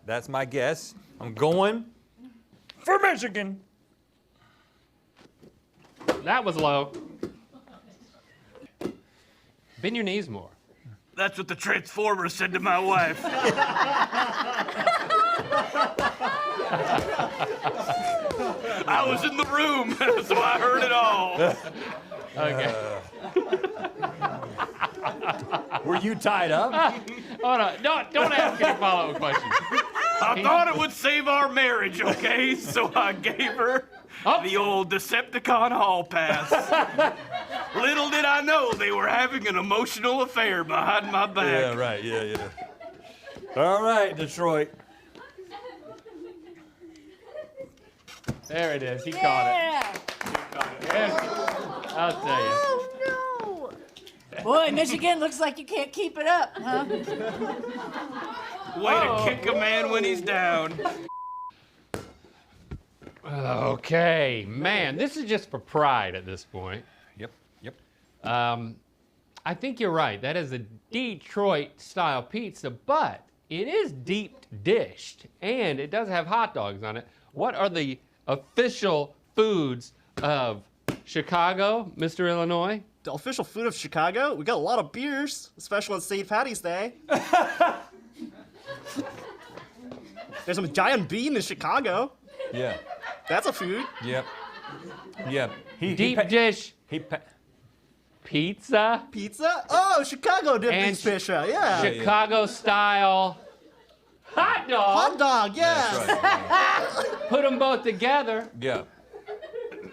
That's my guess. I'm going for Michigan. That was low. Bend your knees more. That's what the Transformer said to my wife. I was in the room, so I heard it all. Okay. Were you tied up? Hold on. Don't ask any follow-up questions. I thought it would save our marriage, okay? So I gave her the old Decepticon hall pass. Little did I know they were having an emotional affair behind my back. Yeah, right. Yeah. All right, Detroit. There it is. He caught it. Yeah. I'll tell you. Oh, no. Boy, Michigan looks like you can't keep it up, huh? Way to kick a man when he's down. Okay, man, this is just for pride at this point. Yep. I think you're right. That is a Detroit-style pizza, but it is deep dished, and it does have hot dogs on it. What are the official foods of Chicago, Mr. Illinois? The official food of Chicago? We got a lot of beers, especially on St. Patty's Day. There's some giant bean in Chicago. Yeah. That's a food. Yep. Deep dish pizza Pizza? Oh, Chicago dip And dish pizza, yeah. Chicago-style hot dog. Hot dog, yeah. That's right. Put them both together. Yeah.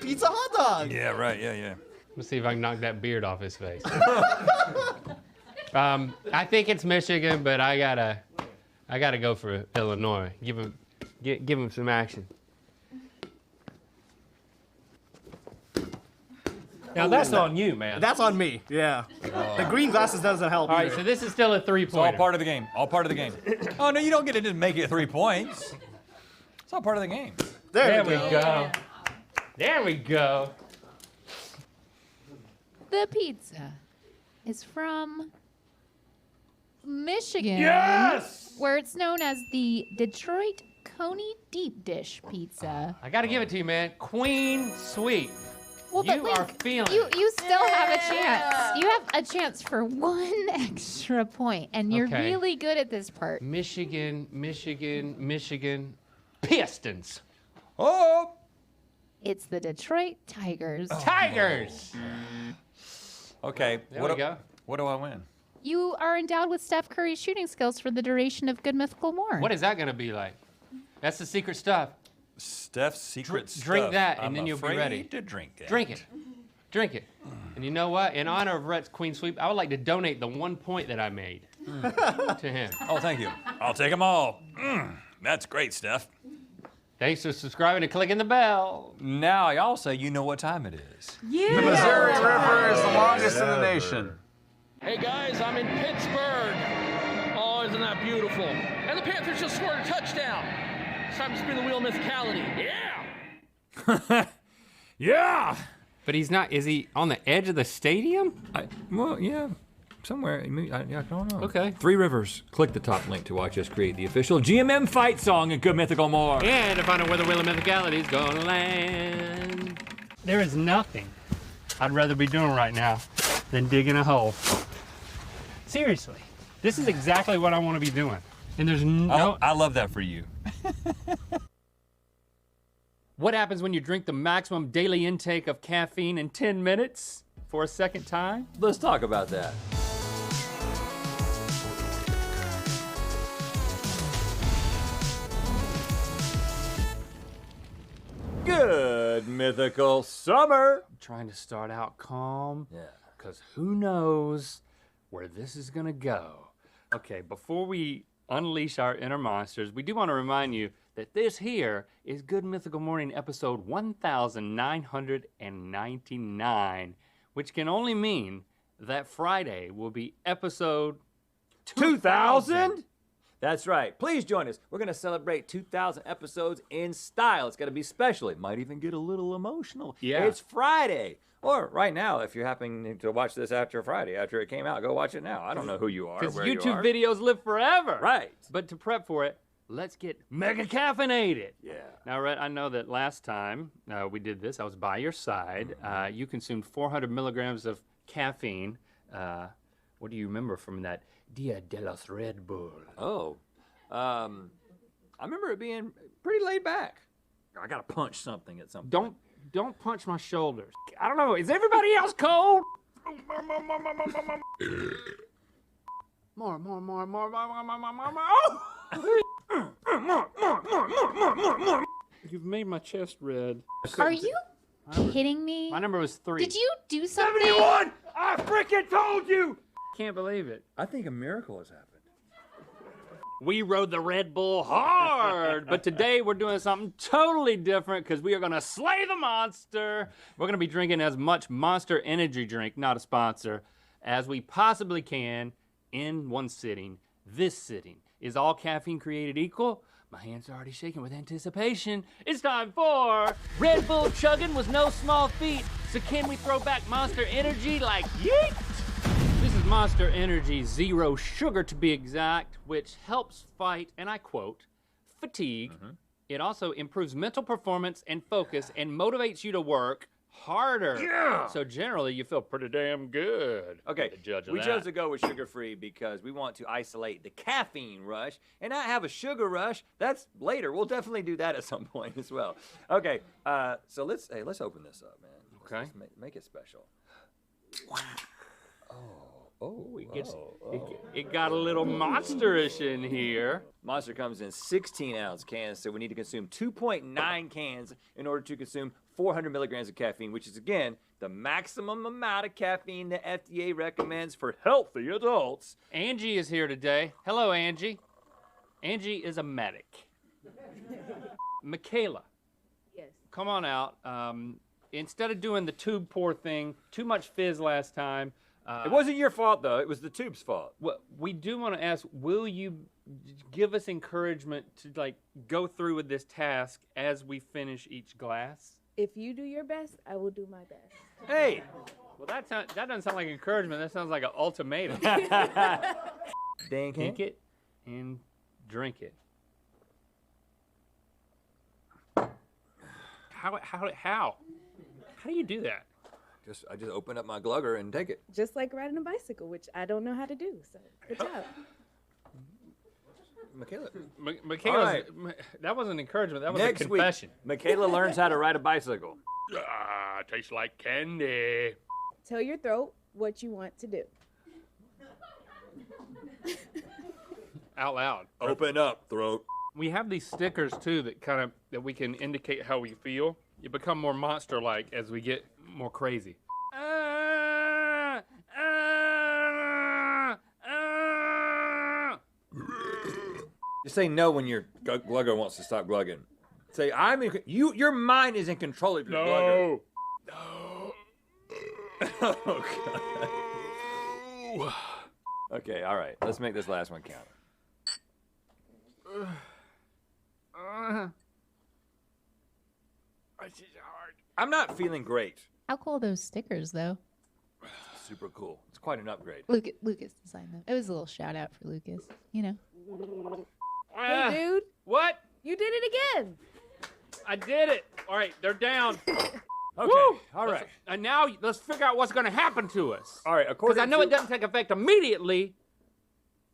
Pizza hot dog. Yeah, right. Yeah. Let's see if I can knock that beard off his face. I think it's Michigan, but I gotta go for Illinois. Give him some action. Now that's on you, man. That's on me, yeah. The green glasses doesn't help All right, either. so this is still a It's all three-pointer. part of the game. All part of the game. Oh, no, you don't get to just make it 3 points. It's all part of the game. There we go. There we go. The pizza is from Michigan. Yes! Where it's known as the Detroit Coney Deep Dish Pizza. I gotta give it to you, man. Queen Sweet. Well, You but are Link, feeling you still have a chance. You have a chance for 1 extra point, and you're Okay. really good at this part. Michigan. Pistons. Oh! It's the Detroit Tigers. Tigers. Okay. There we go. What do I win? You are endowed with Steph Curry's shooting skills for the duration of Good Mythical More. What is that gonna be like? That's the secret stuff. Steph's secret stuff. Drink that, and I'm then you'll be afraid ready. to drink it. Drink it. Drink it. And you know what? In honor of Rhett's Queen Sweep, I would like to donate the 1 point that I made to him. Oh, thank you. I'll take them all. That's great, Steph. Thanks for subscribing and clicking the bell. Now, y'all say you know what time it is. The Missouri River is the longest in the nation. Hey guys, I'm in Pittsburgh. Oh, isn't that beautiful? And the Panthers just scored a touchdown. It's time to spin the wheel of mythicality. Yeah! Yeah! But he's not, is he on the edge of the stadium? Well, yeah. Somewhere. I don't know. Okay. Three Rivers. Click the top link to watch us create the official GMM fight song in Good Mythical More. And to find out where the wheel of mythicality is gonna land. There is nothing I'd rather be doing right now than digging a hole. Seriously, this is exactly what I want to be doing. And there's no... I love that for you. What happens when you drink the maximum daily intake of caffeine in 10 minutes for a second time? Let's talk about that. Good mythical summer. I'm trying to start out calm. Yeah. Because who knows where this is gonna go. Okay, before we unleash our inner monsters, we do want to remind you that this here is Good Mythical Morning episode 1999, which can only mean that Friday will be episode 2000. That's right. Please join us. We're going to celebrate 2,000 episodes in style. It's going to be special. It might even get a little emotional. Yeah. It's Friday. Or right now, if you're happening to watch this after Friday, after it came out, go watch it now. I don't know who you are, Because where you YouTube are. videos live forever. Right. But to prep for it, let's get mega caffeinated. Yeah. Now, Rhett, I know that last time we did this, I was by your side. You consumed 400 milligrams of caffeine. What do you remember from that Dia de los Red Bull? Oh, I remember it being pretty laid back. I gotta punch something at some point. Don't punch my shoulders. I don't know. Is everybody else cold? More. You've made my chest red. Are you kidding me? My number was 3. Did you do something? 71! I freaking told you! Can't believe it. I think a miracle has happened. We rode the Red Bull hard, but today we're doing something totally different because we are going to slay the monster. We're going to be drinking as much Monster Energy drink, not a sponsor, as we possibly can in one sitting. This sitting. Is all caffeine created equal? My hands are already shaking with anticipation. It's time for Red Bull chugging was no small feat. So can we throw back Monster Energy like yeet? This is Monster Energy Zero Sugar to be exact, which helps fight, and I quote, fatigue. It also improves mental performance and focus and motivates you to work harder. Yeah. So generally, you feel pretty damn good. Okay, The judge of we that. chose to go with sugar-free because we want to isolate the caffeine rush and not have a sugar rush. That's later. We'll definitely do that at some point as well. Okay, so let's open this up, man. Okay. Let's make it special. It got a little monsterish in here. Monster comes in 16-ounce cans, so we need to consume 2.9 cans in order to consume 400 milligrams of caffeine, which is, again, the maximum amount of caffeine the FDA recommends for healthy adults. Angie is here today. Hello, Angie. Angie is a medic. Michaela. Yes. Come on out. Instead of doing the tube pour thing, too much fizz last time. It wasn't your fault, though. It was the tube's fault. Well, we do want to ask, will you give us encouragement to go through with this task as we finish each glass? If you do your best, I will do my best. Hey! Well, that doesn't sound like encouragement. That sounds like an ultimatum. Think Think it and drink it. How do you do that? I just open up my glugger and take it. Just like riding a bicycle, which I don't know how to do. So good job. Michaela. Michaela, All right. that wasn't encouragement. That was Next a confession. week, Michaela learns how to ride a bicycle. Tastes like candy. Tell your throat what you want to do. Out loud. Open up, throat. We have these stickers too that we can indicate how we feel. You become more monster-like as we get more crazy. You say no when your glugger wants to stop glugging. Say, your mind is in control of your glugger. Oh, God. Okay, all right. Let's make this last one count. I'm not feeling great. How cool are those stickers, though? Super cool. It's quite an upgrade. Lucas designed them. It was a little shout out for Lucas, you know. Hey, dude. What? You did it again. I did it. All right, they're down. Okay, Woo! all right. And now let's figure out what's going to happen to us. All right, Because according I know to... it doesn't take effect immediately,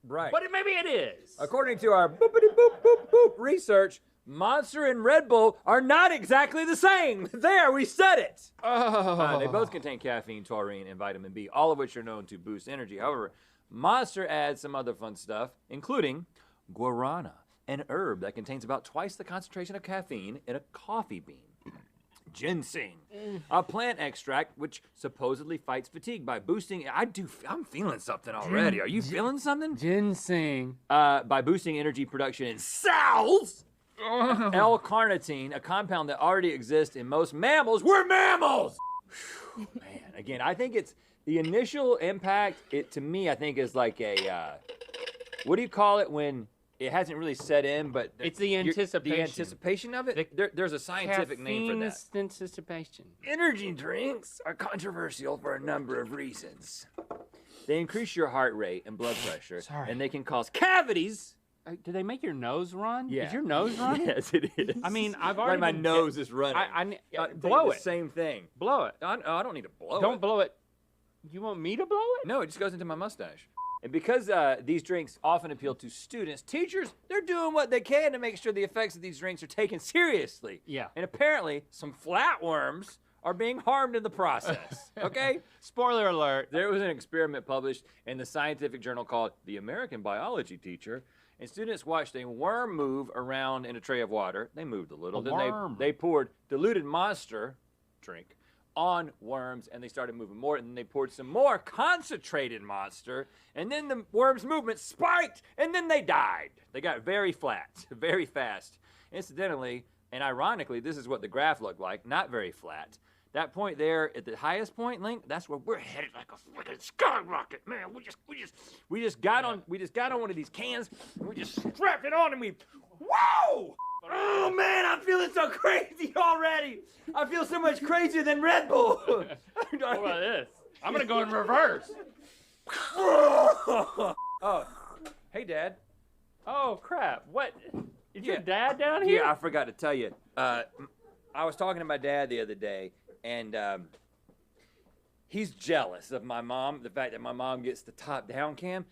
Right. but maybe it is. According to our boop-a-dee-boop-boop-boop research, Monster and Red Bull are not exactly the same. There, we said it. They both contain caffeine, taurine, and vitamin B, all of which are known to boost energy. However, Monster adds some other fun stuff, including guarana, an herb that contains about twice the concentration of caffeine in a coffee bean. Ginseng, a plant extract which supposedly fights fatigue by boosting. I'm feeling something already. Are you feeling something? Ginseng. By boosting energy production in cells. L-carnitine, a compound that already exists in most mammals. We're mammals! Man, again, I think it's the initial impact, to me, I think is like a, what do you call it when it hasn't really set in, but It's the anticipation. The anticipation of it? There's a scientific name for that. Caffeine's anticipation. Energy drinks are controversial for a number of reasons. They increase your heart rate and blood pressure, and they can cause cavities Do they make your nose run? Yeah. Is your nose running? Yes, it is. I mean, I've Like already my been nose is running. blow the it. Same thing. Blow it. I don't need to blow it. Don't blow it. You want me to blow it? No, it just goes into my mustache. And because these drinks often appeal to students, teachers, they're doing what they can to make sure the effects of these drinks are taken seriously. Yeah. And apparently, some flatworms are being harmed in the process. Okay? Spoiler alert. There was an experiment published in the scientific journal called The American Biology Teacher, and students watched a worm move around in a tray of water. They moved a little. A Then worm. they poured diluted Monster drink on worms, and they started moving more. And then they poured some more concentrated Monster, and then the worms' movement spiked, and then they died. They got very flat, very fast. Incidentally, and ironically, this is what the graph looked like, not very flat. That point there at the highest point, Link, that's where we're headed like a freaking skyrocket, man. We just got on one of these cans, and we just strapped it on, and we, whoa! Oh man, I'm feeling so crazy already. I feel so much crazier than Red Bull. What about this? I'm gonna go in reverse. Oh, hey, Dad. Oh crap! What? Is your Yeah. dad down here? Yeah, I forgot to tell you. I was talking to my dad the other day, and he's jealous of my mom, the fact that my mom gets the top-down cam.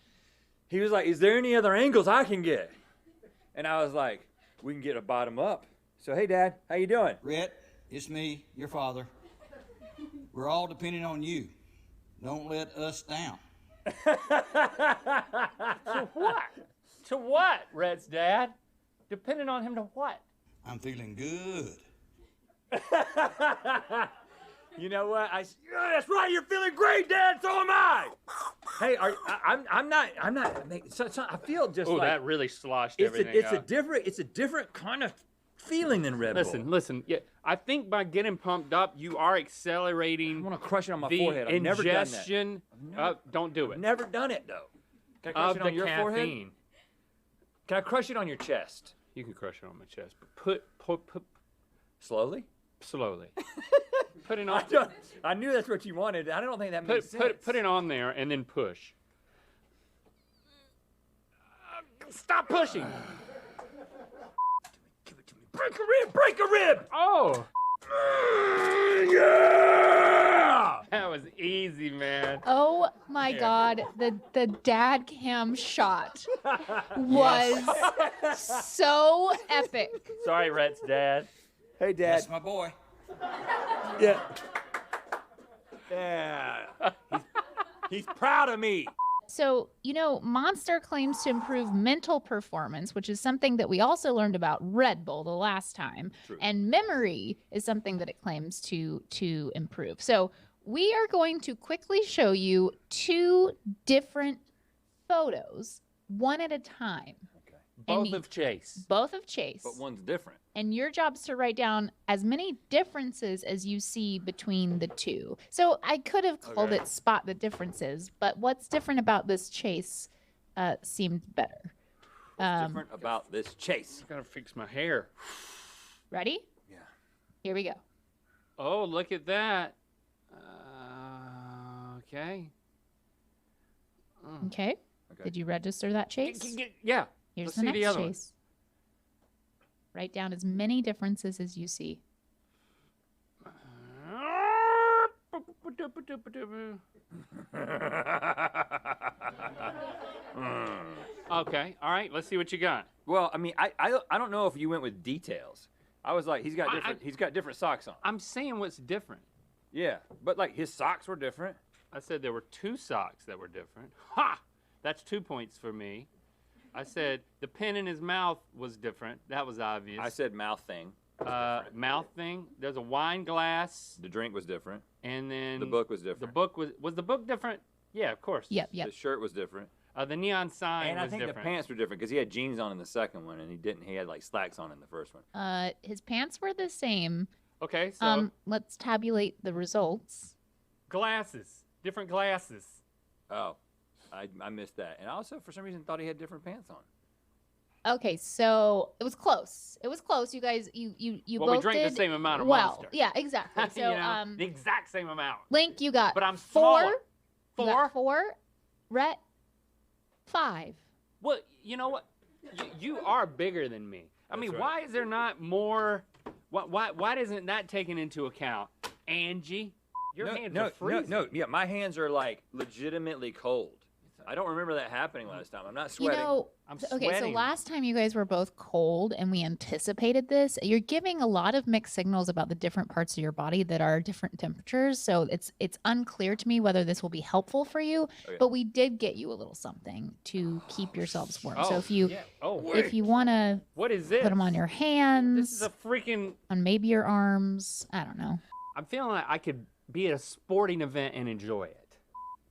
He was like, is there any other angles I can get? And I was like, we can get a bottom-up. So, hey, Dad, how you doing? Rhett, it's me, your father. We're all depending on you. Don't let us down. To what? To what, Rhett's dad? Depending on him to what? I'm feeling good. You know what? Yeah, that's right. You're feeling great, Dad. So am I. Hey, I'm not. I feel just Oh, like that really sloshed it's everything up. it's a different kind of feeling than Red Bull. Listen. Yeah, I think by getting pumped up, you are I accelerating want to crush it on my the forehead. I've never done that. ingestion. Don't do it. Never done it though. Can I crush Of it the on your forehead? caffeine. Can I crush it on your chest? You can crush it on my chest, but put Slowly? slowly. Put it on. I knew that's what you wanted. I don't think that makes sense. Put it on there and then push. Stop pushing. Give it to me. Break a rib! Break a rib! Oh, Yeah! that was easy, man. Oh my God, the dad cam shot was so epic. Sorry, Rhett's dad. Hey, Dad. That's my boy. Yeah. Yeah. He's proud of me. So, Monster claims to improve mental performance, which is something that we also learned about Red Bull the last time. True. And memory is something that it claims to improve. So, we are going to quickly show you two different photos, one at a time. Both of Chase. Both of Chase. But one's different. And your job is to write down as many differences as you see between the two. So I could have called it spot the differences, but what's different about this Chase seemed better. What's different about this Chase? I gotta fix my hair. Ready? Yeah. Here we go. Oh, look at that. Okay. Okay. Did you register that Chase? Yeah. Here's Let's the see next the other one. Chase. Write down as many differences as you see. Okay. All right. Let's see what you got. Well, I mean, I don't know if you went with details. I was like, he's got different socks on. I'm saying what's different. Yeah, but like his socks were different. I said there were two socks that were different. Ha! That's 2 points for me. I said the pen in his mouth was different. That was obvious. I said mouth thing. Mouth thing. There's a wine glass. The drink was different. And then The book was different. The book was the book different? Yeah, of course. Yep. The shirt was different. The neon sign And I was think different. the pants were different because he had jeans on in the second one, and he didn't. He had like slacks on in the first one. His pants were the same. Okay, so Let's tabulate the results. glasses, different glasses. Oh, I missed that. And I also, for some reason, thought he had different pants on. Okay, so it was close. It was close. You guys, you Well, both we drank did the same amount of well. Monster. Yeah, exactly. So, You know, the exact same amount. Link, you got But I'm 4. smaller. You got 4. Rhett, 5. Well, you know what? You are bigger than me. I mean, right. why is there not more? Why isn't that taken into account? Angie, your hands are freezing. No. Yeah, my hands are like legitimately cold. I don't remember that happening last time. I'm not sweating. You know, I'm okay, so sweating. last time you guys were both cold and we anticipated this. You're giving a lot of mixed signals about the different parts of your body that are different temperatures. So it's unclear to me whether this will be helpful for you. Okay. But we did get you a little something to keep yourselves warm. So if you Oh, if you want to what is this? put them on your hands, This is a freaking. on maybe your arms, I don't know. I'm feeling like I could be at a sporting event and enjoy it.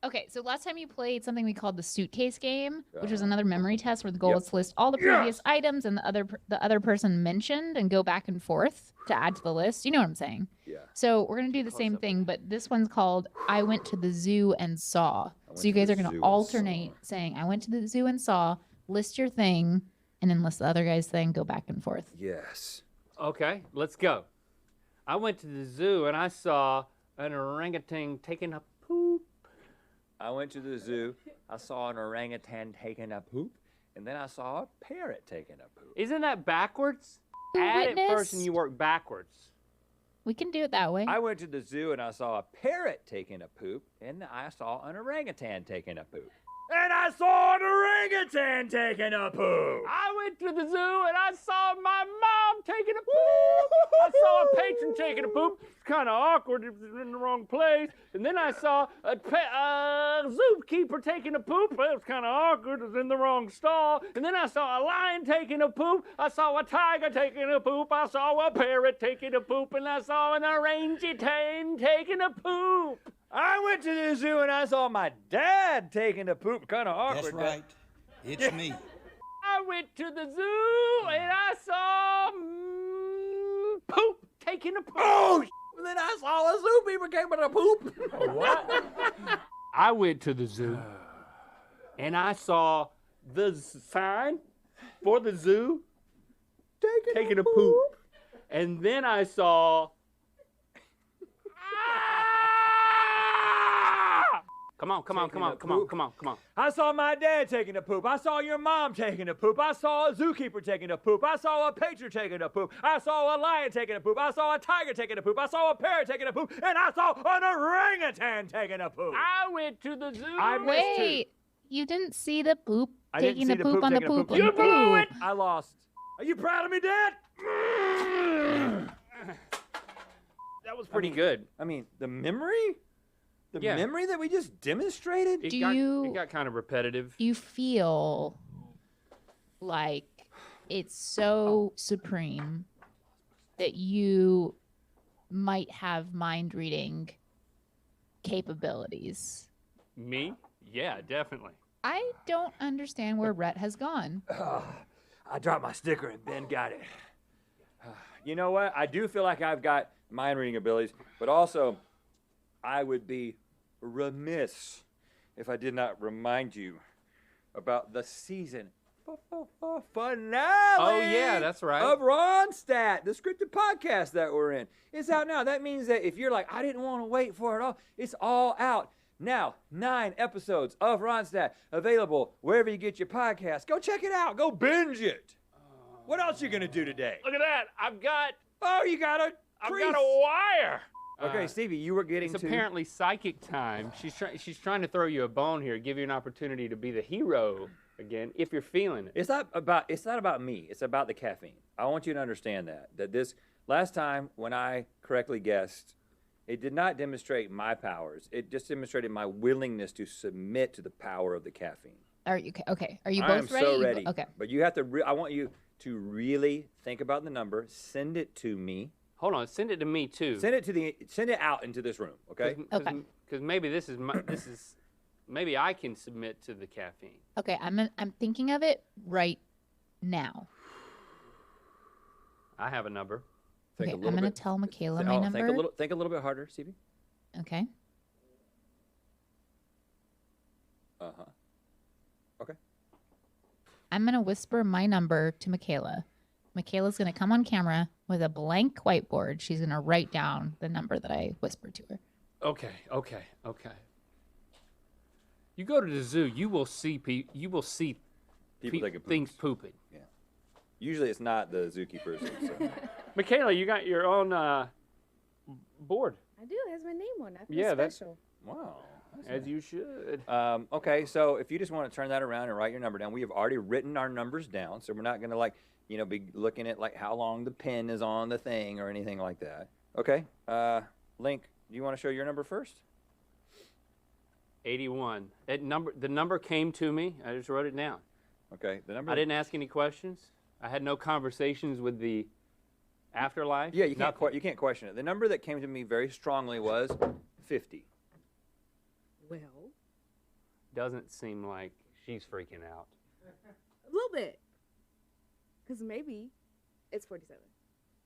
Okay, so last time you played something we called the suitcase game, which was another memory test where the goal was to list all the previous items and the other person mentioned and go back and forth to add to the list. You know what I'm saying? Yeah. So we're gonna do the same thing, but this one's called I went to the zoo and saw. So you guys are gonna alternate saying I went to the zoo and saw, list your thing, and then list the other guy's thing, go back and forth. Yes. Okay, let's go. I went to the zoo and I saw an orangutan taking a poop. I went to the zoo. I saw an orangutan taking a poop, and then I saw a parrot taking a poop. Isn't that backwards? You Add it first witnessed? and you work backwards. We can do it that way. I went to the zoo and I saw a parrot taking a poop, and I saw an orangutan taking a poop. And I saw an orangutan taking a poop. I went to the zoo and I saw my mom taking a poop. I saw a patron taking a poop. It's kind of awkward if it's in the wrong place. And then I saw a zookeeper taking a poop. It was kind of awkward. It was in the wrong stall. And then I saw a lion taking a poop. I saw a tiger taking a poop. I saw a parrot taking a poop. And I saw an orangutan taking a poop. I went to the zoo and I saw my dad taking a poop. Kind of awkward. That's right. It's me. I went to the zoo and I saw poop taking a poop. Oh, and then I saw a zookeeper came with a poop. What? I went to the zoo and I saw the sign for the zoo taking a poop. And then I saw. Come on. I saw my dad taking a poop. I saw your mom taking a poop. I saw a zookeeper taking a poop. I saw a patron taking a poop. I saw a lion taking a poop. I saw a tiger taking a poop. I saw a parrot taking a poop. And I saw an orangutan taking a poop. I went to the zoo. I missed two. Wait, you didn't see the poop I didn't taking see the poop on the taking a poop. on You the blew it. poop. I lost. Are you proud of me, Dad? That was pretty good. I mean, the memory? The Yeah. memory that we just demonstrated? It got kind of repetitive. Do you feel like it's so supreme that you might have mind reading capabilities? Me? Yeah, definitely. I don't understand where Rhett has gone. I dropped my sticker and Ben got it. You know what? I do feel like I've got mind reading abilities, but also I would be remiss if I did not remind you about the season finale. Oh, yeah, that's right. Of Ronstadt, the scripted podcast that we're in. It's out now. That means that if you're like, I didn't want to wait for it all, it's all out. Now, 9 episodes of Ronstadt available wherever you get your podcast. Go check it out. Go binge it. What else you gonna do today? Look at that. I've got You got a wire. Okay, Stevie, you were getting It's to. apparently psychic time. She's trying to throw you a bone here, give you an opportunity to be the hero again if you're feeling it. It's not about me. It's about the caffeine. I want you to understand that this last time when I correctly guessed, it did not demonstrate my powers. It just demonstrated my willingness to submit to the power of the caffeine. Are you okay? Are you I both am ready? so ready. Okay. But you have to. I want you to really think about the number. Send it to me. Hold on, send it to me too. Send it out into this room. Okay. Okay. Because maybe maybe I can submit to the caffeine. Okay, I'm thinking of it right now. I have a number. Okay, I'm gonna tell Michaela my number. Think a little bit harder, Stevie. Okay. Okay. I'm gonna whisper my number to Michaela. Michaela's gonna come on camera with a blank whiteboard. She's gonna write down the number that I whispered to her. Okay. You go to the zoo, you will see People take it things pooping. Yeah. Usually it's not the zookeepers. So. Michaela, you got your own board. I do. It has my name on it. I feel Yeah, that's- special. Wow. As you should. Okay, so if you just want to turn that around and write your number down, we have already written our numbers down, so we're not going to be looking at how long the pen is on the thing or anything like that. Okay, Link, do you want to show your number first? 81. The number came to me. I just wrote it down. Okay, the number. I didn't ask any questions. I had no conversations with the afterlife. Yeah, you can't question it. The number that came to me very strongly was 50. Well, Doesn't seem like she's freaking out. a little bit. Because maybe it's 47.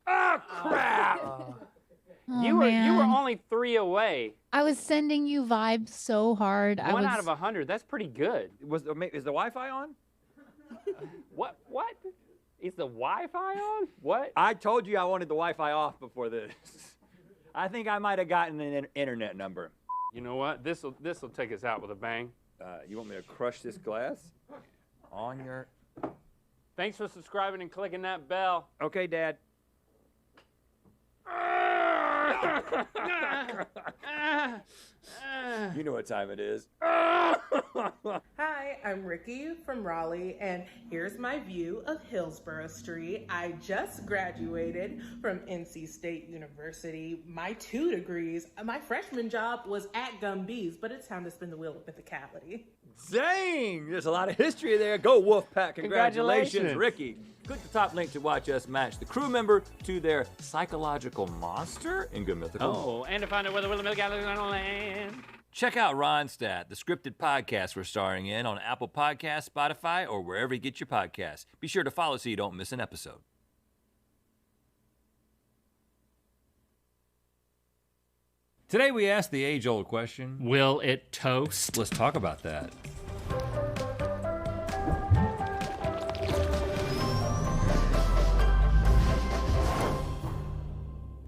Oh, crap! Oh, you were man. only 3 away. I was sending you vibes so hard. One out of 100. That's pretty good. Is the Wi-Fi on? What? Is the Wi-Fi on? What? I told you I wanted the Wi-Fi off before this. I think I might have gotten an internet number. You know what? This'll take us out with a bang. You want me to crush this glass? On your... Thanks for subscribing and clicking that bell. Okay, Dad. You know what time it is. Hi, I'm Ricky from Raleigh, and here's my view of Hillsborough Street. I just graduated from NC State University. My 2 degrees. My freshman job was at Gumby's, but it's time to spin the wheel of mythicality. Dang! There's a lot of history there. Go Wolfpack. Congratulations, Congratulations. Ricky. Click the top link to watch us match the crew member to their psychological monster in Good Mythical. Oh, and to find out where the Will of Milk is going to land. Check out Ronstadt, the scripted podcast we're starring in on Apple Podcasts, Spotify, or wherever you get your podcasts. Be sure to follow so you don't miss an episode. Today we ask the age-old question, Will it toast? let's talk about that.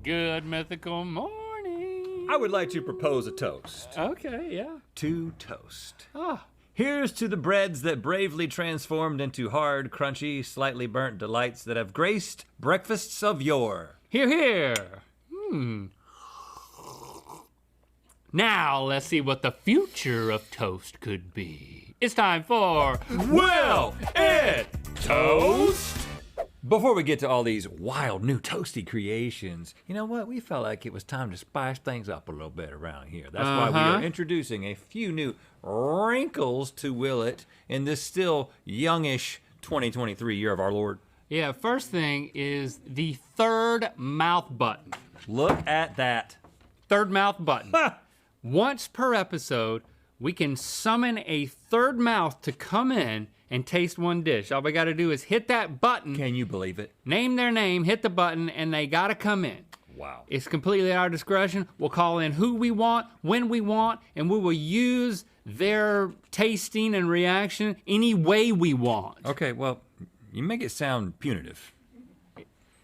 Good mythical morning. I would like to propose a toast. Okay, yeah. To toast. Ah. Here's to the breads that bravely transformed into hard, crunchy, slightly burnt delights that have graced breakfasts of yore. Hear, hear. Now let's see what the future of toast could be. It's time for Will It Toast? Before we get to all these wild new toasty creations, you know what? We felt like it was time to spice things up a little bit around here. That's why we are introducing a few new wrinkles to Will It in this still youngish 2023 year of our Lord. Yeah, first thing is the third mouth button. Look at that. Third mouth button. Once per episode, we can summon a third mouth to come in and taste one dish. All we gotta do is hit that button. Can you believe it? Name their name, hit the button, and they gotta come in. Wow. It's completely at our discretion. We'll call in who we want, when we want, and we will use their tasting and reaction any way we want. Okay, well, you make it sound punitive.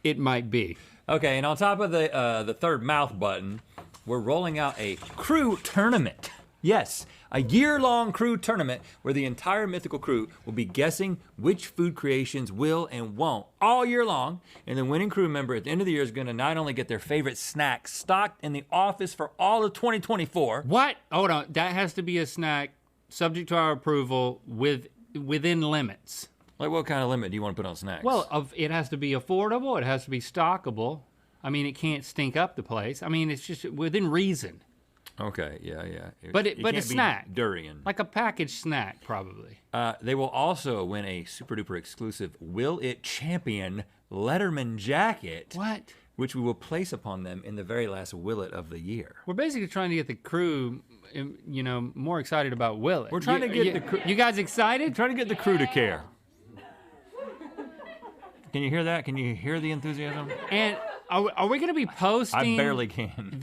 It might be. Okay, and on top of the third mouth button, we're rolling out a crew tournament. Yes, a year-long crew tournament where the entire mythical crew will be guessing which food creations will and won't all year long, and the winning crew member at the end of the year is going to not only get their favorite snack stocked in the office for all of 2024. What? Hold on, that has to be a snack subject to our approval within limits. Like what kind of limit do you want to put on snacks? Well, it has to be affordable, it has to be stockable. I mean, it can't stink up the place. I mean, it's just within reason. Okay, yeah. But It a can't be snack. Durian. Like a packaged snack, probably. They will also win a super duper exclusive Will It Champion Letterman jacket. What? Which we will place upon them in the very last Will It of the year. We're basically trying to get the crew, more excited about Will It. We're trying to get the crew. You guys excited? We're trying to get the crew to care. Can you hear that? Can you hear the enthusiasm? And are we going to be posting? I barely can.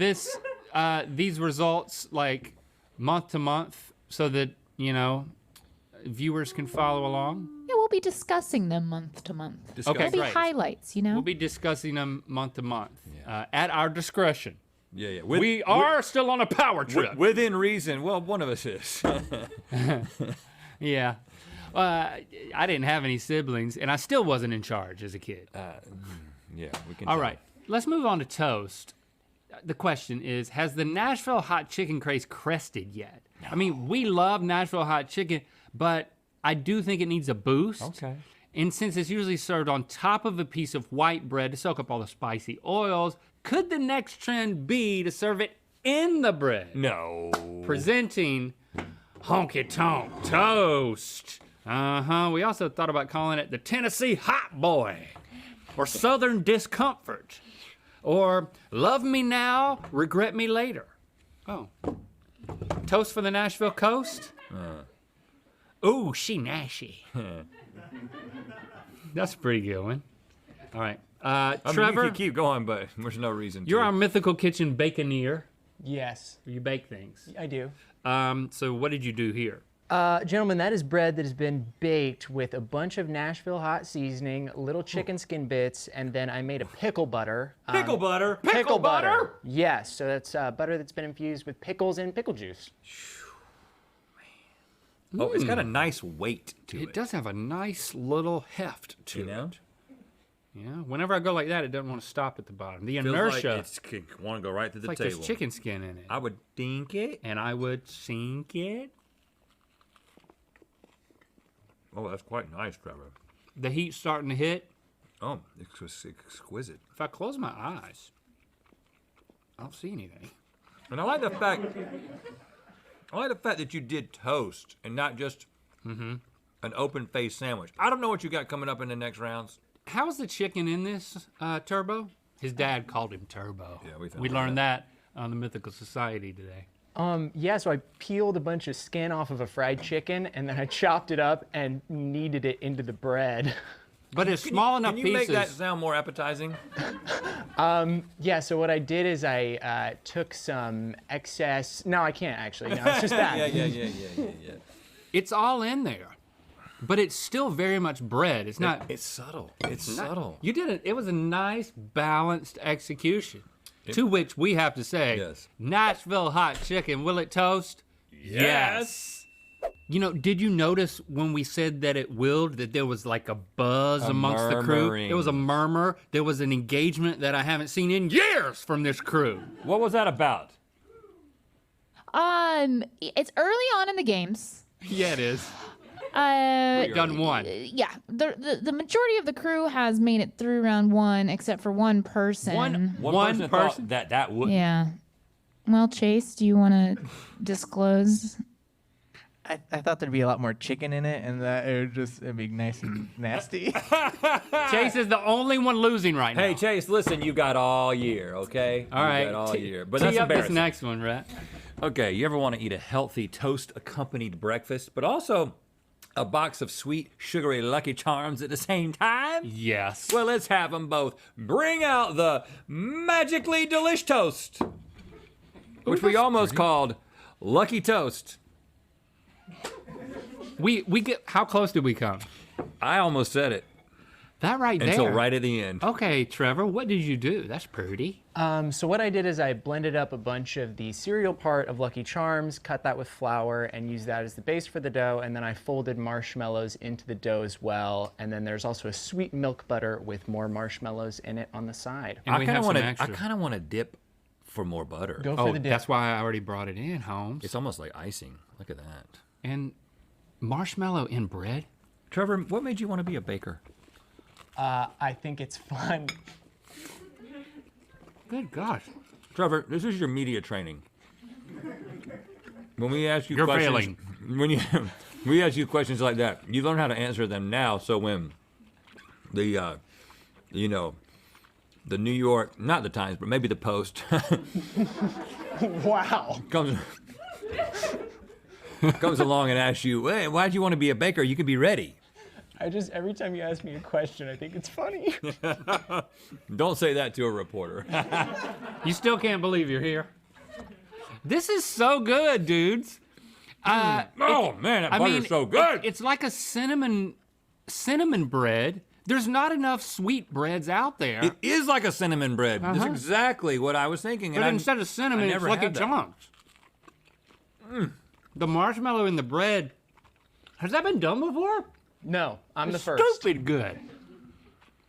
These results like month to month so that, viewers can follow along? Yeah, we'll be discussing them month to month. Okay, There'll be great. highlights, We'll be discussing them month to month at our discretion. Yeah. We are still on a power trip. Within reason. Well, one of us is. Yeah. I didn't have any siblings, and I still wasn't in charge as a kid. Yeah, we can. All right, let's move on to toast. The question is, has the Nashville hot chicken craze crested yet? No. I mean, we love Nashville hot chicken, but I do think it needs a boost. Okay. And since it's usually served on top of a piece of white bread to soak up all the spicy oils, could the next trend be to serve it in the bread? No. Presenting honky tonk toast. We also thought about calling it the Tennessee Hot Boy, or Southern Discomfort, or Love Me Now, Regret Me Later. Oh. Toast for the Nashville coast? Ooh, she nashy. That's a pretty good one. All right. Trevor, you can keep going, but there's no reason to. You're our mythical kitchen baconeer. Yes. You bake things. I do. So what did you do here? Gentlemen, that is bread that has been baked with a bunch of Nashville hot seasoning, little chicken skin bits, and then I made a pickle butter. Pickle butter? Pickle butter? Yes, so that's butter that's been infused with pickles and pickle juice. Oh, it's got a nice weight to it. It does have a nice little heft to You know? it. Yeah, whenever I go like that, it doesn't want to stop at the bottom. The Feels inertia. like it's want to go right to the like table. there's chicken skin in it. I would dink it. And I would sink it. Oh, that's quite nice, Trevor. The heat's starting to hit. Oh, it's exquisite. If I close my eyes, I don't see anything. And I like the fact that you did toast and not just an open-faced sandwich. I don't know what you got coming up in the next rounds. How's the chicken in this, Turbo? His dad called him Turbo. Yeah, we learned that on the Mythical Society today. Yeah, so I peeled a bunch of skin off of a fried chicken, and then I chopped it up and kneaded it into the bread. But it's small enough pieces. Can you pieces. make that sound more appetizing? Yeah, so what I did is I took some excess. No, I can't actually. No, it's just that. Yeah. It's all in there, but it's still very much bread. It's not. It's subtle. It's subtle. You did it. It was a nice, balanced execution. To which we have to say, yes. Nashville hot chicken, will it toast? Yes. You know, did you notice when we said that it willed, that there was like a buzz amongst the crew? There was a murmur. There was an engagement that I haven't seen in years from this crew. What was that about? It's early on in the games. Yeah, it is. Done one. Yeah, the majority of the crew has made it through round one, except for one person. One person thought that would. Yeah. Well, Chase, do you want to disclose? I thought there'd be a lot more chicken in it, and that it'd be nice and nasty. Chase is the only one losing right now. Hey, Chase, listen, you got all year, okay? All right. You got all year. But tee that's up this embarrassing. next one, right? Okay, you ever want to eat a healthy toast-accompanied breakfast, but also a box of sweet, sugary Lucky Charms at the same time? Yes. Well, let's have them both. Bring out the Magically Delish Toast, which we almost called Lucky Toast. We get, how close did we come? I almost said it. That right there. Until right at the end. Okay, Trevor, what did you do? That's pretty. So what I did is I blended up a bunch of the cereal part of Lucky Charms, cut that with flour, and used that as the base for the dough, and then I folded marshmallows into the dough as well, and then there's also a sweet milk butter with more marshmallows in it on the side. And I kind of want to dip for more butter. Go for the dip. That's why I already brought it in, Holmes. It's almost like icing. Look at that. And marshmallow in bread? Trevor, what made you want to be a baker? I think it's fun. Good gosh. Trevor, this is your media training. When we ask you You're questions, failing. When we ask you questions like that, you learn how to answer them now. So when the the New York, not the Times, but maybe the Post, Wow. comes along and asks you, hey, why'd you want to be a baker? You could be ready. Every time you ask me a question, I think it's funny. Don't say that to a reporter. You still can't believe you're here. This is so good, dudes. Oh man, that butter's so good. It's like a cinnamon bread. There's not enough sweet breads out there. It is like a cinnamon bread. That's exactly what I was thinking. But instead of cinnamon, it's Lucky Charms. The marshmallow in the bread Has that been done before? No, I'm the It's first. Stupid good.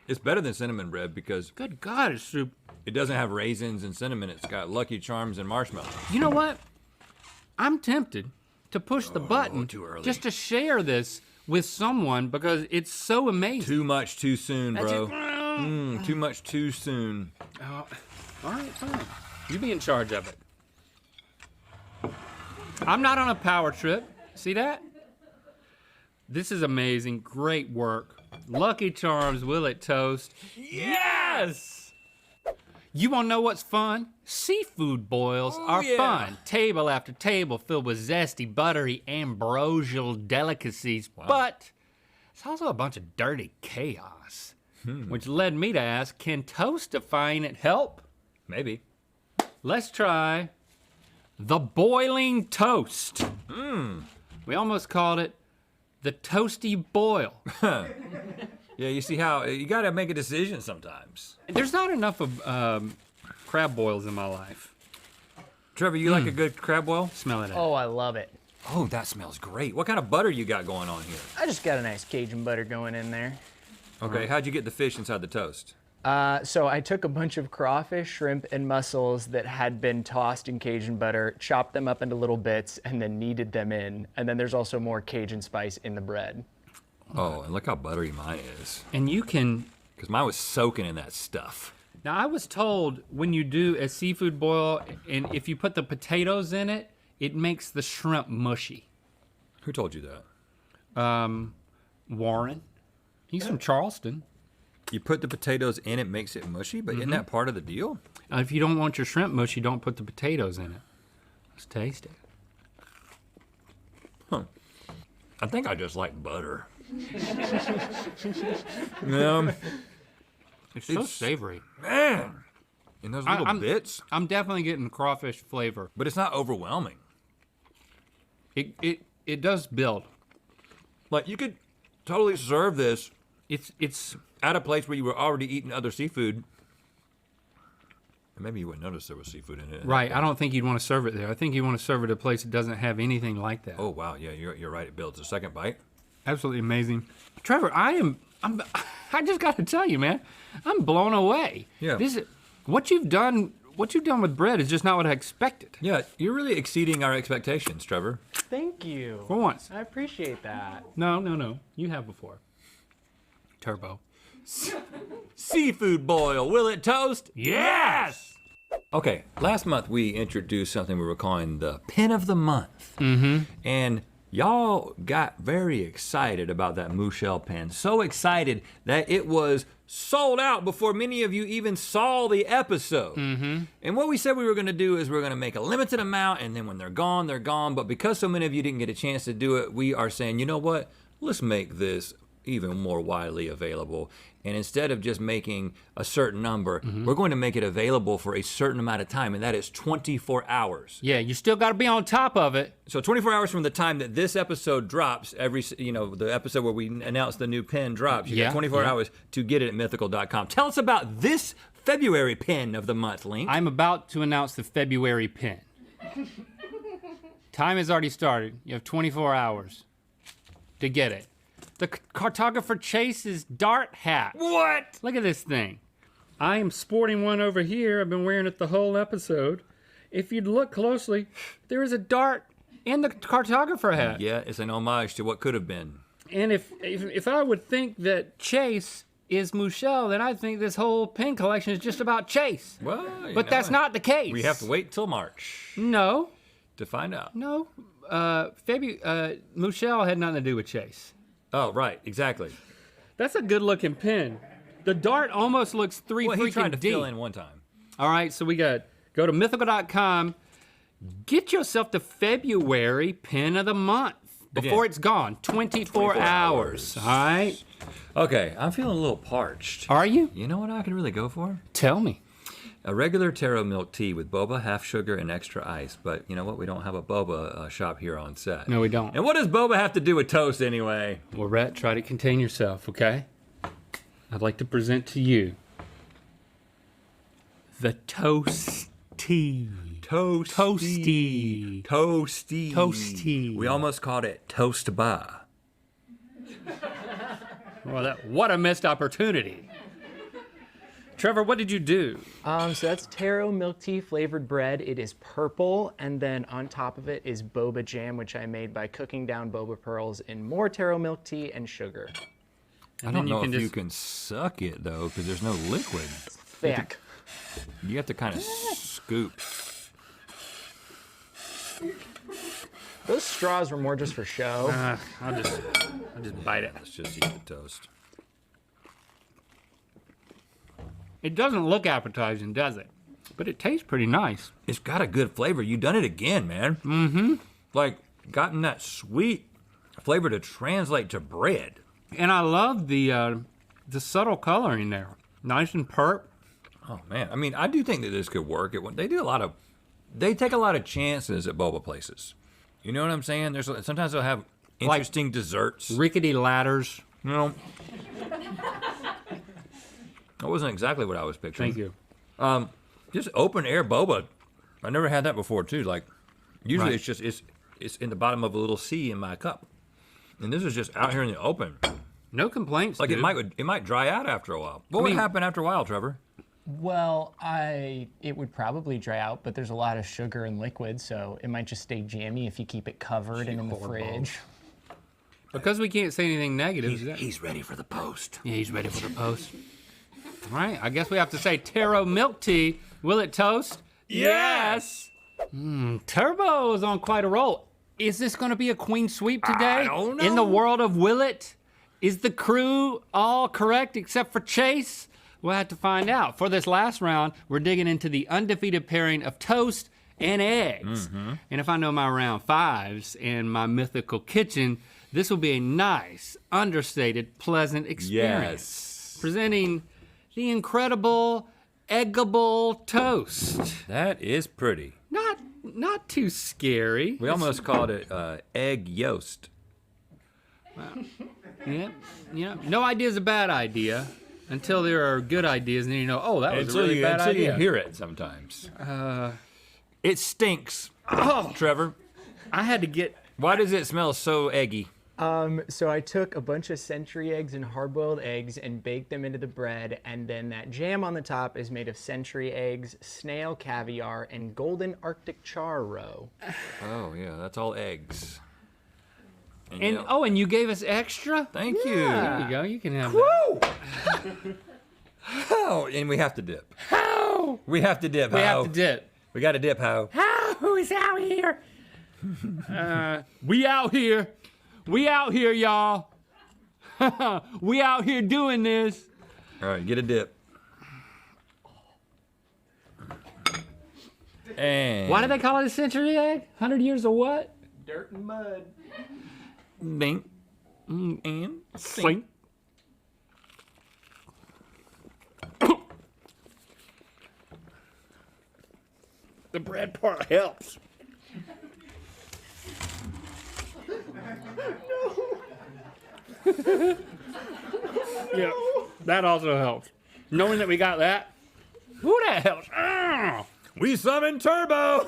It's better than cinnamon bread because Good God, it's soup. it doesn't have raisins and cinnamon. It's got Lucky Charms and marshmallows. You know what? I'm tempted to push the button too early. just to share this with someone because it's so amazing. Too much too soon, That's bro. it. Too much too soon. All right, fine. You be in charge of it. I'm not on a power trip. See that? This is amazing. Great work. Lucky Charms, will it toast? Yes! You wanna know what's fun? Seafood boils are yeah. fun. Table after table filled with zesty, buttery, ambrosial delicacies. But it's also a bunch of dirty chaos. Which led me to ask, can toastifying it help? Maybe. Let's try the boiling toast. We almost called it the toasty boil. Yeah, you see how you gotta make a decision sometimes. There's not enough of crab boils in my life. Trevor, you like a good crab boil? Smell it out. Oh, I love it. Oh, that smells great. What kind of butter you got going on here? I just got a nice Cajun butter going in there. Okay, how'd you get the fish inside the toast? So I took a bunch of crawfish, shrimp, and mussels that had been tossed in Cajun butter, chopped them up into little bits, and then kneaded them in. And then there's also more Cajun spice in the bread. Oh, and look how buttery mine is. And you can, Because mine was soaking in that stuff. now I was told when you do a seafood boil, and if you put the potatoes in it, it makes the shrimp mushy. Who told you that? Warren, he's from Charleston. You put the potatoes in, it makes it mushy, but isn't that part of the deal? If you don't want your shrimp mushy, don't put the potatoes in it. Let's taste it. I think I just like butter. Yeah. It's so savory. Man! And those little bits. I'm definitely getting crawfish flavor. But it's not overwhelming. It does build. Like, you could totally serve this It's at a place where you were already eating other seafood. And maybe you wouldn't notice there was seafood in it. right. I don't think you'd want to serve it there. I think you want to serve it at a place that doesn't have anything like that. Oh, wow. Yeah, you're right. It builds a second bite. Absolutely amazing. Trevor, I just got to tell you, man, I'm blown away. Yeah. What you've done with bread is just not what I expected. Yeah, you're really exceeding our expectations, Trevor. Thank you. For once. I appreciate that. No. You have before. Turbo. Seafood boil, will it toast? Yes! Okay, last month we introduced something we were calling the Pin of the Month. And y'all got very excited about that Mouchel pen. So excited that it was sold out before many of you even saw the episode. And what we said we were gonna do is we're gonna make a limited amount, and then when they're gone, they're gone. But because so many of you didn't get a chance to do it, we are saying, you know what? Let's make this even more widely available. And instead of just making a certain number, we're going to make it available for a certain amount of time, and that is 24 hours. Yeah, you still got to be on top of it. So 24 hours from the time that this episode drops, the episode where we announce the new pen drops, you got 24 hours to get it at mythical.com. Tell us about this February pin of the month, Link. I'm about to announce the February pin. Time has already started. You have 24 hours to get it. The cartographer Chase's dart hat. What? Look at this thing. I am sporting one over here. I've been wearing it the whole episode. If you'd look closely, there is a dart in the cartographer hat. Yeah, it's an homage to what could have been. And if I would think that Chase is Mouchel, then I'd think this whole pin collection is just about Chase. Well, but that's not the case. We have to wait till March. No. To find out. No. Mouchel had nothing to do with Chase. Oh, right, exactly. That's a good-looking pin. The dart almost looks three freaking deep. He tried to fill in one time. All right, so we got, go to mythical.com, get yourself the February pin of the month before it's gone, 24 hours, all right? Okay, I'm feeling a little parched. Are you? You know what I could really go for? Tell me. A regular taro milk tea with boba, half sugar, and extra ice. But you know what? We don't have a boba shop here on set. No, we don't. And what does boba have to do with toast anyway? Well, Rhett, try to contain yourself, okay? I'd like to present to you the Toasty. Toasty. Toasty. Toasty. Toasty. We almost called it Toast Bar. Well, what a missed opportunity. Trevor, what did you do? So that's taro milk tea flavored bread. It is purple, and then on top of it is boba jam, which I made by cooking down boba pearls in more taro milk tea and sugar. I don't know if you can suck it though, because there's no liquid. Thick. You have to kind of scoop. Those straws were more just for show. I'll just bite it. Let's just eat the toast. It doesn't look appetizing, does it? But it tastes pretty nice. It's got a good flavor. You done it again, man. Mm-hmm. Like, gotten that sweet flavor to translate to bread. And I love the subtle coloring there. Nice and perp. Oh, man. I mean, I do think that this could work. They take a lot of chances at boba places. You know what I'm saying? Sometimes they'll have interesting desserts. Rickety ladders. You know? That wasn't exactly what I was picturing. Thank you. Just open air boba. I never had that before too. Like, usually Right. it's in the bottom of a little sea in my cup, and this is just out here in the open. No complaints. Like dude. it might dry out after a while. What would happen after a while, Trevor? Well, it would probably dry out, but there's a lot of sugar and liquid, so it might just stay jammy if you keep it covered and in the fridge. Because we can't say anything negative. He's ready for the post. Yeah, he's ready for the post. All right, I guess we have to say taro milk tea. Will it toast? Yes! Turbo is on quite a roll. Is this gonna be a queen sweep today? I don't know. In the world of Will It? Is the crew all correct except for Chase? We'll have to find out. For this last round, we're digging into the undefeated pairing of toast and eggs. Mm-hmm. And if I know my round fives and my mythical kitchen, this will be a nice, understated, pleasant experience. Presenting the incredible eggable toast. That is pretty. Not too scary. We almost called it egg yoast. Yeah. No idea is a bad idea until there are good ideas, and then you know, oh, that was a really bad until idea. you hear it sometimes. It stinks. Oh, Trevor, I had to get. Why does it smell so eggy? So I took a bunch of century eggs and hard-boiled eggs and baked them into the bread, and then that jam on the top is made of century eggs, snail caviar, and golden Arctic char roe. Oh yeah, that's all eggs. And you gave us extra? Thank you. There you go. You can have that. How? And we have to dip. How? We have to dip. We Ho. have to dip. We got to dip. How? Who is out here? We out here. We out here, y'all. We out here doing this. All right, get a dip. And Why do they call it a century egg? 100 years of what? Dirt and mud. Dink. And Sink. The bread part helps. Yeah, that also helps. Knowing that we got that, ooh, that helps. We summon Turbo.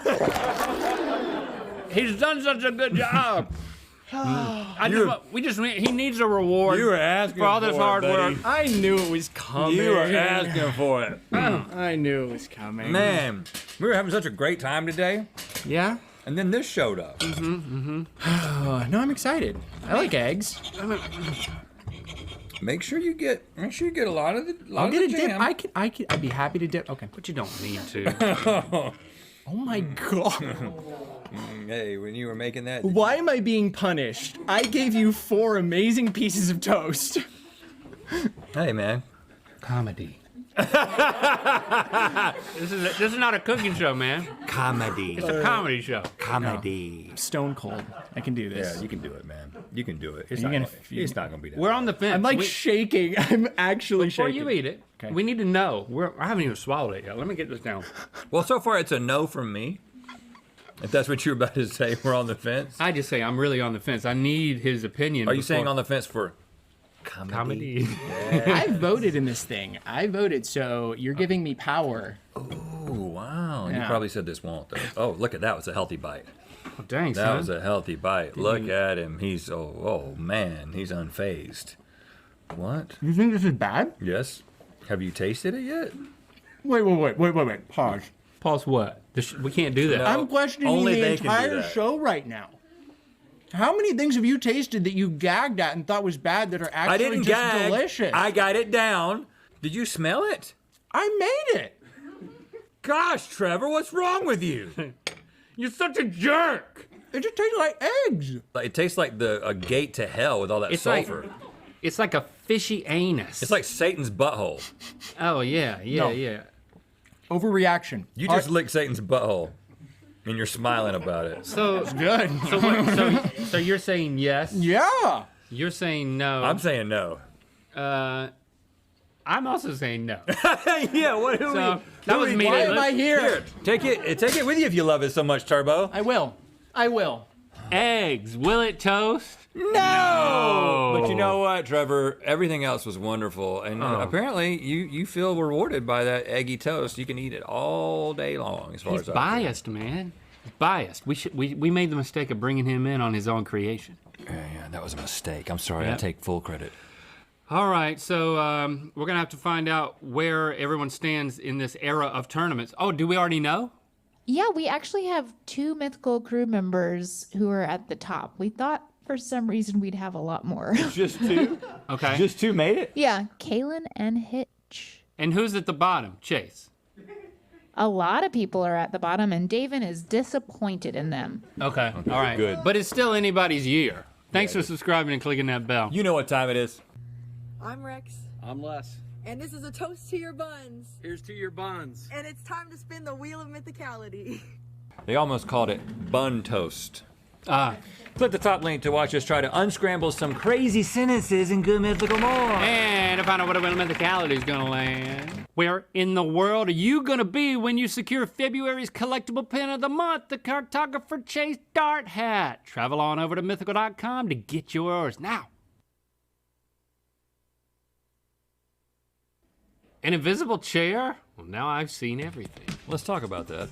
He's done such a good job. He needs a reward. You were asking for all this for it, hard buddy. work. I knew it was coming. You were asking for it. I knew it was coming. Man, we were having such a great time today. Yeah? And then this showed up. Oh, no, I'm excited. I like eggs. Make sure you get a lot of the I'll get a jam. dip. I'd be happy to dip. Okay. But you don't need to. Oh my god. Hey, when you were making that, Why am I being punished? I gave you 4 amazing pieces of toast. hey man, Comedy. This is not a cooking show, man. comedy, It's a comedy show. comedy. Stone cold. I can do this. Yeah, you can do it, man. You can do it. It's You're not gonna gonna, feed it's me. not gonna be that. We're on the fence. I'm like shaking. I'm actually Before shaking. you eat it, Okay. we need to know. I haven't even swallowed it yet. Let me get this down. Well, so far it's a no from me. If that's what you're about to say, we're on the fence. I just say I'm really on the fence. I need his opinion. Are you saying on the fence for comedy? I voted in this thing. I voted, so you're giving me power. Oh wow! You Yeah. probably said this won't though. Oh, look at that! It's a healthy bite. Oh, dang, That son. was a healthy bite. Look at him. He's, oh man, he's unfazed. What? You think this is bad? Yes. Have you tasted it yet? Wait. Pause. Pause what? We can't do that. No, I'm questioning only the they can do entire that. show right now. How many things have you tasted that you gagged at and thought was bad that are I actually didn't just gag. delicious? I got it down. Did you smell it? I made it. Gosh, Trevor, what's wrong with you? You're such a jerk. It just tastes like eggs. It tastes like a gate to hell with all that sulfur. It's like a fishy anus. It's like Satan's butthole. Oh, yeah. Overreaction. You just licked Satan's butthole, and you're smiling about it. So It's good. So you're saying yes? Yeah. You're saying no. I'm saying no. I'm also saying no. Yeah, what do So, we... that was me. Why am I here? Take it with you if you love it so much, Turbo. I will. Eggs. Will it toast? No! But you know what, Trevor? Everything else was wonderful, and apparently you feel rewarded by that eggy toast. You can eat it all day long, as far He's as I'm biased, man. He's biased. We made the mistake of bringing him in on his own creation. Yeah, that was a mistake. I'm sorry. Yep. I take full credit. All right, so we're gonna have to find out where everyone stands in this era of tournaments. Oh, do we already know? Yeah, we actually have 2 mythical crew members who are at the top. We thought for some reason we'd have a lot more. Just 2? Okay. Just 2 made it? Yeah, Kaylin and Hitch. And who's at the bottom? Chase. A lot of people are at the bottom, and Davin is disappointed in them. Okay. All right. Good. But it's still anybody's year. Thanks for subscribing and clicking that bell. You know what time it is. I'm Rex, I'm Les. and this is a toast to your buns. Here's to your buns. And it's time to spin the wheel of mythicality. They almost called it bun toast. Ah. Click the top link to watch us try to unscramble some crazy sentences in Good Mythical More. And to find out where the Wheel of Mythicality is gonna land. Where in the world are you gonna be when you secure February's collectible pin of the month, the Cartographer Chase Dart Hat? Travel on over to mythical.com to get yours now. An invisible chair? Well, now I've seen everything. Let's talk about that.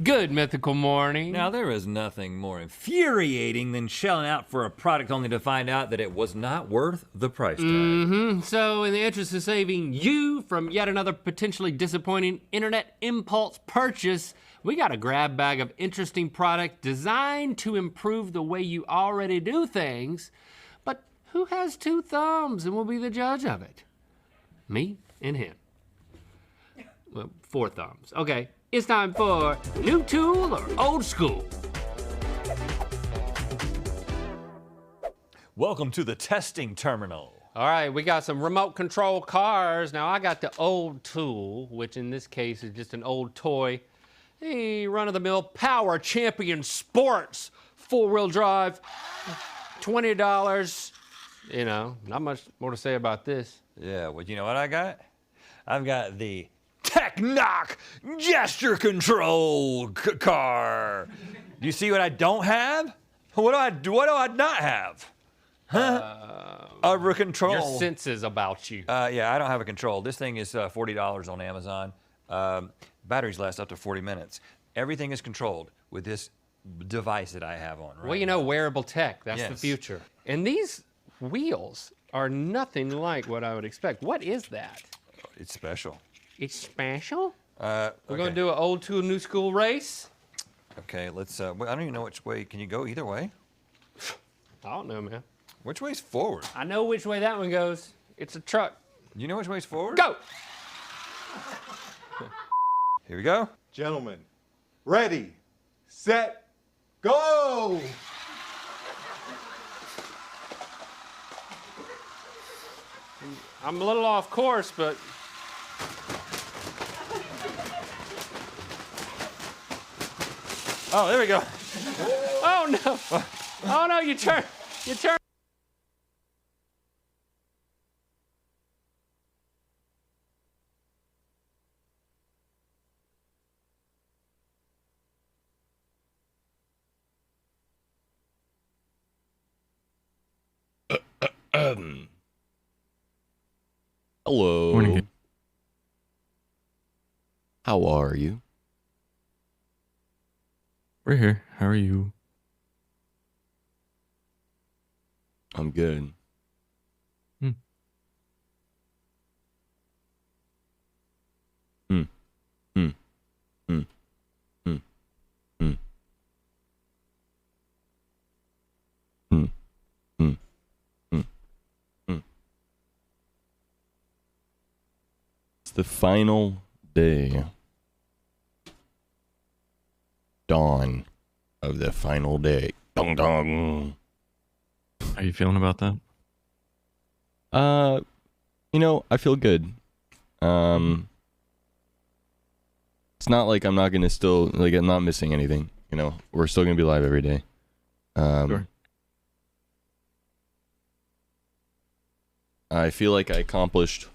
Good mythical morning. Now, there is nothing more infuriating than shelling out for a product only to find out that it was not worth the price tag. So, in the interest of saving you from yet another potentially disappointing internet impulse purchase, we got a grab bag of interesting product designed to improve the way you already do things. But who has 2 thumbs and will be the judge of it? Me and him. Well, 4 thumbs. Okay, it's time for new tool or old school. Welcome to the testing terminal. All right, we got some remote control cars. Now, I got the old tool, which in this case is just an old toy. Hey, run-of-the-mill Power Champion Sports 4-wheel drive, $20. You know, not much more to say about this. Yeah, well, you know what I got? I've got the Tech-Knock gesture control car. Do you see what I don't have? What do I not have? Huh? A control. Your senses about you. Yeah, I don't have a control. This thing is $40 on Amazon. Batteries last up to 40 minutes. Everything is controlled with this device that I have on. Right Well, you know, now. wearable tech, that's the Yes. future. And these wheels are nothing like what I would expect. What is that? It's special. It's special? We're We're gonna do an old tool, new school race? Okay, let's. I don't even know which way. Can you go either way? I don't know, man. Which way's forward? I know which way that one goes. It's a truck. You know which way's forward? Go! Here we go. Gentlemen, ready, set, go! I'm a little off course, but Oh, there we go. oh no! Oh no! You turn. Hello. Morning. How are you? We're here. How are you? I'm good. Hmm. Hmm. Hmm. Hmm. Hmm. Hmm. Hmm. Hmm. Hmm. Hmm. It's the final day. Dawn of the final day. Dong dong. How are you feeling about that? I feel good. It's not like I'm not gonna still like I'm not missing anything. We're still gonna be live every day. Sure. I feel like I accomplished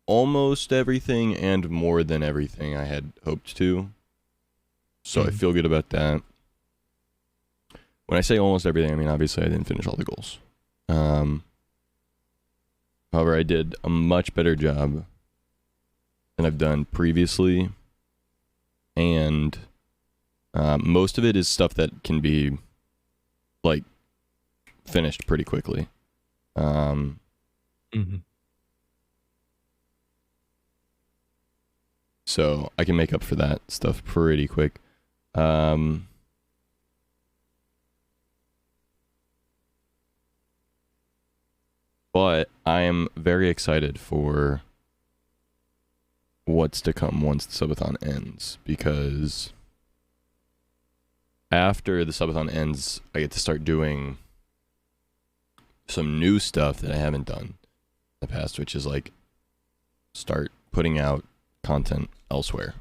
almost everything and more than everything I had hoped to. So I feel good about that. When I say almost everything, I mean obviously I didn't finish all the goals. However, I did a much better job than I've done previously. And most of it is stuff that can be like finished pretty quickly. So I can make up for that stuff pretty quick. But I am very excited for what's to come once the subathon ends, because after the subathon ends, I get to start doing some new stuff that I haven't done in the past, which is like start putting out content elsewhere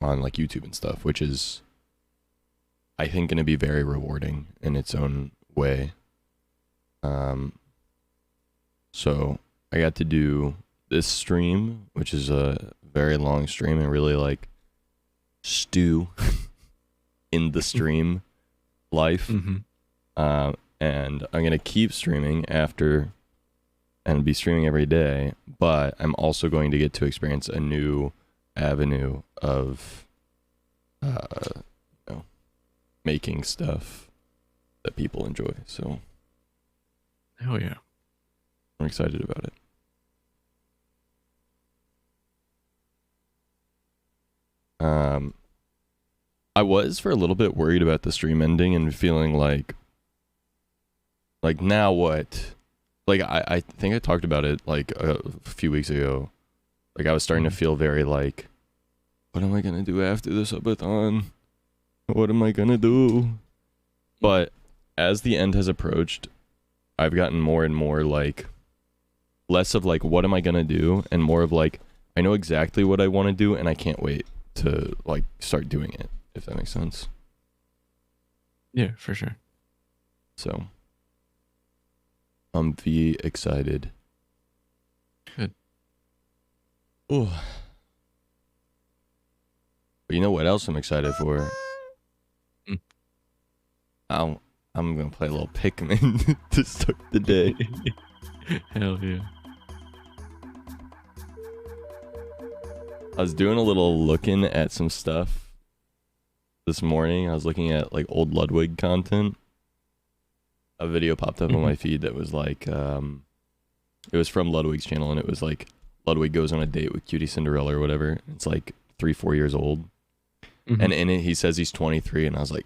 on like YouTube and stuff, which is I think going to be very rewarding in its own way. So I got to do this stream, which is a very long stream, and really like stew in the stream life. And I'm going to keep streaming after and be streaming every day, but I'm also going to get to experience a new avenue of making stuff that people enjoy. So hell yeah, I'm excited about it. I was for a little bit worried about the stream ending and feeling like now what? Like I think I talked about it like a few weeks ago. Like I was starting to feel very like, what am I gonna do after the subathon? What am I gonna do? But as the end has approached, I've gotten more and more like less of like what am I gonna do, and more of like I know exactly what I want to do and I can't wait to like start doing it, if that makes sense. Yeah, for sure. So I'm excited. Good. Oh. But you know what else I'm excited for? I'm gonna play a little Pikmin to start the day. Hell yeah. I was doing a little looking at some stuff this morning. I was looking at like old Ludwig content. A video popped up on my feed that was like, it was from Ludwig's channel, and it was like Ludwig goes on a date with Cutie Cinderella or whatever. It's like 3-4 years old. And in it, he says he's 23, and I was like,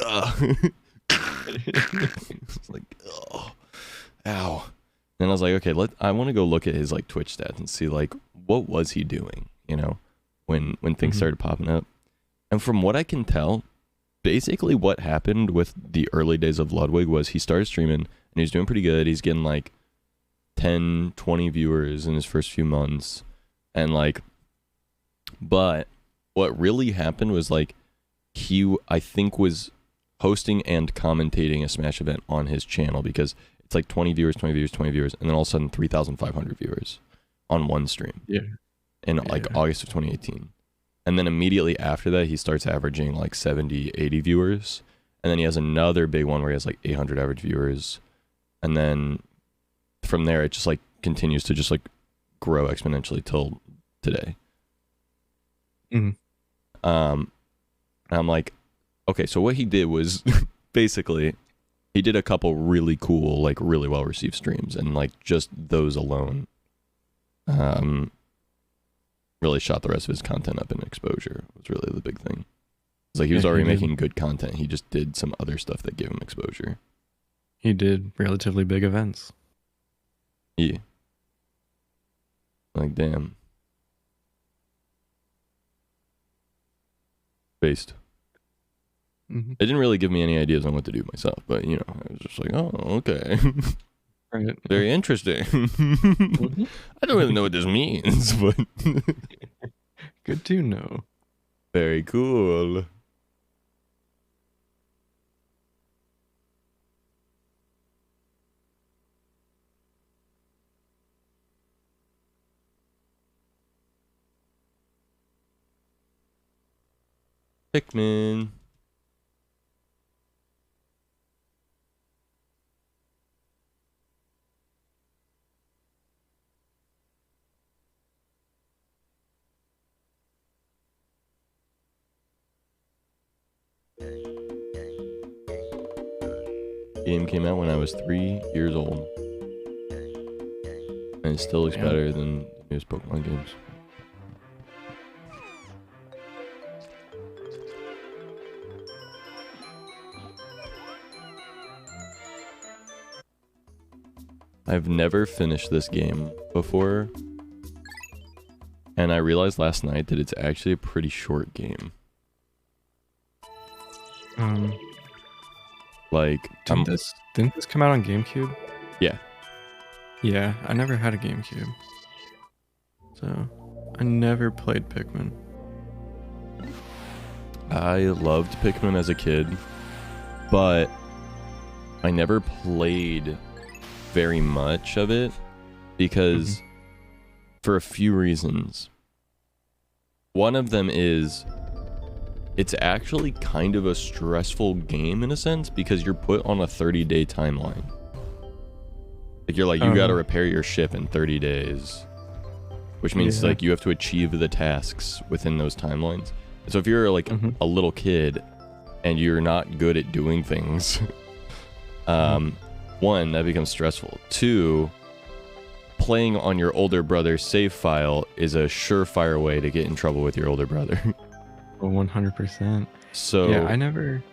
ugh. It's like, oh, ow. And I was like, okay, I want to go look at his like Twitch stats and see like what was he doing, when things started popping up. And from what I can tell, basically what happened with the early days of Ludwig was he started streaming and he was doing pretty good. He's getting like 10, 20 viewers in his first few months. And like, but what really happened was like he, I think, was hosting and commentating a Smash event on his channel, because it's like 20 viewers, 20 viewers, 20 viewers, and then all of a sudden 3,500 viewers on one stream. Yeah. In like August of 2018. And then immediately after that, he starts averaging like 70, 80 viewers. And then he has another big one where he has like 800 average viewers. And then from there, it just like continues to just like grow exponentially till today. Mhm. And I'm like, okay, so what he did was basically he did a couple really cool, like really well received streams, and like just those alone really shot the rest of his content up in exposure. Was really the big thing. It's like he was Yeah, he already did. making good content. He just did some other stuff that gave him exposure. He did relatively big events. Yeah. Like, damn. Based. Mhm. It didn't really give me any ideas on what to do myself, but you know, I was just like, oh, okay. Right. Very interesting. I don't really know what this means, but Good to know. very cool. Pikmin. Game came out when I was 3 years old. And it still looks Damn. better than the newest Pokemon games. I've never finished this game before. And I realized last night that it's actually a pretty short game. Like, Didn't this come out on GameCube? Yeah. Yeah, I never had a GameCube. So, I never played Pikmin. I loved Pikmin as a kid, but I never played very much of it because for a few reasons. One of them is it's actually kind of a stressful game in a sense because you're put on a 30-day timeline. Like you're like, you gotta repair your ship in 30 days. Which means like you have to achieve the tasks within those timelines. So if you're like a little kid and you're not good at doing things, one, that becomes stressful. Two, playing on your older brother's save file is a surefire way to get in trouble with your older brother. 100%. So yeah, I never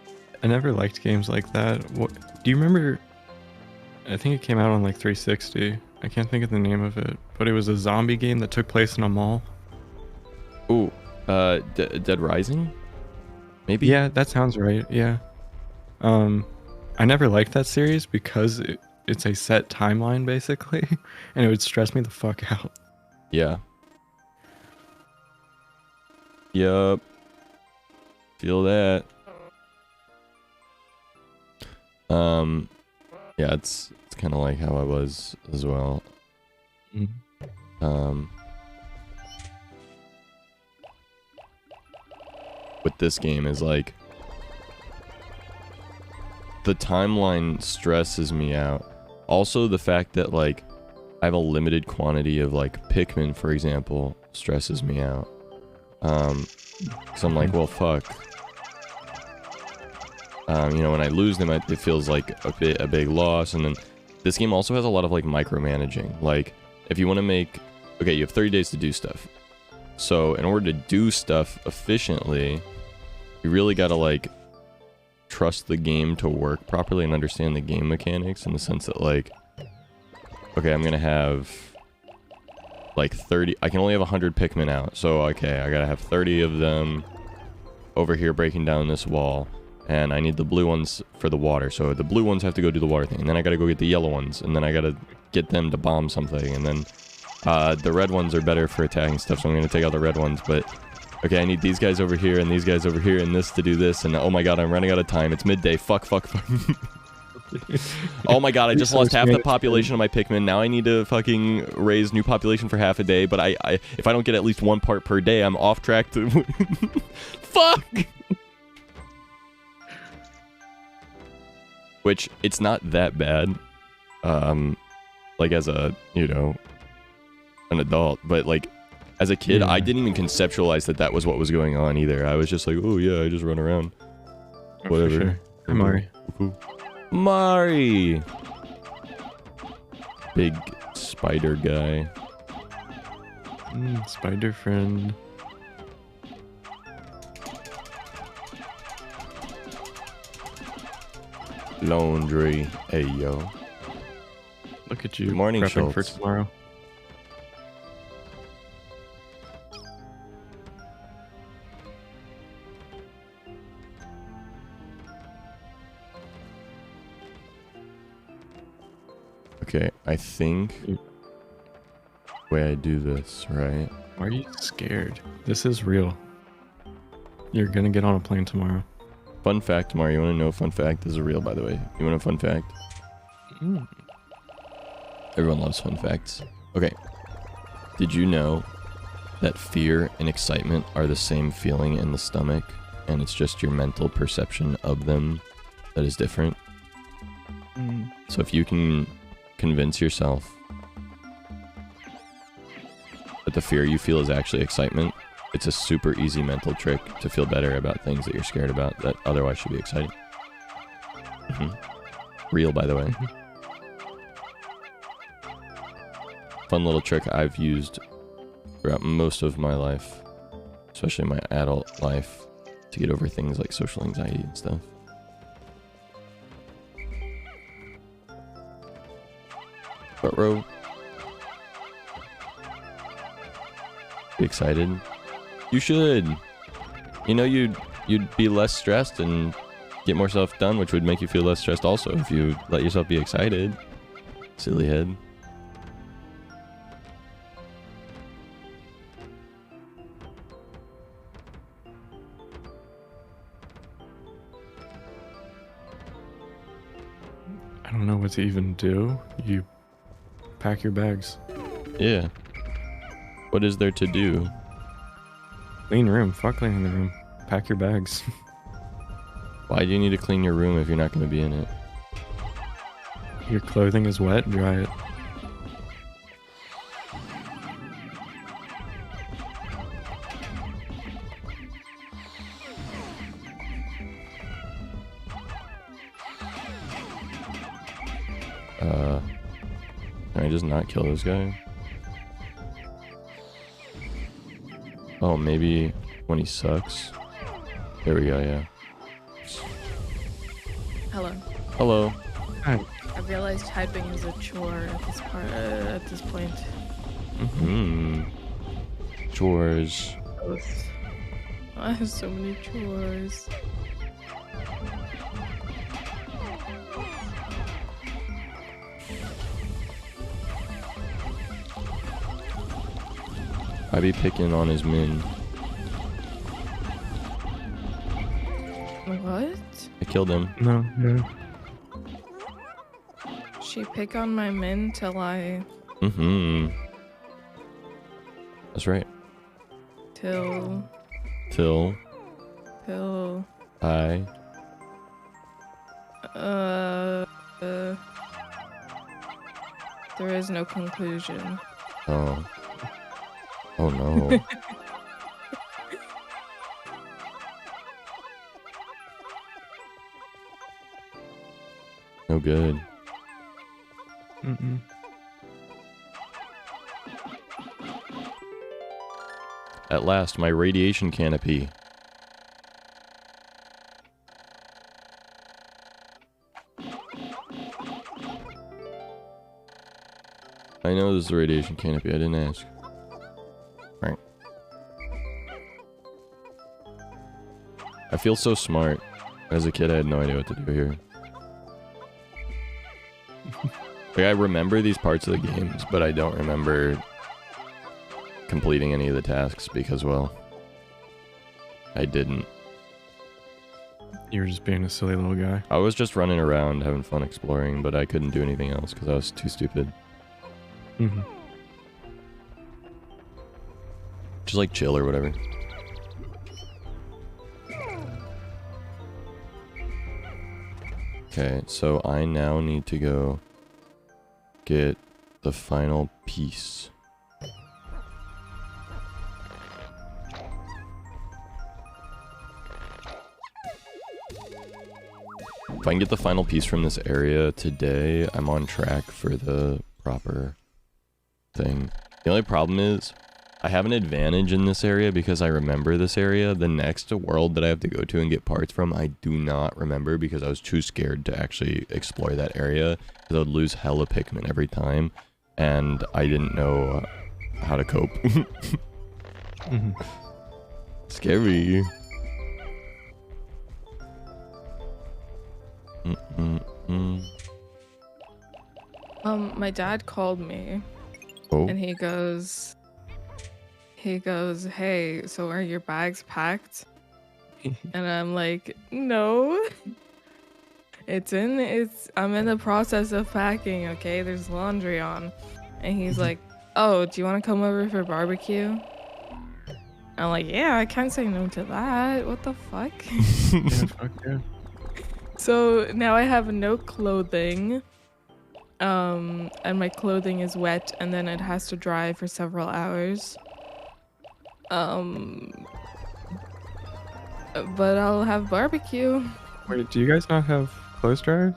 liked games like that. What do you remember? I think it came out on like 360. I can't think of the name of it, but it was a zombie game that took place in a mall. Ooh, Dead Rising? Maybe? Yeah, that sounds right. Yeah. I never liked that series because it's a set timeline basically, and it would stress me the fuck out. Yeah. Yup. Feel that. Yeah, it's kind of like how I was as well. With this game is like the timeline stresses me out. Also, the fact that like I have a limited quantity of like Pikmin, for example, stresses me out. So I'm like, well, fuck. You know, when I lose them, it feels like a big loss. And then this game also has a lot of like micromanaging. Like, if you want to make, okay, you have 30 days to do stuff. So in order to do stuff efficiently, you really got to like trust the game to work properly and understand the game mechanics in the sense that like, okay, I'm gonna have like 30, I can only have 100 Pikmin out, so okay, I gotta have 30 of them over here breaking down this wall, and I need the blue ones for the water, so the blue ones have to go do the water thing, and then I gotta go get the yellow ones, and then I gotta get them to bomb something, and then the red ones are better for attacking stuff, so I'm gonna take out the red ones, but okay, I need these guys over here and these guys over here and this to do this, and oh my god, I'm running out of time. It's midday. Fuck. Oh my god, I just lost half the population of my Pikmin. Now I need to fucking raise new population for half a day, but I if I don't get at least one part per day, I'm off track to... Fuck! Which, it's not that bad. Like as a, you know, an adult, but like as a kid, I didn't even conceptualize that was what was going on either. I was just like, oh yeah, I just run around. Whatever. Sure. Hi, Mari. Mari! Big spider guy. Spider friend. Laundry. Hey, yo. Look at you. Good morning, prepping for Schultz. tomorrow. Okay, I think the way I do this, right? Why are you scared? This is real. You're gonna get on a plane tomorrow. Fun fact, Mario, you want to know a fun fact? This is real, by the way. You want a fun fact? Everyone loves fun facts. Okay. Did you know that fear and excitement are the same feeling in the stomach, and it's just your mental perception of them that is different? So if you can convince yourself that the fear you feel is actually excitement, it's a super easy mental trick to feel better about things that you're scared about that otherwise should be exciting. Real, by the way. Fun little trick I've used throughout most of my life, especially my adult life, to get over things like social anxiety and stuff. But Ro, be excited. You should. You know, you'd be less stressed and get more stuff done, which would make you feel less stressed also if you let yourself be excited. Silly head. I don't know what to even do. You pack your bags. Yeah. What is there to do? Clean room. Fuck cleaning the room. Pack your bags. Why do you need to clean your room if you're not going to be in it? Your clothing is wet. Dry it. Can I just not kill this guy? Oh, maybe when he sucks. There we go, yeah. Hello. Hello. Hi. I realized typing is a chore at this point. Chores. I have so many chores. I be picking on his men. What? I killed him. No, no. She pick on my men till I That's right. till Till I there is no conclusion. Oh. Oh no. No good. At last, my radiation canopy. I know this is a radiation canopy, I didn't ask. Right. I feel so smart. As a kid, I had no idea what to do here. Like, I remember these parts of the games, but I don't remember completing any of the tasks because, well, I didn't. You were just being a silly little guy. I was just running around having fun exploring, but I couldn't do anything else because I was too stupid. Just like chill or whatever. Okay, so I now need to go get the final piece. If I can get the final piece from this area today, I'm on track for the proper thing. The only problem is, I have an advantage in this area because I remember this area. The next world that I have to go to and get parts from, I do not remember because I was too scared to actually explore that area. Because I would lose hella Pikmin every time, and I didn't know how to cope. Scary. My dad called me, and he goes, hey, so are your bags packed? And I'm like, no. I'm in the process of packing, okay? There's laundry on. And he's like, oh, do you want to come over for barbecue? I'm like, yeah, I can't say no to that. What the fuck? Yeah, fuck yeah. So now I have no clothing. And my clothing is wet, and then it has to dry for several hours. But I'll have barbecue. Wait, do you guys not have clothes dryers?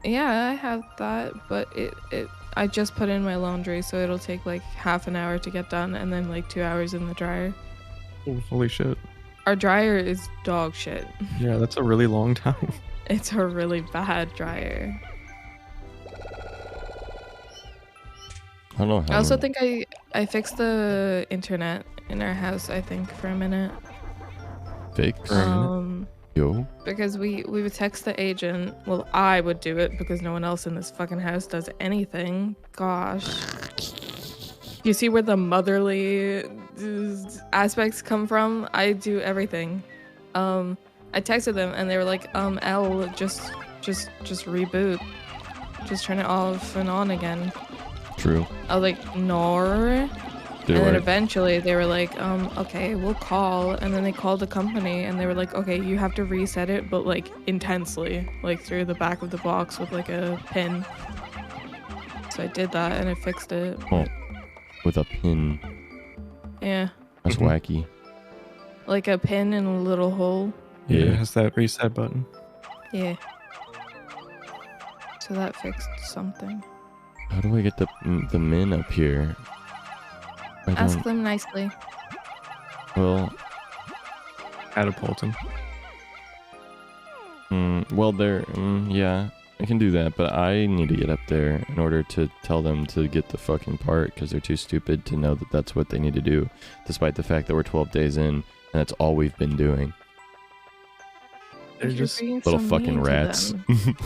Yeah, I have that, but I just put in my laundry, so it'll take like half an hour to get done, and then like 2 hours in the dryer. Oh, holy shit. Our dryer is dog shit. Yeah, that's a really long time. It's a really bad dryer. I don't know how. I also think I fixed the internet in our house, I think, for a minute. Fix? Yo. Because we would text the agent. Well, I would do it because no one else in this fucking house does anything. Gosh. You see where the motherly aspects come from? I do everything. I texted them and they were like, L, just reboot. Just turn it off and on again. True. I was like, no. And then eventually they were like, okay, we'll call. And then they called the company and they were like, okay, you have to reset it, but like intensely, like through the back of the box with like a pin. So I did that and it fixed it. Oh, with a pin. Yeah. That's wacky. Like a pin in a little hole. Yeah, it has that reset button. Yeah. So that fixed something. How do I get the min up here? Ask them nicely. Well, catapult them. Well, yeah, I can do that, but I need to get up there in order to tell them to get the fucking part because they're too stupid to know that that's what they need to do, despite the fact that we're 12 days in and that's all we've been doing. They're just little fucking rats.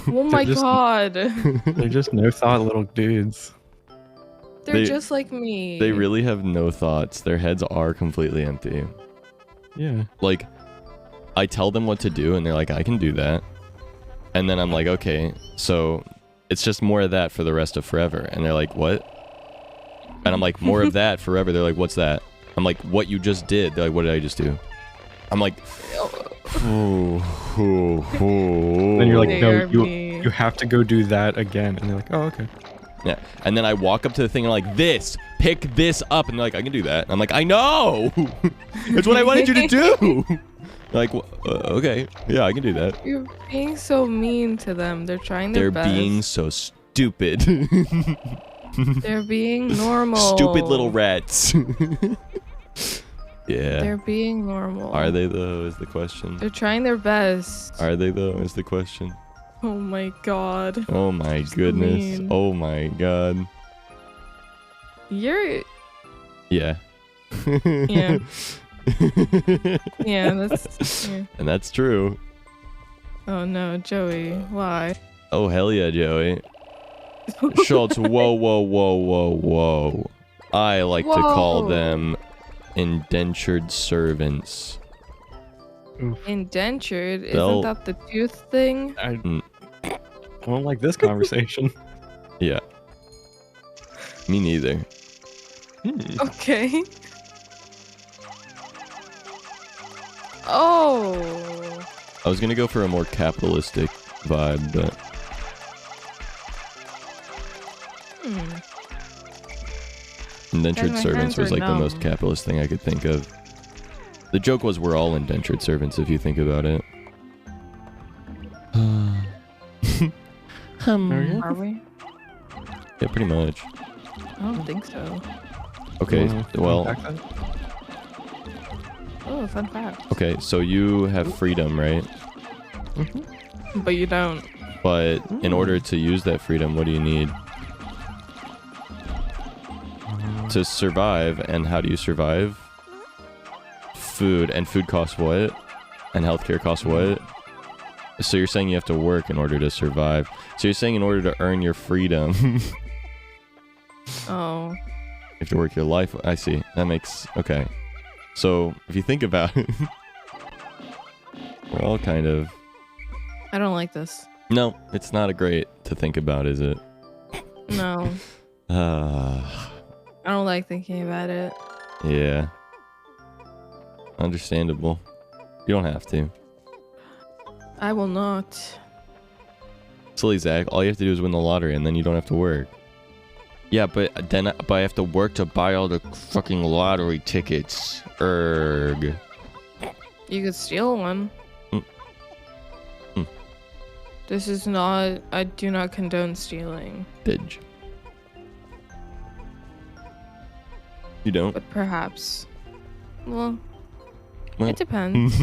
Oh my god. They're just no thought little dudes. They're just like me. They really have no thoughts. Their heads are completely empty. Yeah. Like, I tell them what to do and they're like, I can do that. And then I'm like, okay, so it's just more of that for the rest of forever. And they're like, what? And I'm like, more of that forever. They're like, what's that? I'm like, what you just did. They're like, what did I just do? I'm like, Then you're like, no, you have to go do that again. And they're like, oh, okay. Yeah, and then I walk up to the thing and I'm like, pick this up. And they're like, I can do that. And I'm like, I know! That's what I wanted you to do! Like, okay, yeah, I can do that. You're being so mean to them. They're trying their best. They're being so stupid. They're being normal. Stupid little rats. Yeah. They're being normal. Are they though, is the question. They're trying their best. Are they though, is the question. Oh my god. Oh my goodness. mean. Oh my god. You're... Yeah. Yeah. Yeah, that's... Yeah. And that's true. Oh no, Joey. Why? Oh hell yeah, Joey. Schultz, whoa. I like to call them indentured servants. Indentured? Isn't that the tooth thing? I don't like this conversation. Yeah. Me neither. Okay. Oh. I was gonna go for a more capitalistic vibe, but indentured servants was like the most capitalist thing I could think of. The joke was we're all indentured servants if you think about it. Are we? Yeah, pretty much. I don't think so. Okay, well. Oh, fun fact. Okay, so you have freedom, right? But you don't. But in order to use that freedom, what do you need? To survive, and how do you survive? Food, and food costs what? And healthcare costs what? So you're saying you have to work in order to survive. So you're saying in order to earn your freedom, Oh. you have to work your life. I see. That makes... Okay. So, if you think about it, we're all kind of... I don't like this. No, it's not a great to think about, is it? No. I don't like thinking about it. Yeah. Understandable. You don't have to. I will not. Silly Zach, all you have to do is win the lottery and then you don't have to work. Yeah, but I have to work to buy all the fucking lottery tickets. Erg. You could steal one. This is not... I do not condone stealing. Did you don't? But perhaps. Well, Well. it depends.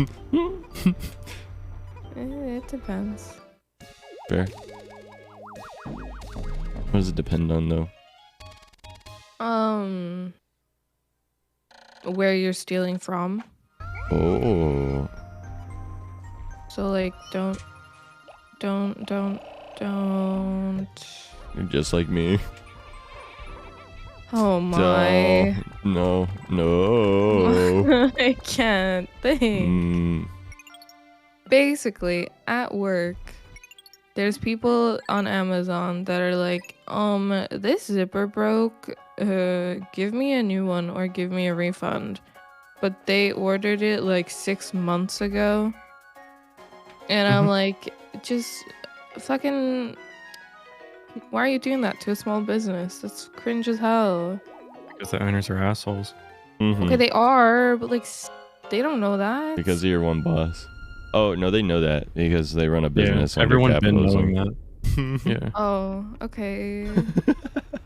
It depends. Fair. What does it depend on, though? Where you're stealing from. Oh. So, like, don't. You're just like me. Oh my. No. I can't think. Basically, at work, there's people on Amazon that are like, this zipper broke, give me a new one or give me a refund. But they ordered it like 6 months ago. And I'm like, just fucking, why are you doing that to a small business? That's cringe as hell. Because the owners are assholes. Okay, they are, but like, they don't know that. Because you're one boss. Oh, no, they know that because they run a business. Yeah, under everyone's been capitalism. knowing that. Yeah. Oh, okay.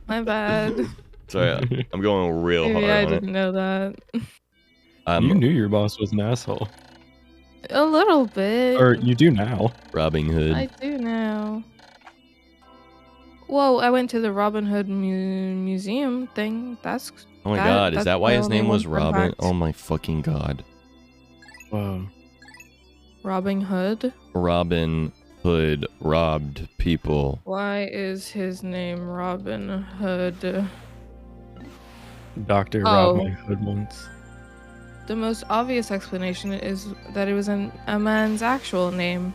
My bad. Sorry, I'm going real Maybe hard I on it. didn't know that. You knew your boss was an asshole. A little bit. Or you do now. Robin Hood. I do now. Whoa, I went to the Robin Hood museum thing. That's... Oh my god, is that why his name was fun Robin? fact. Oh my fucking god. Whoa. Robin Hood? Robin Hood robbed people. Why is his name Robin Hood? Doctor Oh. robbed my hood once. The most obvious explanation is that it was a man's actual name.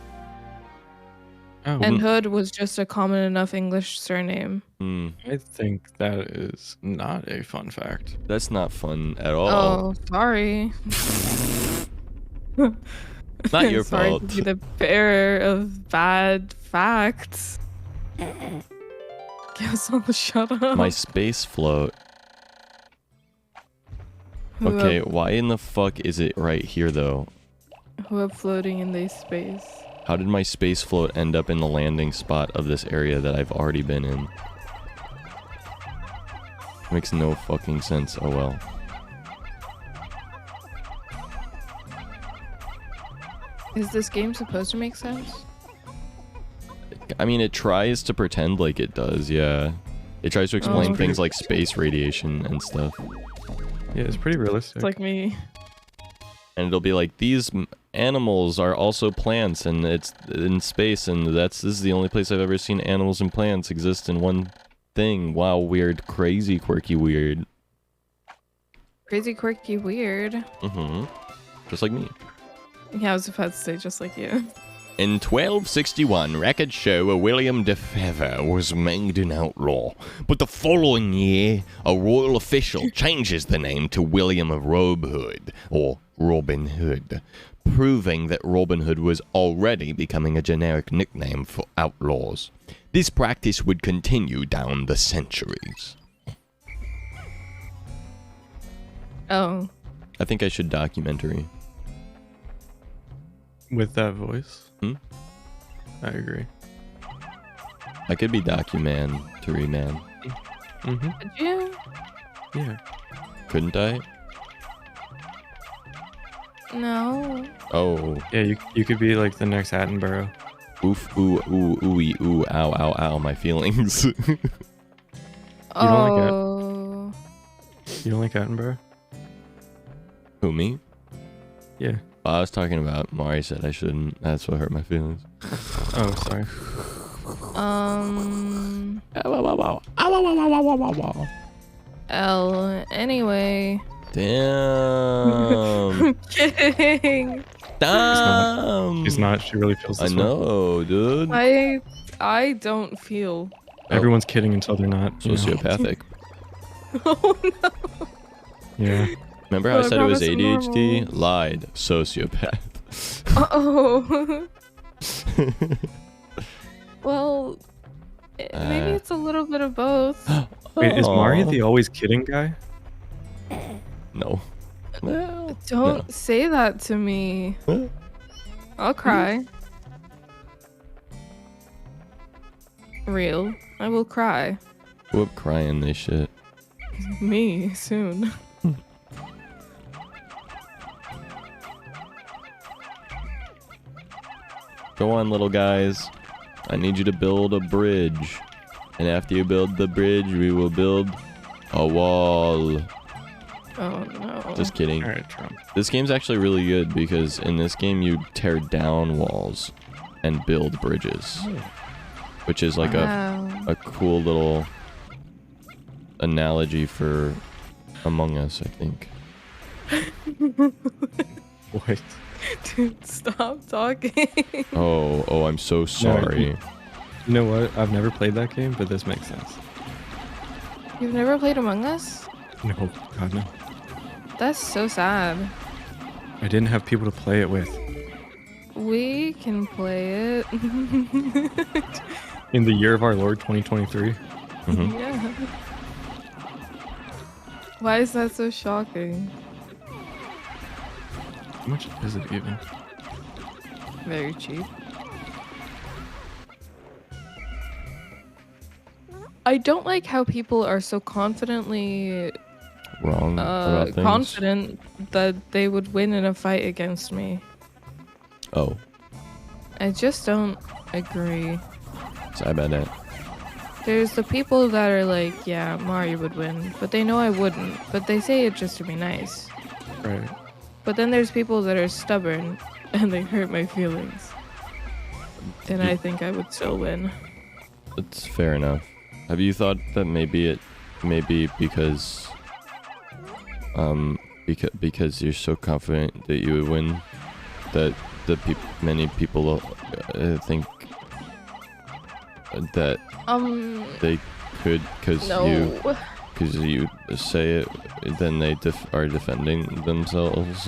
Oh. And Hood was just a common enough English surname. I think that is not a fun fact. That's not fun at all. Oh, sorry. Not your Sorry fault. to be the bearer of bad facts. Guess I'll shut up. My space float. Who Okay, up- why in the fuck is it right here though? Who up floating in this space? How did my space float end up in the landing spot of this area that I've already been in? Makes no fucking sense. Oh well. Is this game supposed to make sense? I mean, it tries to pretend like it does, yeah. It tries to explain okay. things like space radiation and stuff. Yeah, it's pretty realistic. It's like me. And it'll be like, these animals are also plants, and it's in space, and this is the only place I've ever seen animals and plants exist in one thing. Wow, weird, crazy, quirky, weird. Crazy, quirky, weird. Mm-hmm. Just like me. Yeah, I was about to say just like you. In 1261, records show William de Feather was made an outlaw, but the following year, a royal official changes the name to William of Robhood, or Robin Hood, proving that Robin Hood was already becoming a generic nickname for outlaws. This practice would continue down the centuries. Oh. I think I should documentary. With that voice? Hmm? I agree. I could be documentary man. Mm-hmm. Could you? Yeah. Couldn't I? No. Oh. Yeah, you could be like the next Attenborough. Oof, ooh, ooh, ooey, ooh, ow, ow, ow, my feelings. You don't like it? You don't like Attenborough? Who, me? Yeah. Well, I was talking about Mari said I shouldn't. That's what hurt my feelings. Oh, sorry. L. Anyway. Damn. I'm kidding. Damn. She's not. She really feels this I way. know, dude. I don't feel. Everyone's kidding until they're not. You know? Sociopathic. Oh no. Yeah. Remember how I Well, I said it was promise I'm ADHD? normal. Lied. Sociopath. Oh. Well, maybe it's a little bit of both. Wait, is Mari Aw. the always kidding guy? No. Well, Don't say that to me. I'll cry. Real. I will cry. Whoop, crying this shit. Me soon. Go on, little guys. I need you to build a bridge. And after you build the bridge, we will build a wall. Oh no. Just kidding. All right, Trump. This game's actually really good because in this game you tear down walls and build bridges. Which is like a cool little analogy for Among Us, I think. What? Dude, stop talking. Oh, I'm so sorry. You know what? I've never played that game, but this makes sense. You've never played Among Us? No, God no. That's so sad. I didn't have people to play it with. We can play it. In the year of our Lord 2023. Yeah. Why is that so shocking? How much is it even? Very cheap. I don't like how people are so confidently Wrong about things. confident that they would win in a fight against me. Oh, I just don't agree. sorry about that. There's the people that are like, yeah, Mario would win, but they know I wouldn't, but they say it just to be nice. Right. But then there's people that are stubborn and they hurt my feelings. And I think I would still win. It's fair enough. Have you thought that maybe because because you're so confident that you would win, that many people think that they could because you say it, then they are defending themselves,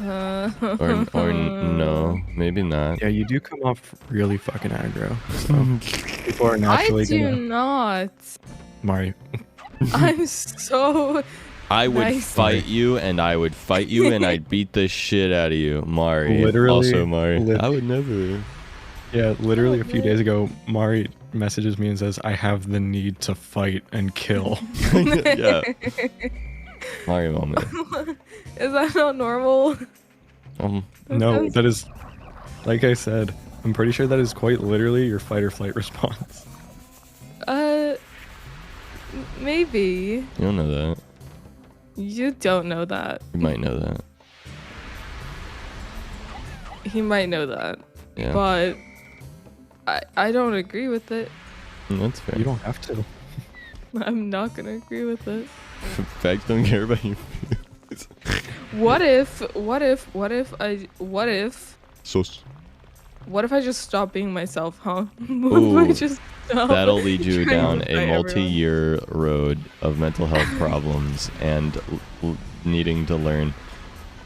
or no, maybe not. Yeah, you do come off really fucking aggro. So people are naturally I do gonna... not. Mari. I'm so. I would nice. fight you, and I would fight you, and I'd beat the shit out of you, Mari. Literally. Also, Mari. I would never. Yeah, literally a few days ago, Mari messages me and says, I have the need to fight and kill. Yeah. Mari moment. Is that not normal? No, that is, like I said, I'm pretty sure that is quite literally your fight or flight response. Maybe. You don't know that. You don't know that. You might know that. He might know that. Yeah. But I don't agree with it. That's fair. You don't have to. I'm not gonna agree with it. Facts don't care about you. What if I just stop being myself, huh? What if I just stop that'll lead you trying down to a fight multi-year road of mental health problems and needing to learn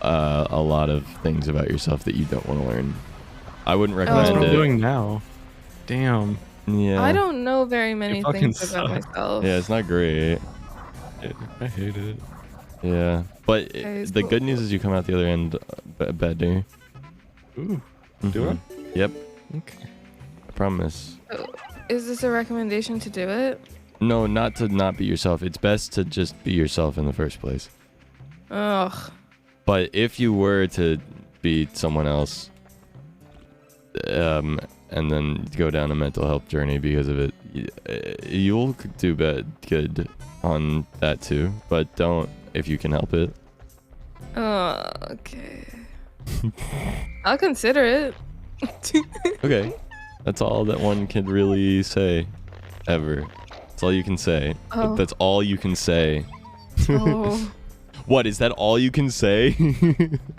a lot of things about yourself that you don't want to learn. I wouldn't recommend That's what I'm it. doing now. Damn. Yeah. I don't know very many fucking things about suck. myself. Yeah, it's not great. I hate it. Yeah, but Okay, the so- good news is you come out the other end better. Ooh. Do I? Yep. Okay. promise. Is this a recommendation to do it? No, not to not be yourself. It's best to just be yourself in the first place. Ugh. But if you were to be someone else, and then go down a mental health journey because of it, you'll do good on that too. But don't if you can help it. Okay. I'll consider it. Okay. That's all that one could really say, ever. That's all you can say. Oh. That's all you can say. Oh. What, is that all you can say?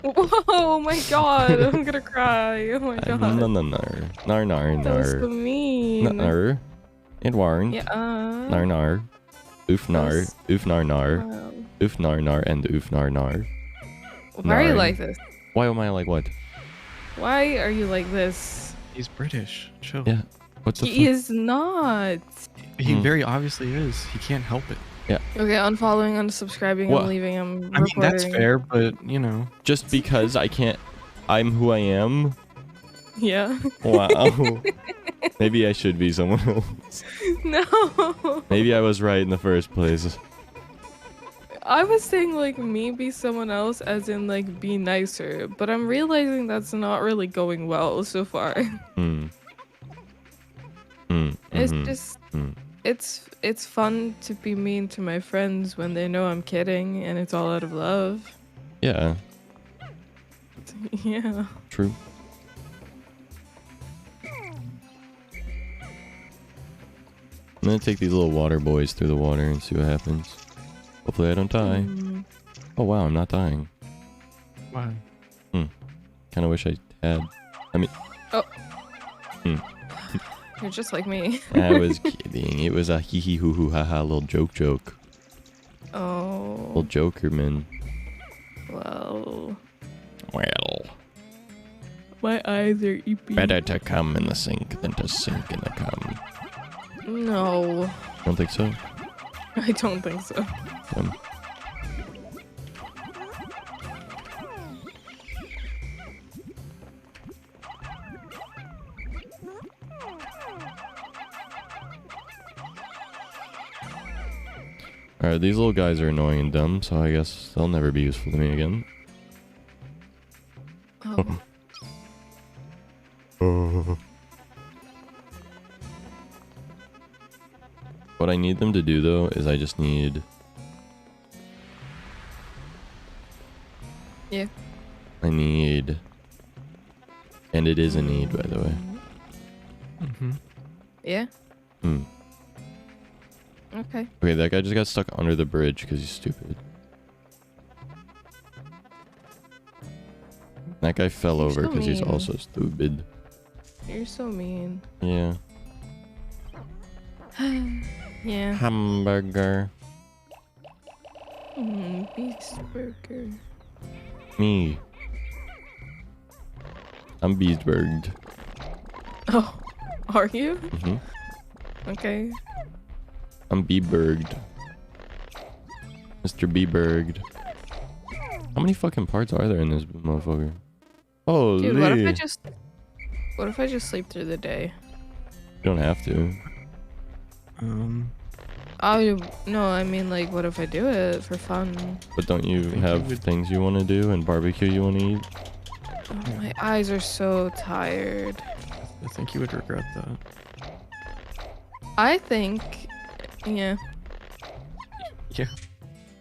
Oh my god, I'm gonna cry. Oh my god. No. Nar. That was so mean. Nar. It warn't. Yeah. Nar. Oof nar. That's- Oof nar. Wow. Oof nar and oof nar. Why are you like this? Why am I like what? Why are you like this? He's British. Chill. Yeah. What's the He is not. He very obviously is. He can't help it. Yeah. Okay, unfollowing, unsubscribing, What? I'm leaving, I'm I mean, reporting. that's fair, but, you know. Just because I'm who I am? Yeah. Wow. Maybe I should be someone else. No. Maybe I was right in the first place. I was saying like me be someone else as in like be nicer, but I'm realizing that's not really going well so far. It's just it's fun to be mean to my friends when they know I'm kidding and it's all out of love. Yeah. Yeah. True. I'm gonna take these little water boys through the water and see what happens. Hopefully I don't die. Oh wow, I'm not dying. Why? Kinda wish I had. I mean... Oh. You're just like me. I was kidding. It was a hee hee hoo hoo ha ha little joke. Oh. Little joker, man. Well. Well. My eyes are eepy. Better to come in the sink than to sink in the cum. No. Don't think so? I don't think so. Alright, these little guys are annoying and dumb, so I guess they'll never be useful to me again. Oh. What I need them to do, though, is I just need... Yeah. I need... And it is a need, by the way. Yeah. Hmm. Okay. Okay, that guy just got stuck under the bridge because he's stupid. That guy fell over so because he's mean. also stupid. You're so mean. Yeah. Yeah. Hamburger. Beast burger. Me. I'm Beesburged. Oh, are you? Okay. I'm Beeburged. Mr. Beeburged. How many fucking parts are there in this motherfucker? Holy. Dude, what if I just sleep through the day? You don't have to. Oh no, I mean like, what if I do it for fun? But don't you have things you want to do and barbecue you want to eat? Oh, my eyes are so tired. I think you would regret that. I think, yeah. Yeah.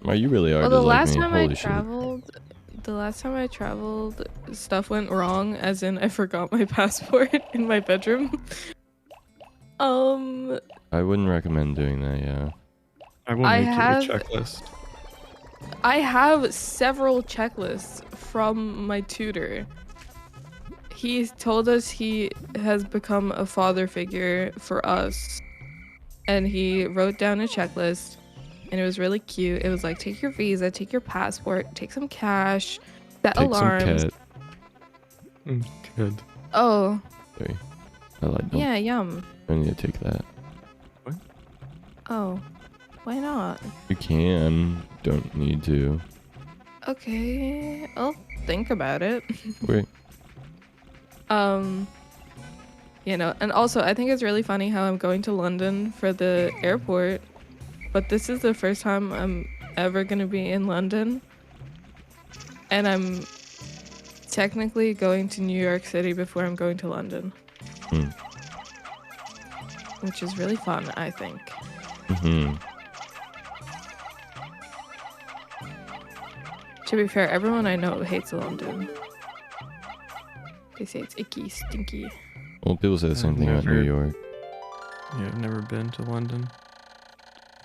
Well, you really are Well, just the like last me. time Holy I traveled, stuff went wrong. As in, I forgot my passport in my bedroom. I wouldn't recommend doing that, yeah. I will make you a checklist. I have several checklists from my tutor. He told us he has become a father figure for us. And he wrote down a checklist. And it was really cute. It was like, take your visa, take your passport, take some cash, set Take alarms. some cat. Good. Oh. Sorry. I like them. Yeah, yum. I need to take that. Oh. Why not? You can. Don't need to. Okay. I'll think about it. Wait. You know, and also I think it's really funny how I'm going to London for the airport, but this is the first time I'm ever going to be in London. And I'm technically going to New York City before I'm going to London. Which is really fun, I think. To be fair, everyone I know hates London. They say it's icky, stinky. Well, people say the same thing about New York. Yeah, I've never been to London.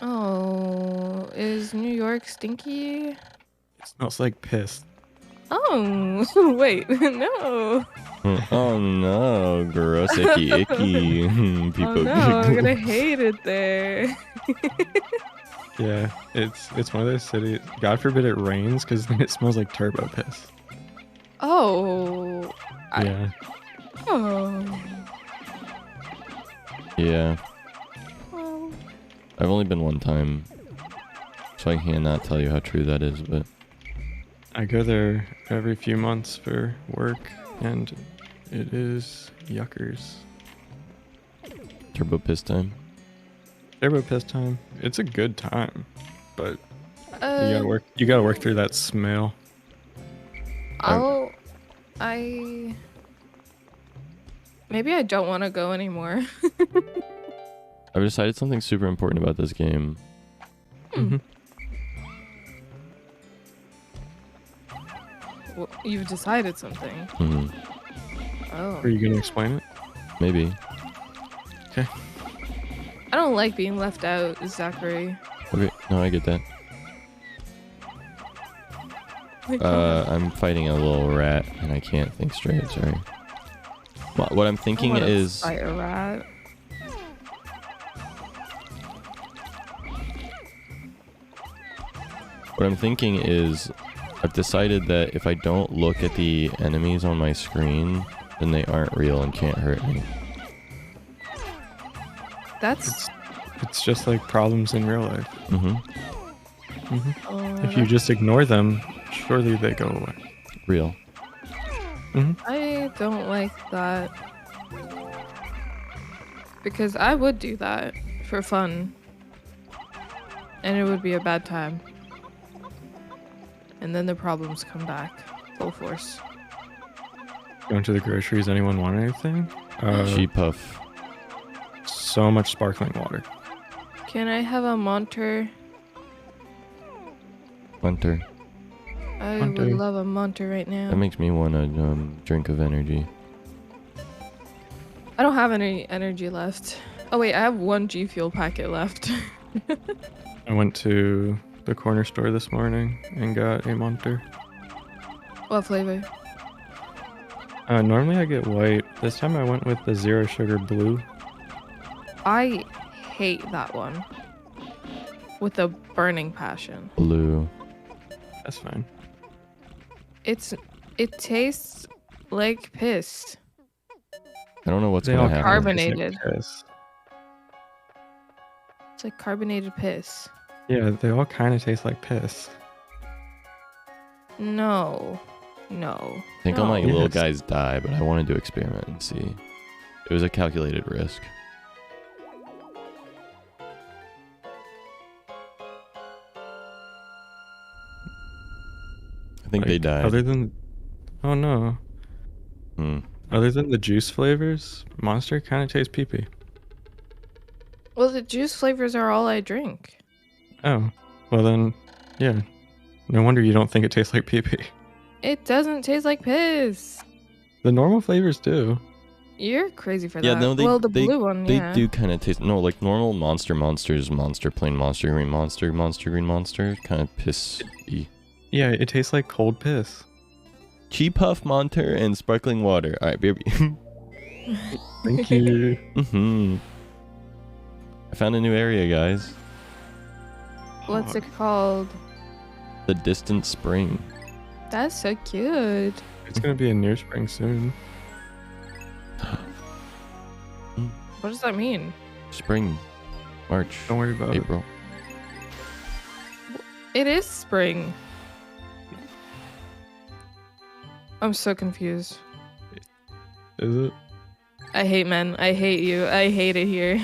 Oh, is New York stinky? It smells like piss. Oh, wait, no. Oh no, gross, icky. People. Oh no, I'm gonna hate it there. Yeah, it's one of those cities. God forbid it rains, because then it smells like turbo piss. Oh. Yeah. Oh. Yeah. I've only been one time, so I cannot tell you how true that is, but I go there every few months for work, and it is yuckers. turbo piss time. Turbo piss time. It's a good time, but you gotta work through that smell. Maybe I don't want to go anymore. I've decided something super important about this game. Well, you've decided something. Oh. Are you gonna explain it? Maybe. Okay. I don't like being left out, Zachary. Okay, no, I get that. I'm fighting a little rat, and I can't think straight, sorry. What I'm thinking is... Fight a rat. What I'm thinking is, I've decided that if I don't look at the enemies on my screen, then they aren't real and can't hurt me. It's just like problems in real life. If you that- just ignore them, surely they go away. Real. I don't like that. Because I would do that for fun. And it would be a bad time. And then the problems come back full force. Going to the groceries, anyone want anything? Cheap puff. So much sparkling water. Can I have a Monter? Hunter. I Monter. would love a Monter right now. That makes me want a drink of energy. I don't have any energy left. Oh wait, I have one G Fuel packet left. I went to the corner store this morning and got a Monter. What flavor? Normally I get white. This time I went with the zero sugar blue. I hate that one. With a burning passion. Blue. That's fine. It tastes like piss. I don't know what's They going all to happen. Carbonated. Piss. It's like carbonated piss. Yeah, they all kind of taste like piss. No. I think all my Yes. little guys die, but I wanted to experiment and see. It was a calculated risk. I think they died. Other than... Oh no. Other than the juice flavors, Monster kind of tastes pee-pee. Well, the juice flavors are all I drink. Oh. Well then, yeah. No wonder you don't think it tastes like pee-pee. It doesn't taste like piss. The normal flavors do. You're crazy for Yeah, that. no, Well, the blue one, they yeah. do kind of taste. No, like normal monsters, monster, plain monster, green monster, green monster, kind of piss-y. Yeah, it tastes like cold piss. Cheap Puff, Monter, and sparkling water. All right, baby. Thank you. I found a new area, guys. What's it called? The Distant Spring. That's so cute. It's gonna be a near spring soon. What does that mean? Spring. March. Don't worry about it. April. It is spring. I'm so confused. Is it? I hate men. I hate you. I hate it here.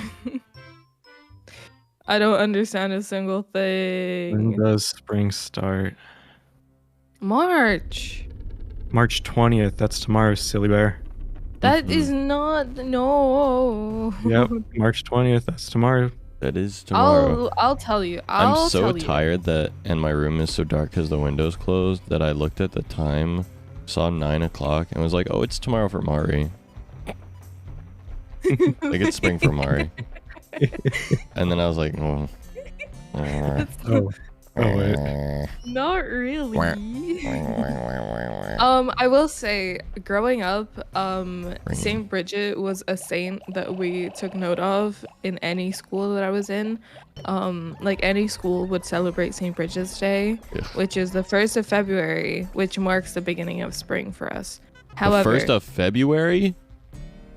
I don't understand a single When thing. does spring start? March. March 20th. That's tomorrow, silly bear. That is not no. Yep, March 20th. That's tomorrow. That is tomorrow. I'll tell you. I'm so tired that, and my room is so dark because the window's closed, that I looked at the time, saw 9 o'clock, and was like, oh, it's tomorrow for Mari. Like, it's spring for Mari. And then I was like, oh. Wait. Not really. I will say, growing up, Saint Bridget was a saint that we took note of in any school that I was in. Like any school would celebrate Saint Bridget's Day, which is the 1st of February, which marks the beginning of spring for us. However, the 1st of February?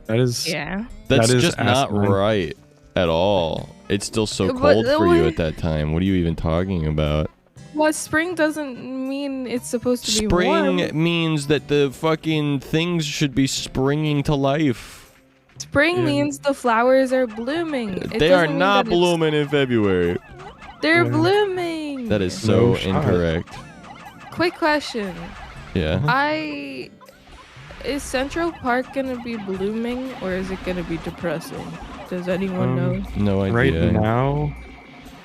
That is. Yeah. That's that is just not right at all. It's still so cold for you at that time. What are you even talking about? Well, spring doesn't mean it's supposed to be Spring warm. means that the fucking things should be springing to life. Spring means the flowers are blooming. They are not blooming in February. They're blooming. That is so incorrect. Quick question. Yeah. Is Central Park gonna be blooming or is it gonna be depressing? Does anyone know? No idea.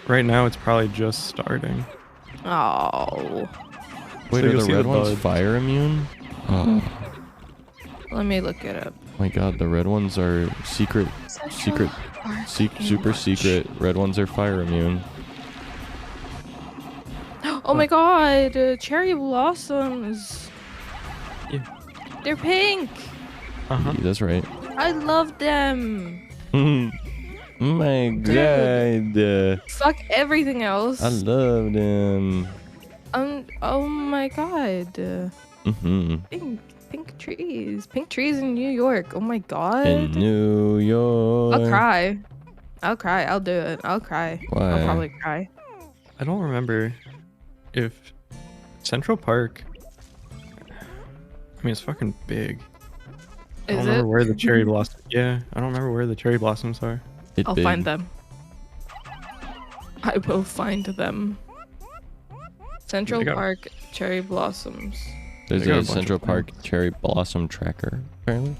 Right now it's probably just starting. Oh. Wait, So are you'll the see red the ones buds. fire immune? Oh Let me look it up. my god, the red ones are super secret. Red ones are fire immune. Oh my god, cherry blossoms. Yeah. They're pink. Yeah, that's right. I love them. My god. Fuck everything else. I love them. Oh my god. Pink trees in New York. Oh my god. In New York. I'll cry. I'll do it. I'll cry. Why? I'll probably cry. I don't remember if Central Park. I mean, it's fucking big. I don't remember where the cherry blossoms. Yeah, I don't remember where the cherry blossoms are. I'll find them. I will find them. Central Park cherry blossoms. There's a Central Park cherry blossom tracker, apparently.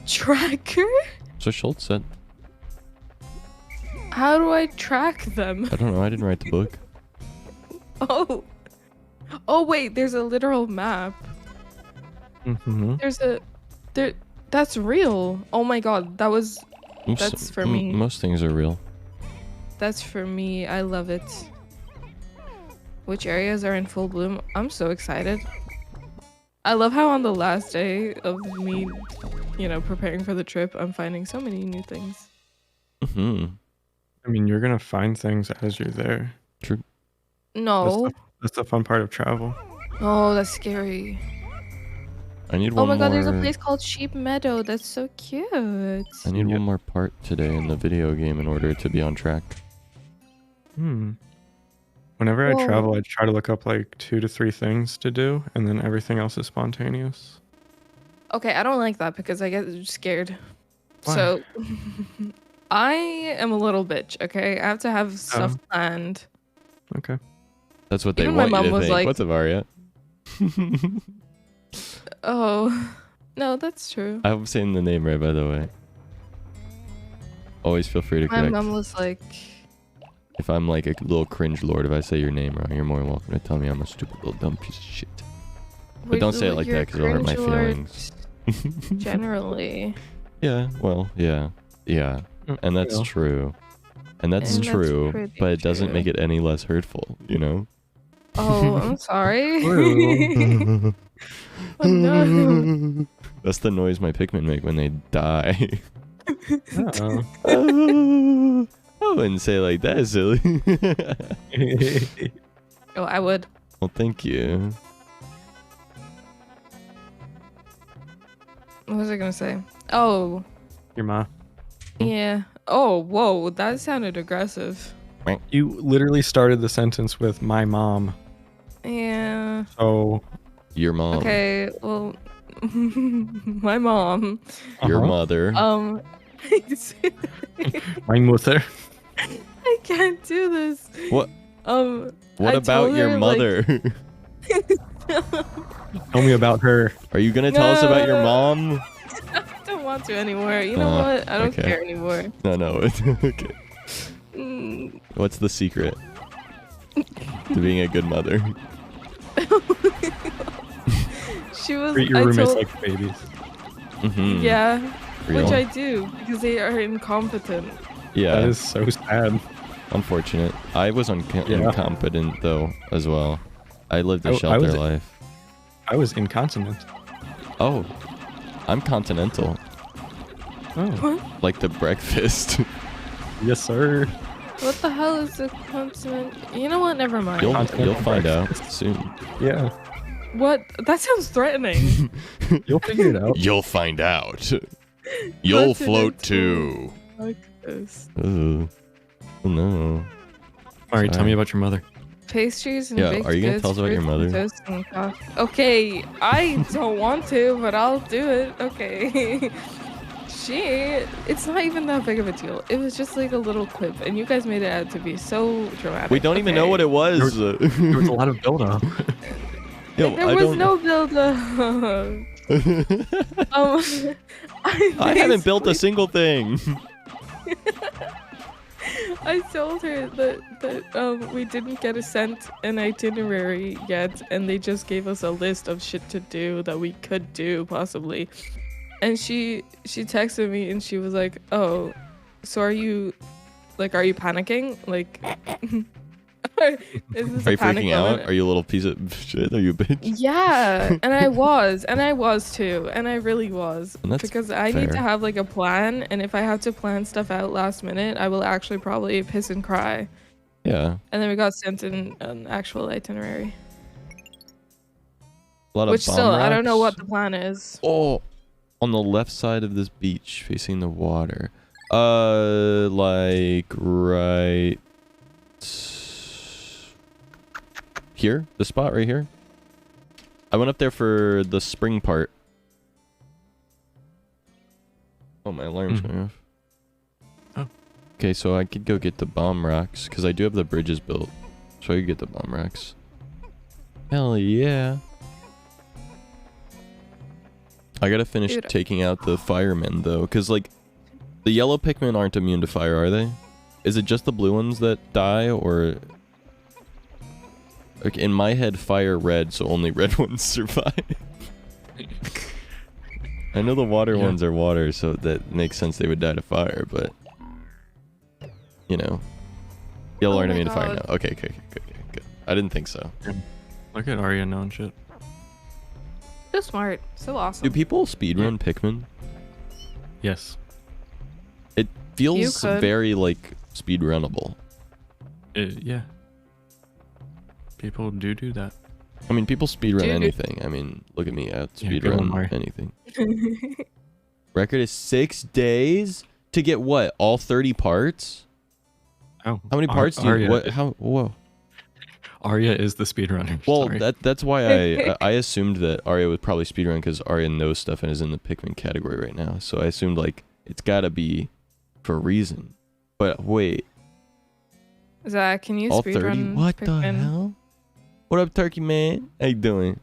Tracker? That's what Schultz said. How do I track them? I don't know. I didn't write the book. Oh. Oh wait, there's a literal map. That's real. Oh my god, that's for me. Most things are real. That's for me. I love it. Which areas are in full bloom? I'm so excited. I love how on the last day of me, preparing for the trip, I'm finding so many new things. I mean, you're gonna find things as you're there. True. No. That's the fun part of travel. Oh, that's scary. I need one Oh my god, more. there's a place called Sheep Meadow. That's so cute. I need one more part today in the video game in order to be on track. Whenever I travel, I try to look up like 2 to 3 things to do, and then everything else is spontaneous. Okay, I don't like that because I get scared. Why? So, I am a little bitch, okay? I have to have stuff planned. Okay. That's what they Even my want you mom to was think. like- What's up, Arya? Oh, no, that's true. I'm saying the name right, by the way. Always feel free to My correct. mom was like, If I'm like a little cringe lord, if I say your name wrong, you're more than welcome to tell me I'm a stupid little dumb piece of shit. But don't say it like "You're that because it'll hurt my cringe lord feelings. Generally. Yeah, well, yeah. And that's Yeah. true. And that's And that's true, pretty but it doesn't true. make it any less hurtful, you know? Oh, I'm sorry. True. Oh no. That's the noise my Pikmin make when they die. Uh-oh. I wouldn't say it like that, silly. Oh, I would. Well, thank you. What was I gonna say? Oh, Your ma. yeah. Oh, whoa, that sounded aggressive. You literally started the sentence with my mom. Yeah. So Your mom. Okay, well, my mom. Your mother. My mother. I can't do this. What? What I about told your her, mother? Tell me about her. Are you gonna tell us about your mom? I don't want to anymore. You know what? I don't okay. care anymore. No. Okay. What's the secret to being a good mother? She was. Treat your I roommates told- like babies. Mm-hmm. Yeah, Real. which I do because they are incompetent. Yeah. That is so sad. Unfortunate. I was incompetent though as well. I lived a I shelter was- life. I was incontinent. Oh, I'm continental. Oh. What? Like the breakfast. Yes, sir. What the hell is a consonant? You know what? Never mind. You'll find out soon. Yeah. What? That sounds threatening. You'll figure it out. You'll find out. You'll float too. Like this. Ooh. Oh no. All right, tell Sorry. me about your mother. Pastries and Yeah, baked are you gonna goods, tell us about your fruits and mother? toast and coffee. Okay, I don't want to, but I'll do it. Okay. It's not even that big of a deal. It was just like a little clip, and you guys made it out to be so dramatic. We don't even know what it was. There was a lot of build-up. Yo, There was no build-up. I haven't built a single thing. I told her that we didn't get sent an itinerary yet, and they just gave us a list of shit to do that we could do possibly. And she texted me and she was like, "Oh, so are you panicking? Like, is this Are a you panic freaking out? moment?" Are you a little piece of shit? Are you a bitch? Yeah, and I was too, and I really was, And that's because I need to fair. have like a plan, and if I have to plan stuff out last minute, I will actually probably piss and cry. Yeah. And then we got sent an actual itinerary, A lot of which bomb still I don't know rocks. what the plan is. Oh, on the left side of this beach, facing the water. Like right here, the spot right here. I went up there for the spring part. Oh, my alarm's going off. Oh. Okay, so I could go get the bomb rocks because I do have the bridges built, so I could get the bomb rocks. Hell yeah. I gotta finish Dude. taking out the firemen though, because like the yellow Pikmin aren't immune to fire, are they? Is it just the blue ones that die, or like in my head fire red, so only red ones survive? I know the water ones are water, so that makes sense they would die to fire, but you know, yellow aren't my immune to fire God. now. Okay, good. I didn't think so. Look at Arya knowing shit. So smart, so awesome. Do people speedrun Pikmin? Yes. It feels could. very like speedrunnable. Yeah. People do that. I mean, people speedrun Dude. anything. I mean, look at me, I Yeah, good one, speedrun Mari. anything. Record is 6 days to get what? All 30 parts? Oh. How many parts do you? Arya, What? How? Whoa. Arya is the speedrunner. Well, Sorry. that's why I assumed that Arya would probably speedrun because Arya knows stuff and is in the Pikmin category right now. So I assumed like it's gotta be for a reason. But wait, Zach, can you all 30? speedrun What the Pikmin? hell? What up, Turkey Man? How you doing?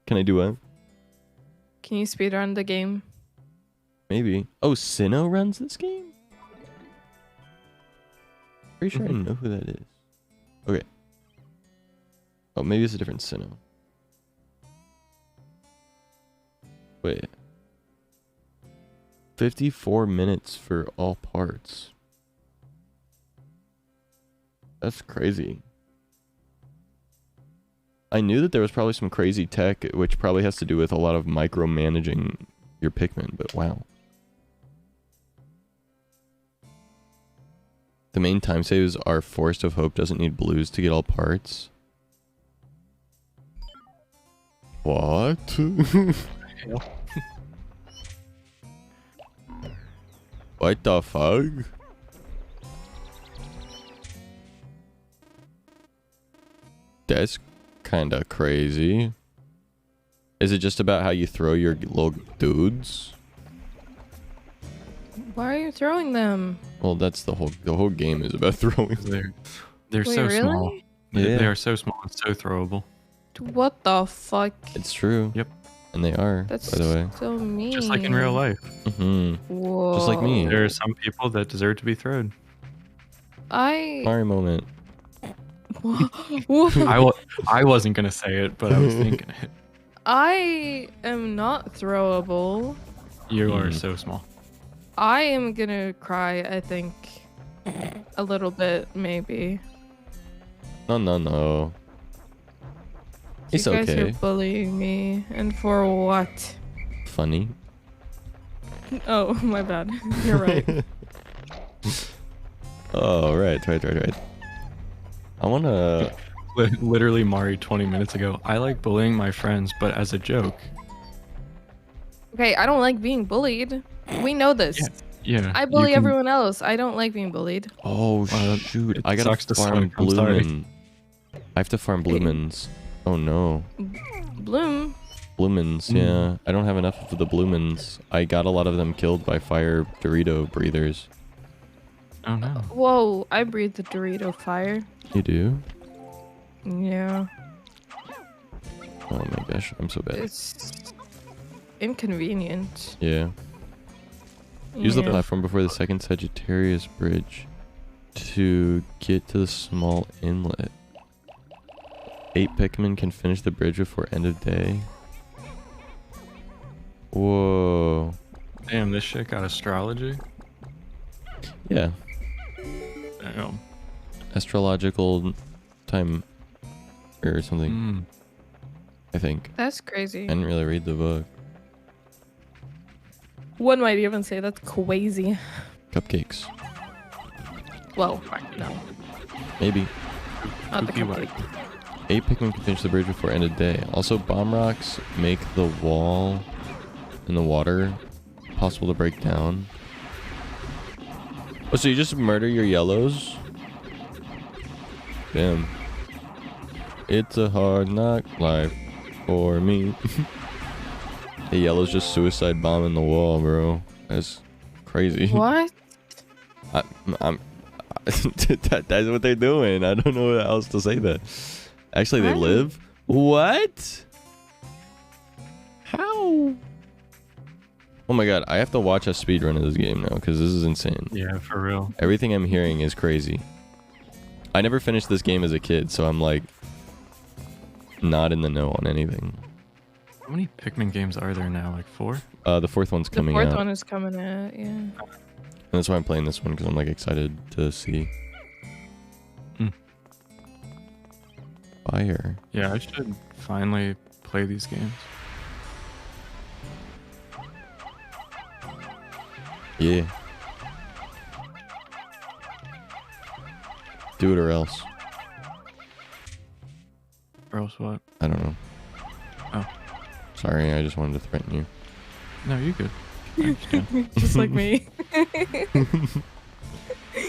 Can I do what? Can you speedrun the game? Maybe. Oh, Sinnoh runs this game? Pretty sure I know who that is. Okay. Oh, maybe it's a different Sinnoh. Wait. 54 minutes for all parts. That's crazy. I knew that there was probably some crazy tech, which probably has to do with a lot of micromanaging your Pikmin, but wow. The main time saves are Forest of Hope doesn't need blues to get all parts. What? What the fuck? That's kinda crazy. Is it just about how you throw your little dudes? Why are you throwing them? Well, that's the whole game is about throwing them. They're Wait, so really? small. Yeah. They are so small and so throwable. What the fuck? It's true. Yep. And they are, That's by the way. so mean. Just like in real life. Whoa. Just like me. There are some people that deserve to be thrown. Mario moment. I wasn't gonna say it, but I was thinking it. I am not throwable. You are so small. I am gonna cry, I think. A little bit, maybe. No. It's you guys okay. are bullying me. And for what? Funny. Oh, my bad. You're right. Oh, right. I wanna... Literally, Mari 20 minutes ago. I like bullying my friends, but as a joke. Okay, I don't like being bullied. We know this. Yeah. I bully everyone else. I don't like being bullied. Oh, shoot. I gotta sucks to farm suck, I'm sorry. Bloomin. I have to farm Bloomins. Oh, no. Bloom? Bloomins, yeah. I don't have enough of the Bloomins. I got a lot of them killed by fire Dorito breathers. Oh, no. Whoa, I breathe the Dorito fire. You do? Yeah. Oh my gosh, I'm so bad. It's inconvenient. Yeah. Use the Yeah. platform before the second Sagittarius bridge to get to the small inlet. 8 Pikmin can finish the bridge before end of day. Whoa. Damn, this shit got astrology? Yeah. Damn. Astrological time or something. I think. That's crazy. I didn't really read the book. One might even say that's crazy. Cupcakes. Well, no. Maybe. Not the cupcake. 8 Pikmin can finish the bridge before end of day. Also, bomb rocks make the wall in the water possible to break down. Oh, so you just murder your yellows? Damn. It's a hard knock life for me. The yellow's just suicide bombing the wall, bro. That's crazy. What? That's what they're doing. I don't know how else to say that. Actually, they live? What? How? Oh my god, I have to watch a speedrun of this game now, because this is insane. Yeah, for real. Everything I'm hearing is crazy. I never finished this game as a kid, so I'm like not in the know on anything. How many Pikmin games are there now? Like 4? The 4th one's coming The out. 4th one is coming out, yeah. And that's why I'm playing this one, because I'm like excited to see. Fire. Yeah, I should finally play these games. Yeah. Do it or else. Or else what? I don't know. Oh. Sorry, I just wanted to threaten you. No, you're good. I understand. Just like me.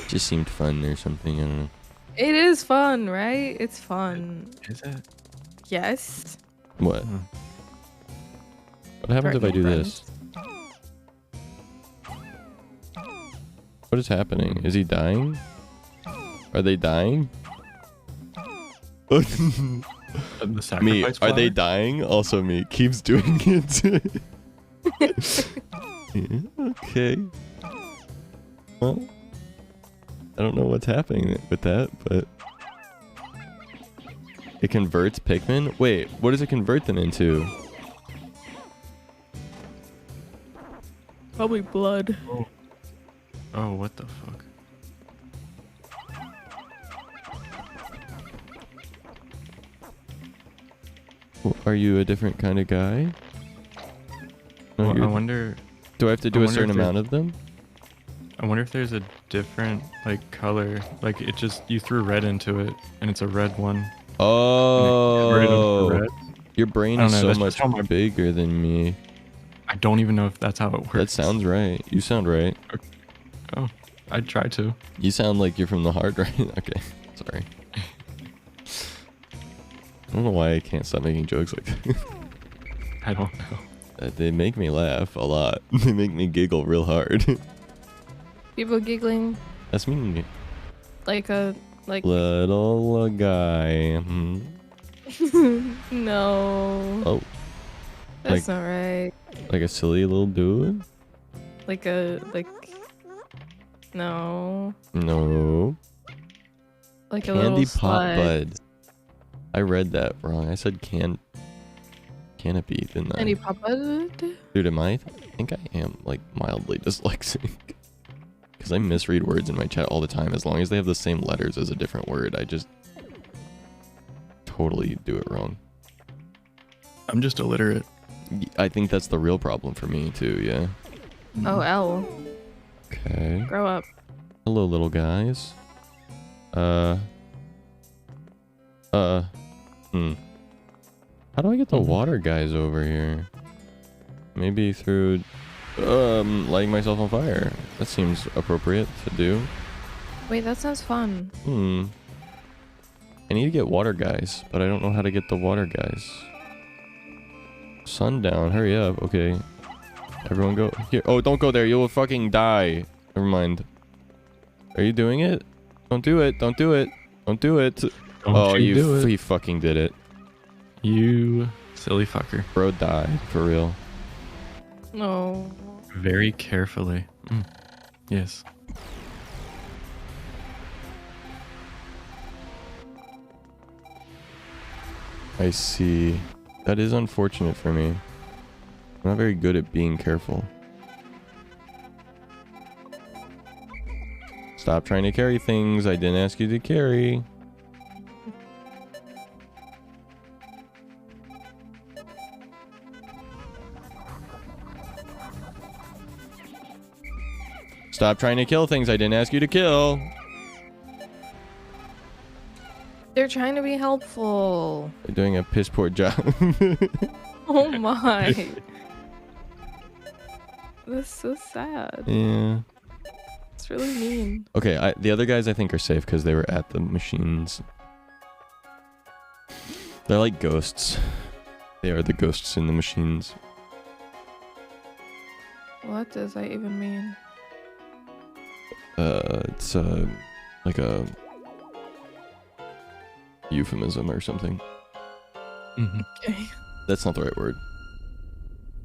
Just seemed fun or something, I don't know. It is fun, right? It's fun. Is it? Yes. What? What happens if I do this? What is happening? Is he dying? Are they dying? The Me, sacrifice are they flower? dying? Also me, keeps doing it. Yeah, okay. Well, I don't know what's happening with that, but it converts Pikmin? Wait, what does it convert them into? Probably blood. Oh, what the fuck? Are you a different kind of guy? No, Well, I you're- wonder. Do I have to I do a wonder certain if there- amount of them? I wonder if there's a different like color. Like it just you threw red into it, and it's a red one. converted them Oh, to red. your brain I is don't know, so that's much just how my- bigger than me. I don't even know if that's how it works. That sounds right. You sound right. Oh, I'd try to. You sound like you're from the heart, right? Okay, sorry. I don't know why I can't stop making jokes like that. I don't know. They make me laugh a lot. They make me giggle real hard. People giggling That's me. like Little guy. Hmm. No. Oh. That's not right. Like a silly little dude? No. No. Like a Candy little Pop slut. Bud. I read that wrong. I said canopy, didn't I? Candy Pop Bud? Dude, I think I am like mildly dyslexic. Because I misread words in my chat all the time. As long as they have the same letters as a different word, I just totally do it wrong. I'm just illiterate. I think that's the real problem for me too, yeah. Oh, L. Okay. Grow up. Hello, little guys. How do I get the water guys over here? Maybe through lighting myself on fire. That seems appropriate to do. Wait, that sounds fun. I need to get water guys, but I don't know how to get the water guys. Sundown, hurry up. Okay. Everyone go here. Oh, don't go there. You will fucking die. Never mind. Are you doing it? Don't do it. Don't do it. Don't do it. He fucking did it. You silly fucker. Bro died. For real. No. Very carefully. Yes. I see. That is unfortunate for me. I'm not very good at being careful. Stop trying to carry things I didn't ask you to carry. Stop trying to kill things I didn't ask you to kill. They're trying to be helpful. You're doing a piss poor job. Oh my. That's so sad. Yeah. It's really mean. Okay, the other guys I think are safe because they were at the machines. They're like ghosts. They are the ghosts in the machines. What does that even mean? It's like a euphemism or something. Okay. That's not the right word.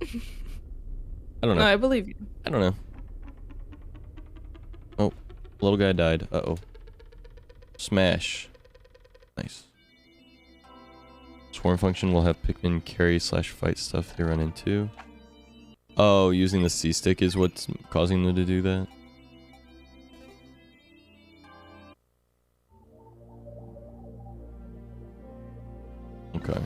I don't know. No, I believe you. I don't know. Oh, little guy died. Uh-oh. Smash. Nice. Swarm function will have Pikmin carry/fight stuff they run into. Oh, using the C-stick is what's causing them to do that? Okay.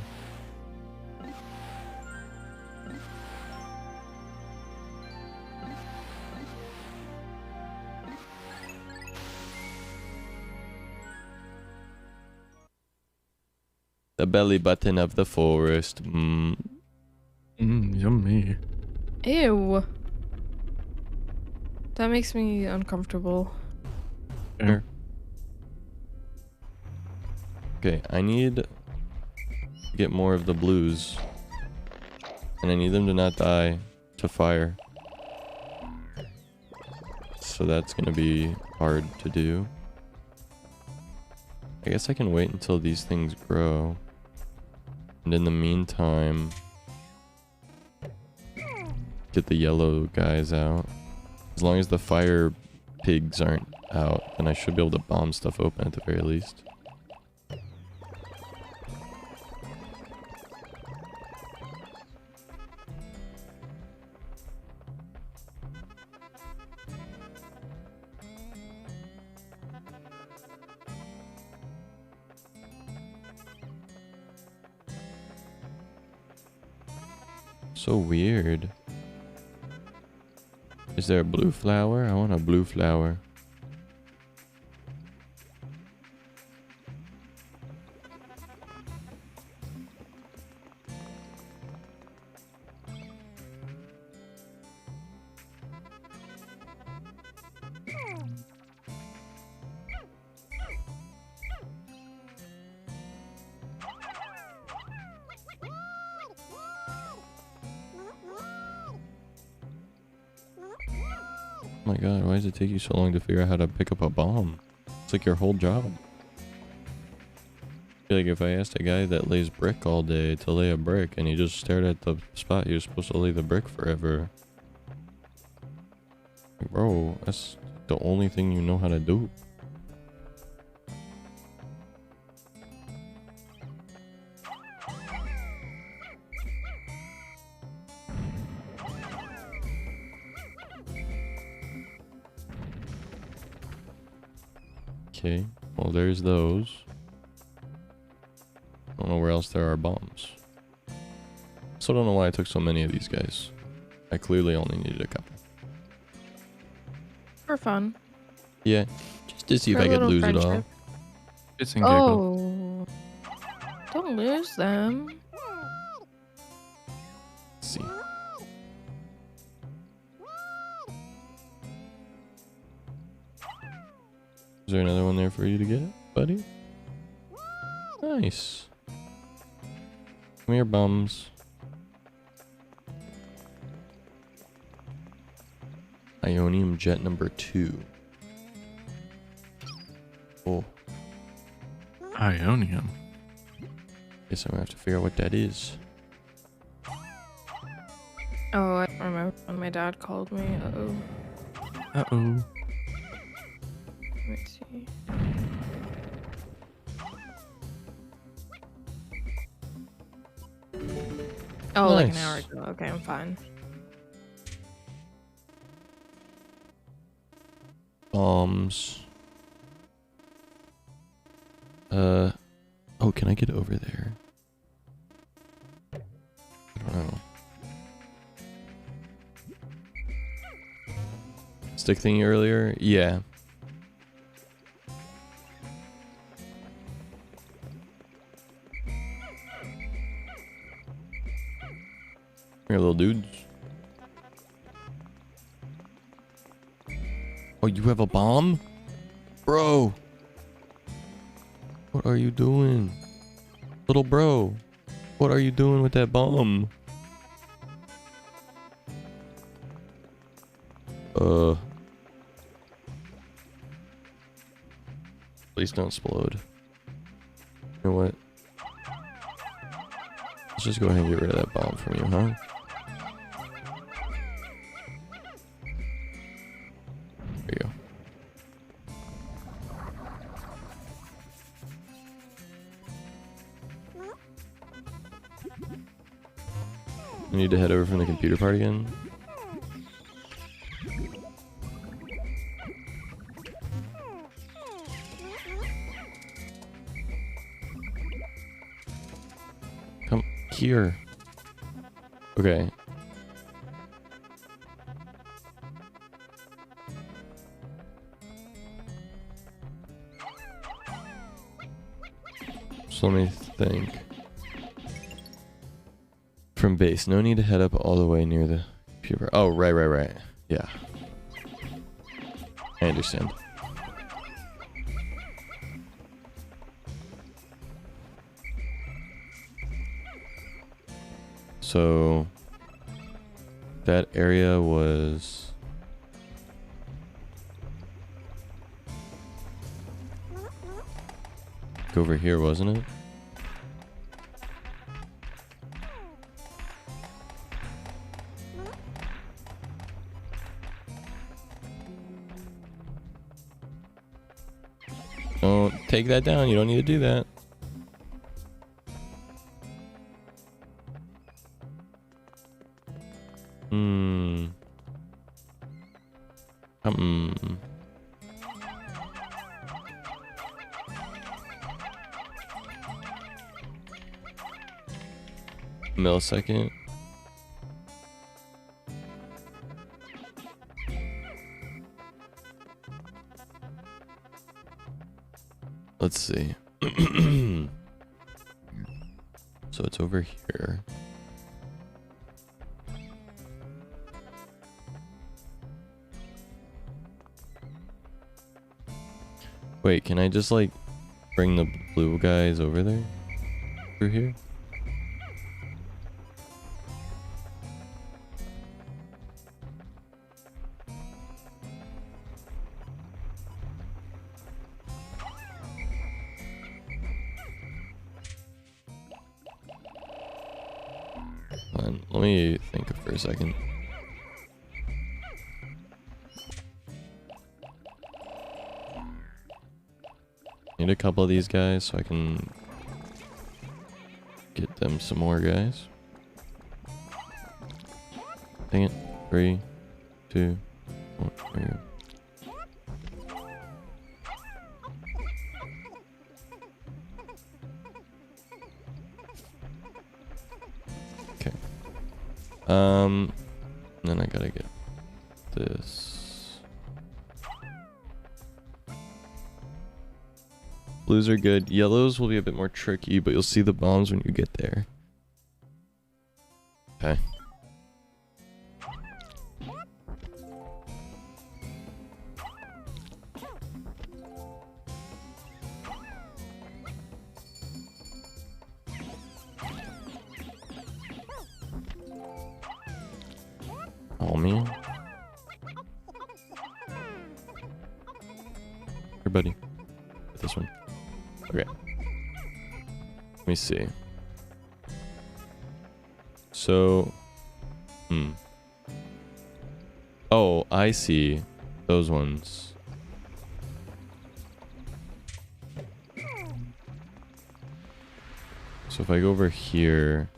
The belly button of the forest. Yummy. Ew. That makes me uncomfortable. Sure. Okay, I need to get more of the blues. And I need them to not die to fire. So that's gonna be hard to do. I guess I can wait until these things grow. And in the meantime, get the yellow guys out. As long as the fire pigs aren't out, then I should be able to bomb stuff open at the very least. So weird. Is there a blue flower? I want a blue flower. my god, why does it take you so long to figure out how to pick up a bomb? It's like your whole job. I feel like if I asked a guy that lays brick all day to lay a brick and he just stared at the spot he was supposed to lay the brick forever. Like, bro, that's the only thing you know how to do. Okay, well there's those. I don't know where else there are bombs. So I don't know why I took so many of these guys. I clearly only needed a couple. For fun. Yeah, just to see For if a I could little lose it all. friendship. It's and giggles. Oh. Don't lose them. Let's see. Is there another one there for you to get, buddy? Nice. Come here, bums. Ionium jet number 2. Oh. Ionium. Guess I'm gonna have to figure out what that is. Oh, I remember when my dad called me. Uh-oh. Uh-oh. Let's see. Oh, like an Nice. hour ago. Okay, I'm fine. Bombs. Oh, can I get over there? I don't know. Stick thingy earlier? Yeah. Here, little dudes. Oh, you have a bomb? Bro. What are you doing? Little bro. What are you doing with that bomb? Please don't explode. You know what? Let's just go ahead and get rid of that bomb from you, huh? There you go. I need to head over from the computer part again. Come here. Okay. So let me think. From base, no need to head up all the way near the computer. Oh, right. Yeah. I understand. So that area was over here, wasn't it? Don't take that down. You don't need to do that. Millisecond. Let's see. So it's over here. Wait, can I just like bring the blue guys over there? Through here? plan? Let me think for a second. Need a couple of these guys so I can get them some more guys. Dang it. 3, 2, 1. There you go. Then I gotta get this. Blues are good. Yellows will be a bit more tricky, but you'll see the bombs when you get there. Okay. Oh man. Here, buddy. Get this one. Okay. Let me see. So, oh, I see. Those ones. So if I go over here.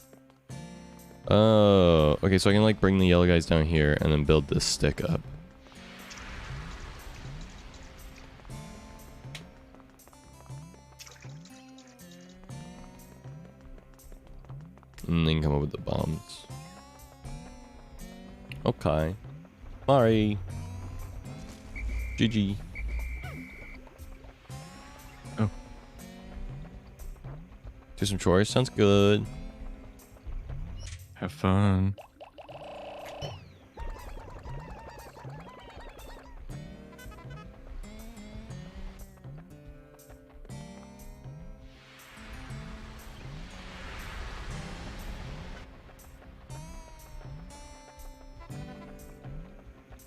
Oh, okay, so I can like bring the yellow guys down here and then build this stick up. And then come up with the bombs. Okay. Sorry. GG. Oh. Do some chores, sounds good. Have fun.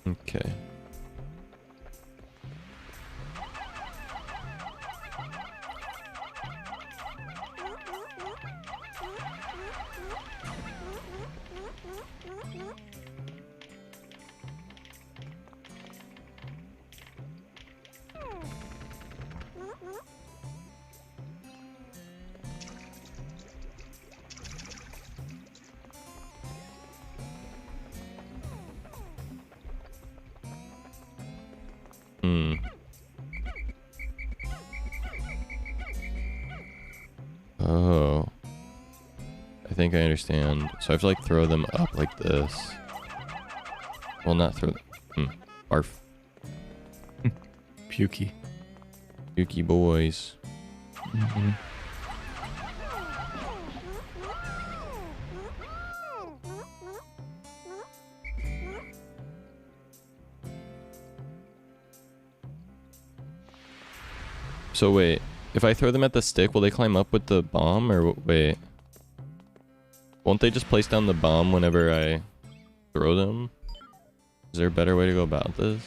Okay. Oh. I think I understand. So I have to like throw them up like this. Well, not throw them. Barf. Pukey. Pukey boys. So wait, if I throw them at the stick, will they climb up with the bomb or wait? Won't they just place down the bomb whenever I throw them? Is there a better way to go about this?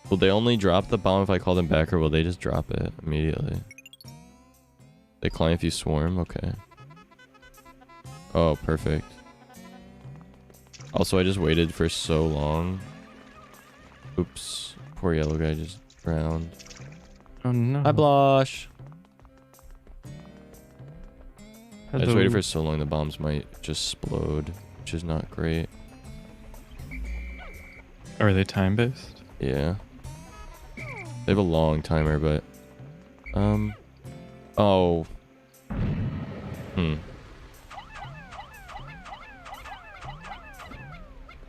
Will they only drop the bomb if I call them back, or will they just drop it immediately? They climb if you swarm? Okay. Oh, perfect. Also, I just waited for so long. Oops. Poor yellow guy just drowned. Oh no. Hi, Blush. I just Hello. waited for so long the bombs might just explode, which is not great. Are they time based? Yeah. They have a long timer, but... Oh.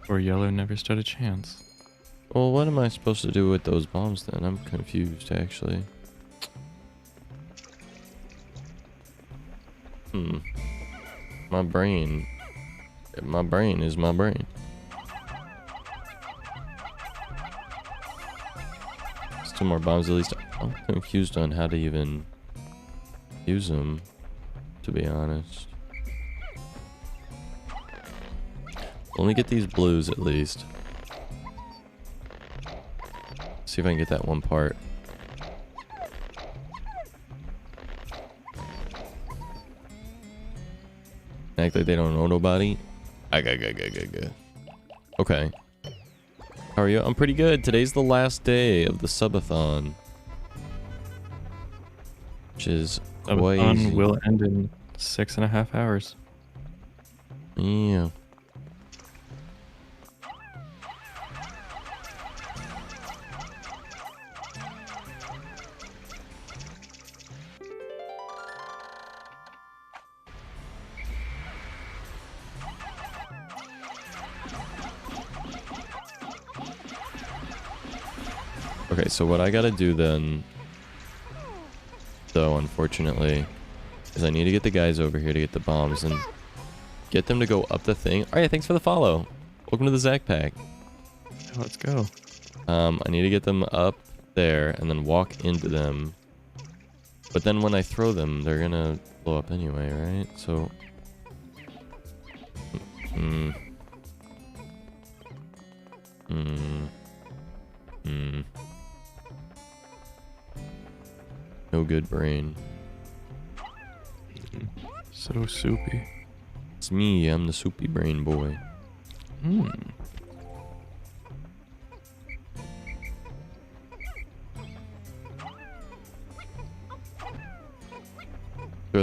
Or yellow never stood a chance. Well, what am I supposed to do with those bombs then? I'm confused, actually. My brain. My brain is my brain. There's 2 more bombs at least. I'm confused on how to even use them, to be honest. Let me get these blues at least. see if I can get that one part. Act like they don't know nobody. Okay. How are you? I'm pretty good. Today's the last day of the Subathon. Which is crazy. Subathon will end in 6.5 hours. Yeah. Okay, so what I gotta do then, though, unfortunately, is I need to get the guys over here to get the bombs and get them to go up the thing. Alright, thanks for the follow. Welcome to the Zach Pack. Let's go. I need to get them up there and then walk into them. But then when I throw them, they're gonna blow up anyway, right? So... No good brain. So soupy. It's me, I'm the soupy brain boy. Throw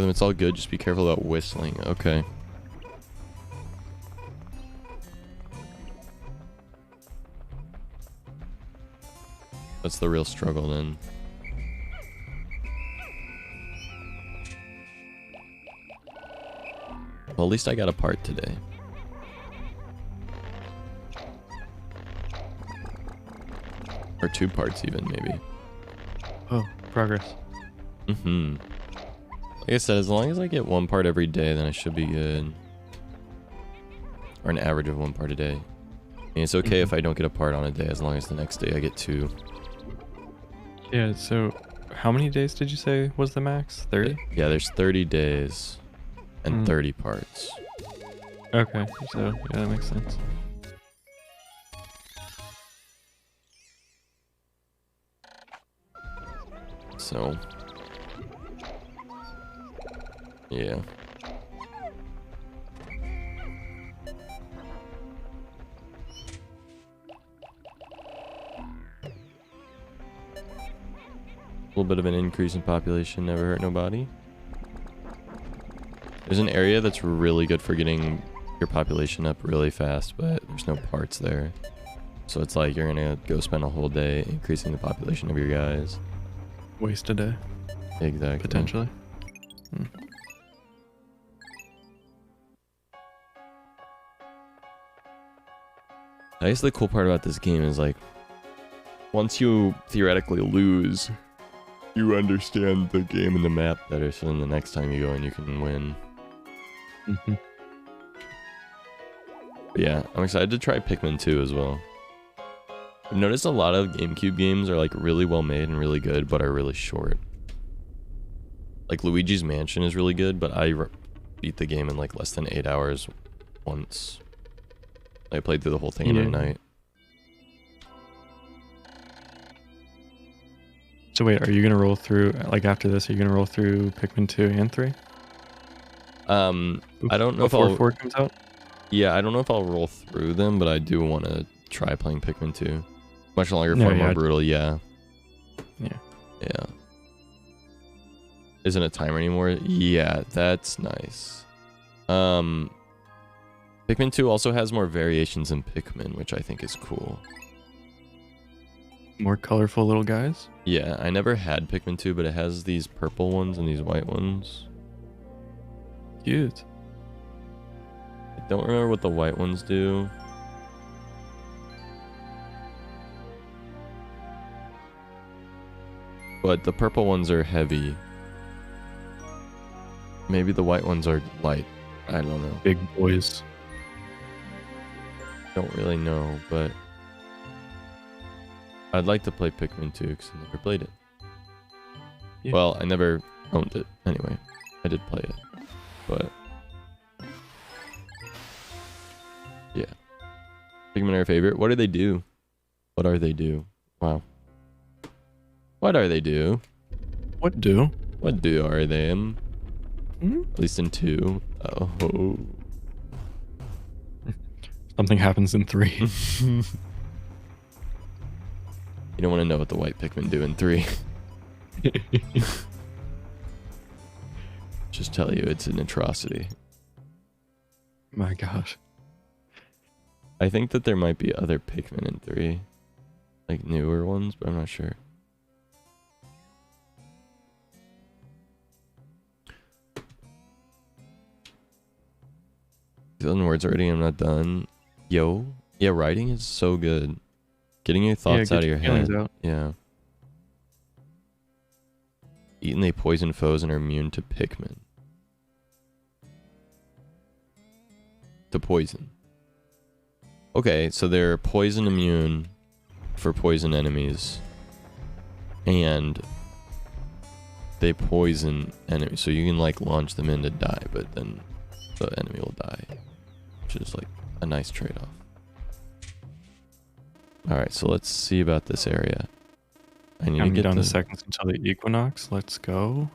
them, it's all good, just be careful about whistling. Okay. That's the real struggle then. Well, at least I got a part today. Or 2 parts even, maybe. Oh, progress. Like I said, as long as I get 1 part every day, then I should be good. Or an average of 1 part a day. I mean, it's okay if I don't get a part on a day, as long as the next day I get 2. Yeah, so how many days did you say was the max? 30? Yeah, there's 30 days. And 30 parts. Okay, so yeah, that makes sense. So, yeah. A little bit of an increase in population never hurt nobody. There's an area that's really good for getting your population up really fast, but there's no parts there. So it's like you're gonna go spend a whole day increasing the population of your guys. Waste a day. Exactly. Potentially. I guess the cool part about this game is like, once you theoretically lose, you understand the game and the map better, so then the next time you go in you can win. But yeah, I'm excited to try Pikmin 2 as well. I've noticed a lot of GameCube games are like really well made and really good, but are really short. Like Luigi's Mansion is really good, but I beat the game in like less than 8 hours once. I played through the whole thing in a night. So wait, are you gonna roll through, like after this, are you gonna roll through Pikmin 2 and 3? I don't know if Before I'll... 4 comes out? Yeah, I don't know if I'll roll through them, but I do want to try playing Pikmin 2. Much longer, far more brutal, yeah. Yeah. Yeah. Isn't a timer anymore? Yeah, that's nice. Pikmin 2 also has more variations in Pikmin, which I think is cool. More colorful little guys? Yeah, I never had Pikmin 2, but it has these purple ones and these white ones. Cute. I don't remember what the white ones do. But the purple ones are heavy. Maybe the white ones are light. I don't know. Big boys. Don't really know, but I'd like to play Pikmin 2 because I never played it. Yeah. Well, I never owned it. Anyway, I did play it, but yeah. Pikmin are your favorite. What do they do? What are they do? Wow. What are they do? What do? What do are they? Hmm? At least in 2. Oh. Something happens in 3. You don't want to know what the white Pikmin do in 3. Just tell you it's an atrocity. My gosh. I think that there might be other Pikmin in 3. Like newer ones, but I'm not sure. Done words already, I'm not done. Yo. Yeah, writing is so good. Getting your thoughts get out of your feelings head. out. Yeah. Eating they poison foes and are immune to Pikmin. To poison. Okay, so they're poison immune for poison enemies. And they poison enemies. So you can like launch them in to die, but then the enemy will die. Which is like a nice trade-off. Alright, so let's see about this area. I need to get down to seconds until the equinox. Let's go.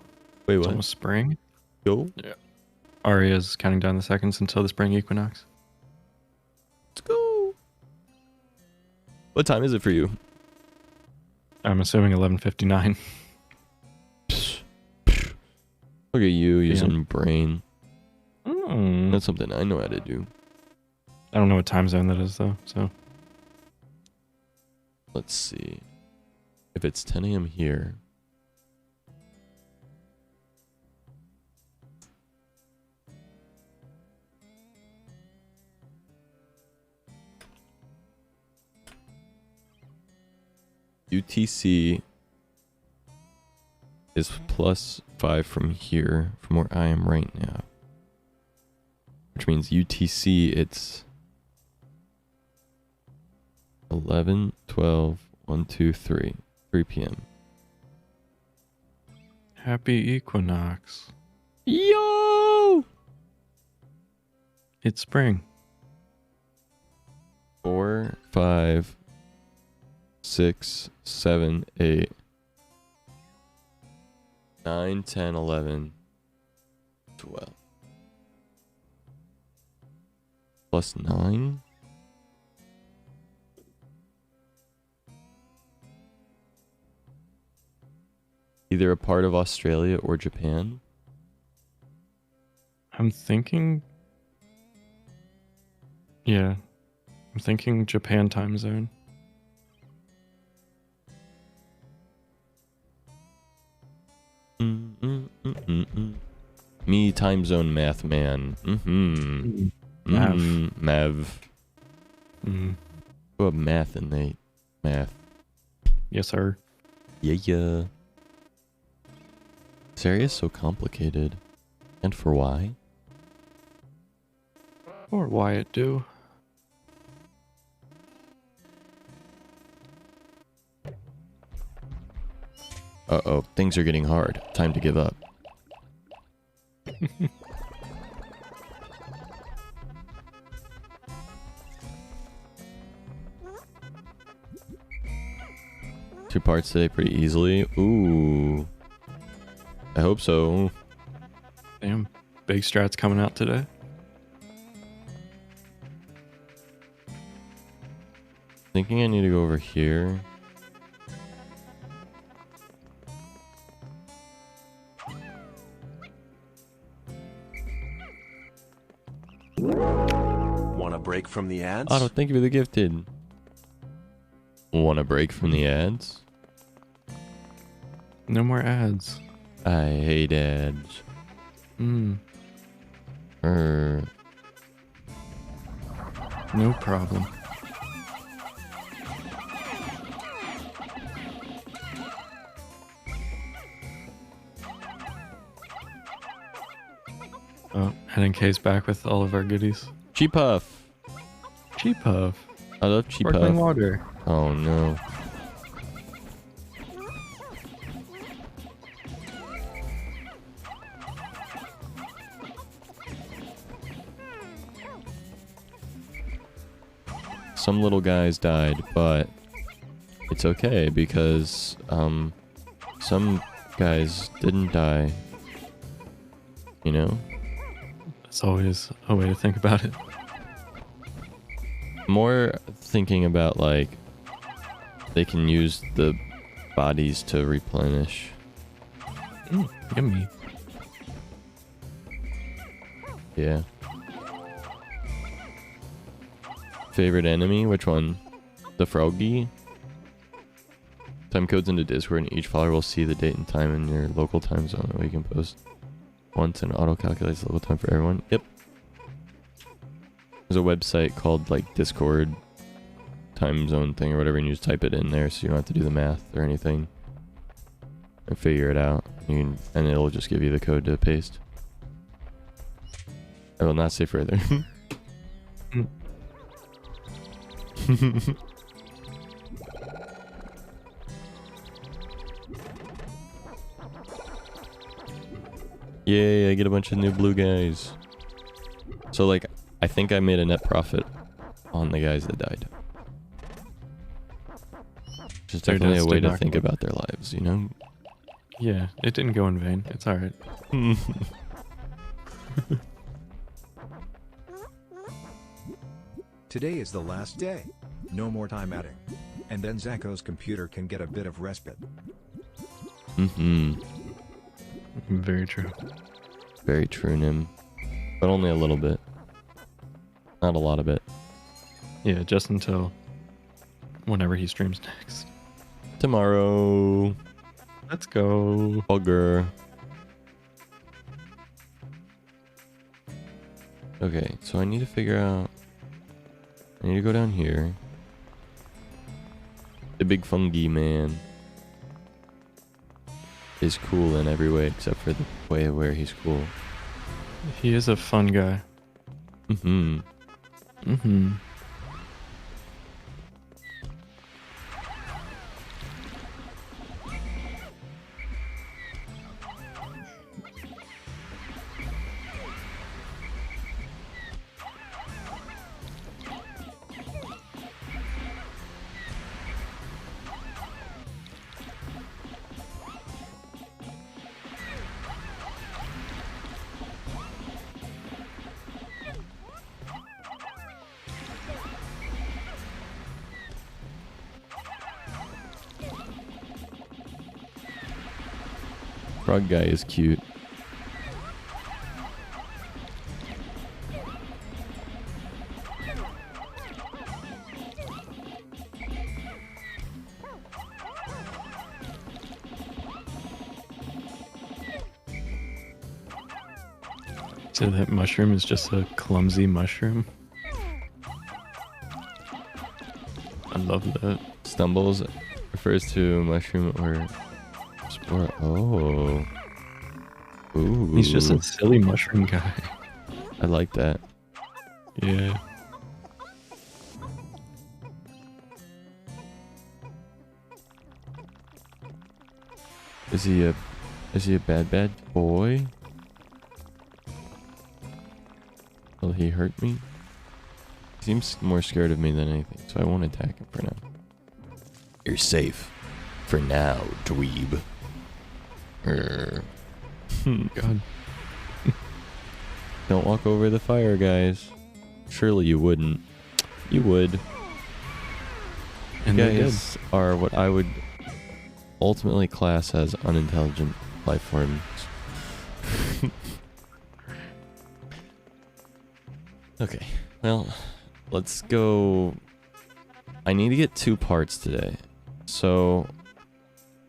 Wait, It's what? almost spring. Go? Yeah. Aria's counting down the seconds until the spring equinox. Let's go. What time is it for you? I'm assuming 11:59. Look at you using brain. Mm. That's something I know how to do. I don't know what time zone that is though, so. Let's see. If it's 10 a.m. here. UTC is +5 from here, from where I am right now. Which means UTC, it's 11, 12, 1, 2, 3. 3 p.m. Happy equinox. Yo! It's spring. 4, 5, 6, 7, 8, 9, 10, 11, 12. +9? Either a part of Australia or Japan? I'm thinking. Yeah. I'm thinking Japan time zone. Me, time zone math man. Mav. What math and they math? Yes, sir. Yeah. This area is so complicated. And for why? Or Wyatt do. Uh-oh, things are getting hard. Time to give up. Two parts today pretty easily. Ooh. I hope so. Damn. Big strats coming out today. Thinking I need to go over here. Want a break from the ads? Otto, thank you for the gifted. Want a break from the ads? No more ads. I hate ads. No problem. Oh, heading case back with all of our goodies. Cheap Puff. Cheap Puff. I love Cheap Sparkling Puff. water. Oh no. Some little guys died, but it's okay because some guys didn't die. You know? That's always a way to think about it. More thinking about like they can use the bodies to replenish. Yummy. Yeah. Favorite enemy? Which one? The froggy? Time codes into Discord and each follower will see the date and time in your local time zone that we can post once and auto calculates the local time for everyone. Yep. There's a website called like Discord time zone thing or whatever, and you just type it in there so you don't have to do the math or anything and figure it out. And it'll just give you the code to paste. I will not say further. Yay, I get a bunch of new blue guys. So like, I think I made a net profit on the guys that died. Which is definitely a way to think about their lives, you know? Yeah, it didn't go in vain. It's alright. Today is the last day. No more time adding. And then Zacho's computer can get a bit of respite. Very true. Very true, Nim. But only a little bit. Not a lot of it. Yeah, just until whenever he streams next. Tomorrow. Let's go. Bugger. Okay, so I need to figure out... I need to go down here. The big fungi man is cool in every way except for the way where he's cool. He is a fun guy. Frog guy is cute. So that mushroom is just a clumsy mushroom. I love that. Stumbles refers to mushroom or spore. Oh. Ooh. He's just a silly mushroom guy. I like that. Yeah. Is he a bad boy? Will he hurt me? He seems more scared of me than anything, so I won't attack him for now. You're safe. For now, dweeb. God. Don't walk over the fire, guys. Surely you wouldn't. You would. And you guys are what I would ultimately class as unintelligent life forms. Okay, well, let's go. I need to get 2 parts today. So,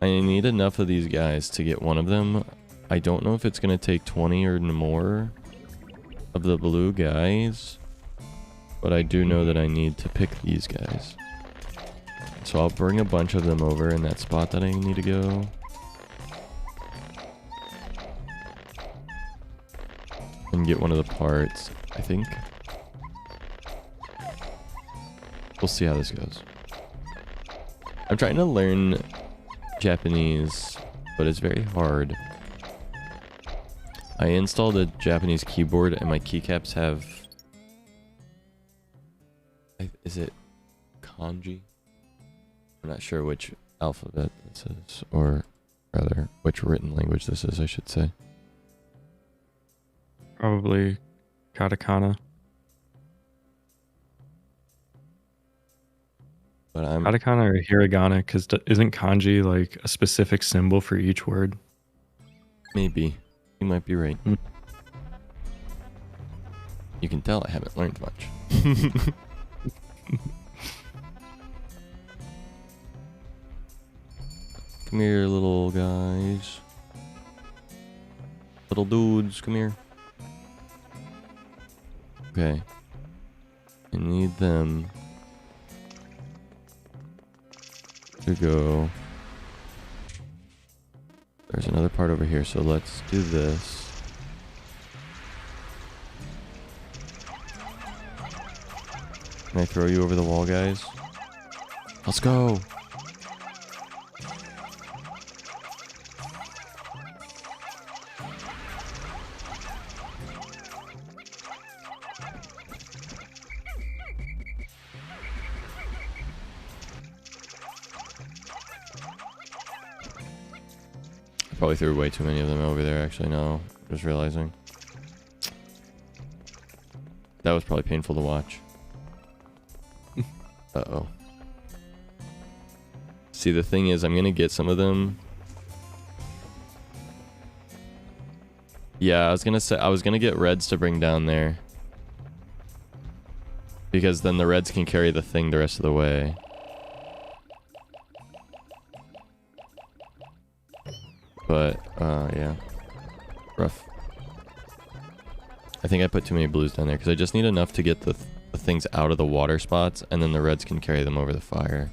I need enough of these guys to get one of them. I don't know if it's going to take 20 or more of the blue guys. But I do know that I need to pick these guys. So I'll bring a bunch of them over in that spot that I need to go. And get one of the parts, I think. We'll see how this goes. I'm trying to learn Japanese, but it's very hard. I installed a Japanese keyboard and my keycaps have... Is it kanji? I'm not sure which alphabet this is, or Rather, which written language this is, I should say. Probably katakana. But I'm katakana or hiragana, because isn't kanji like a specific symbol for each word? Maybe. You might be right. You can tell I haven't learned much. Come here, little guys. Little dudes, come here. Okay. I need them to go. There's another part over here, so let's do this. Can I throw you over the wall, guys? Let's go! Probably threw way too many of them over there, actually, now. Just realizing. That was probably painful to watch. Uh-oh. See, the thing is, I'm gonna get some of them. Yeah, I was gonna get reds to bring down there. Because then the reds can carry the thing the rest of the way. But, yeah. Rough. I think I put too many blues down there, because I just need enough to get the things out of the water spots, and then the reds can carry them over the fire.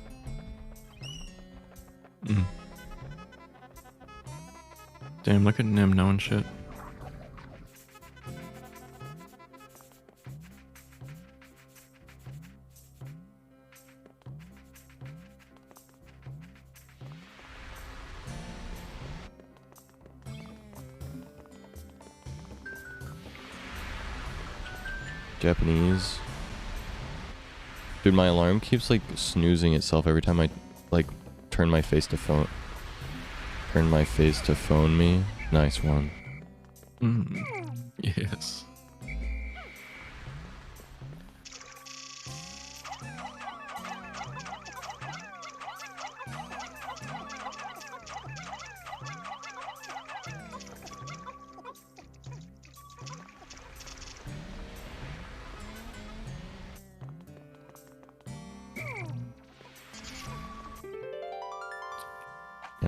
Damn, look at Nim knowing shit. Japanese. Dude, my alarm keeps like snoozing itself every time I like turn my face to phone me. Nice one. Yes.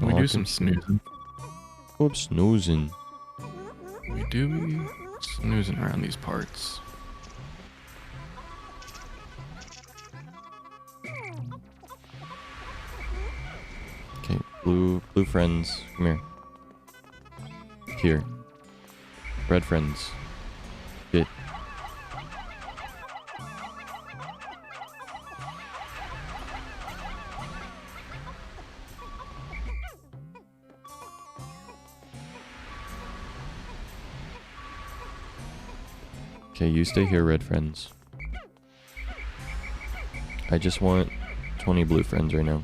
We do some snoozing. Whoops, snoozing. We do be snoozing around these parts. Okay, blue friends, come here. Here. Red friends. Good. Okay, you stay here, red friends. I just want 20 blue friends right now.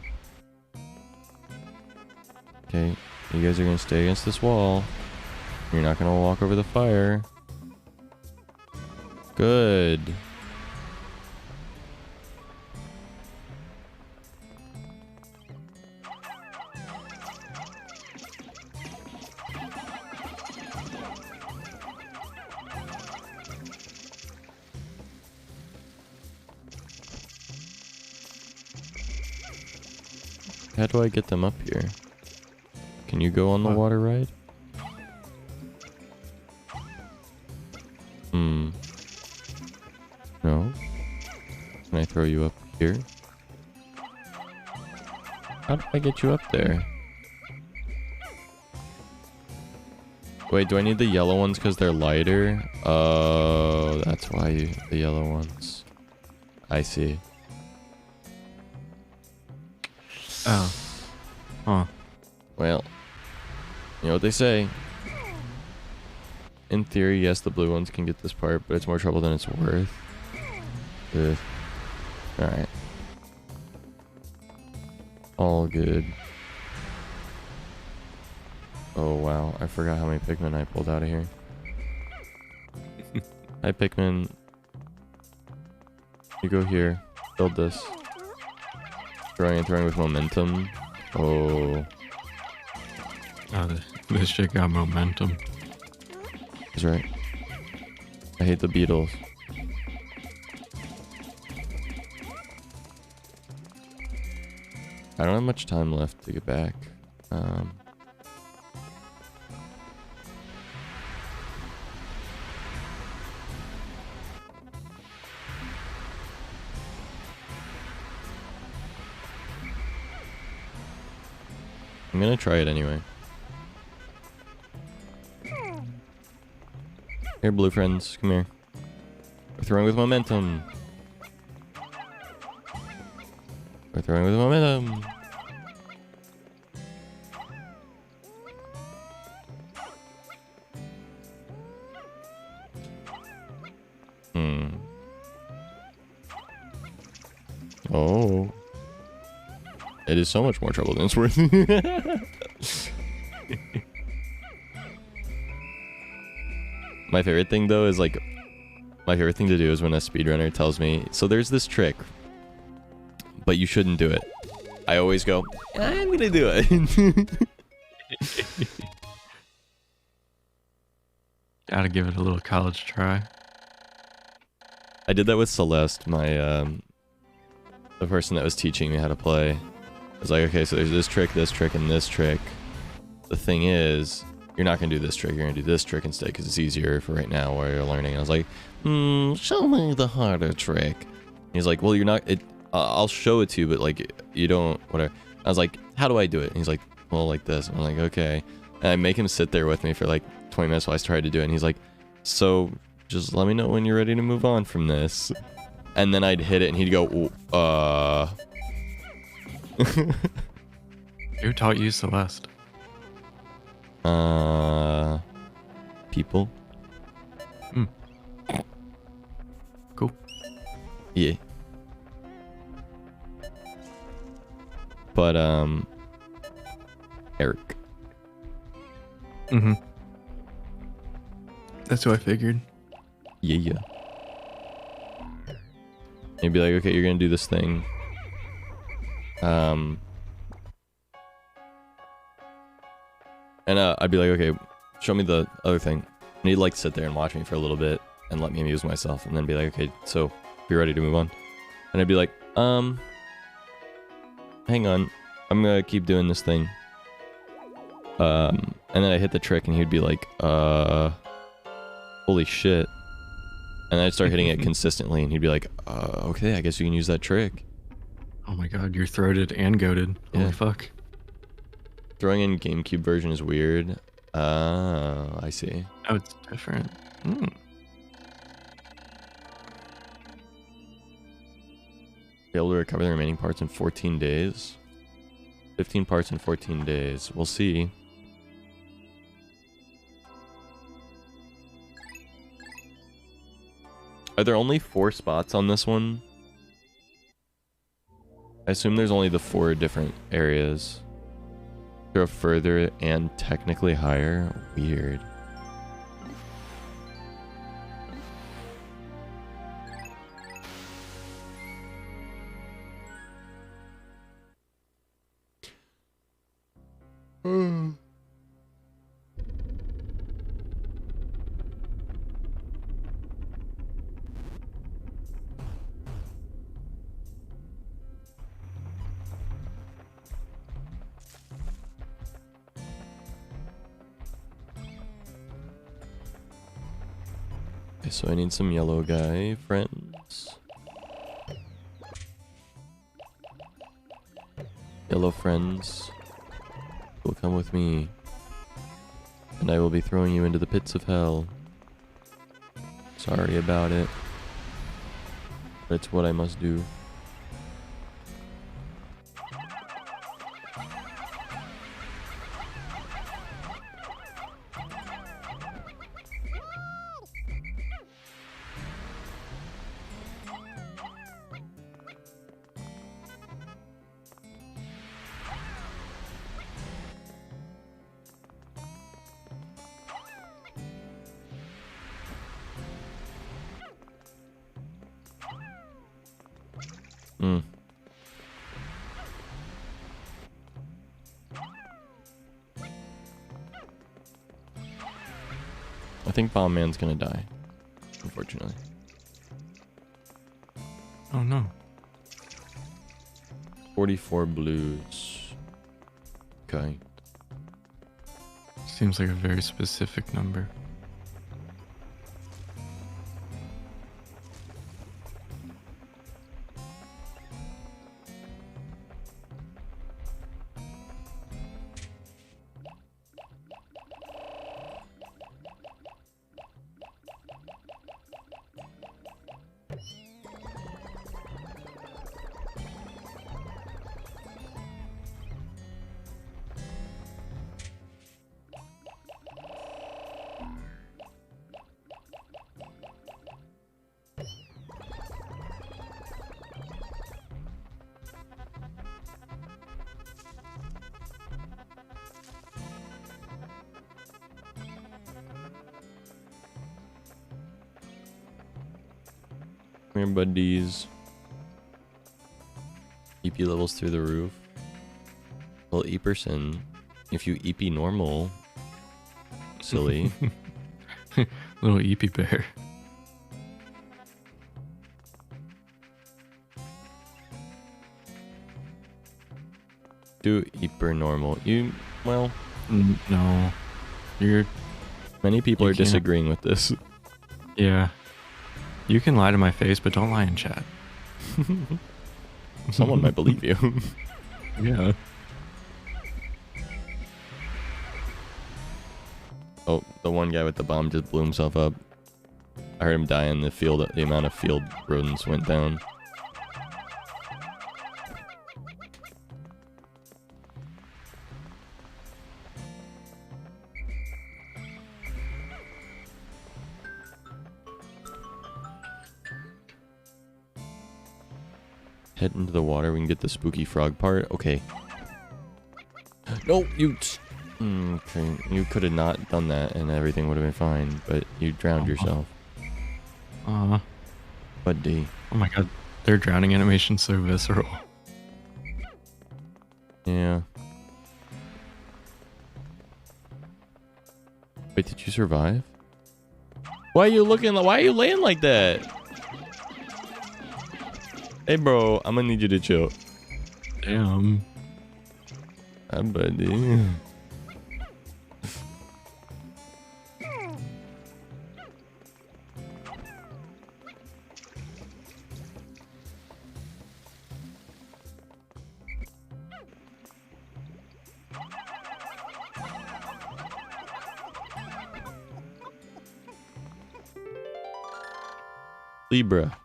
Okay, you guys are gonna stay against this wall. You're not gonna walk over the fire. Good. How do I get them up here? Can you go on the water ride? No? Can I throw you up here? How do I get you up there? Wait, do I need the yellow ones because they're lighter? Oh, that's why the yellow ones. I see. Oh. Huh. Well, you know what they say. In theory, yes, the blue ones can get this part, but it's more trouble than it's worth. Ugh. Alright. All good. Oh wow, I forgot how many Pikmin I pulled out of here. Hi Pikmin. You go here. Build this. Throwing and throwing with momentum. Oh. Oh, this shit got momentum. That's right. I hate the beetles. I don't have much time left to get back. I'm gonna try it anyway. Here, blue friends, come here. We're throwing with momentum. We're throwing with momentum. Oh. It is so much more trouble than it's worth. My favorite thing though is like, my favorite thing to do is when a speedrunner tells me, so there's this trick, but you shouldn't do it. I always go, I'm gonna do it. Gotta give it a little college try. I did that with Celeste, my, the person that was teaching me how to play. I was like, okay, so there's this trick, and this trick. The thing is, you're not gonna do this trick, you're gonna do this trick instead because it's easier for right now while you're learning. And I was like, show me the harder trick. And he's like, well, you're not, I'll show it to you, but like, you don't, whatever. I was like, how do I do it? And he's like, well, like this. I'm like, okay. And I make him sit there with me for like 20 minutes while I tried to do it. And he's like, so just let me know when you're ready to move on from this. And then I'd hit it and he'd go, Who taught you Celeste? People. Cool. Yeah. But, Eric. That's who I figured. Yeah. He'd be like, okay, you're gonna do this thing. And I'd be like, okay, show me the other thing. And he'd like sit there and watch me for a little bit and let me amuse myself and then be like, okay, so you're ready to move on. And I'd be like, hang on, I'm gonna keep doing this thing. And then I hit the trick and he'd be like, holy shit. And I'd start hitting it consistently and he'd be like, okay, I guess you can use that trick. Oh my god, you're throated and goated. Holy fuck. Throwing in GameCube version is weird. I see. Oh, it's different. Be able to recover the remaining parts in 14 days. 15 parts in 14 days. We'll see. Are there only 4 spots on this one? I assume there's only the 4 different areas. Go further and technically higher? Weird. Okay, so I need some yellow guy friends. Yellow friends will come with me, and I will be throwing you into the pits of hell. Sorry about it, but it's what I must do. Hmm. I think Bomb Man's gonna die, unfortunately. Oh no. 44 blues. Okay. Seems like a very specific number. Come here, buddies. EP levels through the roof. Well, Eperson, if you EP normal, silly. Little EP bear. Do Eper normal. Well. No. Many people you are can't. disagreeing with this. Yeah. You can lie to my face, but don't lie in chat. Someone might believe you. Yeah. Oh, the one guy with the bomb just blew himself up. I heard him die in the field. The amount of field rodents went down. Head into the water. We can get the spooky frog part. Okay. No, you. Okay, you could have not done that, and everything would have been fine. But you drowned yourself. Buddy. Oh my god, their drowning animation's so visceral. Yeah. Wait, did you survive? Why are you laying like that? Hey, bro, I'm gonna need you to chill. Damn. Hi, buddy. Libra.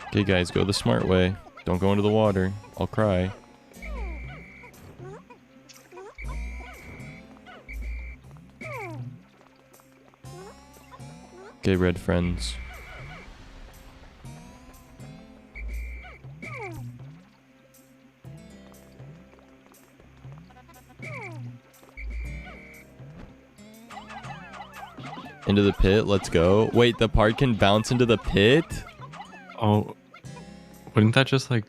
Okay, guys, go the smart way. Don't go into the water. I'll cry. Okay, red friends. Into the pit, let's go. Wait, the part can bounce into the pit? Oh, wouldn't that just like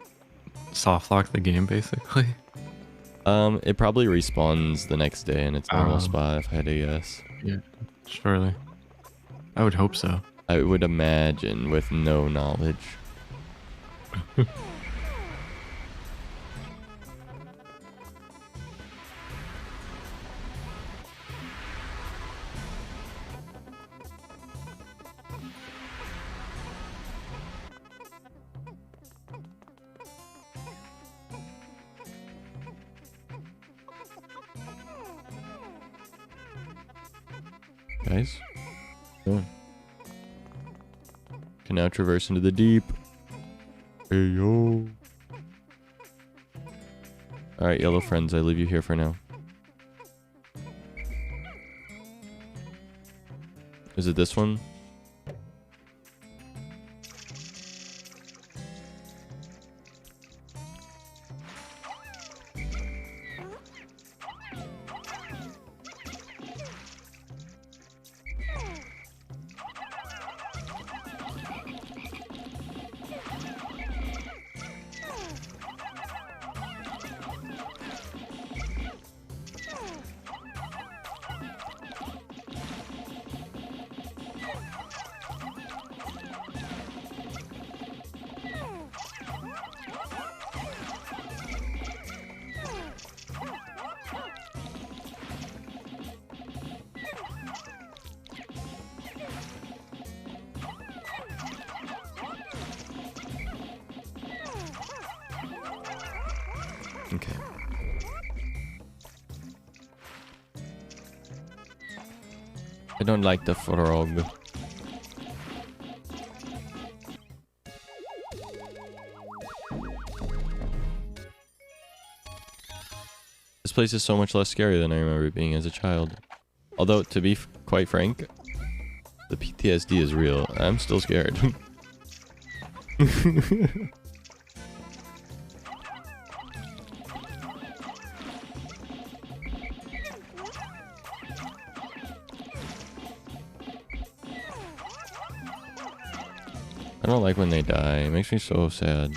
soft lock the game basically? It probably respawns the next day in its normal spot if I had to guess. Yeah, surely. I would hope so. I would imagine with no knowledge. Guys, going. Can now traverse into the deep. Hey yo. Alright, yellow friends, I leave you here for now. Is it this one? Okay. I don't like the frog. This place is so much less scary than I remember it being as a child. Although, to be quite frank, the PTSD is real. I'm still scared. I don't like when they die. It makes me so sad.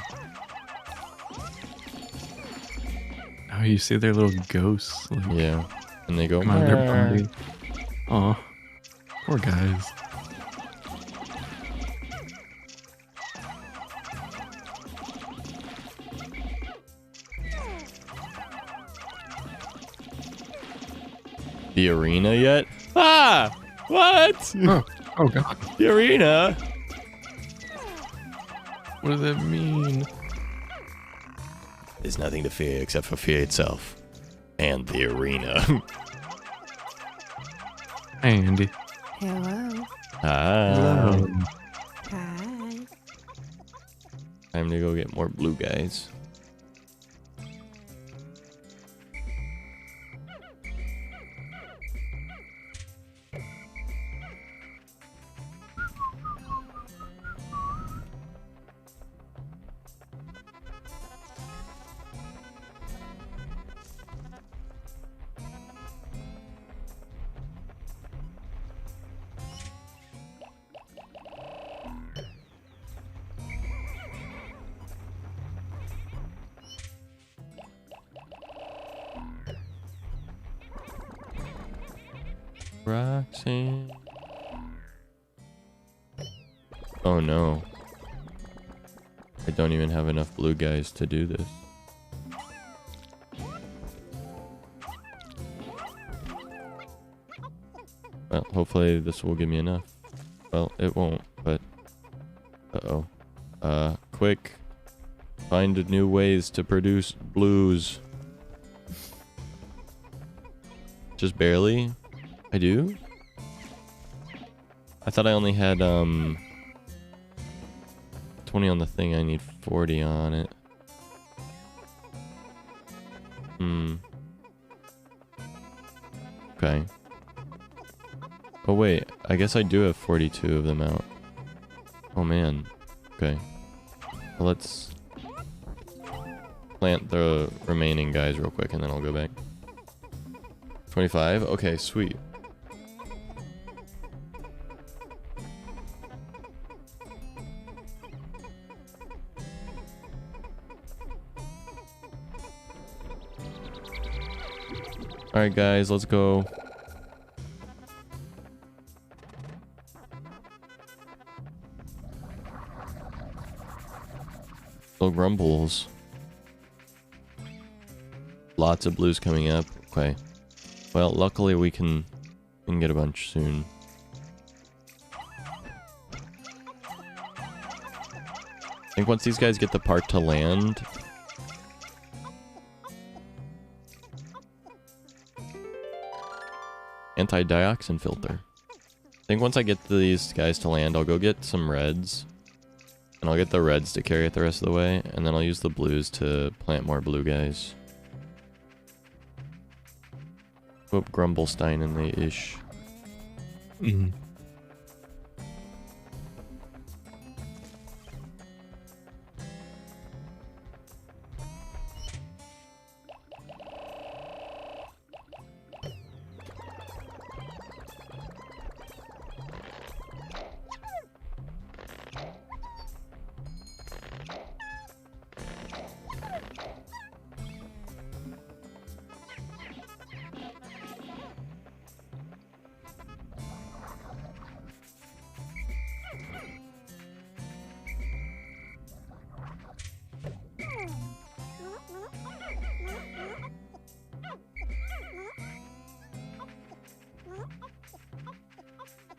Oh, you see their little ghosts. Like, yeah. And they go, come out of their body. Aw. Poor guys. The arena yet? Ah! What? Oh god. The arena? What does that mean? There's nothing to fear except for fear itself. And the arena. Hey, Andy. Hello. Hi. Hello. Hi. Time to go get more blue guys. Roxanne. Oh no. I don't even have enough blue guys to do this. Well, hopefully this will give me enough. Well, it won't, but... Uh-oh. Quick. Find new ways to produce blues. Just barely? I do? I thought I only had, 20 on the thing. I need 40 on it. Okay. Oh wait, I guess I do have 42 of them out. Oh man. Okay. Well, let's plant the remaining guys real quick and then I'll go back. 25? Okay, sweet. Alright guys, let's go. Little grumbles. Lots of blues coming up. Okay. Well, luckily we can get a bunch soon. I think once these guys get the part to land... Anti-dioxin filter. I think once I get these guys to land, I'll go get some reds. And I'll get the reds to carry it the rest of the way. And then I'll use the blues to plant more blue guys. Whoop, Grumblestein in the ish.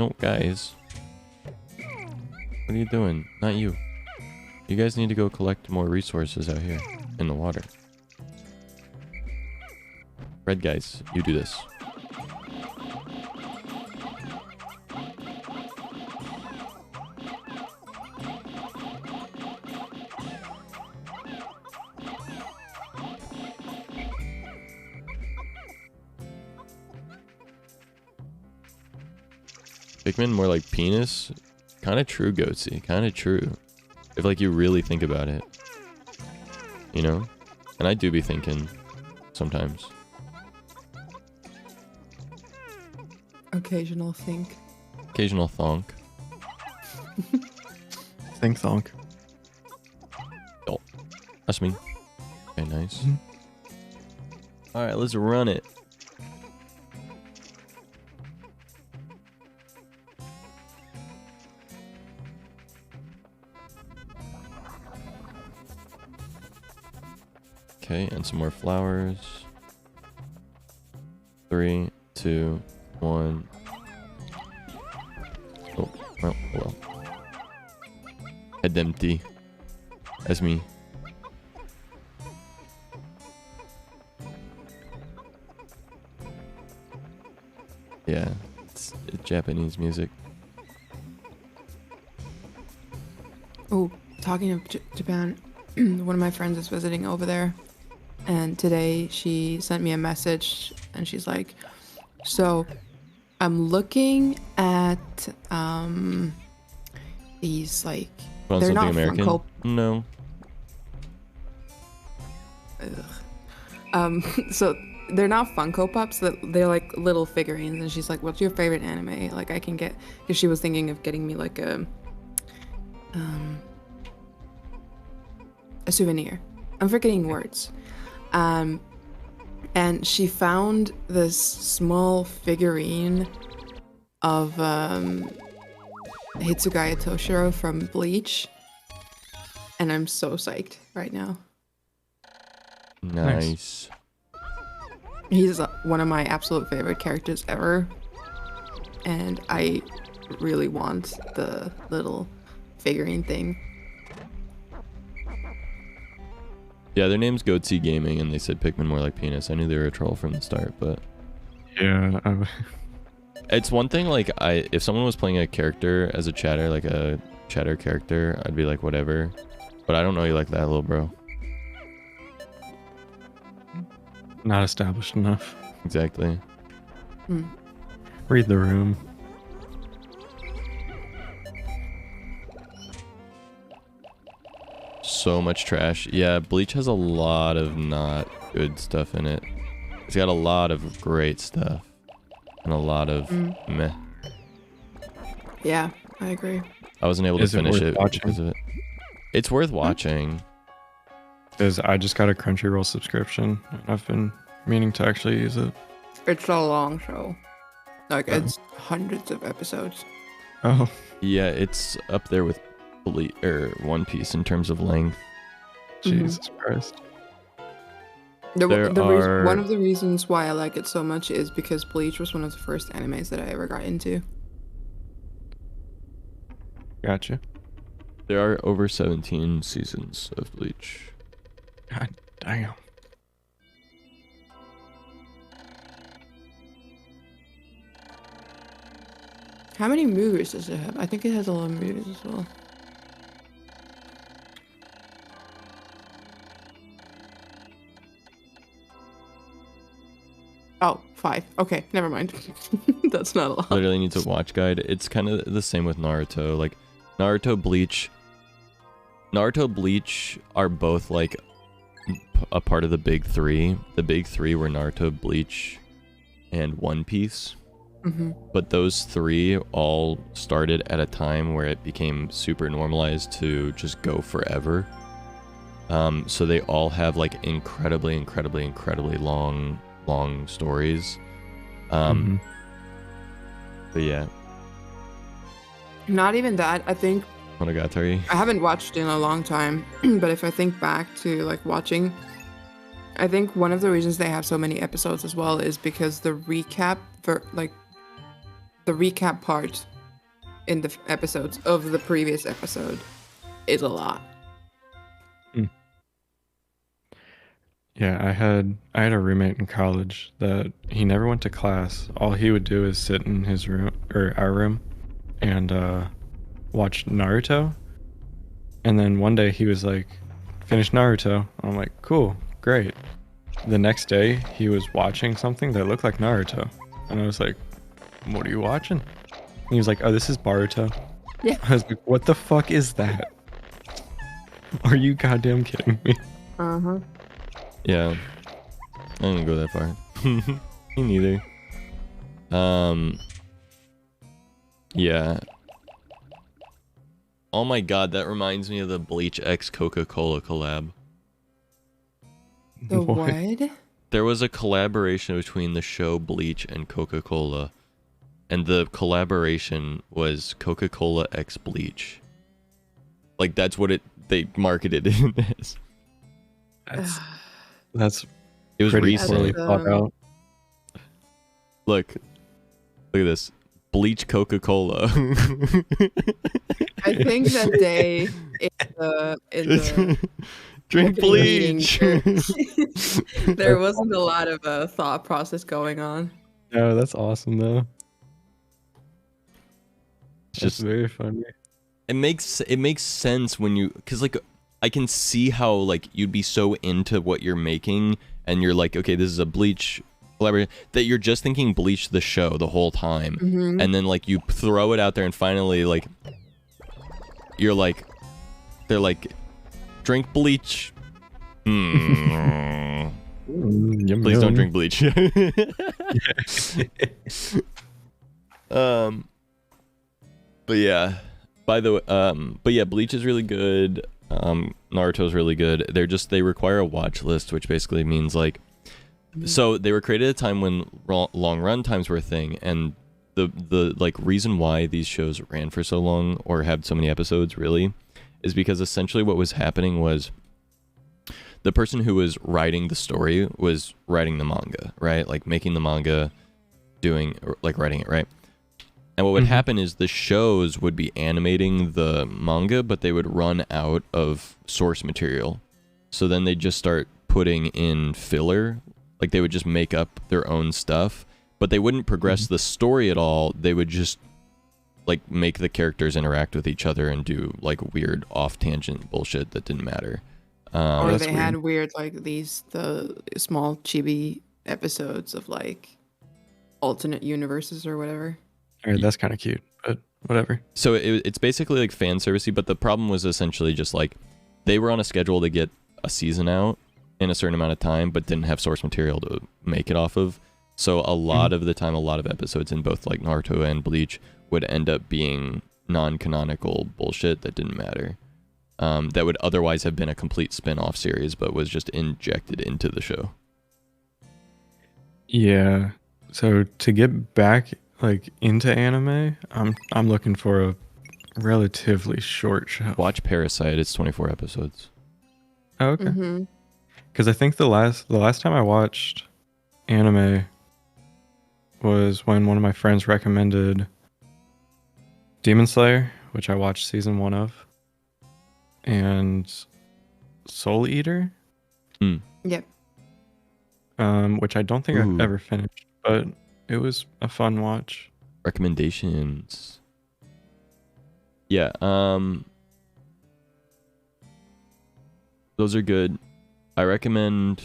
No, guys. What are you doing? Not you. You guys need to go collect more resources out here in the water. Red guys, you do this. Pikmin more like penis? Kind of true, Goatsy. Kind of true. If like you really think about it. You know? And I do be thinking sometimes. Occasional think. Occasional thonk. Think thonk. Oh, that's me. Okay, nice. Alright, let's run it. Okay, and some more flowers. 3, 2, 1. Oh, well. Head empty. That's me. Yeah, it's Japanese music. Oh, talking of Japan, one of my friends is visiting over there. And today she sent me a message and she's like, so I'm looking at these like Want they're something not American? Funko. No. So they're not Funko Pops, they're like little figurines. And she's like, what's your favorite anime? Like I can get, because she was thinking of getting me like a souvenir. I'm forgetting words. And she found this small figurine of Hitsugaya Toshiro from Bleach, and I'm so psyched right now. Nice. He's one of my absolute favorite characters ever, and I really want the little figurine thing. Yeah, their name's Goatsy Gaming, and they said Pikmin more like penis. I knew they were a troll from the start, but yeah, it's one thing. Like, if someone was playing a character as a chatter, like a chatter character, I'd be like, whatever. But I don't know you like that, little bro. Not established enough. Exactly. Read the room. So much trash. Yeah, Bleach has a lot of not good stuff in it. It's got a lot of great stuff. And a lot of meh. Yeah, I agree. I wasn't able to Is it finish worth it watching? because of it. It's worth watching. Because I just got a Crunchyroll subscription, and I've been meaning to actually use it. It's a long show. Like, it's hundreds of episodes. Oh. Yeah, it's up there with One Piece in terms of length. Jesus Christ. One of the reasons why I like it so much is because Bleach was one of the first animes that I ever got into. Gotcha. There are over 17 seasons of Bleach. God damn. How many movies does it have? I think it has a lot of movies as well. Oh, 5. Okay, never mind. That's not a lot. Literally needs a watch guide. It's kind of the same with Naruto. Like, Naruto, Bleach are both like a part of the big three. The big three were Naruto, Bleach, and One Piece. But those three all started at a time where it became super normalized to just go forever. So they all have like incredibly long stories. But yeah. Not even that. I think Monogatari. I haven't watched in a long time, but if I think back to like watching, I think one of the reasons they have so many episodes as well is because the recap part in the episodes of the previous episode is a lot. Yeah, I had a roommate in college that he never went to class. All he would do is sit in his room or our room and watch Naruto. And then one day he was like, "Finish Naruto." I'm like, "Cool, great." The next day he was watching something that looked like Naruto, and I was like, "What are you watching?" And he was like, "Oh, this is Boruto." Yeah. I was like, "What the fuck is that? Are you goddamn kidding me?" Uh-huh. Yeah. I didn't go that far. Me neither. Yeah. Oh my god, that reminds me of the Bleach X Coca-Cola collab. The what? There was a collaboration between the show Bleach and Coca-Cola, and the collaboration was Coca-Cola X Bleach. Like that's what they marketed it as. That's it was pretty recent. poorly thought out. Look at this. Bleach Coca-Cola. I think that day in the Drink opening bleach. meeting, there wasn't a lot of thought process going on. No, that's awesome though. It's That's just very funny. It makes sense when you, cause like I can see how like you'd be so into what you're making and you're like, okay, this is a Bleach collaboration, that you're just thinking Bleach the show the whole time, and then like you throw it out there and finally like you're like, they're like, drink bleach. Yum, Please don't yum. drink bleach. But yeah, but yeah, Bleach is really good. Naruto's really good. They require a watch list, which basically means like, so they were created at a time when long run times were a thing, and the like reason why these shows ran for so long or had so many episodes really is because essentially what was happening was the person who was writing the story was writing the manga, right? Like making the manga, writing it, right? And what would happen is the shows would be animating the manga, but they would run out of source material. So then they'd just start putting in filler. Like they would just make up their own stuff, but they wouldn't progress the story at all. They would just like make the characters interact with each other and do like weird off tangent bullshit that didn't matter. Or they had weird like the small chibi episodes of like alternate universes or whatever. Alright, that's kind of cute, but whatever. So it's basically like fan servicey, but the problem was essentially just like they were on a schedule to get a season out in a certain amount of time, but didn't have source material to make it off of. So a lot of the time, a lot of episodes in both like Naruto and Bleach would end up being non-canonical bullshit that didn't matter. That would otherwise have been a complete spin-off series, but was just injected into the show. Yeah. So to get back like into anime, I'm looking for a relatively short show. Watch Parasite. It's 24 episodes. Oh, okay. Because I think the last time I watched anime was when one of my friends recommended Demon Slayer, which I watched season 1 of, and Soul Eater. Yep. Which I don't think I've ever finished, but it was a fun watch. Recommendations. Yeah, those are good. I recommend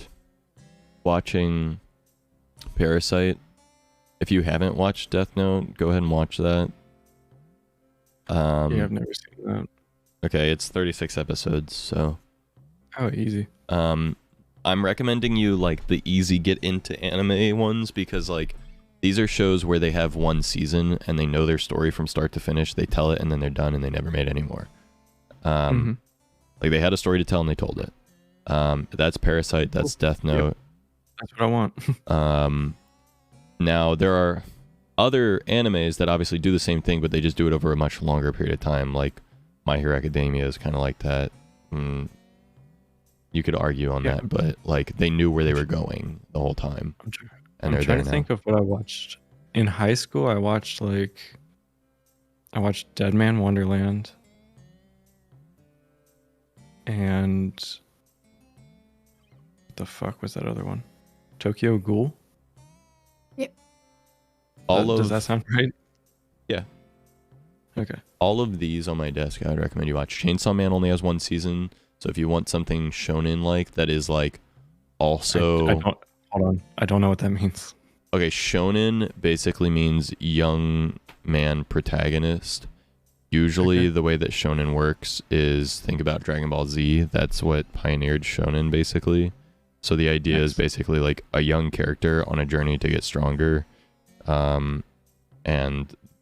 watching Parasite. If you haven't watched Death Note, go ahead and watch that. Yeah, I've never seen that. Okay, it's 36 episodes, so. Oh, easy. I'm recommending you like the easy get into anime ones because like these are shows where they have one season and they know their story from start to finish. They tell it and then they're done and they never made any more. Like they had a story to tell and they told it. That's Parasite. That's Death Note. That's what I want. Now there are other animes that obviously do the same thing, but they just do it over a much longer period of time. Like My Hero Academia is kind of like that. You could argue on that, but like they knew where they were going the whole time. I'm trying to think of what I watched in high school. I watched Dead Man Wonderland and the fuck was that other one? Tokyo Ghoul? Yep. Does that sound right? Yeah. Okay. All of these on my desk, I would recommend you watch. Chainsaw Man only has one season, so if you want something shonen-like that is like also... I don't, hold on. I don't know what that means. Okay, shonen basically means young man protagonist. Usually the way that shonen works is, think about Dragon Ball Z. That's what pioneered shonen basically. So the idea is basically like a young character on a journey to get stronger. And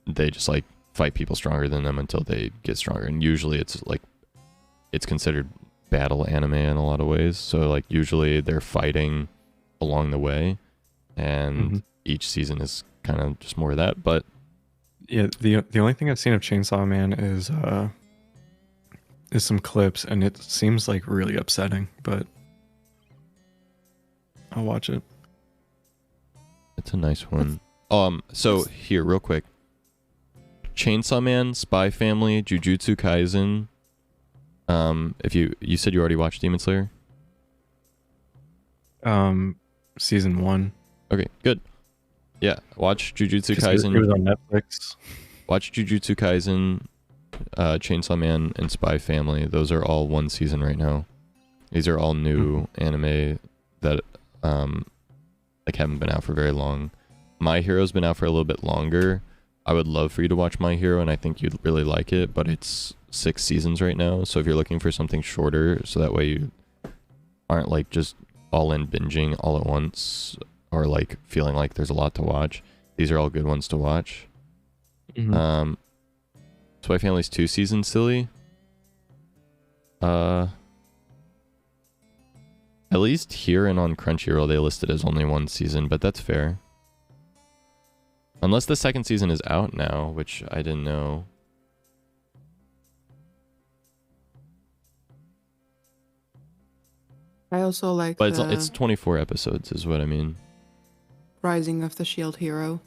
they just like fight people stronger than them until they get stronger. And usually it's like, it's considered battle anime in a lot of ways. So like usually they're fighting along the way. And each season is kind of just more of that, but yeah, the only thing I've seen of Chainsaw Man is some clips, and it seems like really upsetting, but I'll watch it. It's a nice one. So here, real quick, Chainsaw Man, Spy Family, Jujutsu Kaisen. If you said you already watched Demon Slayer. Season 1. Okay, good. Yeah, watch Jujutsu Just Kaisen. It was on Netflix. Watch Jujutsu Kaisen, Chainsaw Man, and Spy Family. Those are all one season right now. These are all new anime that like haven't been out for very long. My Hero's been out for a little bit longer. I would love for you to watch My Hero, and I think you'd really like it, but it's 6 seasons right now. So if you're looking for something shorter, so that way you aren't like just all in binging all at once, or like feeling like there's a lot to watch, these are all good ones to watch. Spy Family's 2 seasons silly. At least here and on Crunchyroll they listed as only 1 season, but that's fair. Unless the 2nd season is out now, which I didn't know. I also like But the it's 24 episodes is what I mean. Rising of the Shield Hero.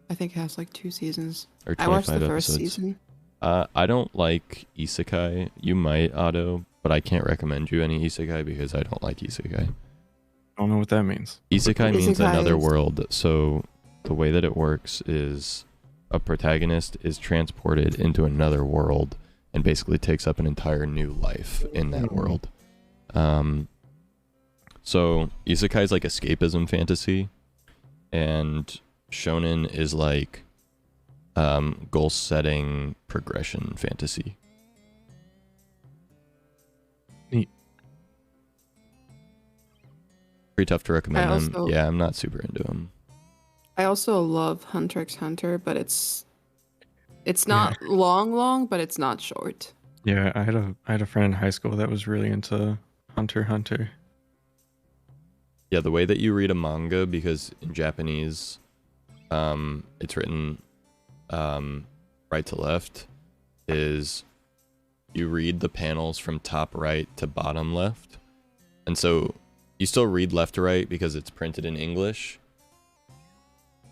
I think it has like 2 seasons. Or I watched 25 the first episodes. season. I don't like isekai. You might, Otto, but I can't recommend you any isekai because I don't like isekai. I don't know what that means. Isekai means Isekai another is- world. So the way that it works is a protagonist is transported into another world and basically takes up an entire new life in that world. So isekai is like escapism fantasy, and shonen is like goal setting progression fantasy. Neat. Pretty tough to recommend them. also- Yeah, I'm not super into them. I also love Hunter x Hunter, but it's not long, but it's not short. Yeah, I had a friend in high school that was really into Hunter x Hunter. Yeah, the way that you read a manga, because in Japanese, it's written right to left, is you read the panels from top right to bottom left. And so you still read left to right because it's printed in English.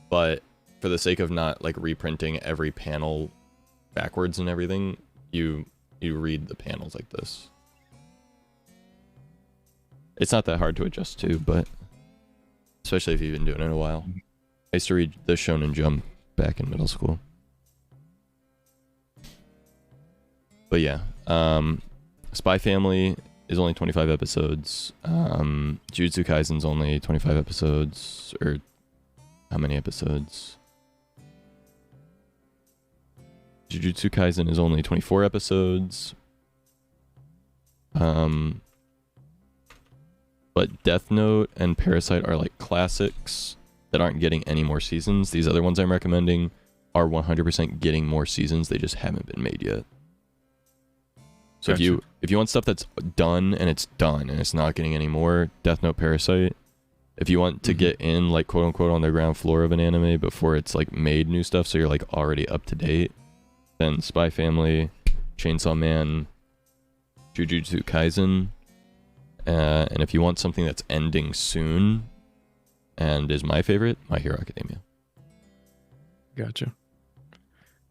But for the sake of not like reprinting every panel backwards and everything, you read the panels like this. It's not that hard to adjust to, but especially if you've been doing it a while. I used to read the Shonen Jump back in middle school. But yeah, Spy Family is only 25 episodes. Jujutsu Kaisen's only 25 episodes, or how many episodes? Jujutsu Kaisen is only 24 episodes. But Death Note and Parasite are like classics that aren't getting any more seasons. These other ones I'm recommending are 100% getting more seasons. They just haven't been made yet. So Gotcha. if you want stuff that's done and it's not getting any more, Death Note, Parasite. If you want to get in like quote unquote on the ground floor of an anime before it's like made new stuff, so you're like already up to date, then Spy Family, Chainsaw Man, Jujutsu Kaisen. And if you want something that's ending soon, and is my favorite, My Hero Academia. Gotcha.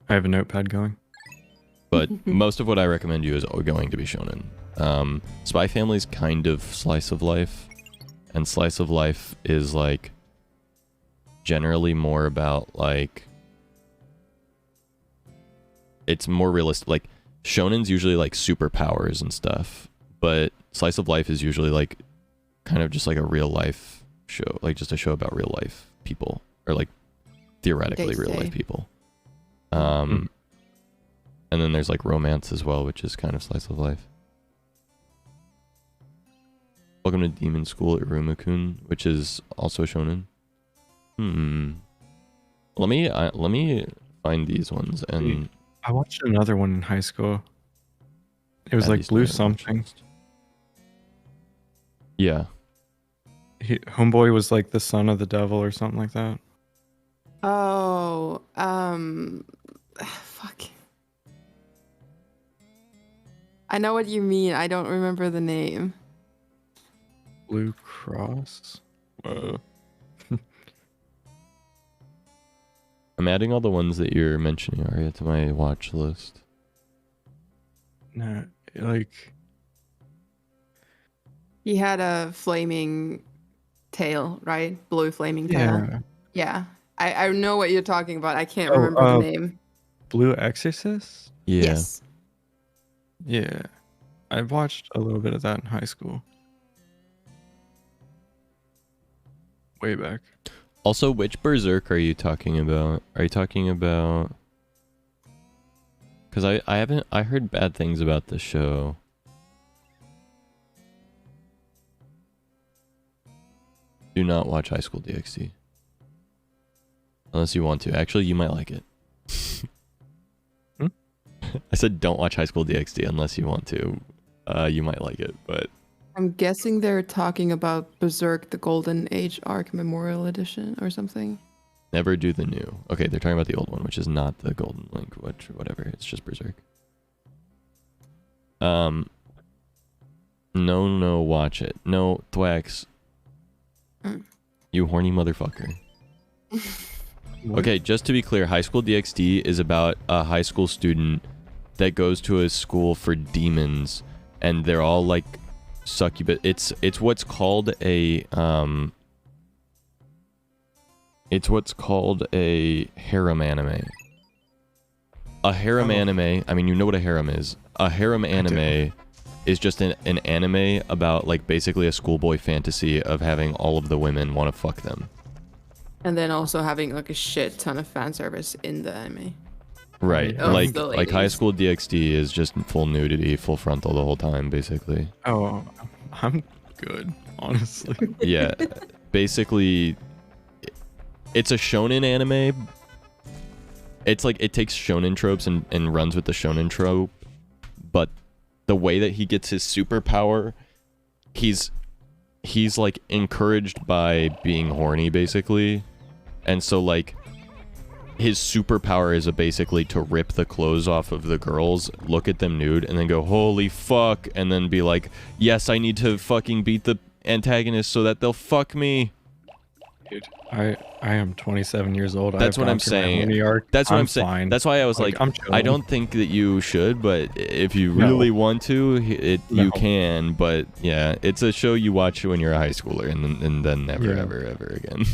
I have a notepad going. But most of what I recommend you is going to be shonen. Spy Family's kind of slice of life, and slice of life is like generally more about like it's more realistic. Like shonen's usually like superpowers and stuff, but slice of life is usually like kind of just like a real life show, like just a show about real life people, or like theoretically real life people. And then there's like romance as well, which is kind of slice of life. Welcome to Demon School Irumakun, which is also shonen. Let me find these ones. And I watched another one in high school. It was like Blue something. Yeah. Homeboy was like the son of the devil or something like that. Oh, fuck. I know what you mean. I don't remember the name. Blue Cross? Whoa. I'm adding all the ones that you're mentioning, Arya, to my watch list. No, like... He had a flaming tail, right? Blue flaming tail. Yeah. Yeah. I know what you're talking about. I can't remember the name. Blue Exorcist? Yeah. Yes. Yeah. I watched a little bit of that in high school. Way back. Also, which Berserk are you talking about? Are you talking about... Because I heard bad things about the show. Do not watch High School DxD. Unless you want to. Actually, you might like it. I said don't watch High School DxD unless you want to. You might like it, but... I'm guessing they're talking about Berserk, the Golden Age Arc Memorial Edition or something. Never do the new. Okay, they're talking about the old one, which is not the Golden Link, whatever. It's just Berserk. No, watch it. No, Thwax. You horny motherfucker. Okay, just to be clear, High School DxD is about a high school student that goes to a school for demons, and they're all like succubus. It's what's called a harem anime. A harem anime, I mean, you know what a harem is. A harem anime is just an anime about like basically a schoolboy fantasy of having all of the women want to fuck them. And then also having like a shit ton of fan service in the anime. Right, Of like the High ladies. School DxD is just full nudity, full frontal the whole time, basically. Oh, I'm good, honestly. Yeah, basically, it's a shonen anime. It's like it takes shonen tropes and runs with the shonen trope, but the way that he gets his superpower, he's like encouraged by being horny, basically, and so like his superpower is basically to rip the clothes off of the girls, look at them nude, and then go, holy fuck, and then be like, yes, I need to fucking beat the antagonist so that they'll fuck me. Dude, I am 27 years old. That's what I'm saying. That's what I'm saying. Fine. That's why I was like I'm I don't think that you should, but if you really want to, you can. But yeah, it's a show you watch when you're a high schooler, and then never, ever again.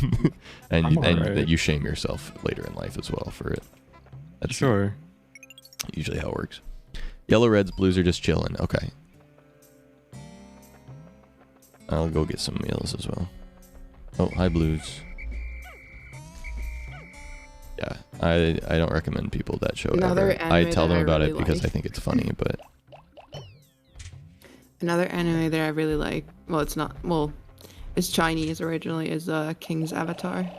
and that you shame yourself later in life as well for it. That's sure. Usually how it works. Yellow, reds, blues are just chilling. Okay. I'll go get some meals as well. Oh, hi, blues. Yeah, I don't recommend people that show Another ever. I anime tell that them I about really it because like. I think it's funny, but Another anime that I really like, well, it's not, well, it's Chinese originally, is King's Avatar.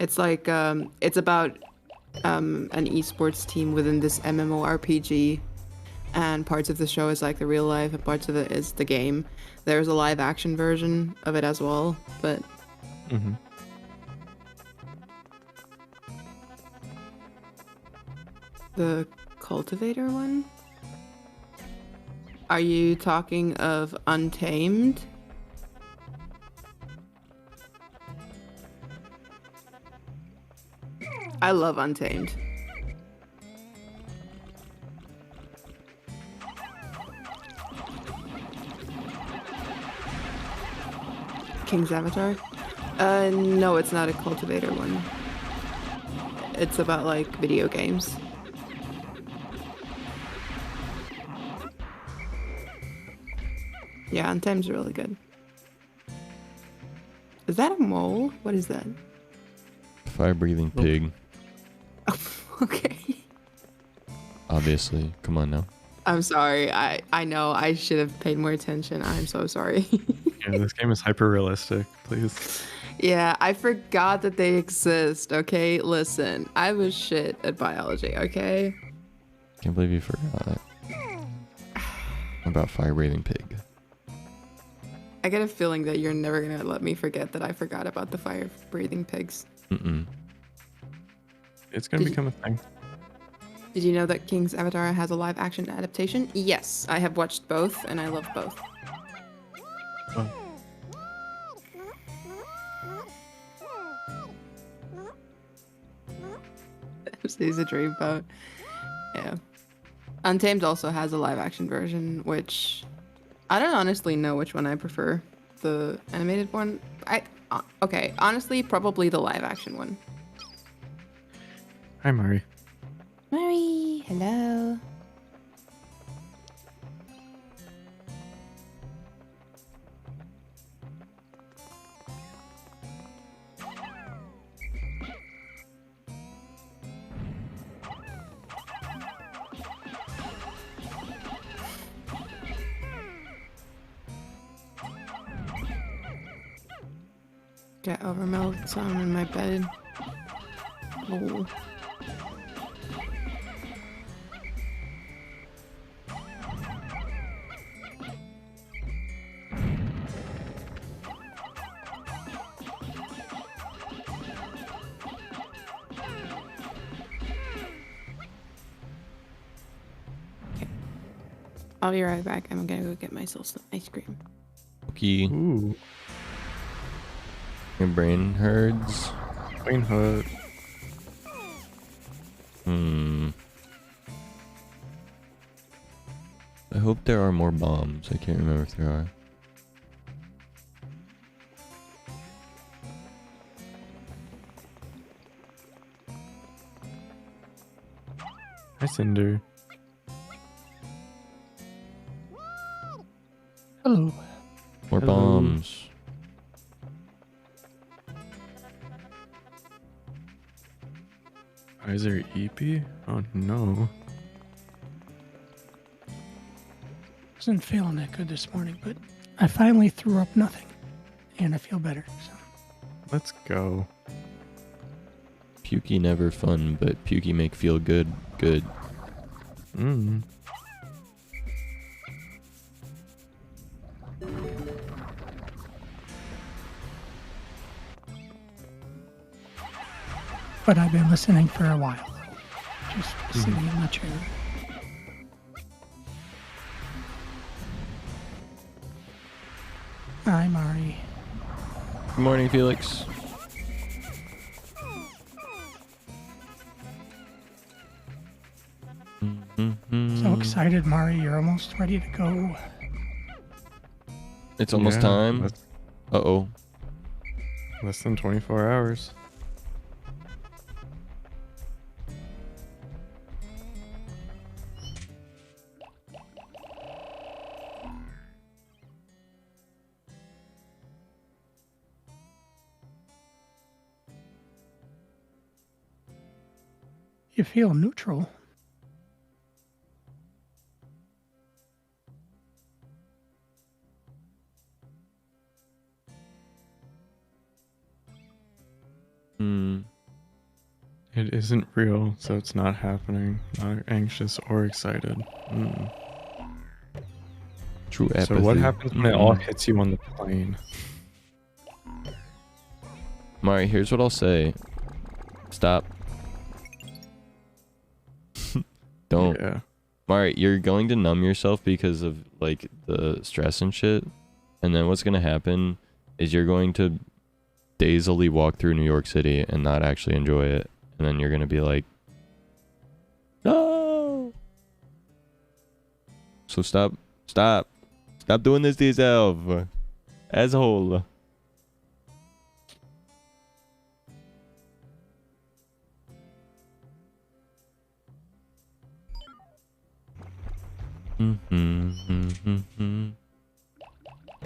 It's like, it's about an esports team within this MMORPG, and parts of the show is like the real life, and parts of it is the game. There's a live action version of it as well, but the Cultivator one? Are you talking of Untamed? I love Untamed. King's Avatar? No, it's not a cultivator one. It's about like video games. Yeah, Untame's really good. Is that a mole? What is that? Fire-breathing pig. Okay. Obviously. Come on now. I'm sorry. I know I should have paid more attention. I'm so sorry. Yeah, this game is hyper realistic. Please. Yeah, I forgot that they exist. Okay, listen. I was shit at biology. Okay. Can't believe you forgot about fire-breathing pig. I get a feeling that you're never gonna let me forget that I forgot about the fire-breathing pigs. Mm-mm. It's gonna become a thing. Did you know that King's Avatar has a live-action adaptation? Yes, I have watched both, and I love both. Oh. He's a dreamboat. Yeah. Untamed also has a live-action version, which I don't honestly know which one I prefer. The animated one? Okay, honestly, probably the live-action one. Hi, Mari. Mari, hello. Get overmilled some in my bed. Oh. I'll be right back. I'm gonna go get myself some ice cream. Okay. Ooh. Your brain hurts. Brain hurt. I hope there are more bombs. I can't remember if there are. Hi, Cinder. Hello. More Hello. bombs. Is there EP? Oh no. Wasn't feeling that good this morning, but I finally threw up nothing, and I feel better. So. Let's go. Pukey never fun, but pukey make feel good. Good. Mm. But I've been listening for a while, just sitting in my chair. Hi, Mari. Good morning, Felix. So excited, Mari. You're almost ready to go. It's almost Yeah, time. Uh-oh. Less than 24 hours. You feel neutral. It isn't real, so it's not happening. Not anxious or excited. True apathy. So what happens when it all hits you on the plane? Mari, here's what I'll say. Stop. Don't. Yeah. Mari, you're going to numb yourself because of like the stress and shit. And then what's going to happen is you're going to dazedly walk through New York City and not actually enjoy it. And then you're going to be like, no. So stop doing this to yourself. Asshole. Don't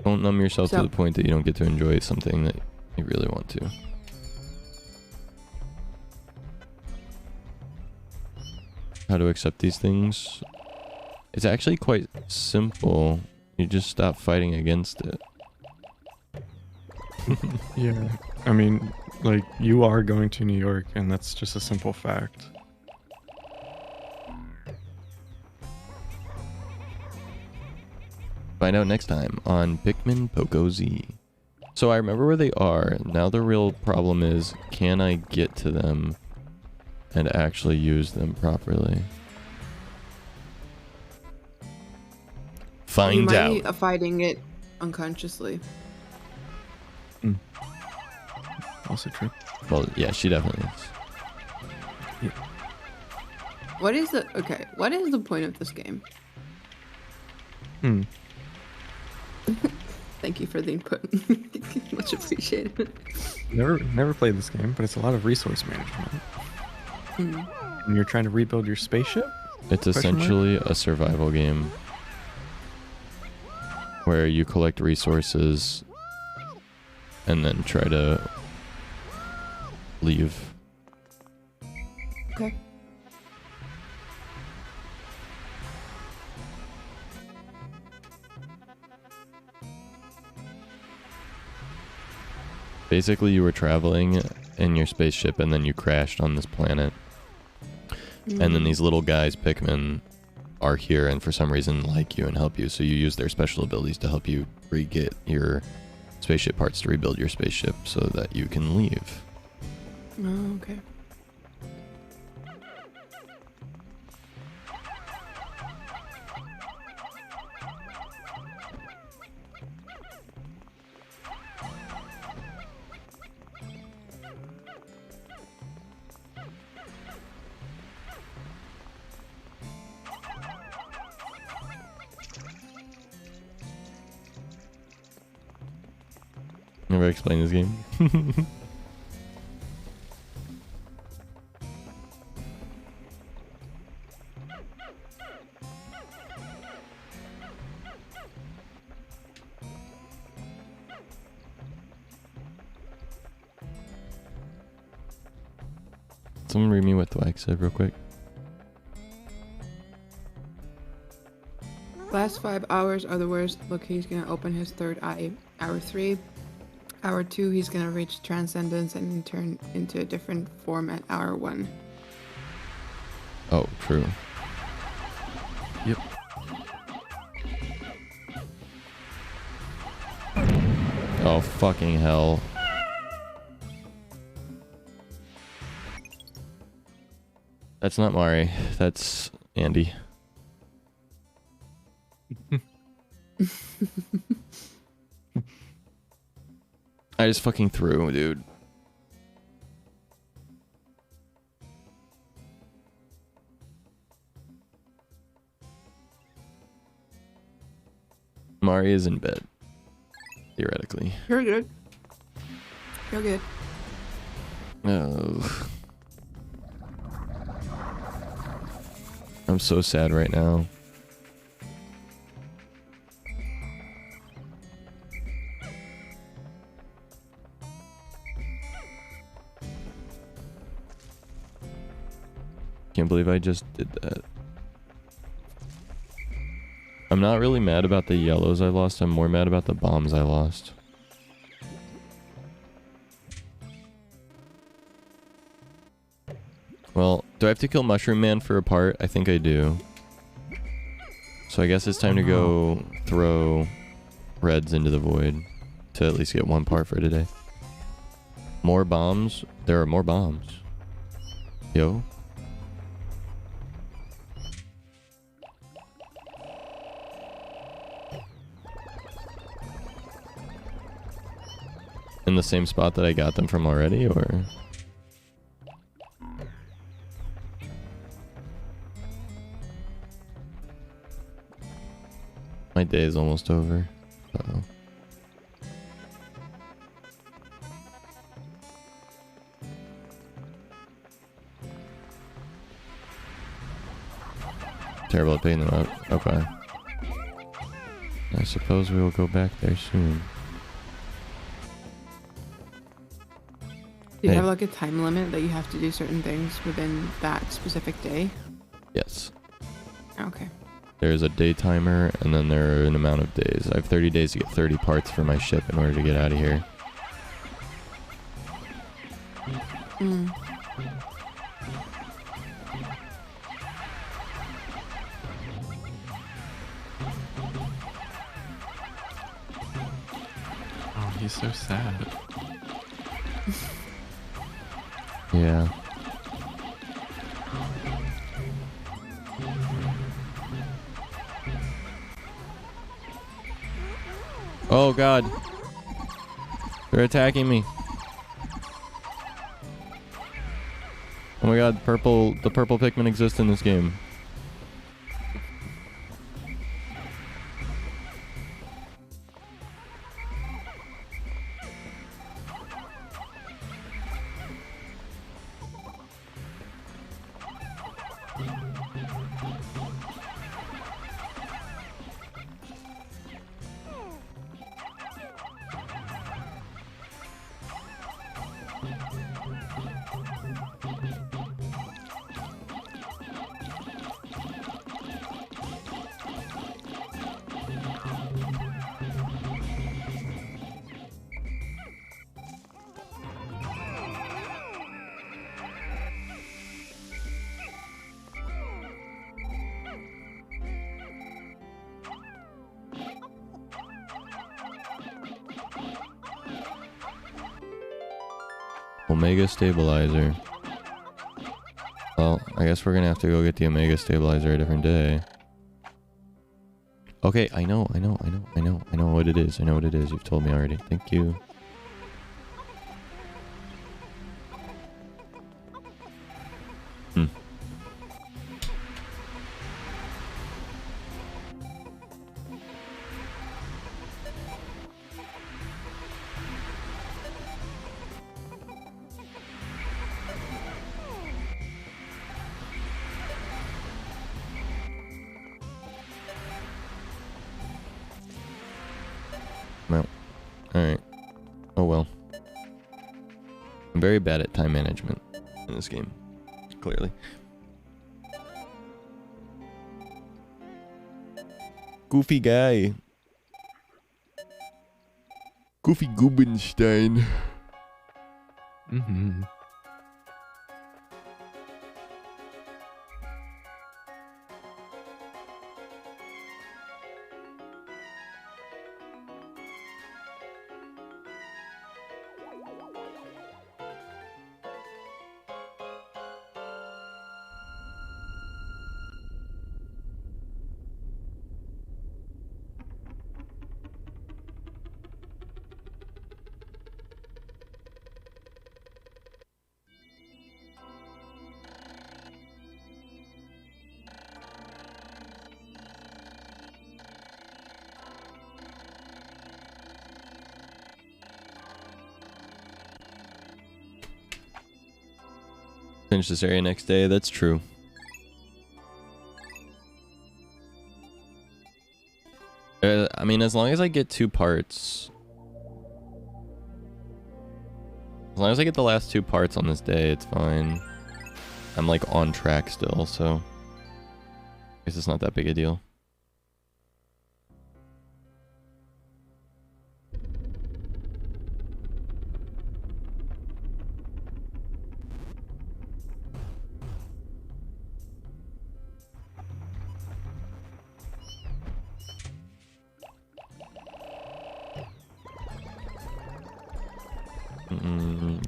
numb yourself So- to the point that you don't get to enjoy something that you really want to. How to accept these things? It's actually quite simple. You just stop fighting against it. Yeah, I mean, like, you are going to New York, and that's just a simple fact. Find out next time on Pikmin Poco Z. So I remember where they are. Now the real problem is, can I get to them and actually use them properly? Find you might out. be fighting it unconsciously. Also true. Well, yeah, she definitely is. What is the point of this game? Thank you for the input. Much appreciated. Never played this game, but it's a lot of resource management. And you're trying to rebuild your spaceship? It's essentially a survival game where you collect resources and then try to leave. Okay. Basically, you were traveling in your spaceship and then you crashed on this planet. And then these little guys, Pikmin, are here and for some reason like you and help you. So you use their special abilities to help you re-get your spaceship parts to rebuild your spaceship so that you can leave. Oh, okay. Never explain this game. Someone read me what the wax said real quick. Last 5 hours are the worst. Look, he's gonna open his third eye. Hour 3. Hour 2, he's gonna reach transcendence and turn into a different form at hour 1. Oh, true. Yep. Oh, fucking hell. That's not Mari. That's Andy. I just fucking threw, dude. Mari is in bed. Theoretically. You're good. You're good. Oh. I'm so sad right now. Can't believe I just did that. I'm not really mad about the yellows I lost. I'm more mad about the bombs I lost. Well, do I have to kill Mushroom Man for a part? I think I do. So I guess it's time to go throw reds into the void to at least get one part for today. More bombs? There are more bombs. Yo. In the same spot that I got them from already, or? My day is almost over. Uh-oh. Terrible at picking them up. Okay. I suppose we will go back there soon. Do you have like a time limit that you have to do certain things within that specific day? Yes. Okay. There's a day timer, and then there are an amount of days. I have 30 days to get 30 parts for my ship in order to get out of here. Mm. Oh, he's so sad. Yeah. Oh god. They're attacking me. Oh my god, the purple Pikmin exist in this game. Omega Stabilizer. Well, I guess we're gonna have to go get the Omega Stabilizer a different day. Okay, I know what it is. I know what it is. You've told me already. Thank you. Well, alright. Oh well. I'm very bad at time management in this game, clearly. Goofy guy. Goofy Gubenstein. Mm-hmm. Finish this area next day, that's true. I mean, as long as I get 2 parts. As long as I get the last 2 parts on this day, it's fine. I'm like on track still, so I guess it's not that big a deal.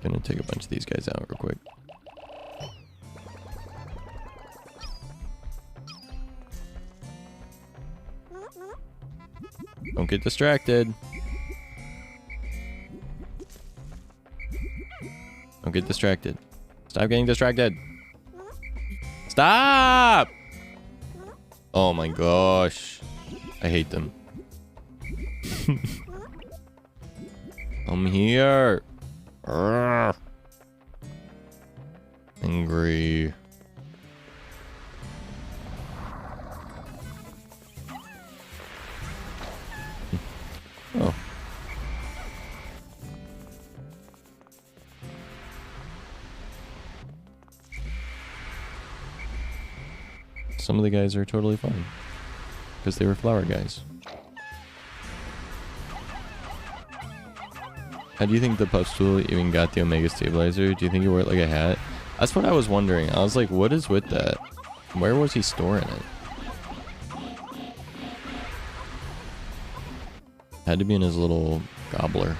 Gonna take a bunch of these guys out real quick. Don't get distracted. Don't get distracted. Stop getting distracted. Stop! Oh my gosh. I hate them. I'm here. Arrgh. Angry. some of the guys are totally fine. Because they were flower guys. How do you think the Puffstool even got the Omega Stabilizer? Do you think he wore it like a hat? That's what I was wondering. I was like, what is with that? Where was he storing it? Had to be in his little gobbler.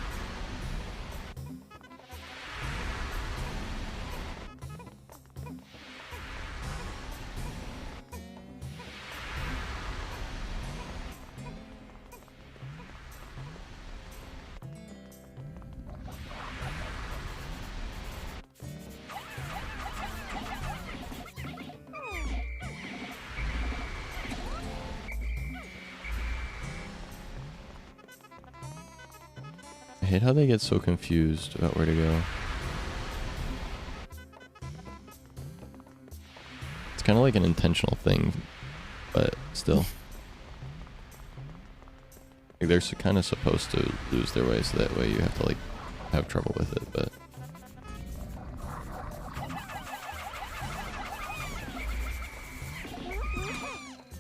I hate how they get so confused about where to go. It's kind of like an intentional thing, but still. Like they're kind of supposed to lose their way, so that way you have to like have trouble with it, but...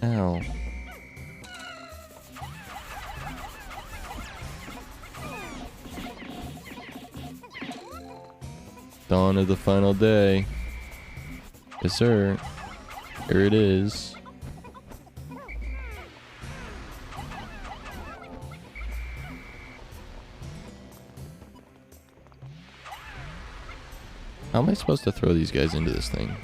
Ow. Dawn of the final day. Yes, sir. Here it is. How am I supposed to throw these guys into this thing?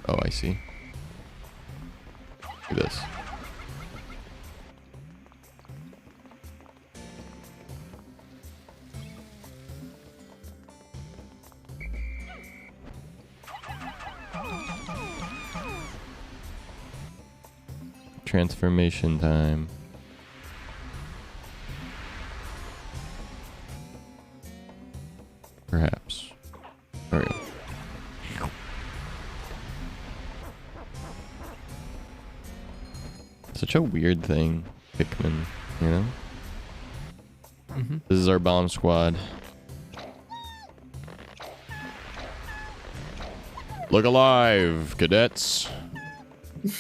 Oh, I see. Look at this. Transformation time. Perhaps. There we go. Such a weird thing, Pikmin, you know? This is our bomb squad. Look alive, cadets.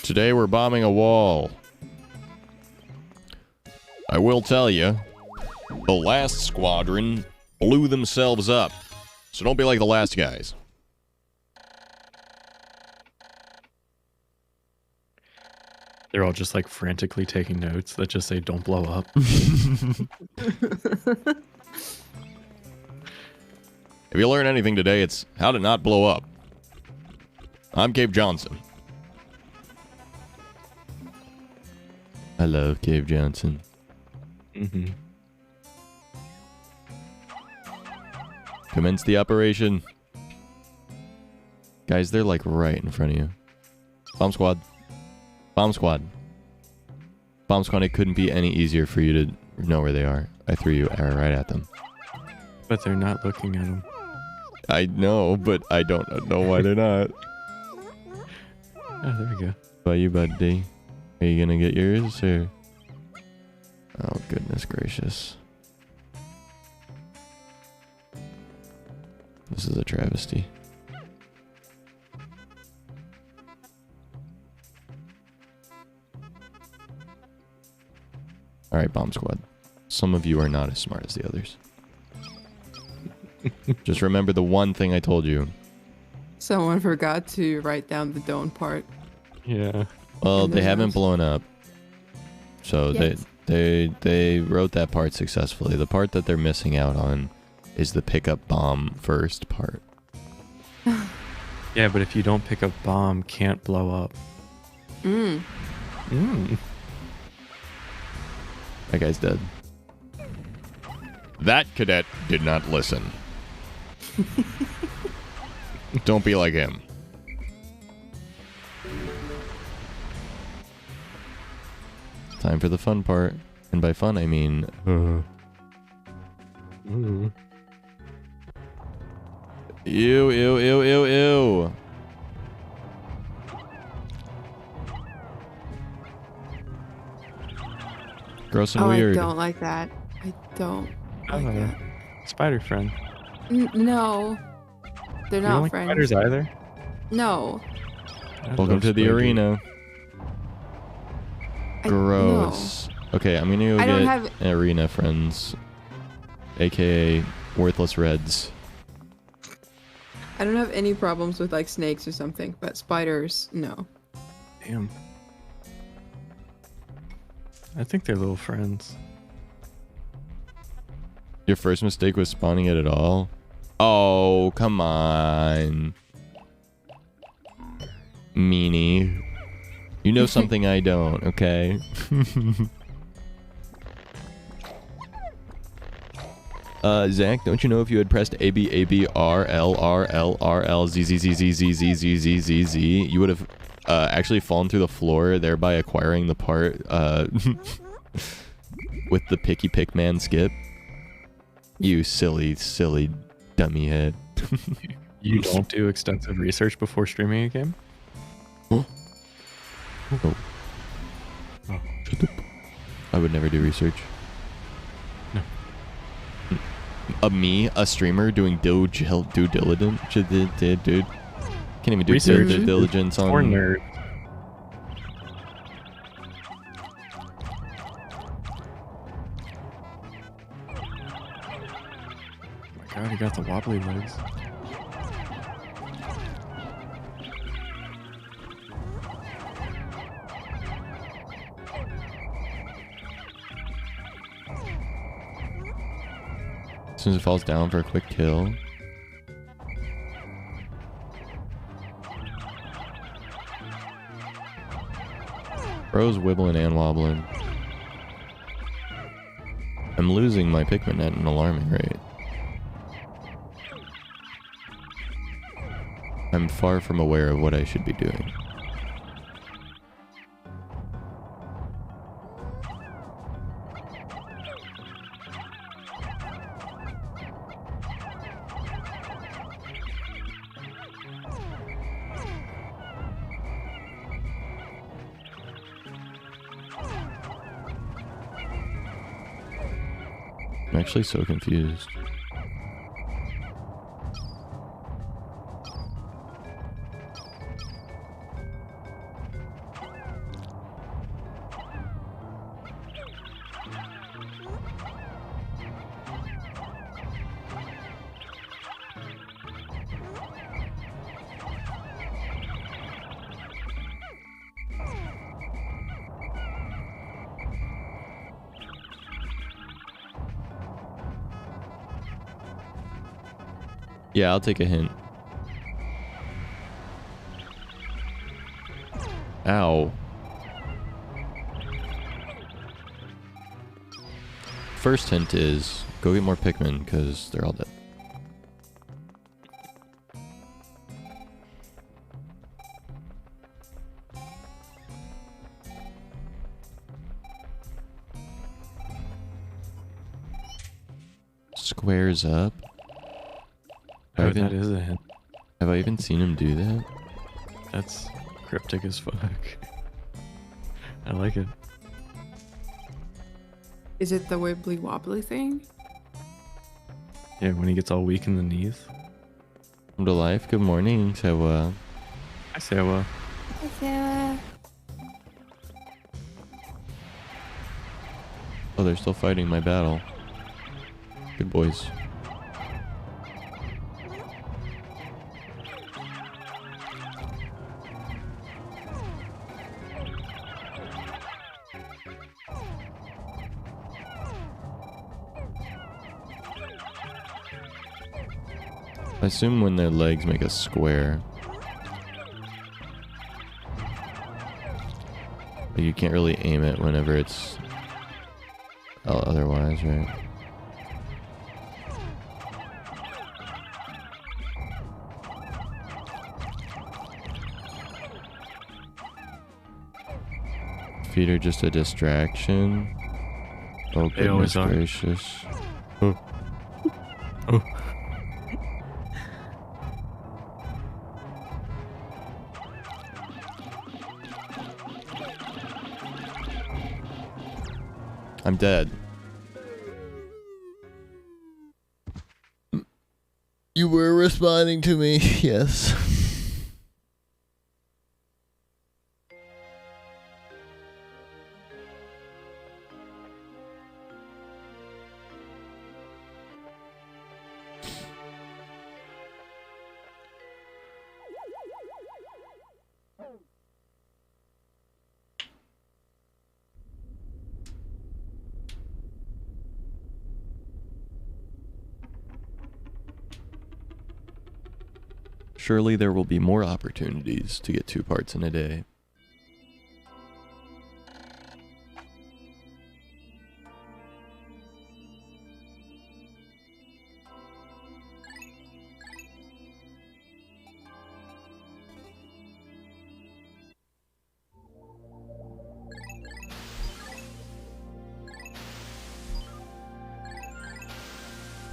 Today we're bombing a wall. I will tell you, the last squadron blew themselves up. So don't be like the last guys. They're all just like frantically taking notes that just say don't blow up. If you learn anything today, it's how to not blow up. I'm Cave Johnson. I love Cave Johnson. Commence the operation. Guys, they're like right in front of you. Bomb squad. Bomb squad. Bomb squad, it couldn't be any easier for you to know where they are. I threw you right at them. But they're not looking at them. I know, but I don't know why they're not. Oh, there we go. By you, buddy. Are you gonna get yours, or? Oh, goodness gracious. This is a travesty. Alright, bomb squad. Some of you are not as smart as the others. Just remember the one thing I told you. Someone forgot to write down the don't part. Yeah. Well, they haven't blown up. So Yes. they wrote that part successfully. The part that they're missing out on is the pick up bomb first part. Yeah, but if you don't pick up bomb, can't blow up. Mm. That guy's dead. That cadet did not listen. Don't be like him. Time for the fun part. And by fun, I mean... Ew, ew, ew, ew, ew. Gross and Oh, weird. I don't like that. I don't like that. Spider friend. No. They're You not don't like friends. spiders either? No. Welcome to the arena. Gross. Okay, I'm gonna I go don't get have- arena friends, aka worthless reds. I don't have any problems with like snakes or something, but spiders, no. Damn. I think they're little friends. Your first mistake was spawning it at all? Oh, come on. Meanie. You know something I don't, okay? Zach, don't you know if you had pressed A B A B R L R L R L Z Z Z Z Z Z Z Z Z Z, you would have actually fallen through the floor, thereby acquiring the part with the picky pick man skip? You silly, silly dummy head. You don't do extensive research before streaming a game? Oh. Shut up. I would never do research. No. Me, a streamer, doing due diligence? Dude. Can't even do Research due diligence on... for nerd. Oh my god, he got the wobbly legs. As soon as it falls down for a quick kill. Bro's wibbling and wobbling. I'm losing my Pikmin at an alarming rate. I'm far from aware of what I should be doing. I'm actually so confused. Yeah, I'll take a hint. Ow. First hint is go get more Pikmin because they're all dead. Squares up. Oh, that is a hint. Have I even seen him do that? That's cryptic as fuck. I like it. Is it the wibbly wobbly thing? Yeah, when he gets all weak in the knees. Come to life. Good morning, Sewa. Hi, Sewa. Hi, Sarah. Oh, they're still fighting my battle. Good boys. I assume when their legs make a square. But you can't really aim it whenever it's otherwise, right? Feet are just a distraction. Oh, They always goodness are. gracious. Oh. Oh. I'm dead. You were responding to me, yes. Surely there will be more opportunities to get 2 parts in a day.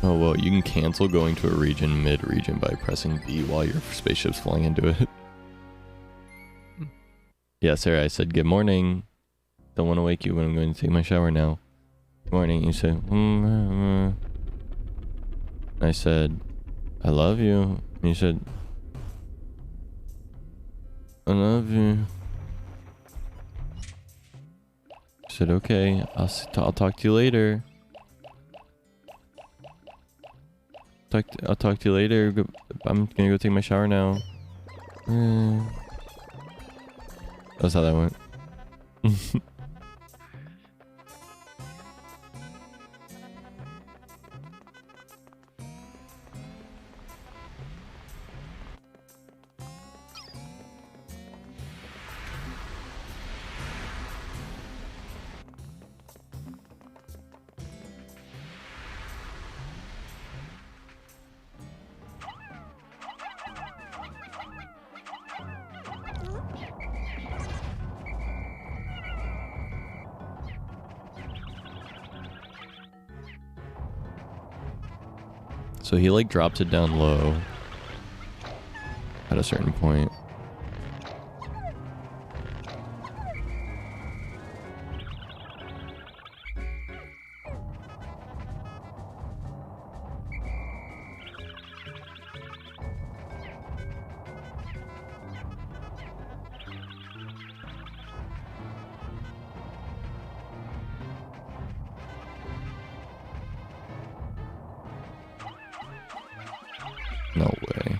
Oh, well, you can cancel going to a region mid-region by pressing B while your spaceship's flying into it. Yeah, Sarah, I said, good morning. Don't want to wake you when I'm going to take my shower now. Good morning. You said, I said, I love you. And you said, I love you. I said, okay, I'll talk to you later. I'll talk to you later. I'm gonna go take my shower now. That's how that went. So he like drops it down low at a certain point. No way.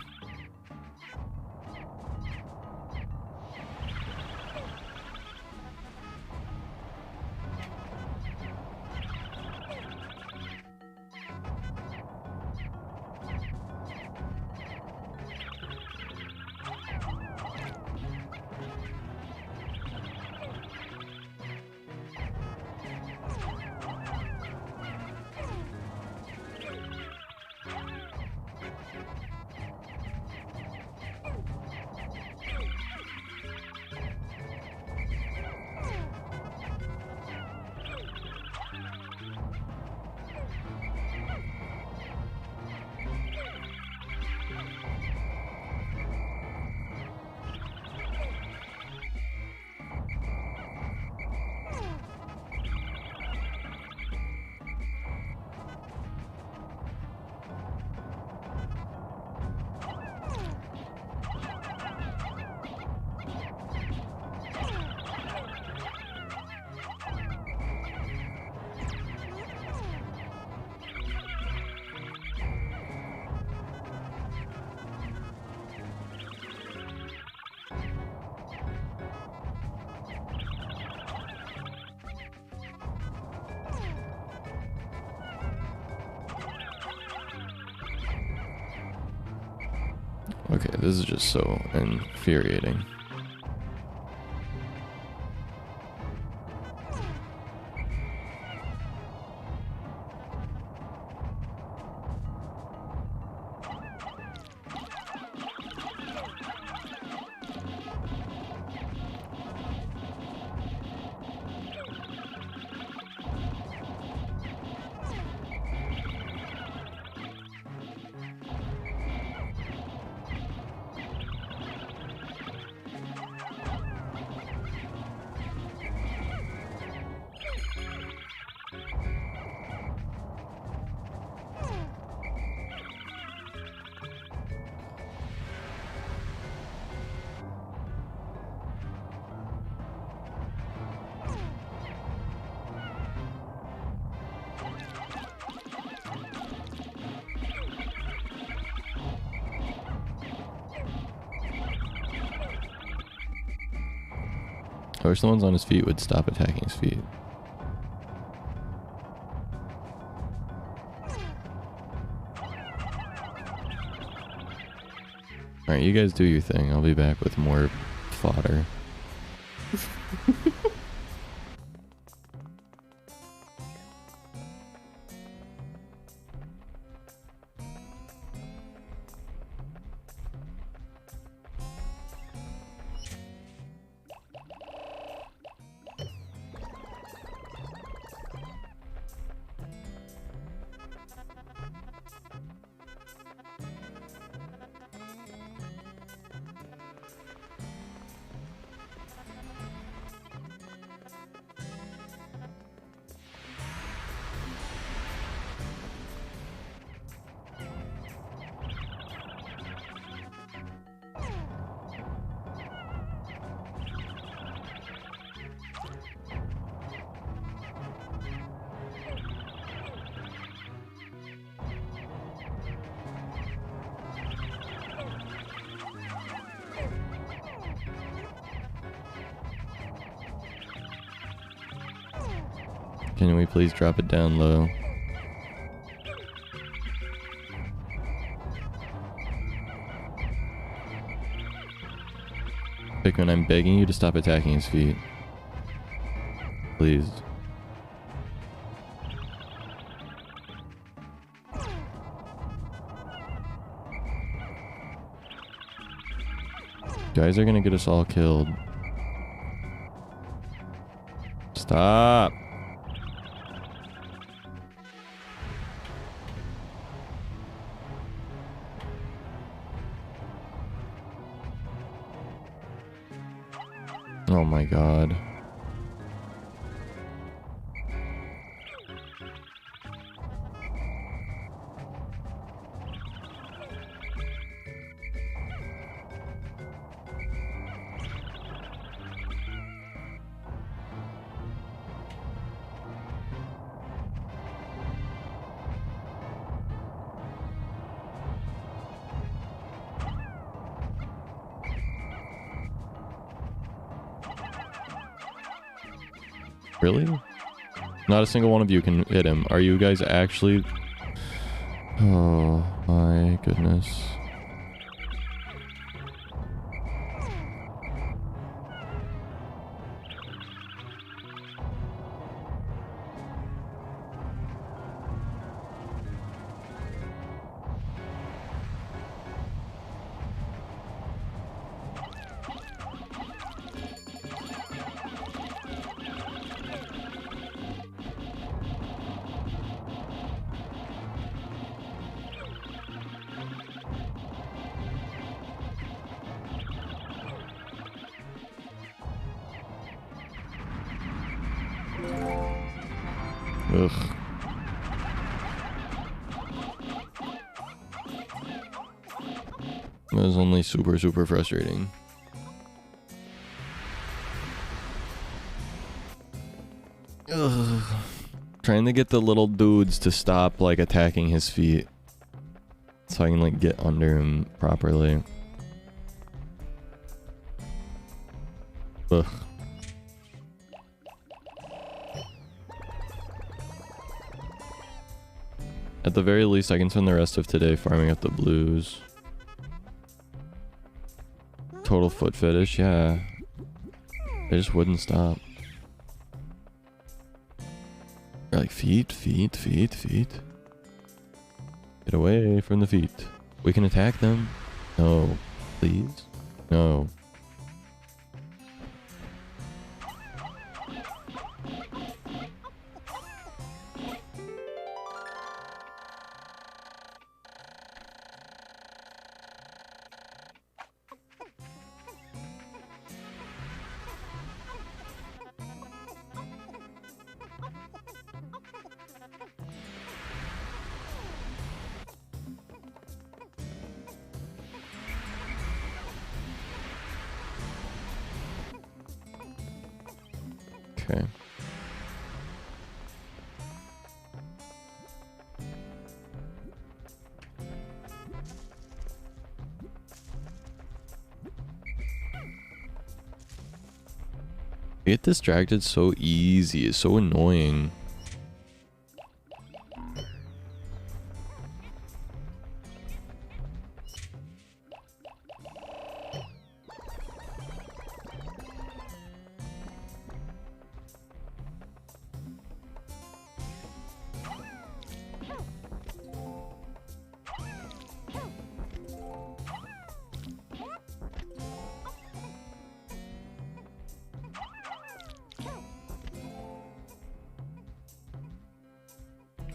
Okay, this is just so infuriating. I wish the ones on his feet would stop attacking his feet. Alright, you guys do your thing. I'll be back with more fodder. Can we please drop it down low? Pikmin, I'm begging you to stop attacking his feet. Please. Guys are gonna get us all killed. Stop! Oh my god. Really? Not a single one of you can hit him. Are you guys actually... Oh my goodness. Ugh. That was only super frustrating. Ugh. Trying to get the little dudes to stop like attacking his feet so I can like get under him properly. Ugh. At the very least, I can spend the rest of today farming up the blues. Total foot fetish, yeah. They just wouldn't stop. They're like, feet. Get away from the feet. We can attack them. No. Please? No. Okay. You get distracted so easy. It's so annoying.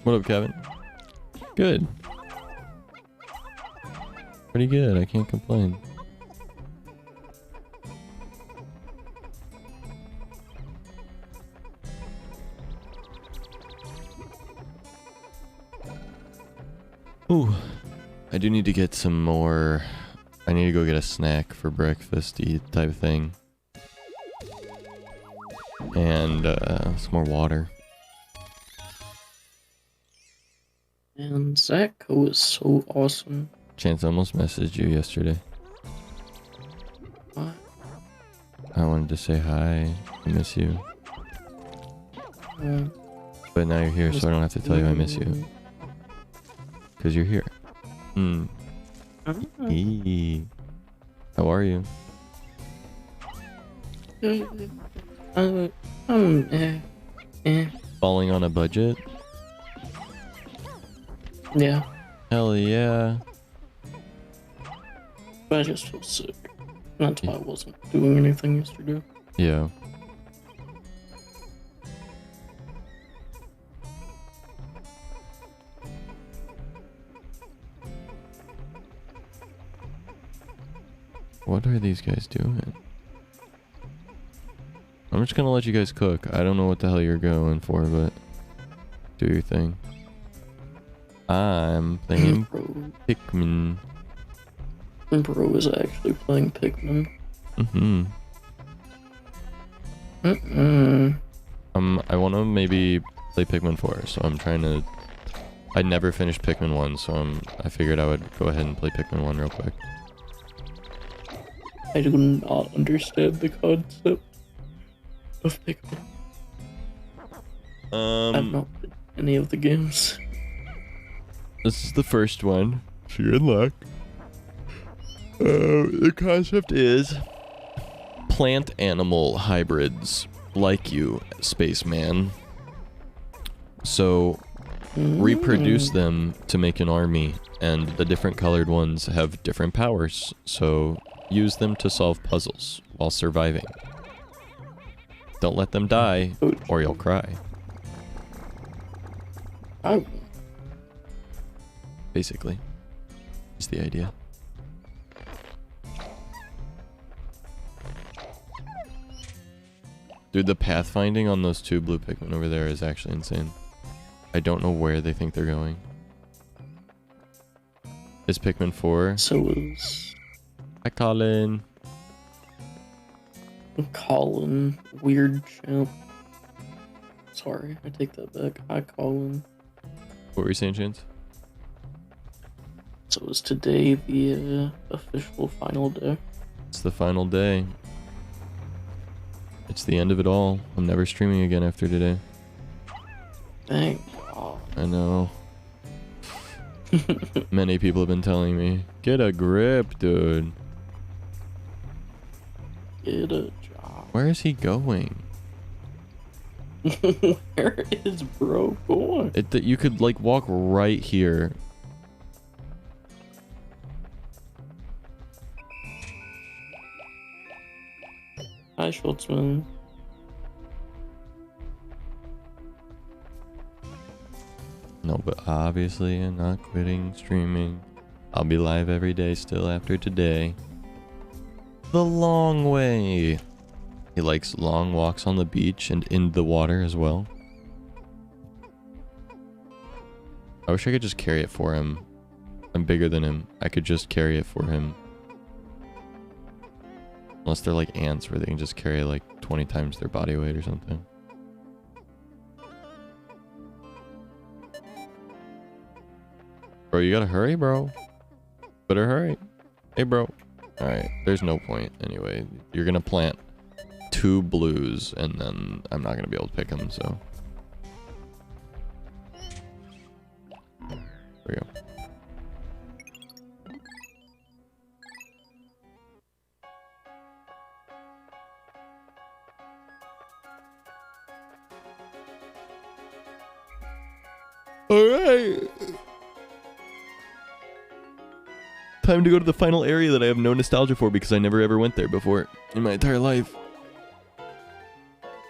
What up, Kevin? Good. Pretty good, I can't complain. Ooh, I do need to get some more. I need to go get a snack for breakfasty type thing. And some more water. And Zacho is so awesome. Chance almost messaged you yesterday. What? I wanted to say hi. I miss you. But now you're here, so I don't have to tell you I miss you. Because you're here. Eee. How are you? Falling on a budget? Yeah. Hell yeah. But I just feel sick. That's why I wasn't doing anything yesterday. Yeah. What are these guys doing? I'm just gonna let you guys cook. I don't know what the hell you're going for, but do your thing. I'm playing Pikmin. Bro is actually playing Pikmin. I want to maybe play Pikmin 4, so I'm trying to. I never finished Pikmin 1, so I figured I would go ahead and play Pikmin 1 real quick. I do not understand the concept of Pikmin. I've not played any of the games. This is the first one, so you're in luck. The concept is plant-animal hybrids, like you, spaceman. So, reproduce them to make an army, and the different colored ones have different powers, so use them to solve puzzles while surviving. Don't let them die, or you'll cry. Oh. Basically, is the idea. Dude, the pathfinding on those two blue Pikmin over there is actually insane. I don't know where they think they're going. Is Pikmin 4? So is... Hi, Colin. Colin. Weird champ. Sorry, I take that back. Hi, Colin. What were you saying, Chance? So is today the official final day? It's the final day. It's the end of it all. I'm never streaming again after today. Thank God. I know. Many people have been telling me, get a grip, dude. Get a job. Where is he going? Where is bro going? You could like walk right here. Hi, Schultzman. No, but obviously I'm not quitting streaming. I'll be live every day still after today. The long way. He likes long walks on the beach and in the water as well. I wish I could just carry it for him. I'm bigger than him. I could just carry it for him. Unless they're like ants where they can just carry like 20 times their body weight or something. Bro, you gotta hurry, bro. Better hurry. Hey, bro. Alright, there's no point anyway. You're gonna plant 2 blues, and then I'm not gonna be able to pick them. So there we go. All right. Time to go to the final area that I have no nostalgia for because I never ever went there before in my entire life.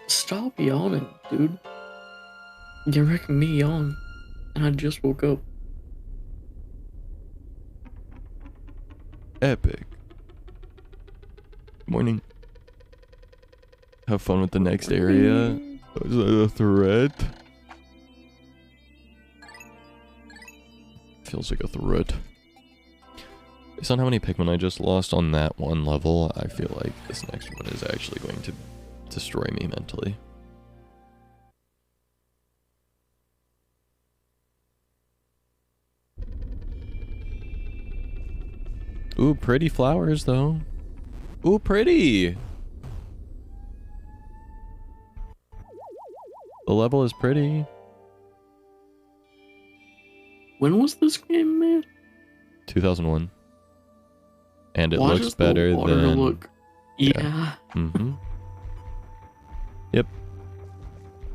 Stop yawning, dude. You're making me yawn. And I just woke up. Epic. Morning. Have fun with the next area. Is that a threat? Feels like a threat. Based on how many Pikmin I just lost on that one level, I feel like this next one is actually going to destroy me mentally. Ooh, pretty flowers though. Ooh, pretty! The level is pretty. When was this game made? 2001. And it Why looks does the better water than... look... Yeah. Mm-hmm. Yep.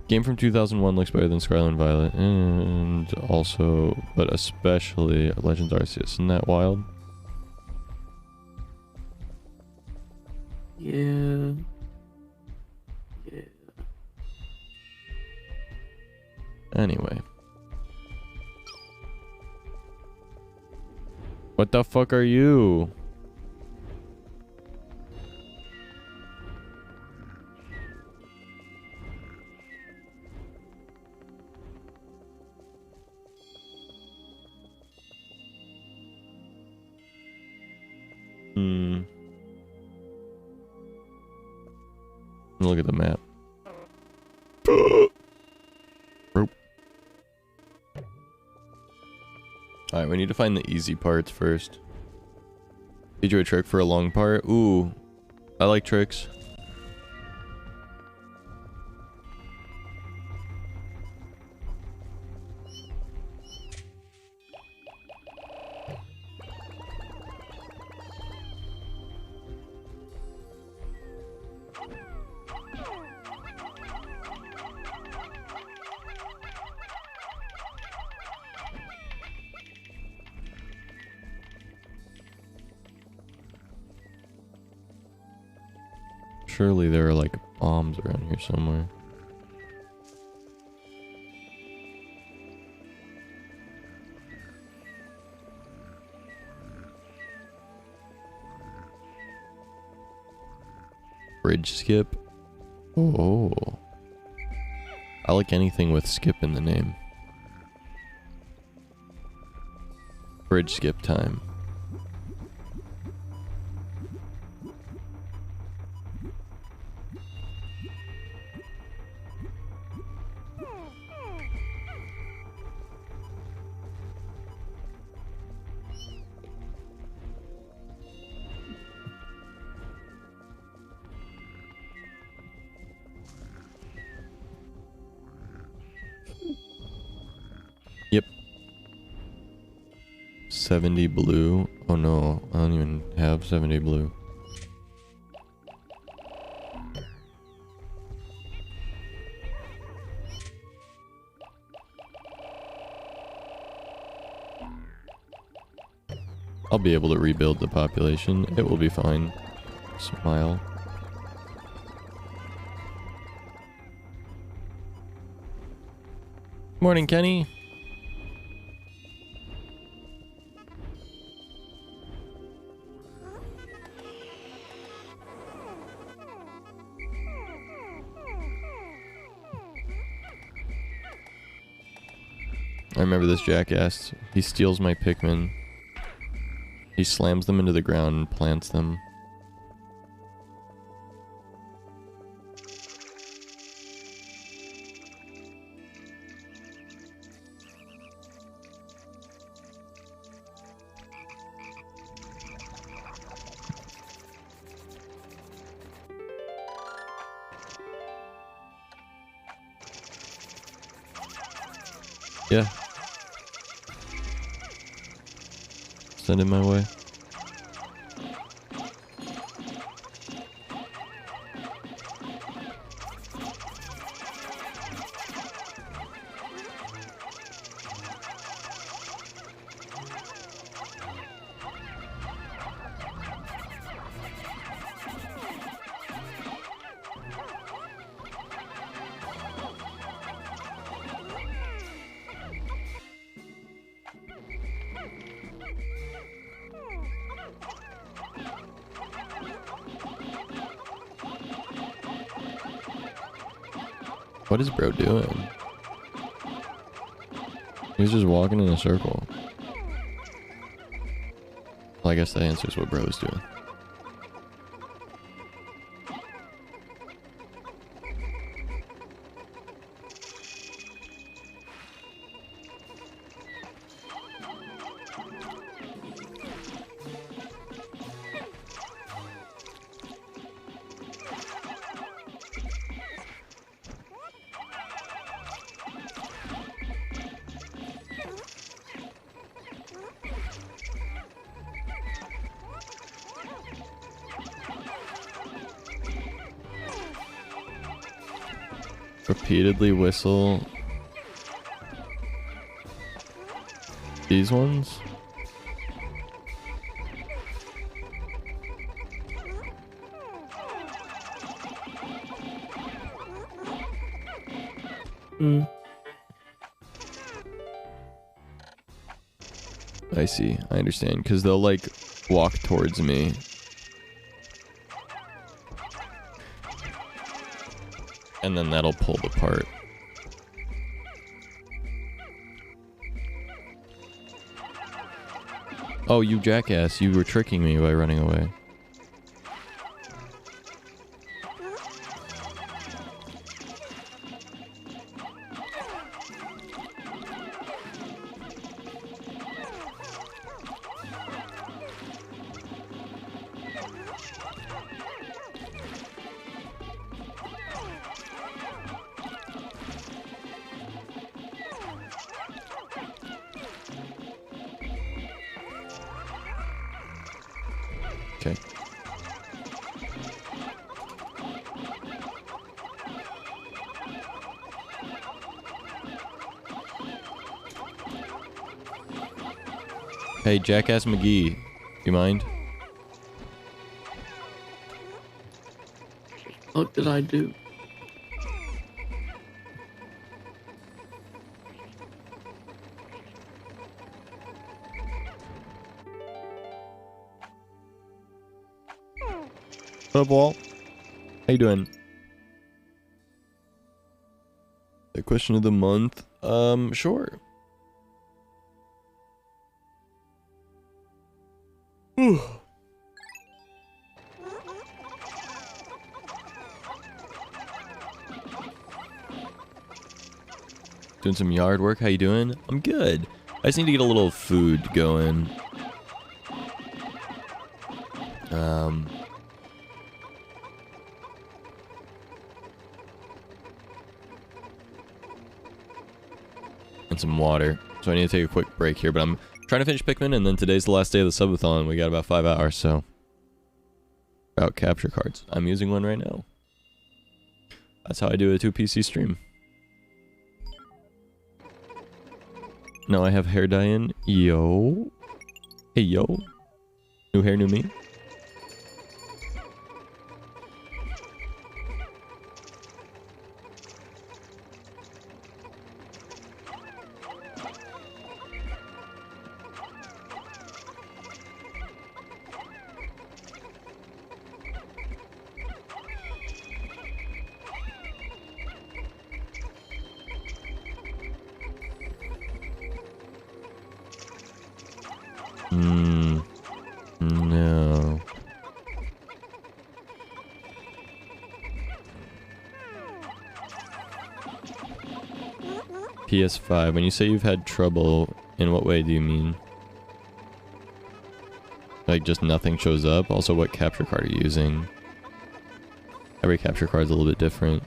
Game from 2001 looks better than Scarlet and Violet. And also, but especially Legends Arceus. Isn't that wild? Yeah. Yeah. Anyway. What the fuck are you? Look at the map. Alright, we need to find the easy parts first. Did you a trick for a long part? Ooh, I like tricks. Surely there are like bombs around here somewhere. Bridge skip. Oh. I like anything with skip in the name. Bridge skip time. Yep. 70 blue. Oh no, I don't even have 70 blue. I'll be able to rebuild the population. It will be fine. Smile. Morning, Kenny. I remember this jackass. He steals my Pikmin. He slams them into the ground and plants them. Yeah. Send it my way. What is bro doing? He's just walking in a circle. Well, I guess that answers what bro is doing. Repeatedly whistle these ones. I see. I understand. Because they'll like walk towards me. And then that'll pull the part. Oh, you jackass. You were tricking me by running away. Okay. Hey, Jackass McGee, you mind? What did I do? What up, Walt? How you doing? The question of the month? Sure. Doing some yard work. How you doing? I'm good. I just need to get a little food going. And some water. So I need to take a quick break here, but I'm trying to finish Pikmin, and then today's the last day of the Subathon. We got about 5 hours, so... About capture cards. I'm using one right now. That's how I do a 2PC stream. No, I have hair dye in. Yo. Hey, yo. New hair, new me. No. PS5. When you say you've had trouble, in what way do you mean? Like just nothing shows up? Also, what capture card are you using? Every capture card is a little bit different.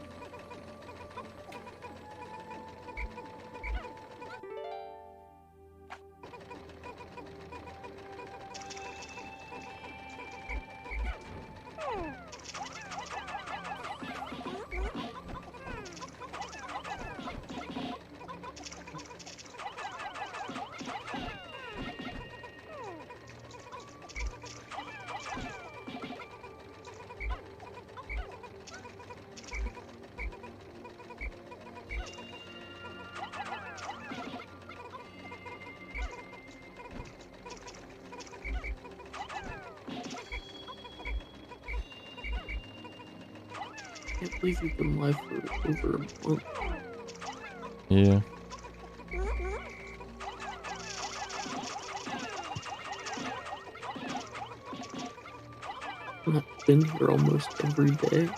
can't believe you've been live for over a month. Yeah. I've been here almost every day.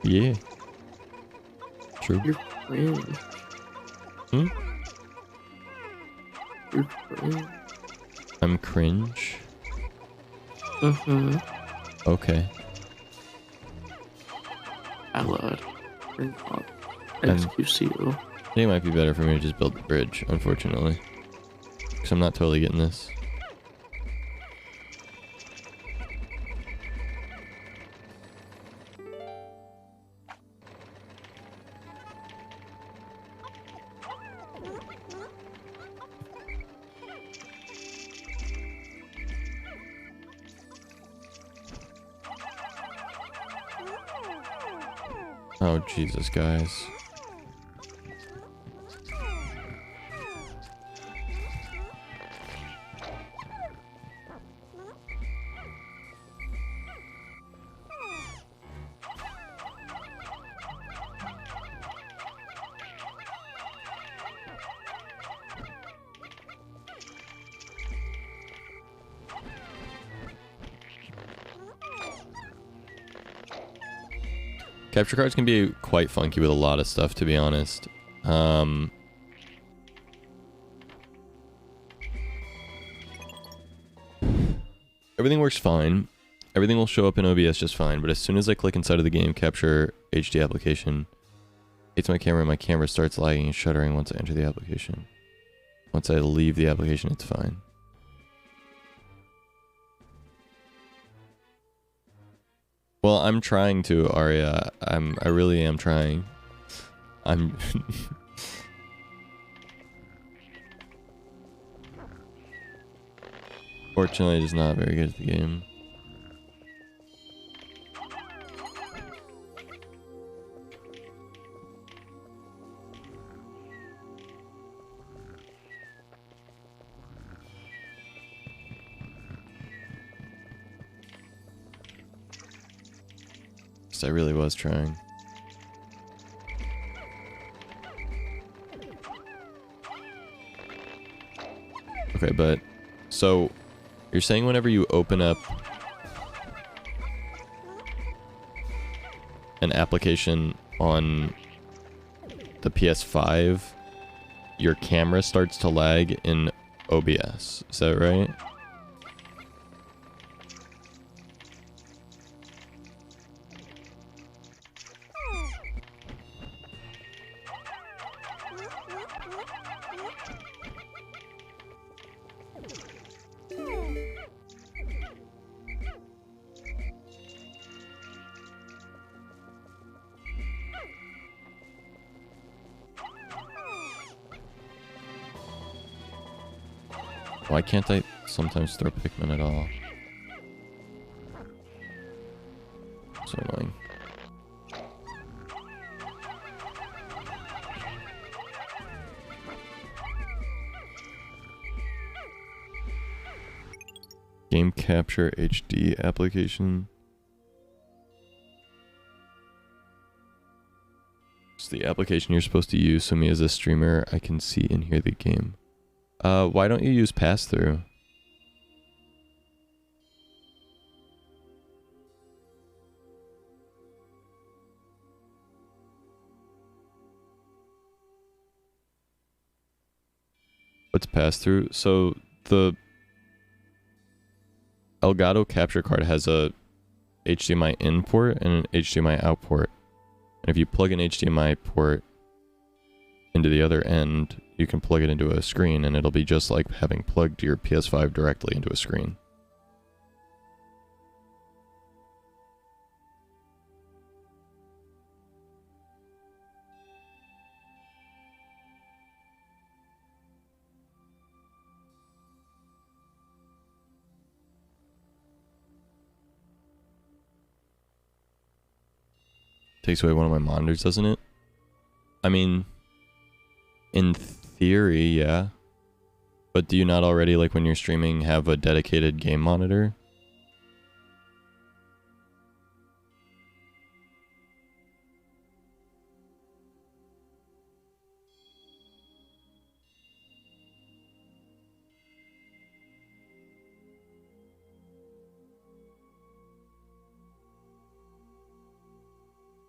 Yeah. True. You're cringe. Hmm? You're cringe. I'm cringe. Uh-huh. Okay. I lied. You're not. And XQCO. I think it might be better for me to just build the bridge, unfortunately. Because I'm not totally getting this. Oh, Jesus, guys. Capture cards can be quite funky with a lot of stuff, to be honest. Everything works fine. Everything will show up in OBS just fine, but as soon as I click inside of the game capture HD application, it's my camera and my camera starts lagging and shuddering once I enter the application. Once I leave the application, it's fine. Well, I'm trying to, Arya. I really am trying. I'm Fortunately, just not very good at the game. I really was trying. Okay, but so you're saying whenever you open up an application on the PS5, your camera starts to lag in OBS. Is that right? Why can't I sometimes throw Pikmin at all? So annoying. Game Capture HD application. It's the application you're supposed to use so me as a streamer I can see and hear the game. Why don't you use pass-through? What's pass-through? So the Elgato capture card has a HDMI in port and an HDMI out port. And if you plug an HDMI port into the other end, you can plug it into a screen and it'll be just like having plugged your PS5 directly into a screen. Takes away one of my monitors, doesn't it? I mean, in theory, yeah. But do you not already, like when you're streaming, have a dedicated game monitor?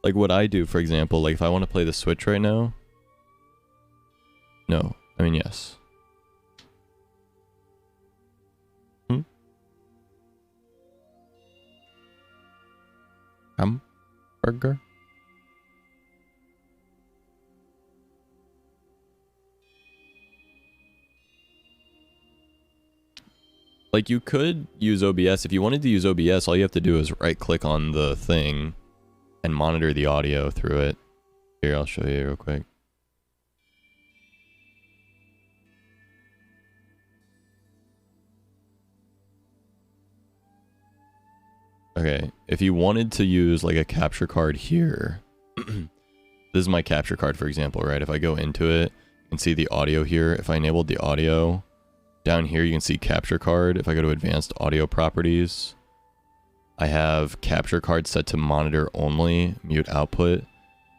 like what I do, for example, like if I want to play the Switch right now. No, I mean yes. Hamburger? Like you could use OBS. If you wanted to use OBS, all you have to do is right click on the thing and monitor the audio through it. Here, I'll show you real quick. Okay, if you wanted to use like a capture card here, this is my capture card, for example, right? If I go into it and see the audio here, if I enabled the audio, down here you can see capture card. If I go to advanced audio properties, I have capture card set to monitor only, mute output.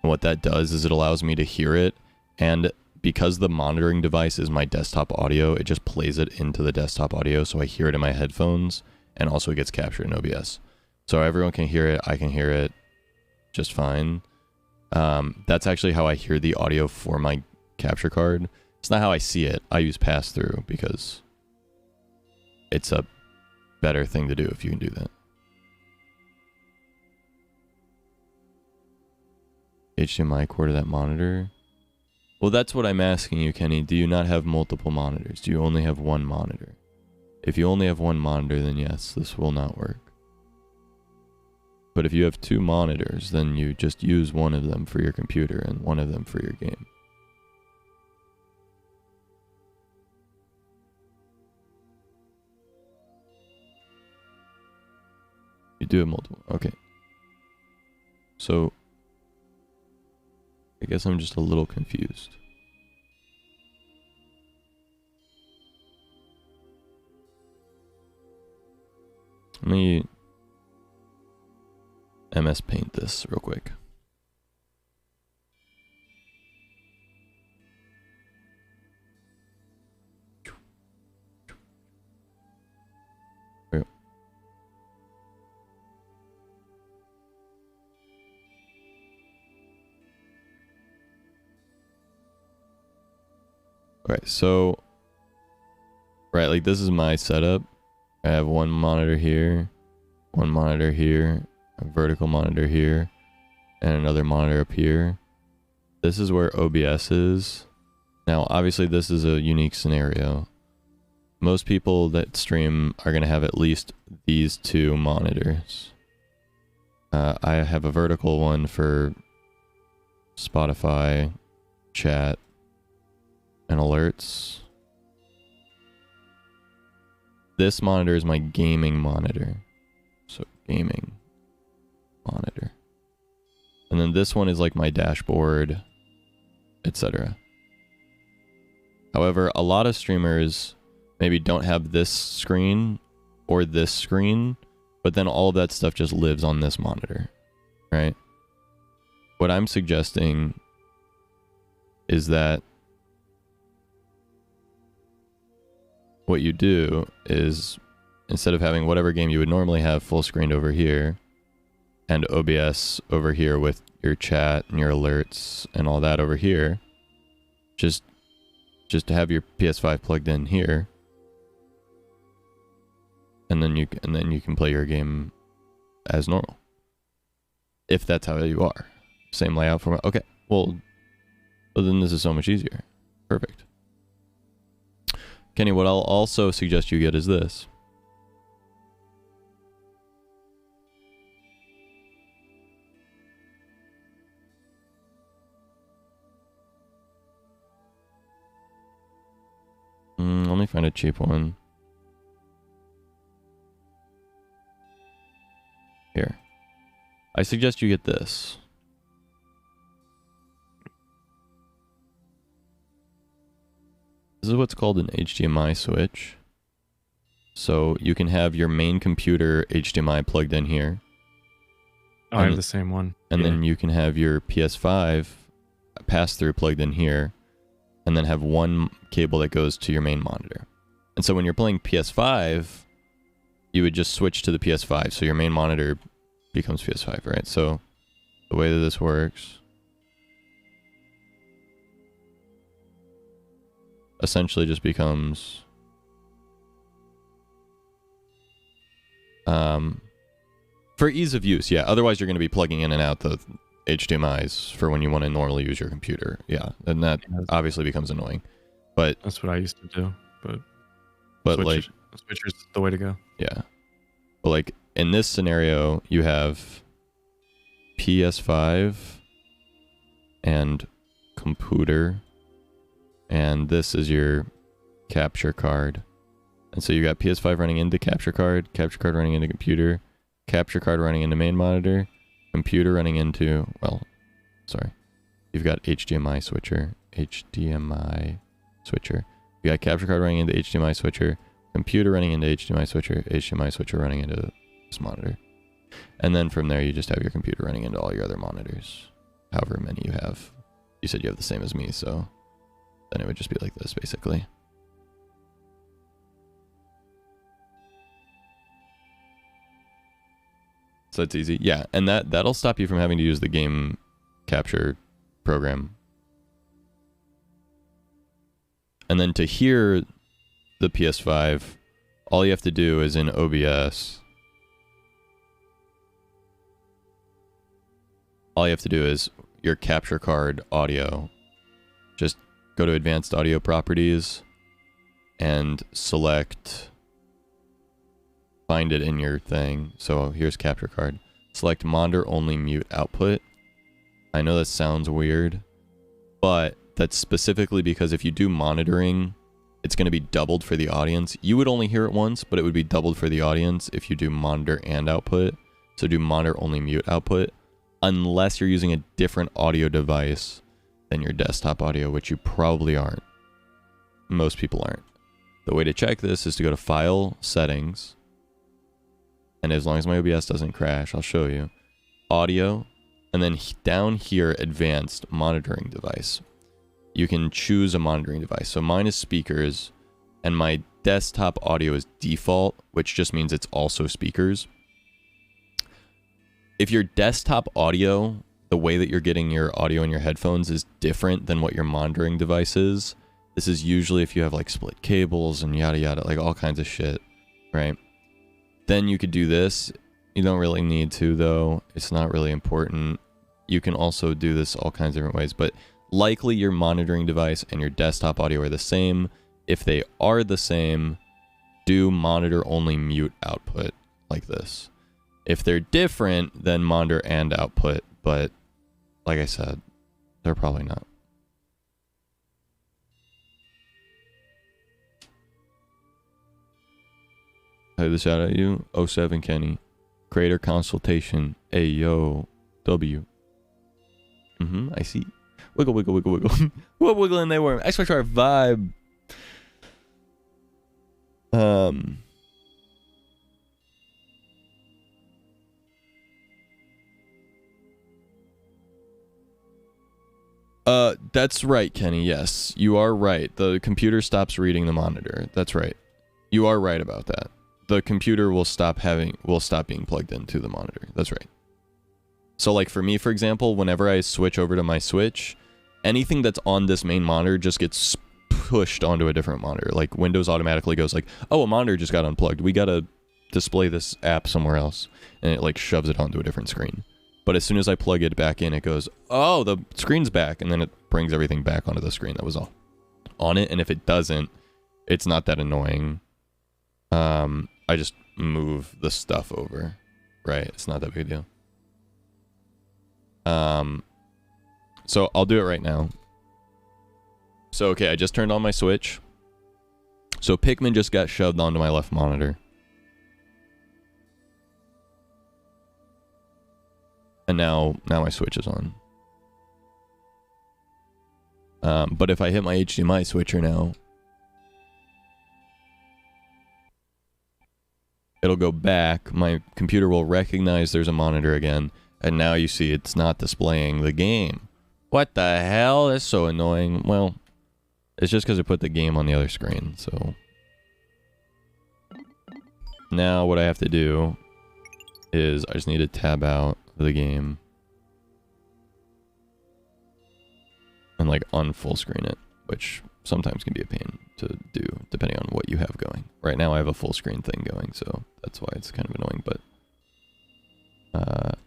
And what that does is it allows me to hear it. And because the monitoring device is my desktop audio, it just plays it into the desktop audio. So I hear it in my headphones and also it gets captured in OBS. So everyone can hear it. I can hear it just fine. That's actually how I hear the audio for my capture card. It's not how I see it. I use pass-through because it's a better thing to do if you can do that. HDMI cord to that monitor. Well, that's what I'm asking you, Kenny. Do you not have multiple monitors? Do you only have one monitor? If you only have one monitor, then yes, this will not work. But if you have two monitors, then you just use one of them for your computer and one of them for your game. You do have multiple. Okay. So, I guess I'm just a little confused. Let me MS Paint this real quick. Right, so, right, like this is my setup. I have one monitor here, a vertical monitor here, and another monitor up here. This is where OBS is. Now, obviously this is a unique scenario. Most people that stream are going to have at least these two monitors. I have a vertical one for Spotify, chat, and alerts. This monitor is my gaming monitor. So gaming monitor. And then this one is like my dashboard, etc. However, a lot of streamers maybe don't have this screen or this screen, but then all of that stuff just lives on this monitor, right? What I'm suggesting is that what you do is, instead of having whatever game you would normally have full screened over here and OBS over here with your chat and your alerts and all that over here, just to have your PS5 plugged in here, and then you can play your game as normal, if that's how you are. Same layout format. Okay, well then this is so much easier. Perfect. Kenny, what I'll also suggest you get is this. Let me find a cheap one. Here. I suggest you get this. This is what's called an HDMI switch. So you can have your main computer HDMI plugged in here. Oh, I have the same one. And then you can have your PS5 pass-through plugged in here, and then have one cable that goes to your main monitor. And so when you're playing PS5, you would just switch to the PS5, so your main monitor becomes PS5, right? So the way that this works essentially just becomes for ease of use, yeah. Otherwise, you're going to be plugging in and out the HDMIs for when you want to normally use your computer. Yeah, and that obviously becomes annoying. But that's what I used to do. But switcher's the way to go. Yeah, but like in this scenario, you have PS5 and computer, and this is your capture card. And so you got PS5 running into capture card running into computer, capture card running into main monitor, computer running into, well, sorry. You've got HDMI switcher. You got capture card running into HDMI switcher, computer running into HDMI switcher running into this monitor. And then from there, you just have your computer running into all your other monitors, however many you have. You said you have the same as me, so then it would just be like this, basically. So it's easy. Yeah, and that'll stop you from having to use the game capture program. And then to hear the PS5, all you have to do is in OBS. All you have to do is your capture card audio. Just go to advanced audio properties and select, find it in your thing. So here's capture card. Select monitor only mute output. I know that sounds weird, but that's specifically because if you do monitoring, it's going to be doubled for the audience. You would only hear it once, but it would be doubled for the audience if you do monitor and output. So do monitor only mute output, unless you're using a different audio device than your desktop audio, which you probably aren't. Most people aren't. The way to check this is to go to File, Settings, and as long as my OBS doesn't crash, I'll show you. Audio, and then down here, Advanced Monitoring Device. You can choose a monitoring device. So mine is speakers, and my desktop audio is default, which just means it's also speakers. If your desktop audio, the way that you're getting your audio in your headphones is different than what your monitoring device is, this is usually if you have like split cables and yada yada, like all kinds of shit, right? Then you could do this. You don't really need to though. It's not really important. You can also do this all kinds of different ways, but likely your monitoring device and your desktop audio are the same. If they are the same, do monitor only mute output like this. If they're different, then monitor and output, but like I said, they're probably not. I had the shout out you, 07 Kenny. Creator consultation, Ayo, W. I see. Wiggle, wiggle, wiggle, wiggle. What wiggling they were. X-Factor vibe. That's right, Kenny. Yes, you are right. The computer stops reading the monitor. That's right. You are right about that. The computer will stop being plugged into the monitor. That's right. So like for me, for example, whenever I switch over to my Switch, anything that's on this main monitor just gets pushed onto a different monitor. Like Windows automatically goes like, oh, a monitor just got unplugged. We gotta display this app somewhere else. And it like shoves it onto a different screen. But as soon as I plug it back in, it goes, oh, the screen's back. And then it brings everything back onto the screen that was all on it. And if it doesn't, it's not that annoying. I just move the stuff over, right? It's not that big a deal. So I'll do it right now. So, okay, I just turned on my Switch. So Pikmin just got shoved onto my left monitor. And now my Switch is on. But if I hit my HDMI switcher now, it'll go back. My computer will recognize there's a monitor again. And now you see it's not displaying the game. What the hell? That's so annoying. Well, it's just because I put the game on the other screen. So now what I have to do is I just need to tab out the game. like unfull screen it, which sometimes can be a pain to do depending on what you have going. Right now I have a full screen thing going, so that's why it's kind of annoying, but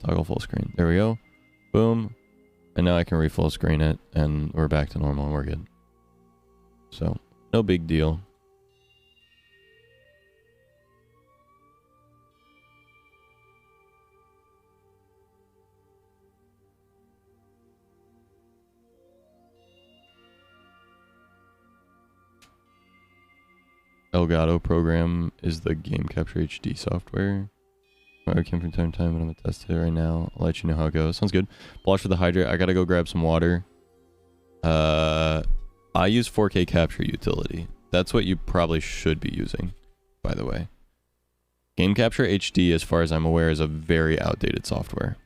toggle full screen. There we go. Boom. And now I can re-full screen it and we're back to normal and we're good. So, no big deal. Elgato program is the Game Capture HD software. I came from time to time, but I'm gonna test it right now. I'll let you know how it goes. Sounds good. Blush for the hydrate. I gotta go grab some water. I use 4K capture utility. That's what you probably should be using, by the way. Game Capture HD, as far as I'm aware, is a very outdated software.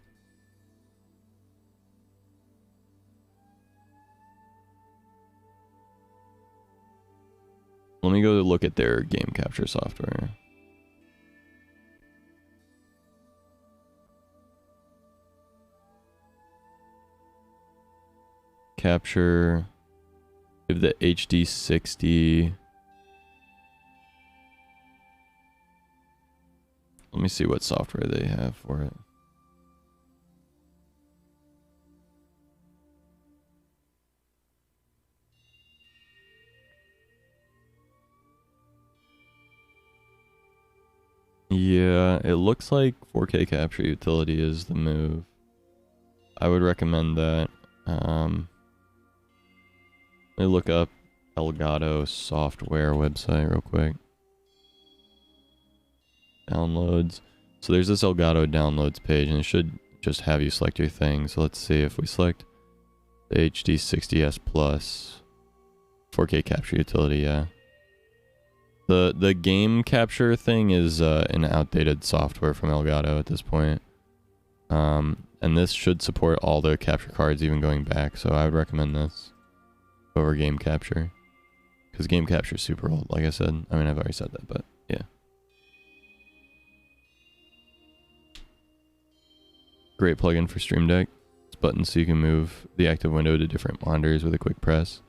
Let me go look at their game capture software. Capture. Give the HD 60. Let me see what software they have for it. Yeah, it looks like 4K capture utility is the move. I would recommend that. Let me look up Elgato software website real quick. Downloads. So there's this Elgato downloads page, and it should just have you select your thing. So let's see if we select the HD 60S Plus 4K capture utility. Yeah. The game capture thing is an outdated software from Elgato at this point. And this should support all the capture cards even going back, so I would recommend this over game capture. Because game capture is super old, like I said. I mean, I've already said that, but yeah. Great plugin for Stream Deck. It's buttons so you can move the active window to different monitors with a quick press.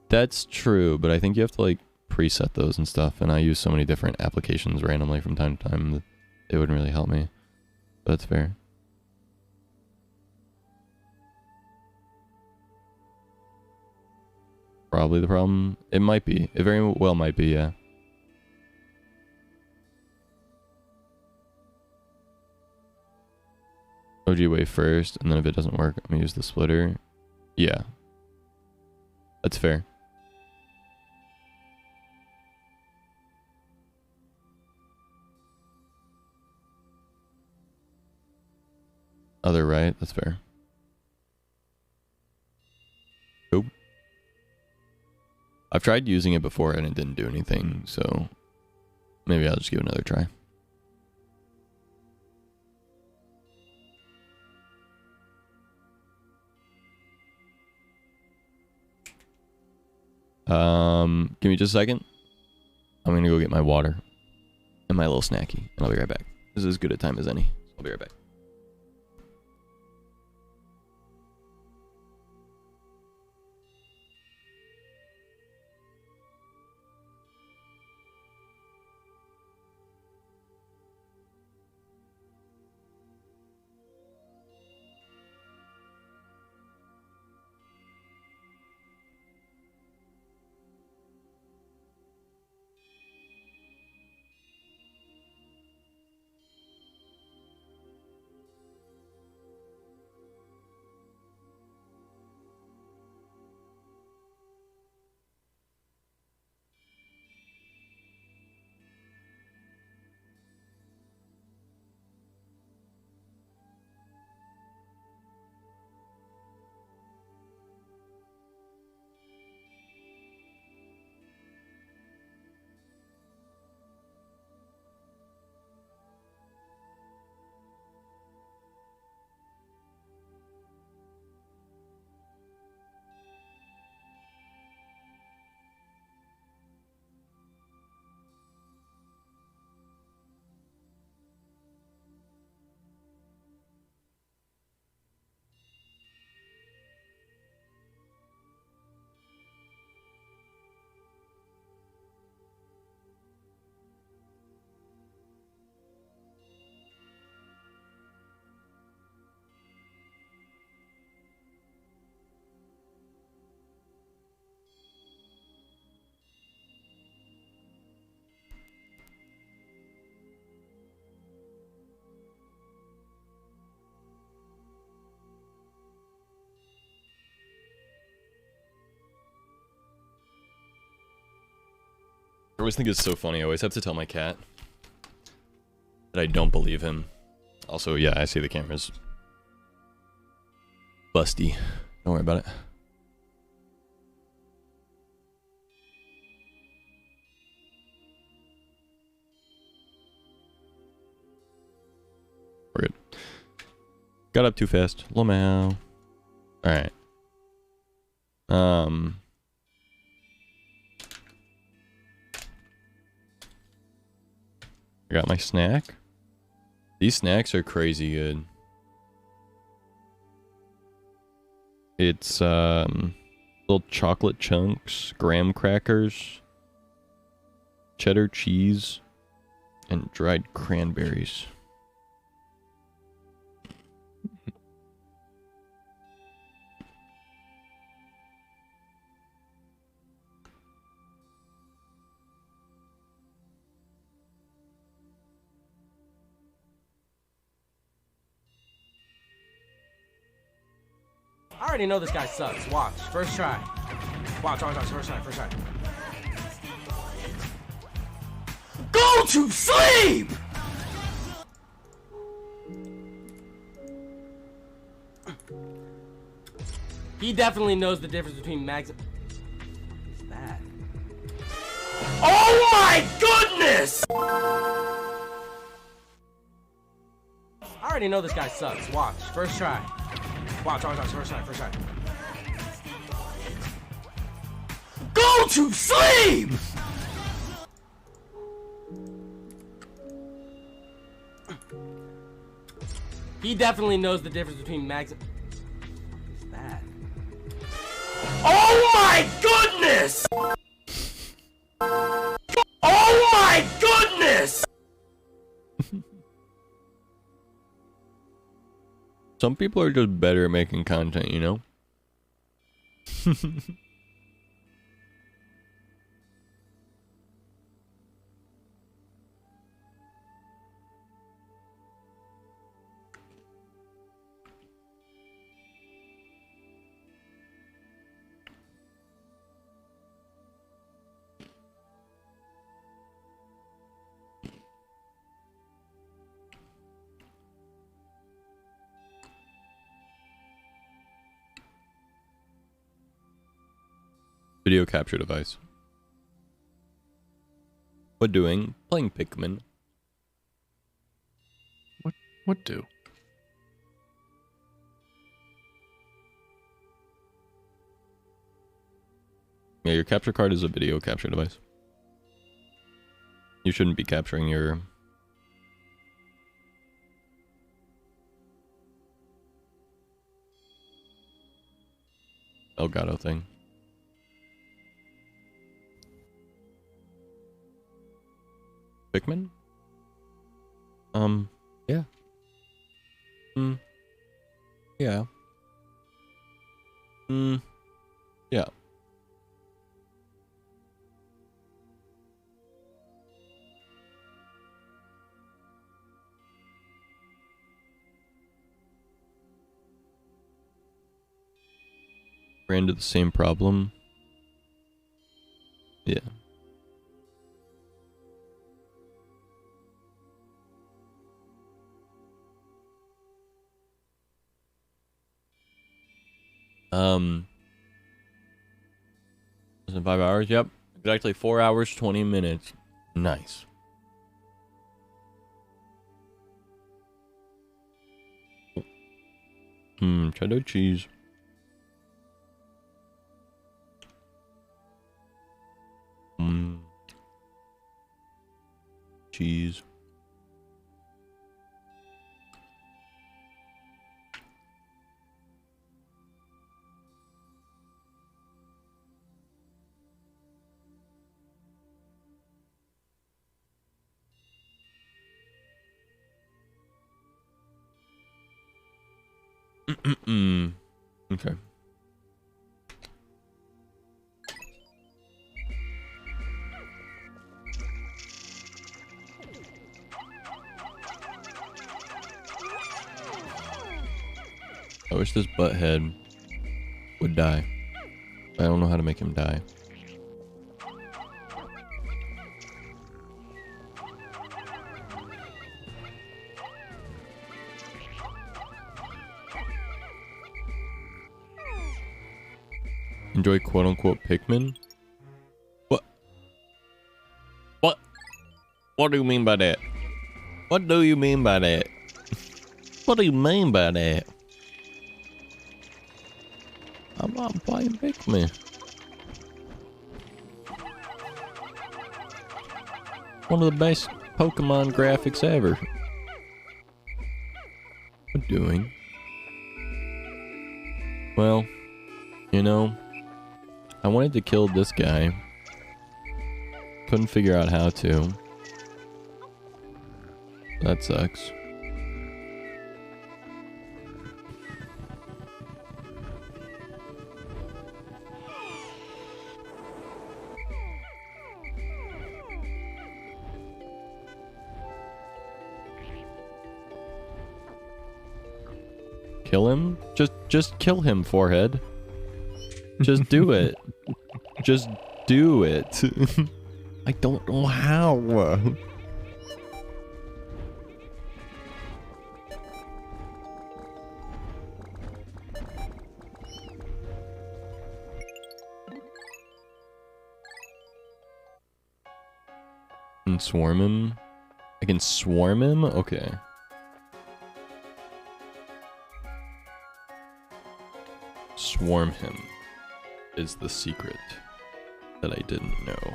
That's true, but I think you have to like preset those and stuff, and I use so many different applications randomly from time to time that it wouldn't really help me. But that's fair. Probably the problem. It might be. It very well might be, yeah. OG wave first, and then if it doesn't work, I'm gonna use the splitter. Yeah. That's fair. Other right, that's fair. Nope. I've tried using it before and it didn't do anything, so maybe I'll just give it another try. Give me just a second. I'm gonna go get my water and my little snacky, and I'll be right back. This is as good a time as any, so I'll be right back. I always think it's so funny. I always have to tell my cat that I don't believe him. Also, yeah, I see the cameras. Busty. Don't worry about it. We're good. Got up too fast. Lamau. Alright. I got my snack. These snacks are crazy good. It's little chocolate chunks, graham crackers, cheddar cheese, and dried cranberries. I already know this guy sucks. Watch. First try. Watch. First try. Go to sleep! He definitely knows the difference between mags. What's that? Oh my goodness! I already know this guy sucks. Watch. First try. Watch. First try. Go to sleep! He definitely knows the difference between mags. What's that? Oh my goodness! Oh my goodness! Some people are just better at making content, you know? Video capture device. What doing? Playing Pikmin. What do? Yeah, your capture card is a video capture device. You shouldn't be capturing your Elgato thing. Pikmin? Yeah. Yeah. Yeah. Ran into the same problem. Yeah. Less than 5 hours? Yep. Exactly 4 hours, 20 minutes. Nice. Cheddar cheese. Cheese. Okay. I wish this butthead would die. I don't know how to make him die. Enjoy quote-unquote Pikmin? What? What do you mean by that? What do you mean by that? What do you mean by that? I'm playing Pikmin. One of the best Pokemon graphics ever. What doing? Well, you know, I wanted to kill this guy. Couldn't figure out how to. That sucks. Kill him? Just kill him, Forehead. Just do it. Just do it. I don't know how. And swarm him? I can swarm him? Okay. Swarm him is the secret that I didn't know.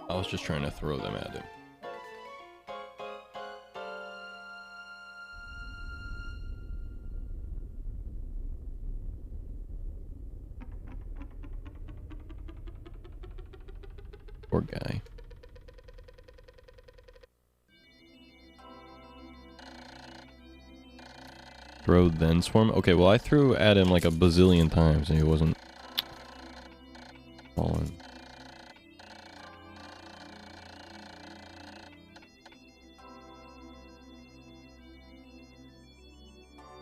I was just trying to throw them at him. Poor guy. Throw then swarm? Okay, well I threw at him like a bazillion times and he wasn't falling.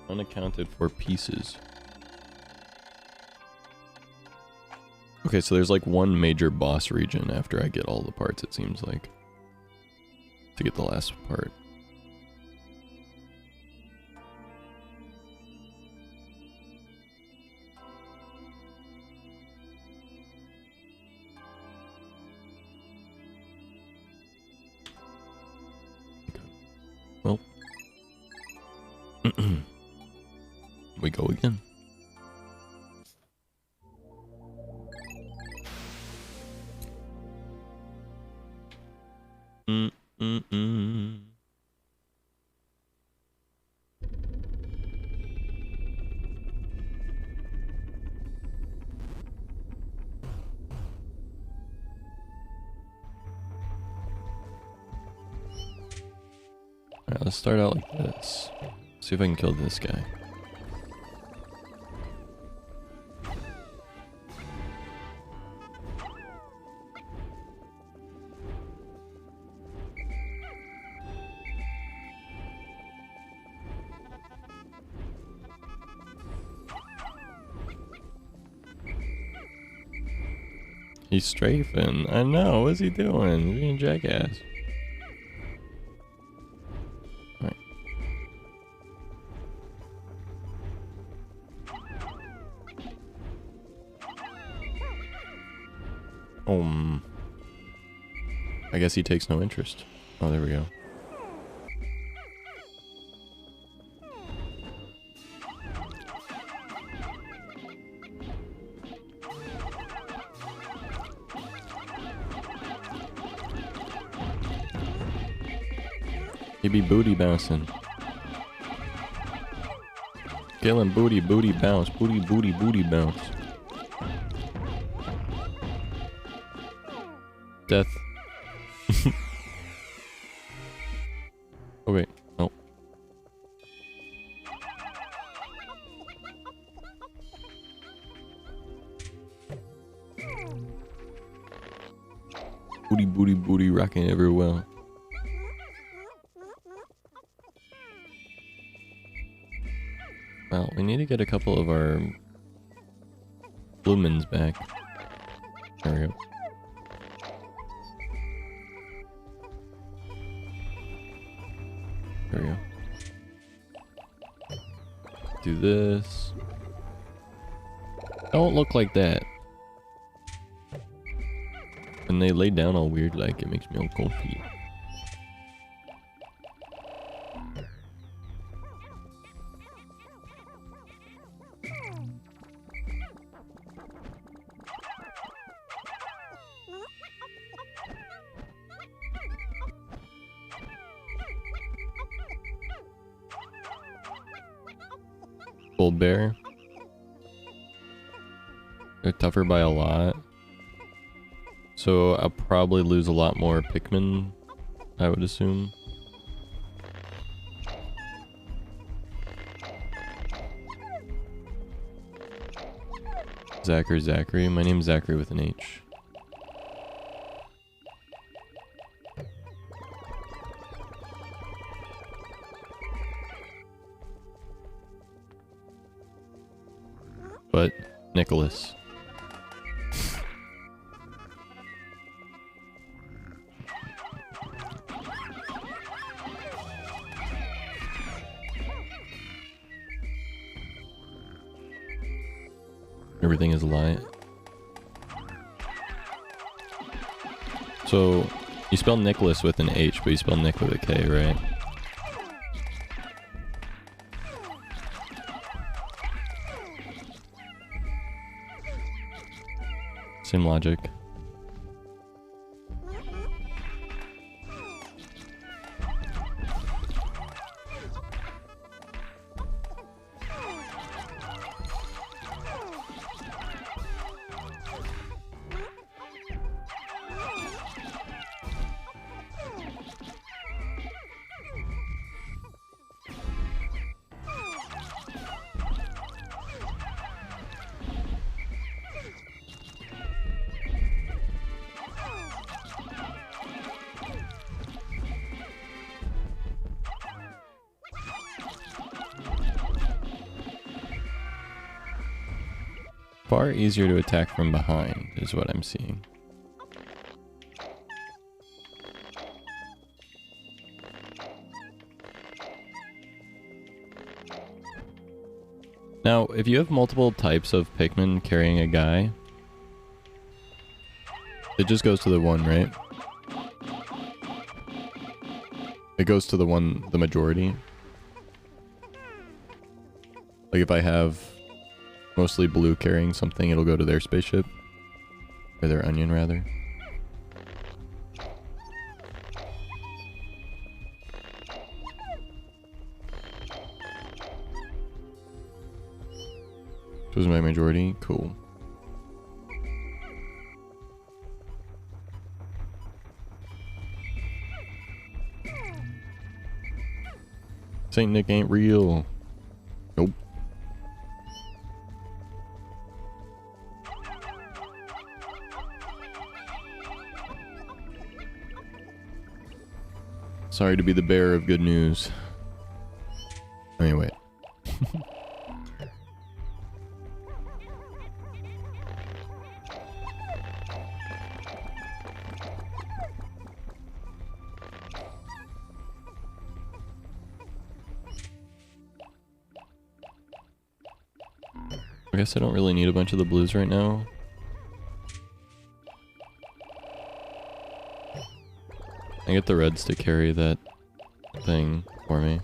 Unaccounted for pieces. Okay, so there's like one major boss region after I get all the parts, it seems like, to get the last part. Well, we go again. Alright, let's start out like this. See if I can kill this guy. He's strafing. I know. What's he doing? He's being a jackass. Alright. I guess he takes no interest. Oh, there we go. He be booty bouncing. Kill him, booty bounce. Booty bounce. Death. Oh wait, no. Booty rocking everywhere. Well, we need to get a couple of our lumens back. There we go. There we go. Do this. Don't look like that. When they lay down all weird, like it makes me all cold feet. Bull bear. They're tougher by a lot. So I'll probably lose a lot more Pikmin, I would assume. Zachary. My name's Zachary with an H. But Nicholas. Everything is a lie. So, you spell Nicholas with an H, but you spell Nick with a K, right? Same logic. Far easier to attack from behind is what I'm seeing. Now, if you have multiple types of Pikmin carrying a guy, it just goes to the one, right? It goes to the one, the majority. Like if I have mostly blue carrying something, it'll go to their spaceship. Or their onion, rather. This was my majority. Cool. Saint Nick ain't real. Nope. Sorry to be the bearer of good news. Anyway. I guess I don't really need a bunch of the blues right now. I get the reds to carry that thing for me.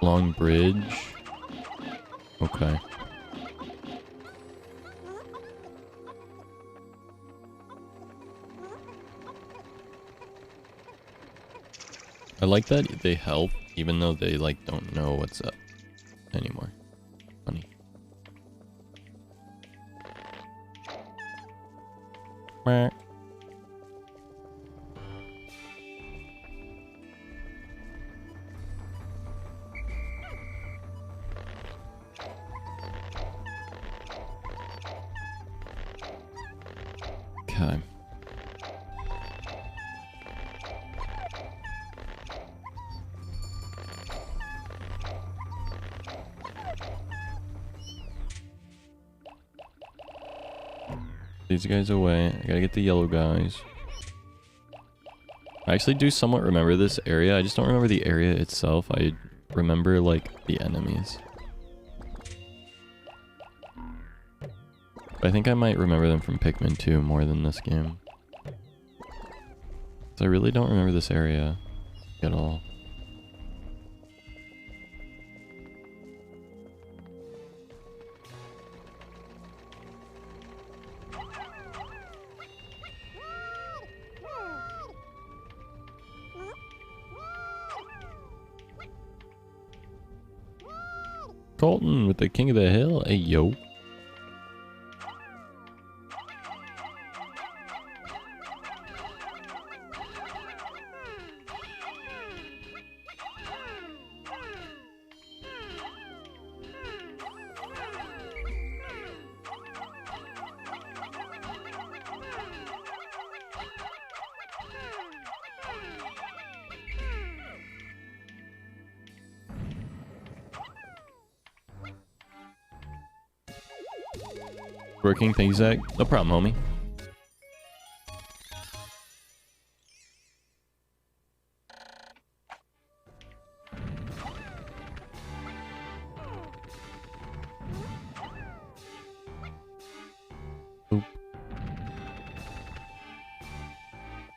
Long bridge. Okay. I like that they help even though they like don't know what's up anymore. Funny. Okay. These guys away. I gotta get the yellow guys. I actually do somewhat remember this area. I just don't remember the area itself. I remember, like, the enemies. But I think I might remember them from Pikmin 2 more than this game. So I really don't remember this area at all. Colton with the King of the Hill. Hey, yo. Working, thank you, Zach. No problem, homie. Oop.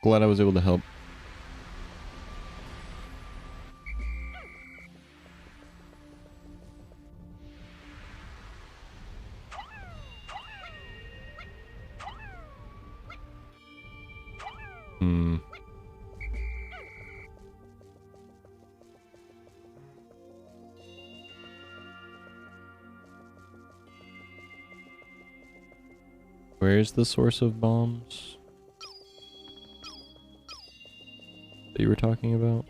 Glad I was able to help. Where's the source of bombs that you were talking about?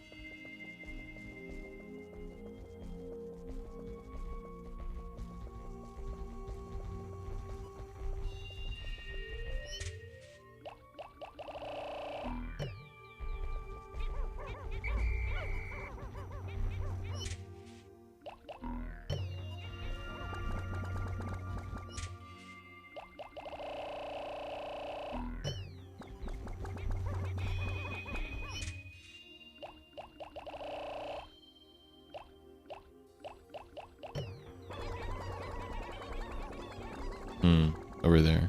Over there.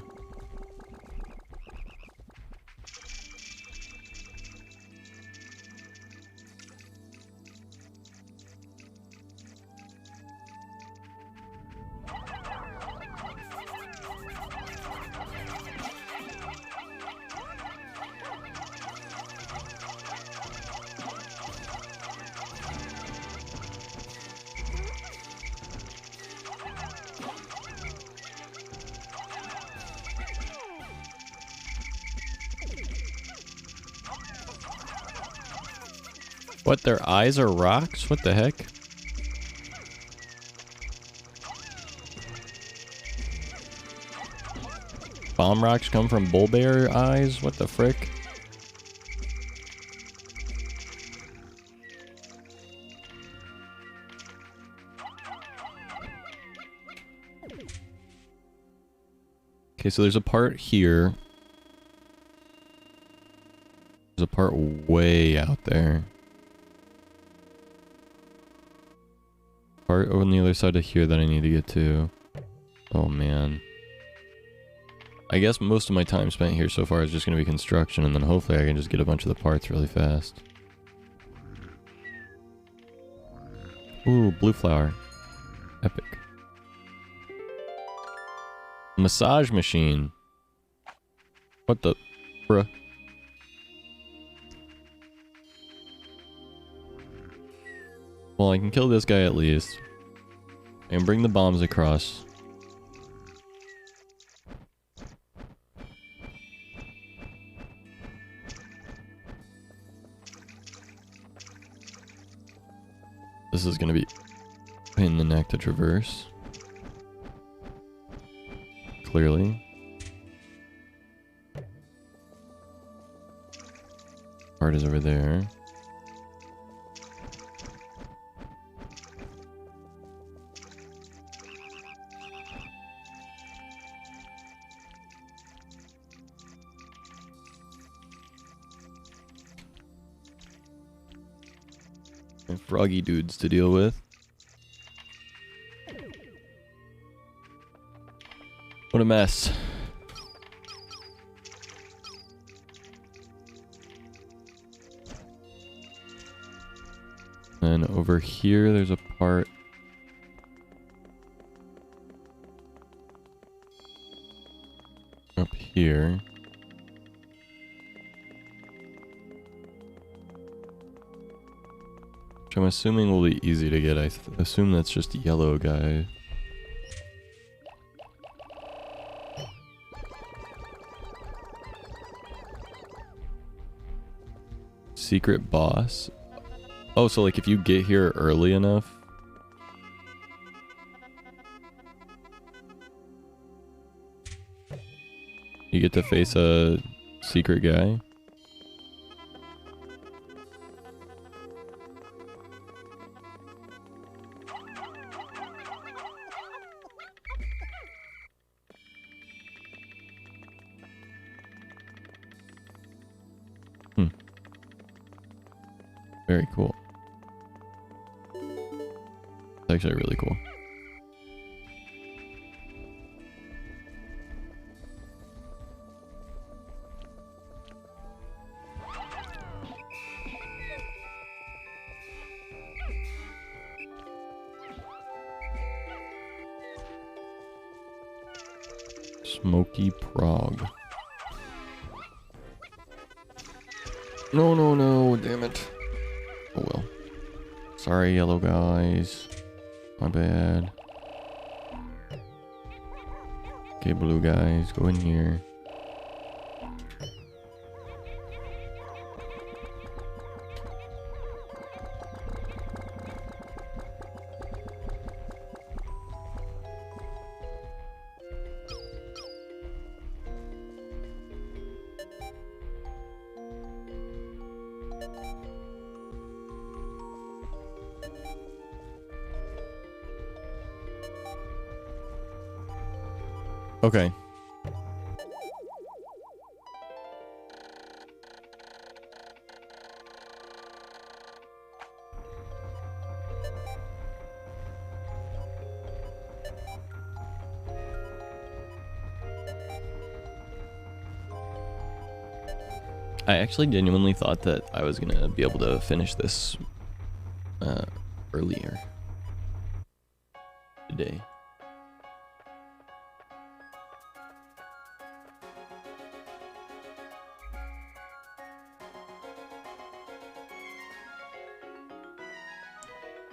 What, their eyes are rocks? What the heck? Bomb rocks come from bull bear eyes? What the frick? Okay, so there's a part here. There's a part way out there. Part on the other side of here that I need to get to. Oh man. I guess most of my time spent here so far is just going to be construction, and then hopefully I can just get a bunch of the parts really fast. Ooh, blue flower. Epic. Massage machine. What the... bruh. Well, I can kill this guy at least. I can bring the bombs across. This is gonna be a pain in the neck to traverse. Clearly. Part is over there. And froggy dudes to deal with. What a mess. And over here, there's a part. Up here. Which I'm assuming will be easy to get. I assume that's just a yellow guy. Secret boss. Oh, so like if you get here early enough. You get to face a secret guy. Very cool. It's actually really cool. Smoky Prague. No, no, no, damn it. Oh well. Sorry, yellow guys. My bad. Okay, blue guys, go in here. Okay. I actually genuinely thought that I was gonna be able to finish this earlier today.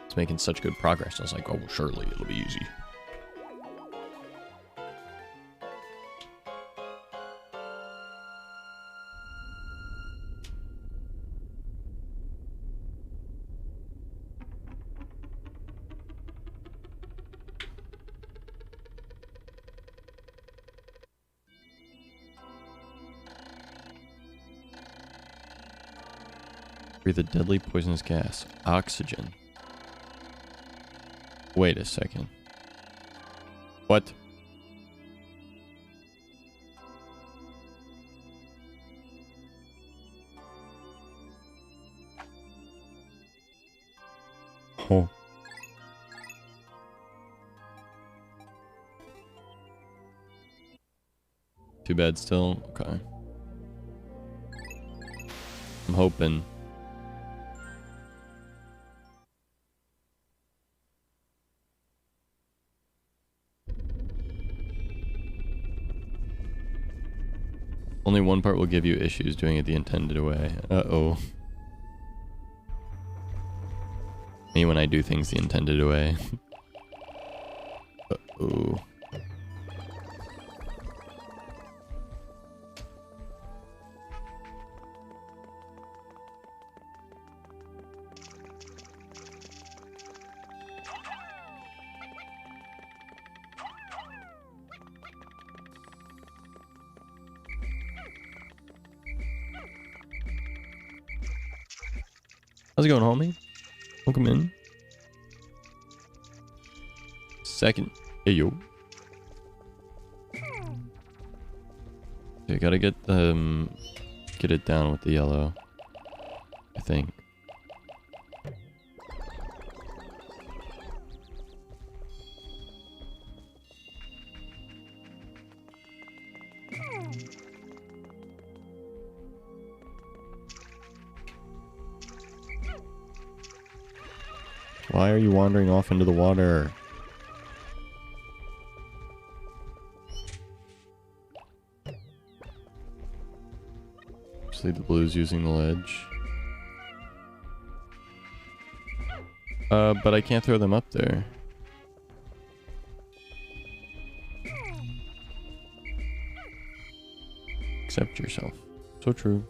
It's making such good progress. I was like, oh, well, surely it'll be easy. Breathe a deadly poisonous gas. Oxygen. Wait a second. What? Oh. Too bad still? Okay. I'm hoping. Only one part will give you issues doing it the intended way. Uh-oh. Me when I do things the intended way. Uh-oh. How's it going, homie? Welcome in. Second. Hey, yo. Okay, gotta get it down with the yellow, I think. Why are you wandering off into the water? The blue's using the ledge. But I can't throw them up there. Accept yourself. So true.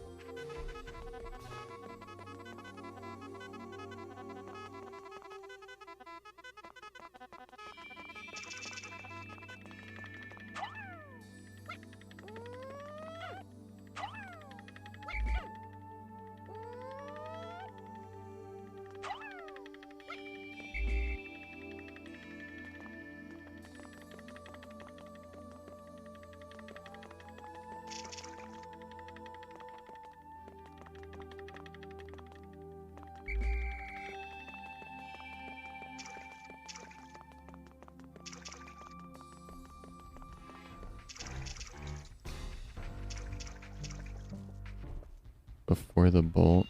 Before the bolt.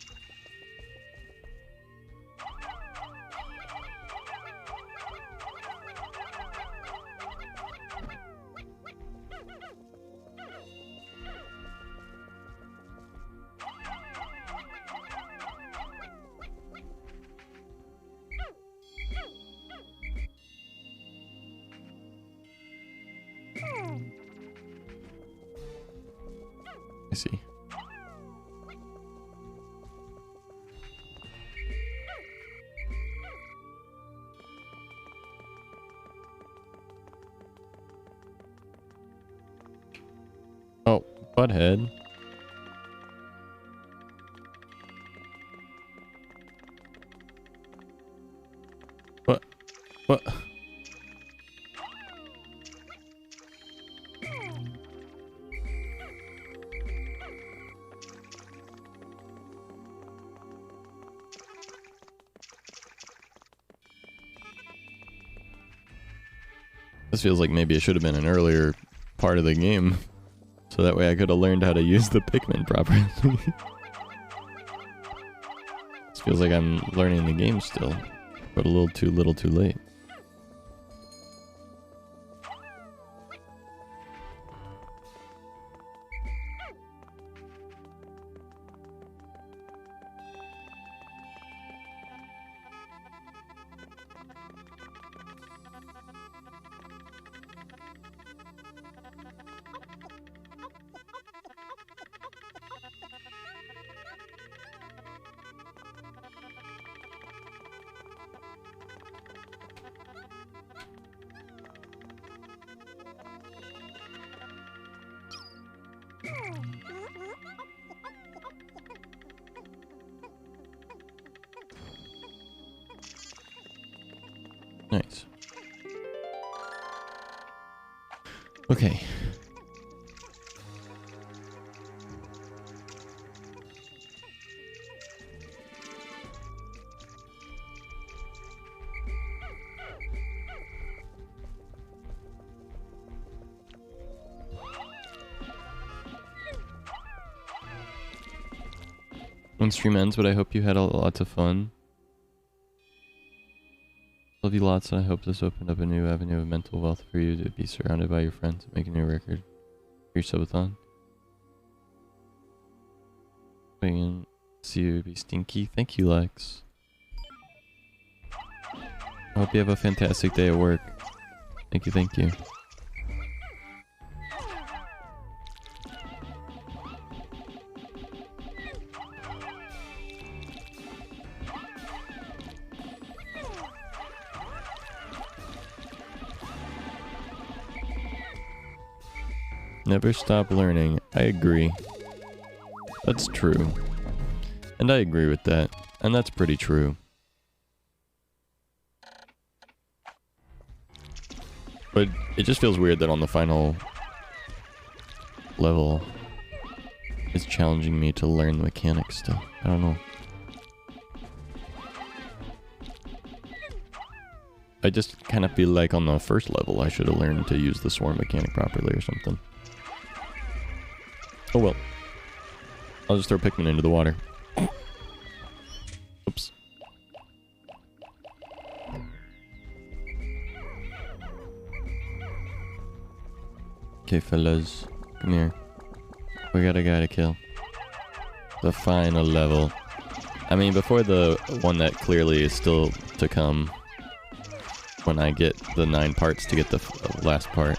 I see. Oh, butthead. What? What? This feels like maybe it should have been an earlier part of the game. So that way I could have learned how to use the Pikmin properly. This feels like I'm learning the game still, but a little too late. Nice. Okay. When stream ends, but I hope you had lots of fun. Love you lots, and I hope this opened up a new avenue of mental wealth for you to be surrounded by your friends and make a new record for your subathon. Waiting and see you be stinky. Thank you, Lex. I hope you have a fantastic day at work. Thank you, thank you. Never stop learning. I agree. That's true. And I agree with that. And that's pretty true. But it just feels weird that on the final level, it's challenging me to learn the mechanics still. I don't know. I just kind of feel like on the first level I should have learned to use the swarm mechanic properly or something. Oh well. I'll just throw Pikmin into the water. Oops. Okay, fellas. Come here. We got a guy to kill. The final level. I mean, before the one that clearly is still to come. When I get the 9 parts to get the last part.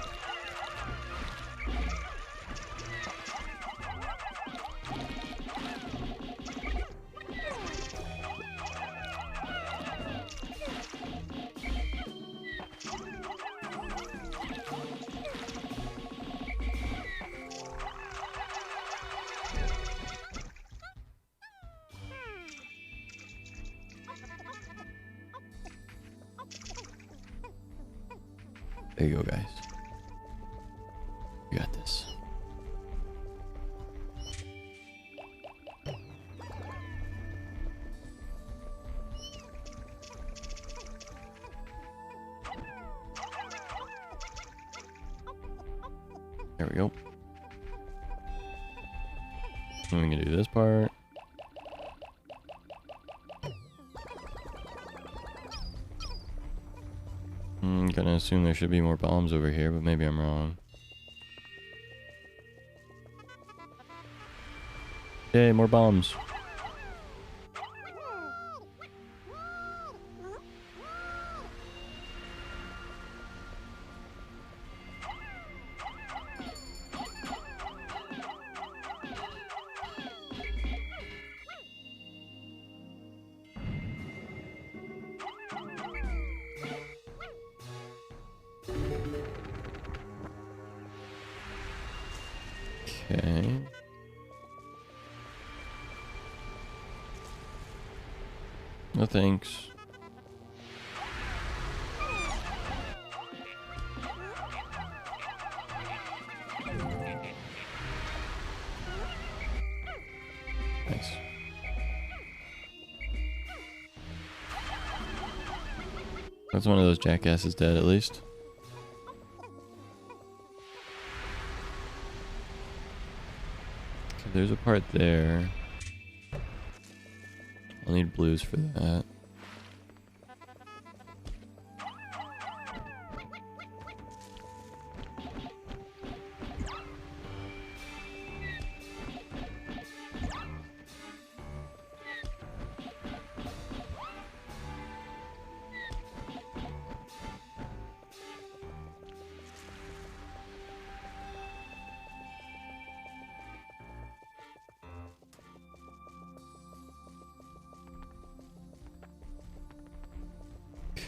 There you go, guys. You got this. There we go. And we can do this part. I'm gonna assume there should be more bombs over here, but maybe I'm wrong. Yay, more bombs. Okay. No thanks. Nice. That's one of those jackasses dead at least. Okay, there's a part there. I'll need blues for that.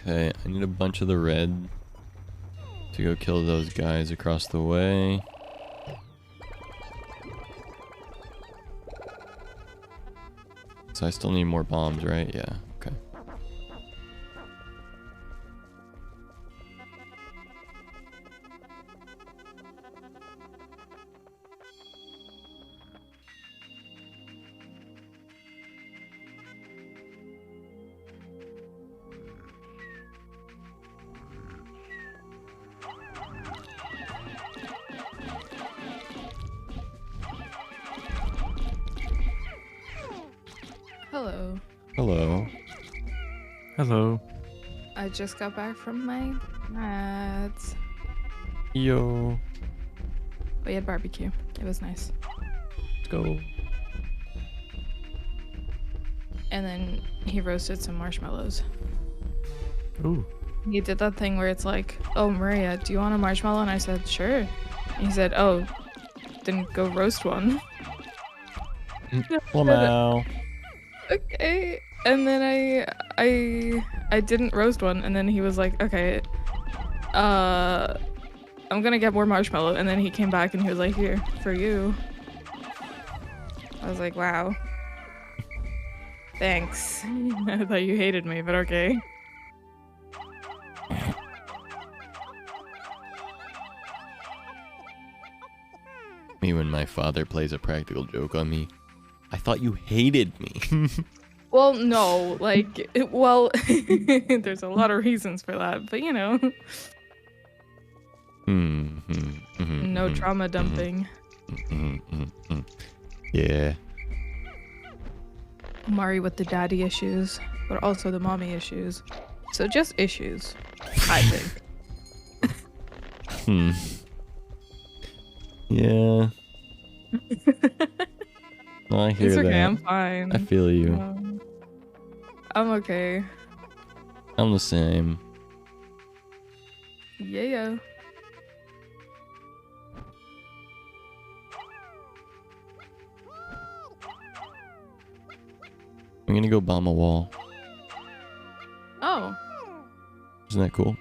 Okay, I need a bunch of the red to go kill those guys across the way. So I still need more bombs, right? Yeah, okay. Hello. Hello. Hello. I just got back from my mats. Yo. We had barbecue. It was nice. Let's go. And then he roasted some marshmallows. Ooh. He did that thing where it's like, oh, Maria, do you want a marshmallow? And I said, sure. And he said, oh, then go roast one. Well, now. Okay. And then I didn't roast one, and then he was like, okay, I'm gonna get more marshmallow. And then he came back and he was like, here, for you. I was like, wow. Thanks. I thought you hated me, but okay. Me when my father plays a practical joke on me. I thought you hated me. Well, no, like, well, there's a lot of reasons for that, but you know. No trauma dumping. Yeah. Mari with the daddy issues, but also the mommy issues. So just issues, I think. Yeah. No, I hear It's okay, that. I'm fine. I feel you. I'm okay. I'm the same. Yeah. I'm gonna go bomb a wall. Oh. Isn't that cool?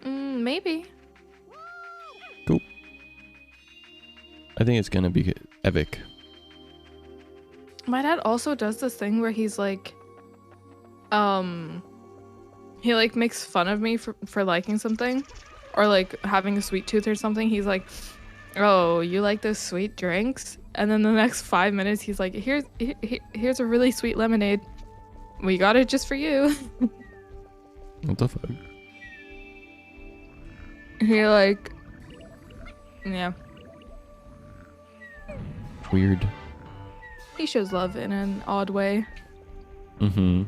Maybe. Cool. I think it's gonna be epic. My dad also does this thing where he's like, he like makes fun of me for liking something, or like having a sweet tooth or something. He's like, oh, you like those sweet drinks? And then the next 5 minutes, he's like, here's a really sweet lemonade. We got it just for you. What the fuck? He like, yeah. Weird. He shows love in an odd way. Mm-hmm.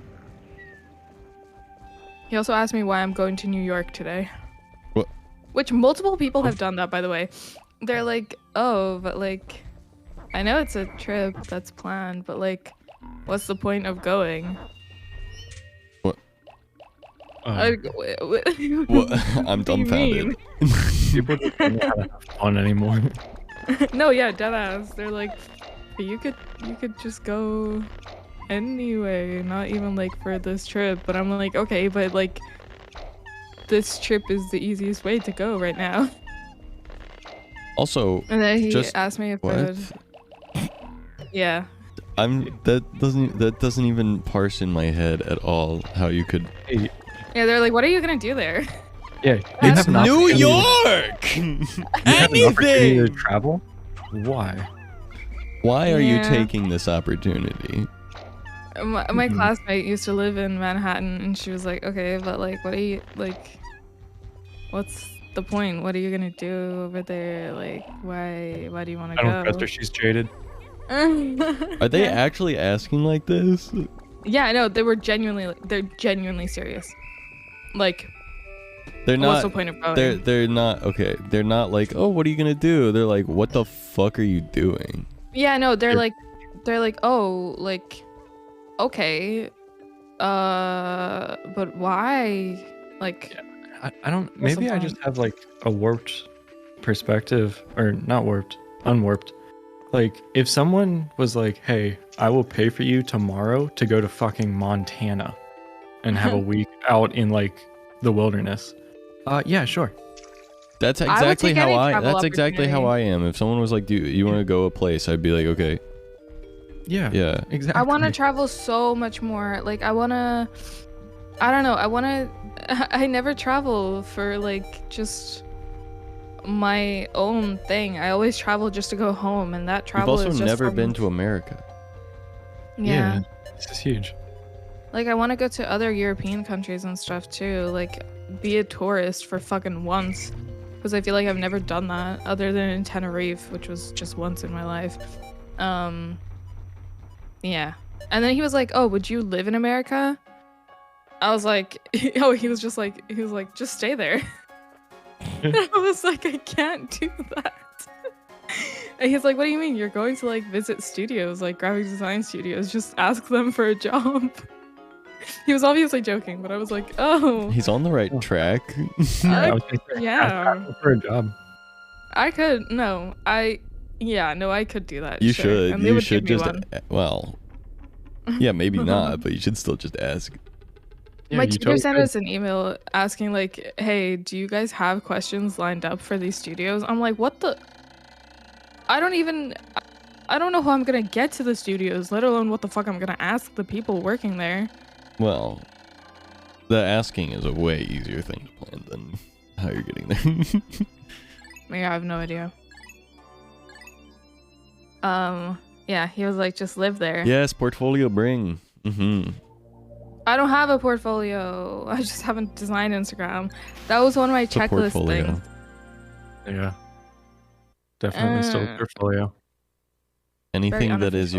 He also asked me why I'm going to New York today. What? Which multiple people have done that, by the way. They're like, oh, but like, I know it's a trip that's planned, but like, what's the point of going? What? What? I'm dumbfounded. People don't know how to have fun anymore. No, yeah, deadass. They're like, you could just go anyway, not even like for this trip. But I'm like, okay, but like, this trip is the easiest way to go right now. Also, And then he just, asked me if I what? would. Yeah. That doesn't even parse in my head at all how you could. Yeah, they're like, what are you gonna do there? Yeah, It's New York. You have an opportunity to travel. Why? Why are you Yeah. taking this opportunity? My classmate used to live in Manhattan, and she was like, okay, but like, what are you like? What's the point? What are you gonna do over there? Like, why do you want to I go? don't trust her. She's jaded. Are they actually asking like this? Yeah, no, they're genuinely serious. Like, They're not. what's the point of going? They're not okay. They're not like, oh, what are you gonna do? They're like, what the fuck are you doing? Yeah, no, they're like, oh, like, okay, but why? Like, I don't. what's the Maybe I point? just have like a warped perspective, or not warped, unwarped. Like, if someone was like, "Hey, I will pay for you tomorrow to go to fucking Montana, and have a week out in like the wilderness," yeah, sure. That's I would exactly take how any I. travel That's exactly how I am. If someone was like, "Do you want to go a place?" I'd be like, "Okay." Yeah. Yeah. Exactly. I want to travel so much more. Like, I don't know. I never travel for like just my own thing. I always travel just to go home, and that You've travel also is just never from- been to America. Yeah. This is huge. Like, I want to go to other European countries and stuff too. Like, be a tourist for fucking once. Because I feel like I've never done that other than in Tenerife, which was just once in my life. Yeah. And then he was like, oh, would you live in America? I was like, oh, he was like, just stay there. And I was like, I can't do that. And he's like, what do you mean? You're going to like visit studios, like graphic design studios. Just ask them for a job. He was obviously joking, but I was like, oh. He's on the right track. Yeah. For a job. I could, no, I could do that. You sure. should. And they You would should give me just. one. Well. Yeah, maybe not, but you should still just ask. My tutor sent us an email asking like, hey, do you guys have questions lined up for these studios? I'm like, what the? I don't even. I don't know how I'm gonna get to the studios, let alone what the fuck I'm gonna ask the people working there. Well, the asking is a way easier thing to plan than how you're getting there. Yeah, I have no idea. Yeah, he was like, just live there. Yes, portfolio bring. Mm-hmm. I don't have a portfolio. I just have a design Instagram. That was one of my checklist things. Yeah. Definitely still a portfolio. Anything that is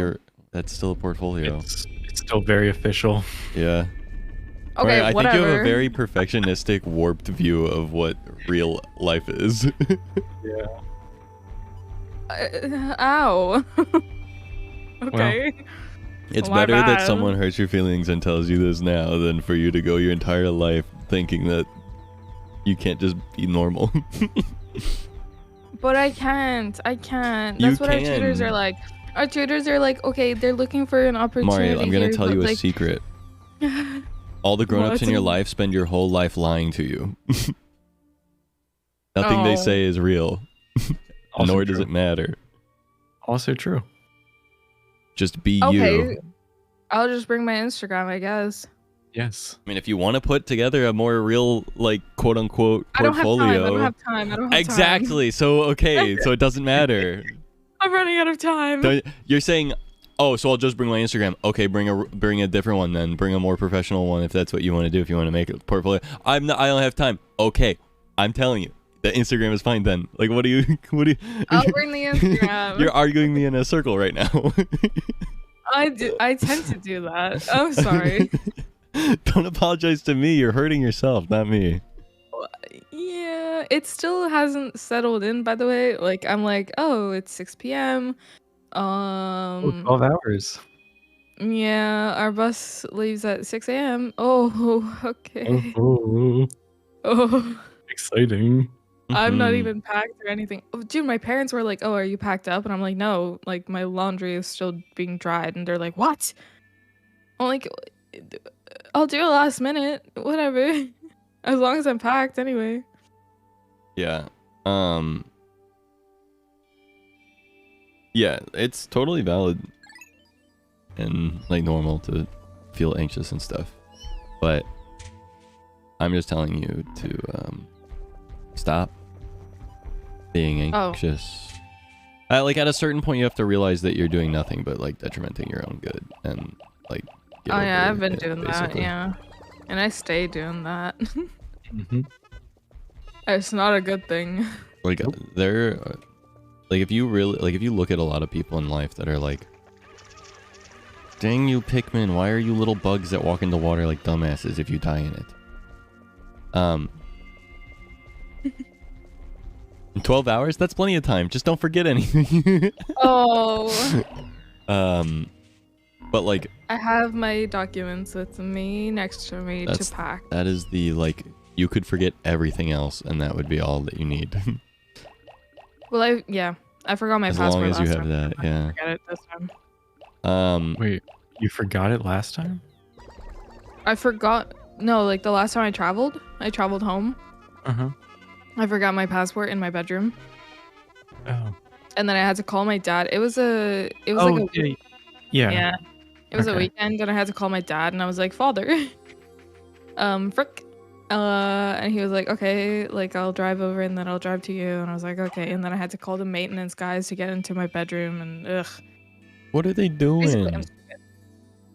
that's still a portfolio. It's still very official. Yeah. Okay, Right, I think you have whatever. a very perfectionistic, warped view of what real life is. Yeah. Ow. Okay. It's My better that bad. someone hurts your feelings and tells you this now than for you to go your entire life thinking that you can't just be normal. But I can't. I can't. You That's what our tutors are can. like. Our tutors are like, okay, they're looking for an opportunity. Mari, I'm gonna here, tell but, you a like, secret. All the grown-ups in your What? life spend your whole life lying to you. Nothing they Oh. say is real. Also Nor does true. it matter. Also true. Just be Okay. you. I'll just bring my Instagram, I guess. Yes. I mean, if you want to put together a more real, like, quote-unquote I don't have time. portfolio. I don't have time. I don't have time. Exactly. So, okay. So it doesn't matter. I'm running out of time. You're saying, oh, so I'll just bring my Instagram. Okay, bring a different one then. Bring a more professional one if that's what you want to do. If you want to make a portfolio, I don't have time. Okay, I'm telling you, the Instagram is fine then. Like, what do you? I'll bring the Instagram. You're arguing me in a circle right now. I tend to do that. I'm sorry. Don't apologize to me. You're hurting yourself, not me. Yeah, it still hasn't settled in, by the way. Like, I'm like, oh, it's 6 p.m. 12 hours. Yeah, our bus leaves at 6 a.m. Oh, okay. Oh, Oh, exciting. I'm not Mhm. even packed or anything. Oh, dude, my parents were like, oh, are you packed up? And I'm like, no, like, my laundry is still being dried. And they're like, what? I'm like, I'll do it last minute. Whatever. As long as I'm packed anyway. Yeah. Yeah, it's totally valid and like normal to feel anxious and stuff. But I'm just telling you to stop being Oh. anxious. Like at a certain point you have to realize that you're doing nothing but like detrimenting your own good and like get Oh, yeah, over I've been it, doing that. basically. Yeah. And I stay doing that. Mm-hmm. It's not a good thing. Like there like if you look at a lot of people in life that are like, dang you Pikmin, why are you little bugs that walk in the water like dumbasses if you die in it? In 12 hours? That's plenty of time. Just don't forget anything. Oh. But like I have my documents with me next to me to pack. that is the like you could forget everything else and that would be all that you need. Well, I forgot my As passport long as you last have time. that, I yeah. forget it this time. Wait, you forgot it last time? I forgot. No, like the last time I traveled home. Uh-huh. I forgot my passport in my bedroom. Oh. And then I had to call my dad. It was like a yeah. Yeah. Yeah. It was a Okay. weekend and I had to call my dad and I was like, "Father." Frick. And he was like, "Okay, like I'll drive over and then I'll drive to you." And I was like, "Okay." And then I had to call the maintenance guys to get into my bedroom and ugh. What are they Basically, doing? I'm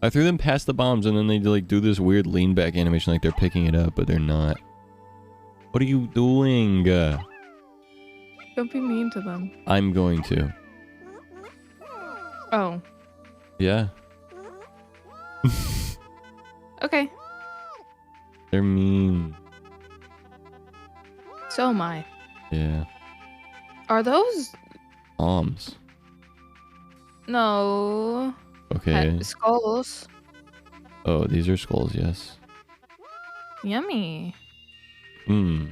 I threw them past the bombs and then they like do this weird lean back animation like they're picking it up, but they're not. What are you doing? Don't be mean to them. I'm going to. Oh, Yeah. okay. They're mean. So am I. Yeah. Are those Bombs. no Okay. skulls? Oh, these are skulls, yes. Yummy. Hmm.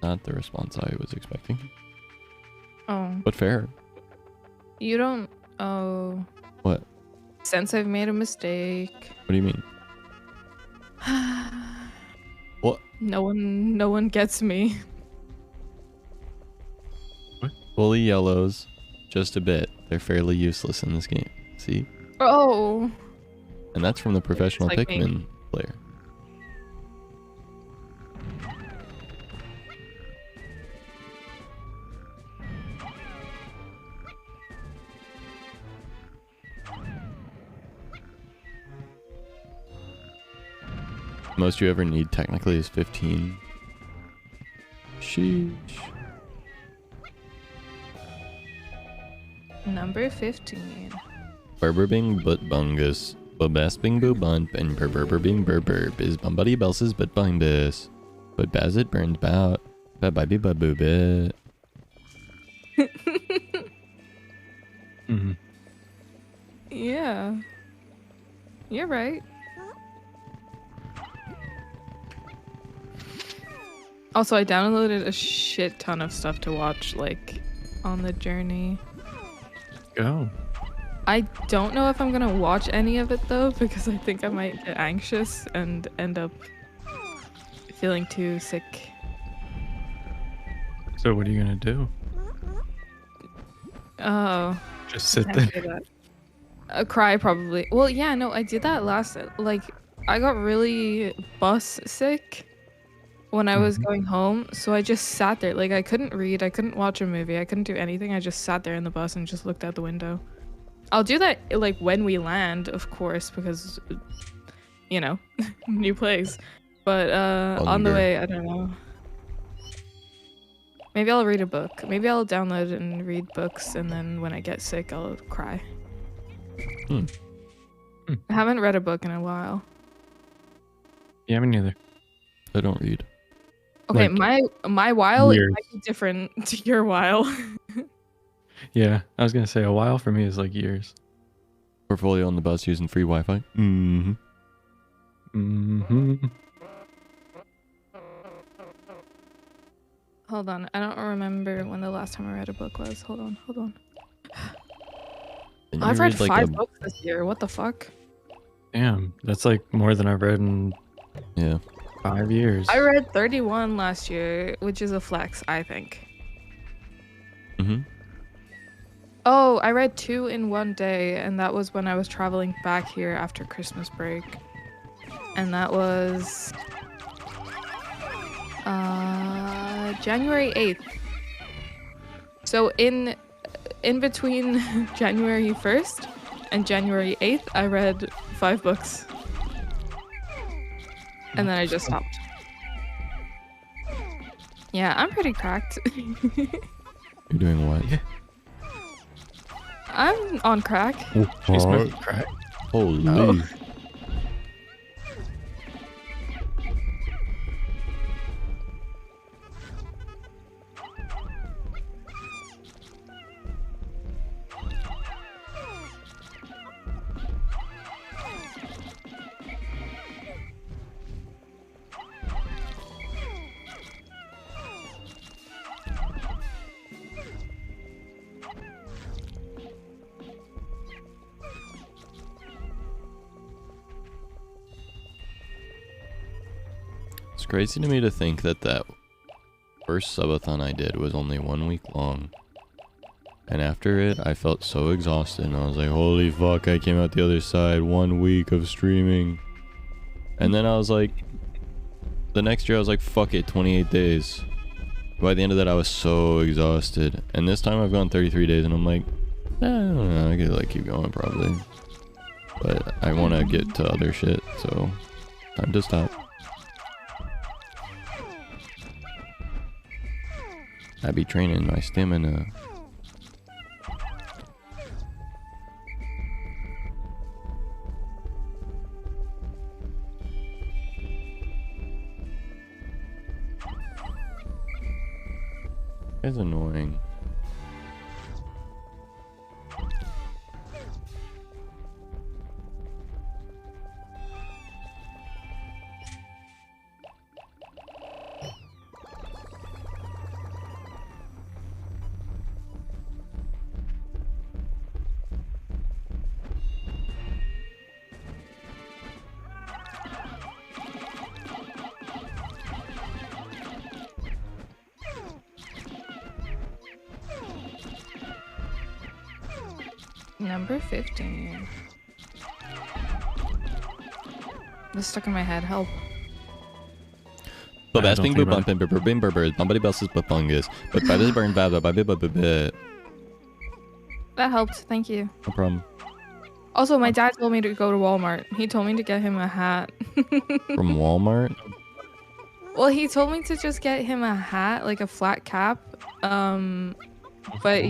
Not the response I was expecting. Oh, But fair. you don't. Oh, What? since I've made a mistake. What do you mean? What? No one gets me. Fully yellows. just a bit. They're fairly useless in this game. See? Oh. And that's from the professional Like me. Pikmin player. Most you ever need technically is 15. Sheesh. Number 15. Burberbing but bungus. Bobasping bobump and burberbing burberb is bumbuddy belses but bimbus. But bazit burns bout. Baby babubit. Yeah. You're right. Also, I downloaded a shit ton of stuff to watch, like, on the journey. Go. I don't know if I'm gonna watch any of it, though, because I think I might get anxious and end up feeling too sick. So what are you gonna do? Oh. Just sit can't say there. that. Cry, probably. Well, yeah, no, I did that last, like, I got really bus sick when I was going home, so I just sat there. Like, I couldn't read, I couldn't watch a movie, I couldn't do anything. I just sat there in the bus and just looked out the window. I'll do that, like, when we land, of course, because, you know, new place. But on the way, I don't know. Maybe I'll read a book. Maybe I'll download and read books, and then when I get sick, I'll cry. I haven't read a book in a while. Yeah, me neither. I don't read. Okay, Like, my while years. might be different to your while. Yeah, I was gonna say a while for me is like years. Portfolio on the bus using free Wi-Fi. Mm-hmm. Mm-hmm. Hold on, I don't remember when the last time I read a book was. Hold on. Didn't I've you read read, like, 5 books this year. What the fuck? Damn, that's like more than I've read in 5 years. I read 31 last year, which is a flex, I think. Mm-hmm. Oh, I read 2 in one day, and that was when I was traveling back here after Christmas break. And that was January 8th. So in between January 1st and January 8th, I read 5 books. And then I just stopped. Yeah, I'm pretty cracked. You're doing what? I'm on crack. You smoke crack? Holy. Oh. It's crazy to me to think that first subathon I did was only 1 week long. And after it, I felt so exhausted, and I was like, holy fuck, I came out the other side, 1 week of streaming. And then I was like, the next year I was like, fuck it, 28 days. By the end of that, I was so exhausted. And this time I've gone 33 days, and I'm like, I don't know, I could like keep going probably. But I want to get to other shit, so time to stop. I be training my stamina. It's annoying. Number 15. This stuck in my head. Help. But that's being bumping, bumpity buses, but fungus. But by this burn, bad. That helped. Thank you. No problem. Also, my dad told me to go to Walmart. He told me to get him a hat. From Walmart? Well, he told me to just get him a hat, like a flat cap. But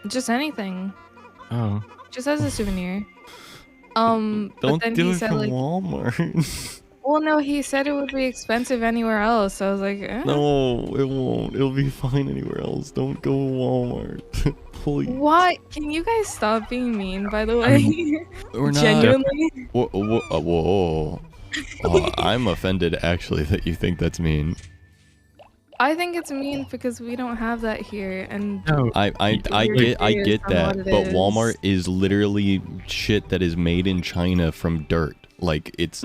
just anything. Oh. Just as a souvenir. But Don't then do he it said from like, Walmart. well, no, he said it would be expensive anywhere else. So I was like, eh. No, it won't. It'll be fine anywhere else. Don't go to Walmart. Please. What? Can you guys stop being mean, by the way? I mean, we're not. Genuinely? Whoa. I'm offended, actually, that you think that's mean. I think it's mean because we don't have that here, and I get that, but is. Walmart is literally shit that is made in China from dirt. Like, it's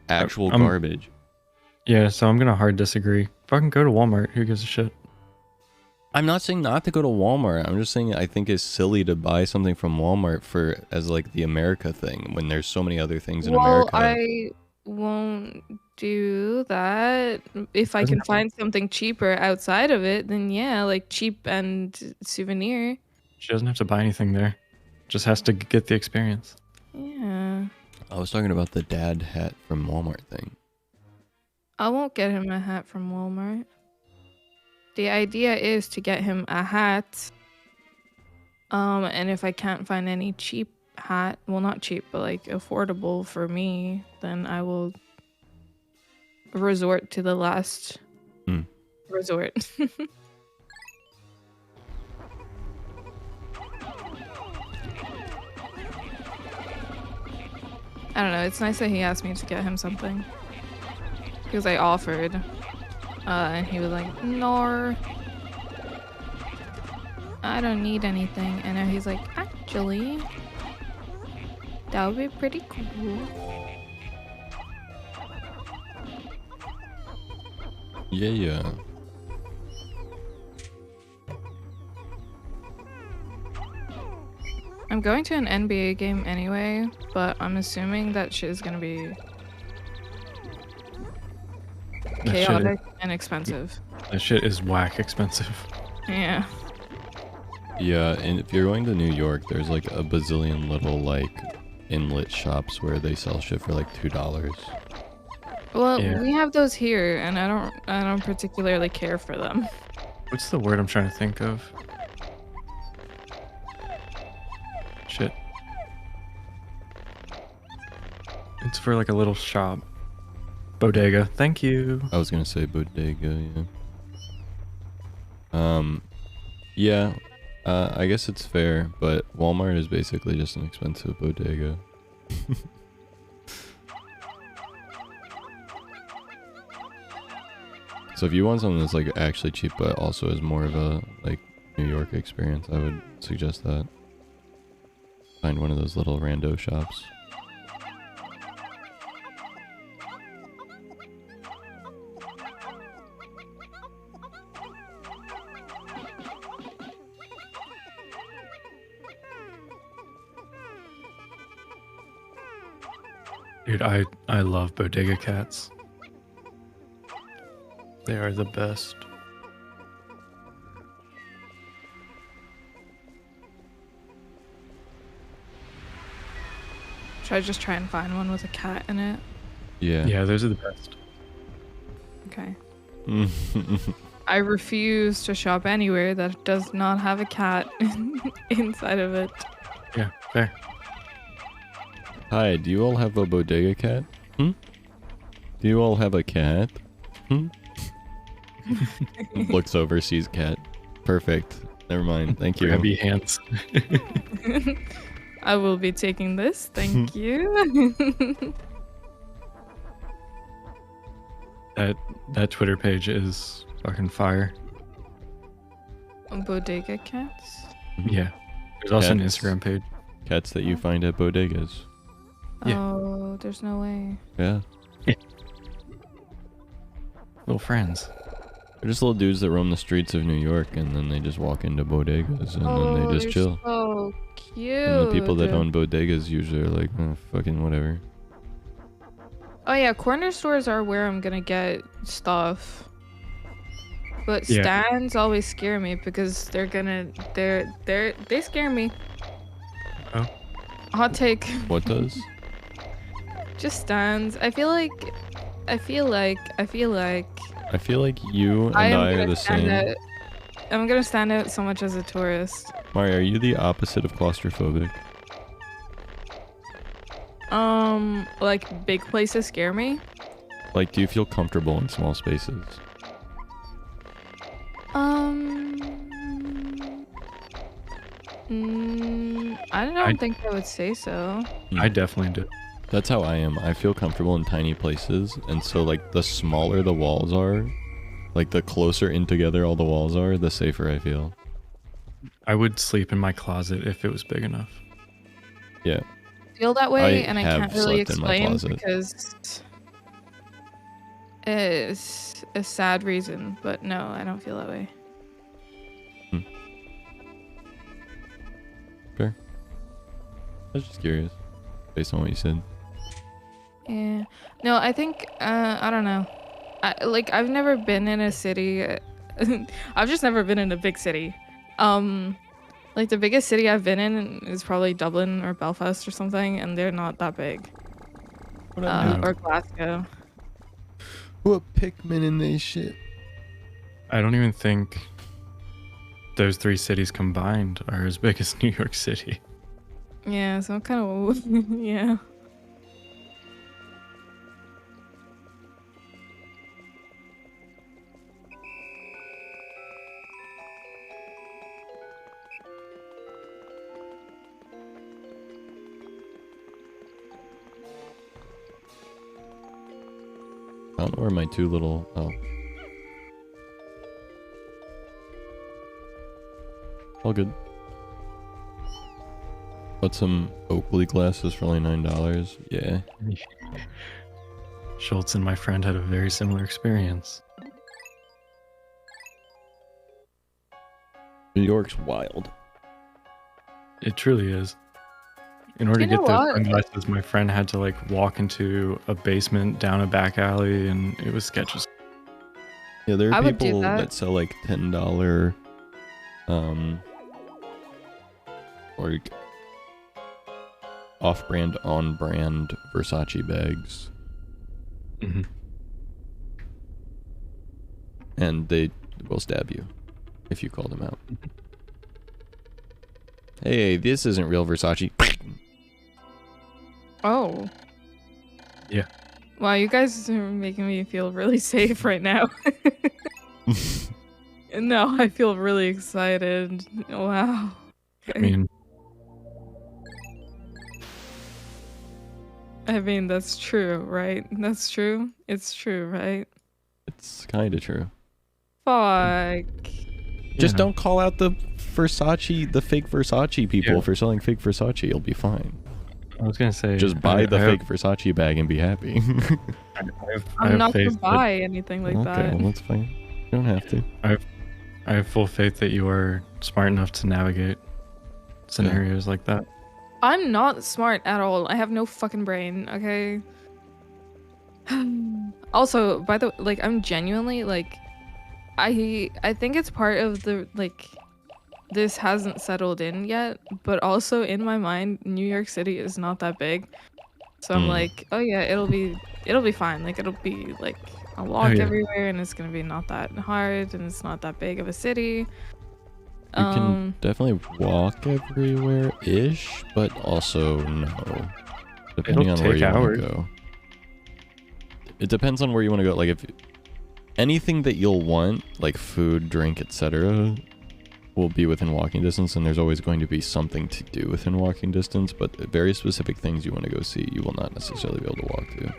actual garbage. Yeah, so I'm gonna hard disagree. Fucking go to Walmart. Who gives a shit? I'm not saying not to go to Walmart. I'm just saying I think it's silly to buy something from Walmart as like the America thing when there's so many other things in America. I won't do that. If I can find something cheaper outside of it, then yeah, like cheap and souvenir. She doesn't have to buy anything there. Just has to get the experience. Yeah. I was talking about the dad hat from Walmart thing. I won't get him a hat from Walmart. The idea is to get him a hat. And if I can't find any cheap hat, well, not cheap, but like affordable for me, then I will resort to the last resort. I don't know. It's nice that he asked me to get him something. Because I offered. And he was like, no. I don't need anything. And now he's like, actually, that would be pretty cool. Yeah. I'm going to an NBA game anyway, but I'm assuming that shit is gonna be chaotic and expensive. That shit is whack expensive. Yeah. Yeah, and if you're going to New York, there's like a bazillion little like inlet shops where they sell shit for like $2. Well, we have those here, and I don't particularly care for them. What's the word I'm trying to think of? Shit. It's for like a little shop. Bodega. Thank you. I was gonna say bodega, yeah. Yeah. I guess it's fair, but Walmart is basically just an expensive bodega. So if you want something that's like actually cheap but also is more of a like New York experience, I would suggest that. Find one of those little rando shops. Dude, I love bodega cats. They are the best. Should I just try and find one with a cat in it? Yeah. Yeah, those are the best. Okay. I refuse to shop anywhere that does not have a cat inside of it. Yeah, fair. Hi, do you all have a bodega cat? Do you all have a cat? Looks over, sees cat. Perfect. Never mind. Thank you. Grabby hands. I will be taking this. Thank you. That Twitter page is fucking fire. Bodega cats? Yeah. There's also an Cats. Instagram page. Cats that you find at bodegas. Yeah. Oh, there's no way. Yeah. Little friends. They're just little dudes that roam the streets of New York and then they just walk into bodegas and then they just chill. So so cute. And the people that own bodegas usually are like, oh, fucking whatever. Oh yeah, corner stores are where I'm gonna get stuff. But Yeah. stands always scare me because they scare me. Oh. Hot take. What does? Just stands. I feel like you and I are the same. I'm gonna stand out so much as a tourist. Mari, are you the opposite of claustrophobic? Like big places scare me. Like, do you feel comfortable in small spaces? I don't think I would say so. I definitely do. That's how I am. I feel comfortable in tiny places, and so like the smaller the walls are, like the closer in together all the walls are, the safer I feel. I would sleep in my closet if it was big enough. Yeah. Feel that way, I and I have can't really slept in my explain closet. because it's a sad reason. But no, I don't feel that way. Fair. I was just curious, based on what you said. Yeah. No, I think I don't know. I've never been in a city. I've just never been in a big city. Like the biggest city I've been in is probably Dublin or Belfast or something, and they're not that big. Or Glasgow. What Pikmin in this shit? I don't even think those three cities combined are as big as New York City. Yeah, so I'm kind of yeah. I don't know where my two little... Oh. All good. Bought some Oakley glasses for only $9. Yeah. Schultz and my friend had a very similar experience. New York's wild. It truly is. In order to You know get those what? sunglasses, my friend had to like walk into a basement down a back alley, and it was sketches. Yeah, there I are would do people that. that sell like $10 or off-brand, on-brand Versace bags. Mm-hmm. And they will stab you if you call them out. Hey, this isn't real Versace. Oh. Yeah. Wow, you guys are making me feel really safe right now. No, I feel really excited. Wow. I mean, That's true, right? That's true. It's true, right? It's kind of true. Fuck. Just don't call out the Versace, the fake Versace people for selling fake Versace. You'll be fine. I was gonna say, Just buy the I fake Versace bag and be happy. I'm not gonna buy anything like that. Okay, well, that's fine. You don't have to. I have full faith that you are smart enough to navigate scenarios like that. I'm not smart at all. I have no fucking brain, okay? Also, by the way, like, I'm genuinely, like, I think it's part of the, like, this hasn't settled in yet, but also in my mind, New York City is not that big. So I'm like, oh yeah, it'll be fine. Like, it'll be, like, I'll walk yeah. everywhere and it's gonna be not that hard and it's not that big of a city. You can definitely walk everywhere-ish, but also no. Depending It'll on where take you want hours. to go. It depends on where you want to go. Like, if anything that you'll want, like food, drink, etc., will be within walking distance, and there's always going to be something to do within walking distance, but very specific things you want to go see, you will not necessarily be able to walk to.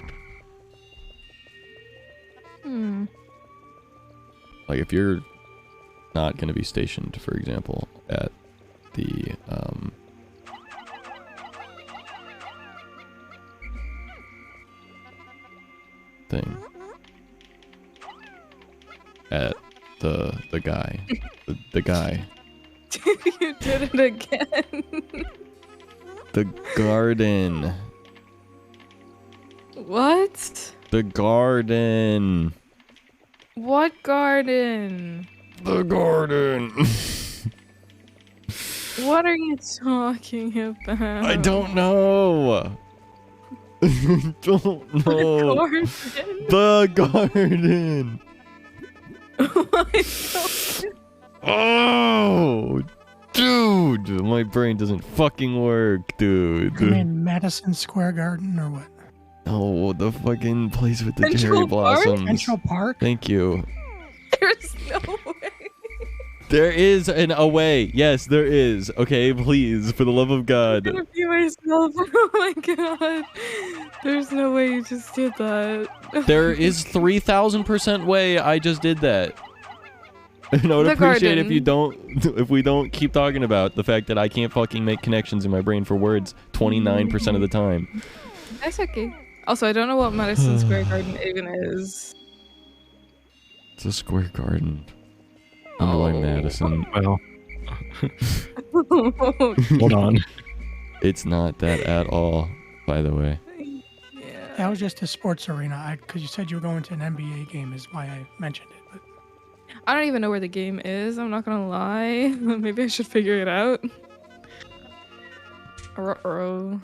Like, if you're not going to be stationed, for example, at the thing, at the guy, the guy, You did it again. The garden. What? The garden. What garden? The garden. What are you talking about? I don't know. I don't know. Garden? The garden. Oh, dude, my brain doesn't fucking work, dude. You mean Madison Square Garden or what? Oh, the fucking place with the Central cherry Park? blossoms. Central Park? Thank you. There's no way. There is an away. Yes, there is. Okay, please, for the love of God. I'm gonna pee myself. Oh my god. There's no way you just did that. There is 3,000% way I just did that. And I would The appreciate if garden. if we don't keep talking about the fact that I can't fucking make connections in my brain for words 29% of the time. That's okay. Also, I don't know what Madison Square Garden even is. It's a square garden. Owned by Madison. Well. Hold on. It's not that at all, by the way. That was just a sports arena. Because you said you were going to an NBA game, is why I mentioned it. But I don't even know where the game is. I'm not gonna lie. Maybe I should figure it out. Uh-oh.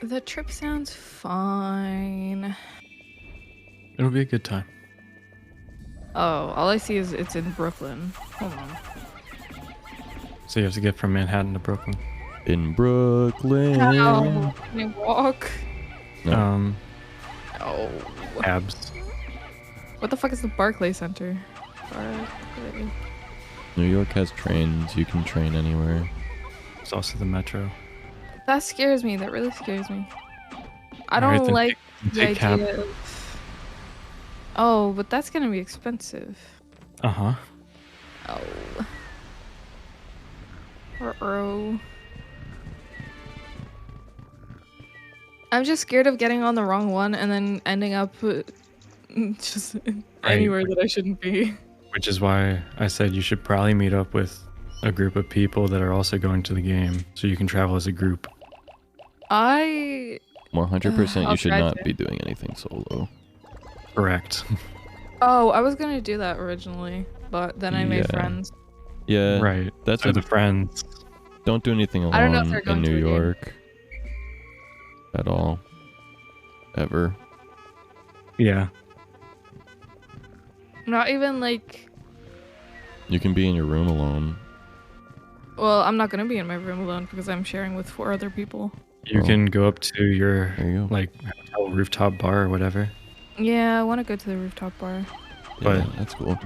The trip sounds fine. It'll be a good time. Oh, all I see is it's in Brooklyn. Hold on. So you have to get from Manhattan to Brooklyn. In Brooklyn. How? Can I walk? No. Oh. Abs. What the fuck is the Barclay Center? Barclay. New York has trains. You can train anywhere. There's also the metro. That scares me. That really scares me. I Alright, don't then like the take cab. idea of... Oh, but that's gonna be expensive. Uh-huh. Oh. Uh-oh. I'm just scared of getting on the wrong one and then ending up just anywhere that I shouldn't be. Which is why I said you should probably meet up with a group of people that are also going to the game, so you can travel as a group. 100% I'll you should try not to. be doing anything solo. Correct. Oh, I was gonna do that originally, but then I made Yeah. friends. Yeah. Right. That's So what the friends. Don't do anything I don't know if alone they're going in to New a game. York. At all. Ever. Yeah. Not even like... You can be in your room alone. Well, I'm not gonna be in my room alone because I'm sharing with 4 other people. You Oh. can go up to your There you go. like hotel rooftop bar or whatever. Yeah, I want to go to the rooftop bar. But Yeah, that's cool.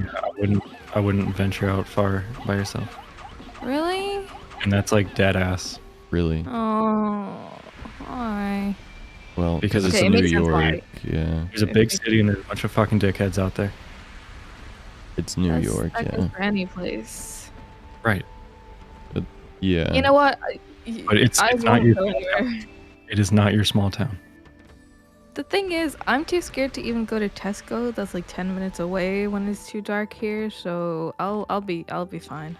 I wouldn't venture out far by yourself. Really? And that's like dead ass. Really? Oh, why? Well, Because it's it's it New makes sense York. why. Yeah. There's a big city and there's a bunch of fucking dickheads out there. It's New York, That's yeah. a granny place. Right. Yeah. You know what? But it's I not won't your go small anywhere. town. It is not your small town. The thing is, I'm too scared to even go to Tesco. That's like 10 minutes away when it's too dark here. So I'll be fine.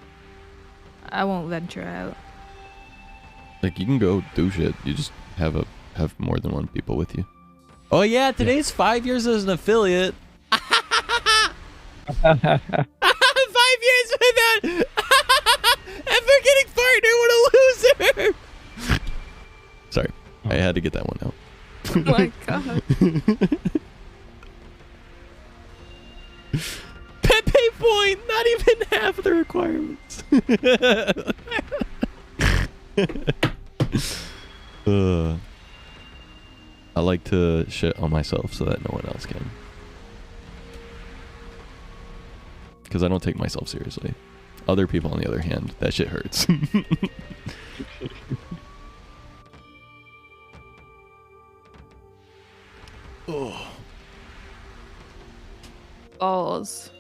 I won't venture out. Like, you can go do shit. You just have more than one people with you. Oh yeah, today's 5 years as an affiliate. 5 years without ever getting partner. What a loser! Sorry, I had to get that one out. Oh my god. Pepe point, not even half the requirements. I like to shit on myself so that no one else can. Because I don't take myself seriously. Other people, on the other hand, that shit hurts. Oh. Balls.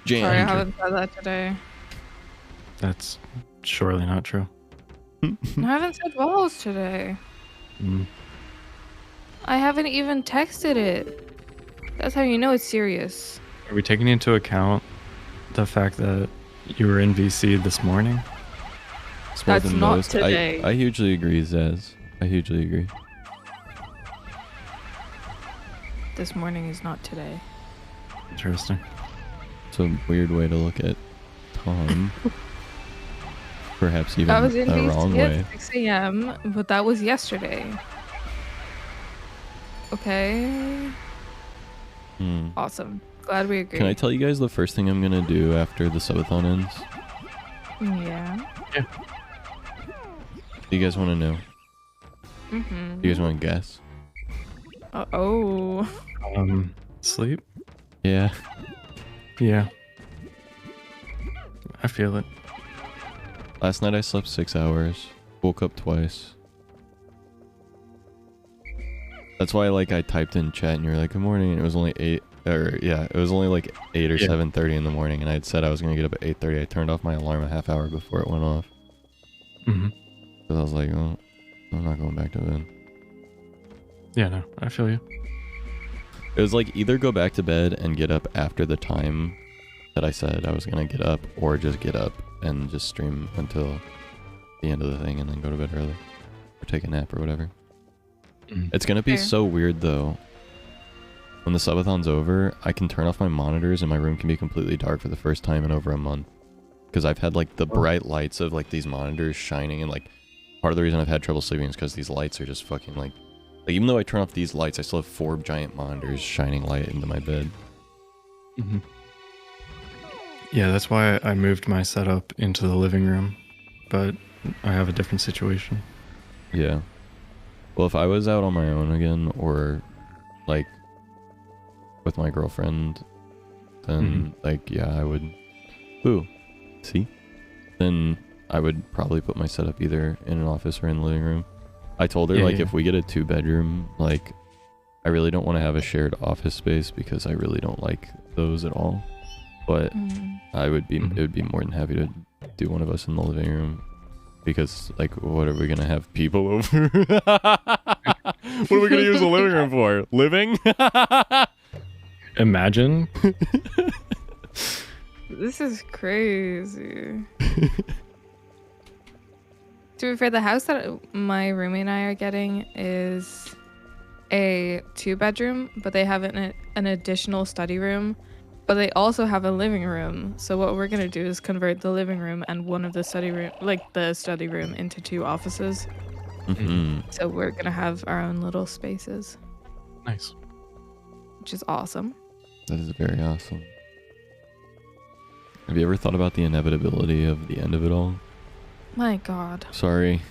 Jam. Sorry, I haven't said that today. That's surely not true. I haven't said balls today. Mm. I haven't even texted it. That's how you know it's serious. Are we taking into account the fact that you were in VC this morning? It's more That's than not most. today. I hugely agree, Zaz. I hugely agree. This morning is not today. Interesting. It's a weird way to look at time. Perhaps even I was in a wrong VC way. at 6 a.m., but that was yesterday. Okay. Hmm. Awesome. Glad we agree. Can I tell you guys the first thing I'm gonna do after the subathon ends? Yeah. Do you guys want to know? Mm-hmm. Do you guys want to guess? Oh. Sleep? Yeah. Yeah. I feel it. Last night I slept 6 hours. Woke up twice. That's why I typed in chat and you were like, good morning, and it was only 8, or yeah, it was only like 8 or 7:30 in the morning, and I had said I was going to get up at 8:30. I turned off my alarm a half hour before it went off. Mm-hmm. Because I was like, oh, I'm not going back to bed. Yeah, no, I feel you. It was like either go back to bed and get up after the time that I said I was going to get up, or just get up and just stream until the end of the thing and then go to bed early. Or take a nap or whatever. It's going to be Fair. so weird though. When the subathon's over, I can turn off my monitors and my room can be completely dark for the first time in over a month. Because I've had like the bright lights of like these monitors shining, and like part of the reason I've had trouble sleeping is because these lights are just fucking like even though I turn off these lights, I still have 4 giant monitors shining light into my bed. Mm-hmm. Yeah, that's why I moved my setup into the living room, but I have a different situation. Yeah. Well, if I was out on my own again, or like with my girlfriend, then like yeah, I would. Ooh, see? Then I would probably put my setup either in an office or in the living room. I told her if we get a 2-bedroom, like I really don't want to have a shared office space because I really don't like those at all. But I would be it would be more than happy to do one of us in the living room, because like what are we gonna have people over? What are we gonna use the living room for? Living? Imagine. This is crazy. To be fair, the house that my roommate and I are getting is a 2-bedroom, but they have an additional study room, but they also have a living room. So what we're gonna do is convert the living room and one of the study room into 2 offices. Mm-hmm. So we're gonna have our own little spaces. Nice. Which is awesome. That is very awesome. Have you ever thought about the inevitability of the end of it all? My God. Sorry.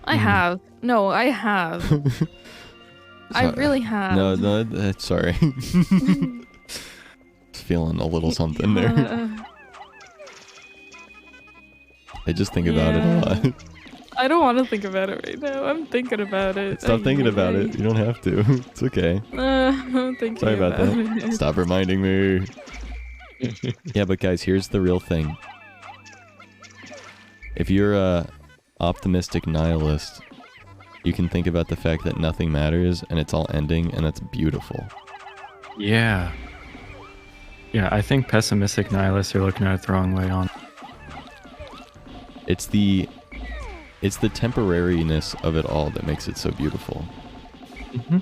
I have. No, I have. I really have. No, that's sorry. Feeling a little something there. I just think about it a lot. I don't want to think about it right now. I'm thinking about it. Stop thinking about it. You don't have to. It's okay. I'm thinking Sorry about that. it. Stop reminding me. Yeah, but guys, here's the real thing. If you're a optimistic nihilist, you can think about the fact that nothing matters and it's all ending, and that's beautiful. Yeah. Yeah, I think pessimistic nihilists are looking at it the wrong way on. It's the temporariness of it all that makes it so beautiful. Mm-hmm.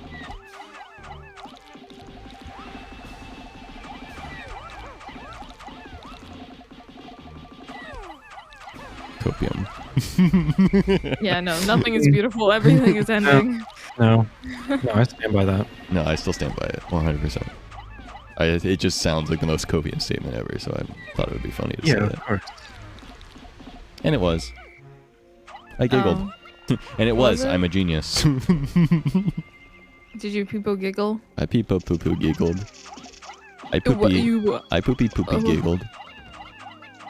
Copium. Yeah, no, nothing is beautiful. Everything is ending. No, I stand by that. No, I still stand by it 100%. It just sounds like the most copium statement ever, so I thought it would be funny to say that. Of course. And it was. I giggled. And it was. I'm a genius. Did you people giggle? I peepo poo poo giggled. I poopy giggled.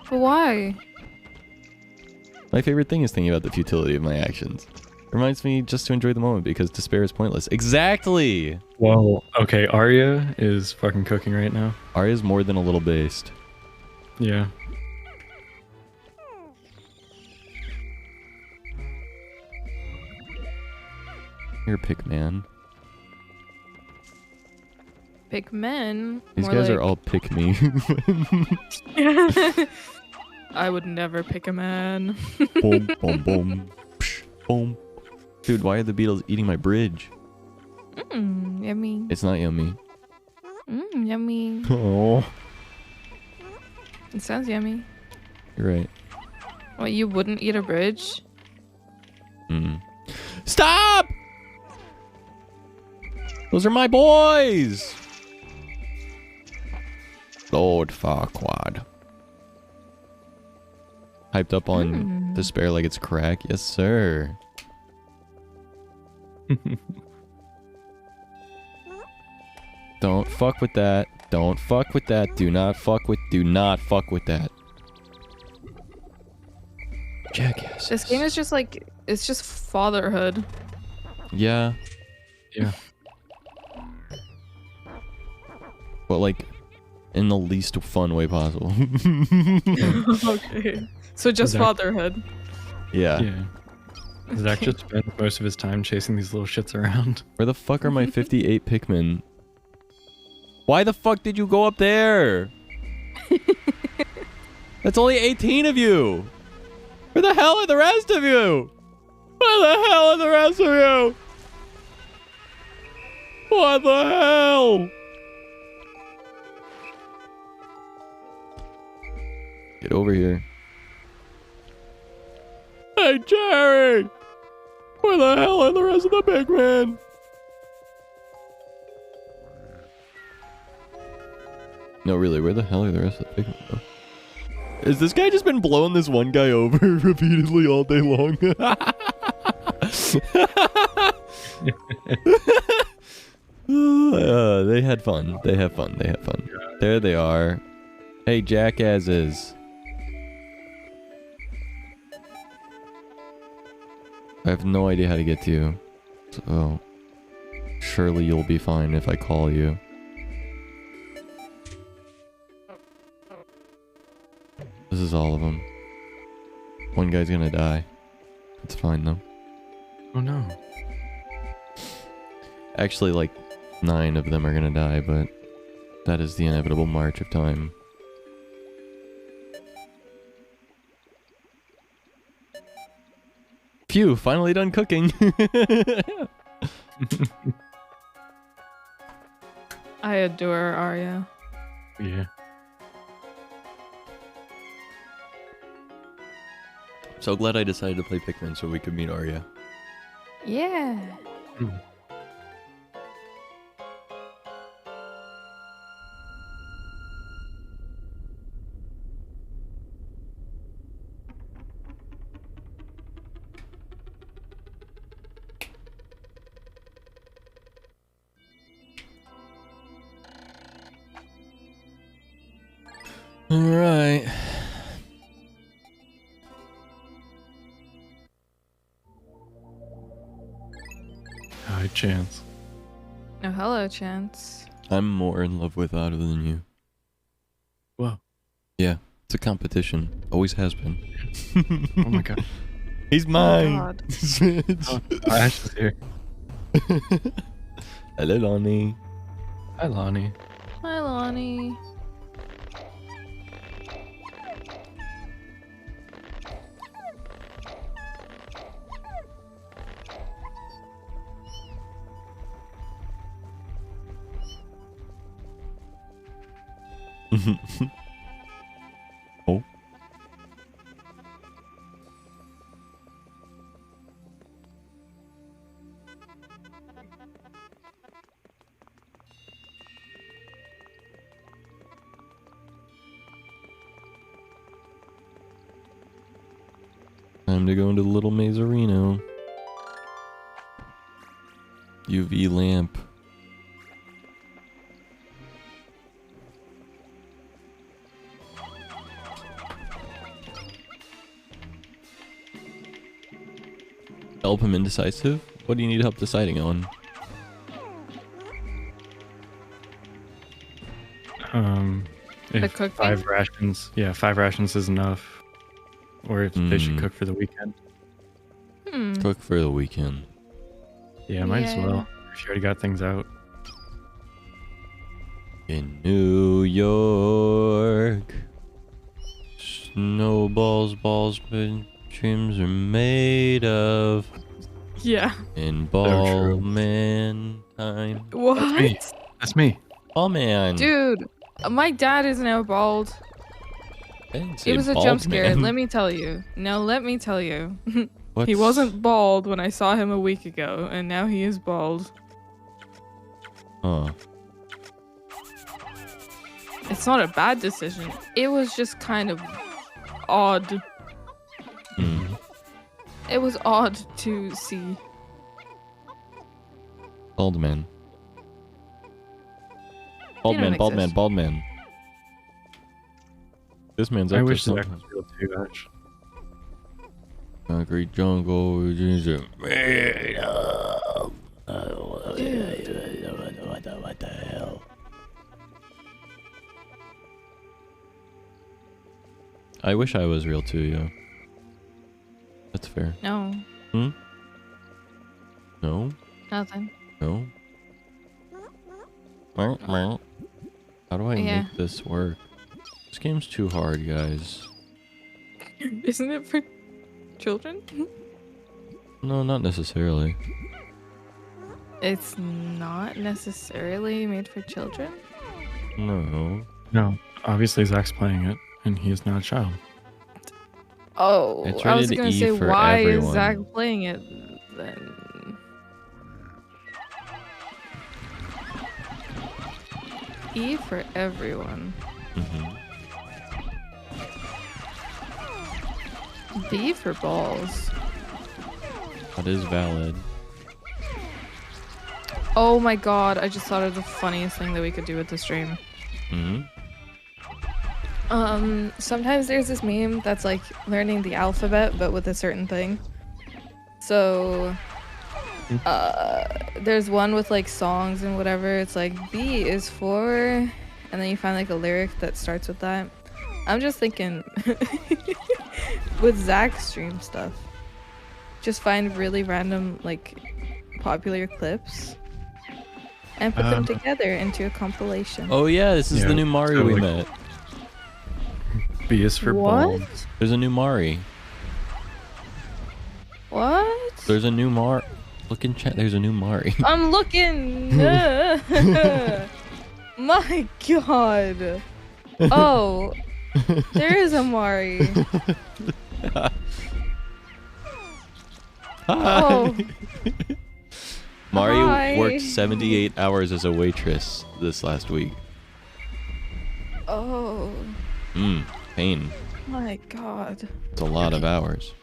But why? My favorite thing is thinking about the futility of my actions. It reminds me just to enjoy the moment because despair is pointless. Exactly! Whoa. Okay, Arya is fucking cooking right now. Arya's more than a little based. Yeah. Here, Pickman. Pick men. These more guys like... are all pick me. I would never pick a man. Boom, boom, boom, psh, boom. Dude, why are the beetles eating my bridge? Yummy. It's not yummy. Yummy. Oh, It sounds yummy. you're right. What, you wouldn't eat a bridge? Stop! Those are my boys! Lord Farquaad. Hyped up on despair like it's crack? Yes, sir. Don't fuck with that. Don't fuck with that. Do not fuck with that. Jackass. This game is just like, it's just fatherhood. Yeah. Yeah. But like, in the least fun way possible. Okay. So just Zach- fatherhood. Yeah. Yeah. Zach just spent most of his time chasing these little shits around. Where the fuck are my 58 Pikmin? Why the fuck did you go up there? That's only 18 of you. Where the hell are the rest of you? Where the hell are the rest of you? What the hell? Get over here. Hey, Jerry! Where the hell are the rest of the Pikmin? No, really, where the hell are the rest of the Pikmin, though? Has this guy just been blowing this one guy over repeatedly all day long? They had fun. They have fun. They have fun. There they are. Hey, jackasses. I have no idea how to get to you. So, surely you'll be fine if I call you. This is all of them. One guy's gonna die. It's fine though. Oh no. Actually, like, 9 of them are gonna die, but that is the inevitable march of time. Phew, finally done cooking. I adore Arya. Yeah. So glad I decided to play Pikmin so we could meet Arya. Yeah. All right. Hi, Chance. Oh, hello, Chance. I'm more in love with Otto than you. Whoa. Yeah, it's a competition. Always has been. Oh my god. He's mine. God. Oh, Ash is here. Hello, Lonnie. Hi, Lonnie. Hi, Lonnie. Oh. Time to go into the little Mazarino. UV lamp. Help him indecisive? What do you need help deciding on? The if cooking? 5 rations, yeah, 5 rations is enough, or if they should cook for the weekend. Cook for the weekend. Yeah, might as Yeah. well. If you already got things out. In New York, snowballs, balls, and dreams are made of. Yeah. In true. ball man time. What? That's me. Ball man. Dude, my dad is now bald. I didn't say It was a bald jump scare, man. let me tell you. No, let me tell you. He What's- wasn't bald when I saw him a week ago, and now he is bald. Huh. It's not a bad decision. It was just kind of odd. It was odd to see. Bald man. Bald They don't man, bald man, exist. bald man. This man's up I to wish Zach something. was real too, actually. Concrete jungle. Made of. What the hell? I wish I was real too, yo. That's fair. No, Hmm? No? nothing. No? How do I Yeah. make this work? This game's too hard, guys. Isn't it for children? No, not necessarily. It's not necessarily made for children. No. No, obviously Zach's playing it, and he is not a child. Oh, It's I was rated gonna E say, for why everyone. is Zach playing it then? E for everyone. B for balls. That is valid. Oh my god, I just thought of the funniest thing that we could do with the stream. Sometimes there's this meme that's like learning the alphabet but with a certain thing. So there's one with like songs and whatever. It's like B is for, and then you find like a lyric that starts with that. I'm just thinking with Zach's stream stuff, just find really random like popular clips and put them together into a compilation. Oh yeah, this is the new Mari we met. B is for What? bald. There's a new Mari. What? There's a new Look in chat, there's a new Mari. I'm looking. My god. Oh, there is a Mari. Oh. Mari Hi. worked 78 hours as a waitress this last week. Oh. Pain. My god. It's a lot of hours.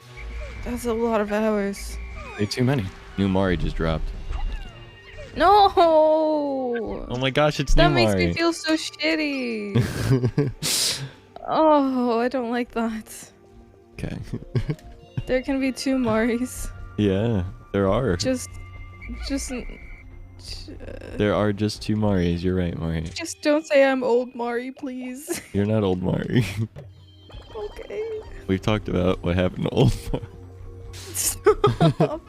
That's a lot of hours. Way too many. New Mari just dropped. No. Oh my gosh, it's That new makes Mari. me feel so shitty. Oh, I don't like that. Okay. There can be 2 Maris. Yeah, there are. Just There are just 2 Maris. You're right, Mari. just don't say I'm old Mari, please. You're not old Mari. Okay. We've talked about what happened to old Mari. Stop.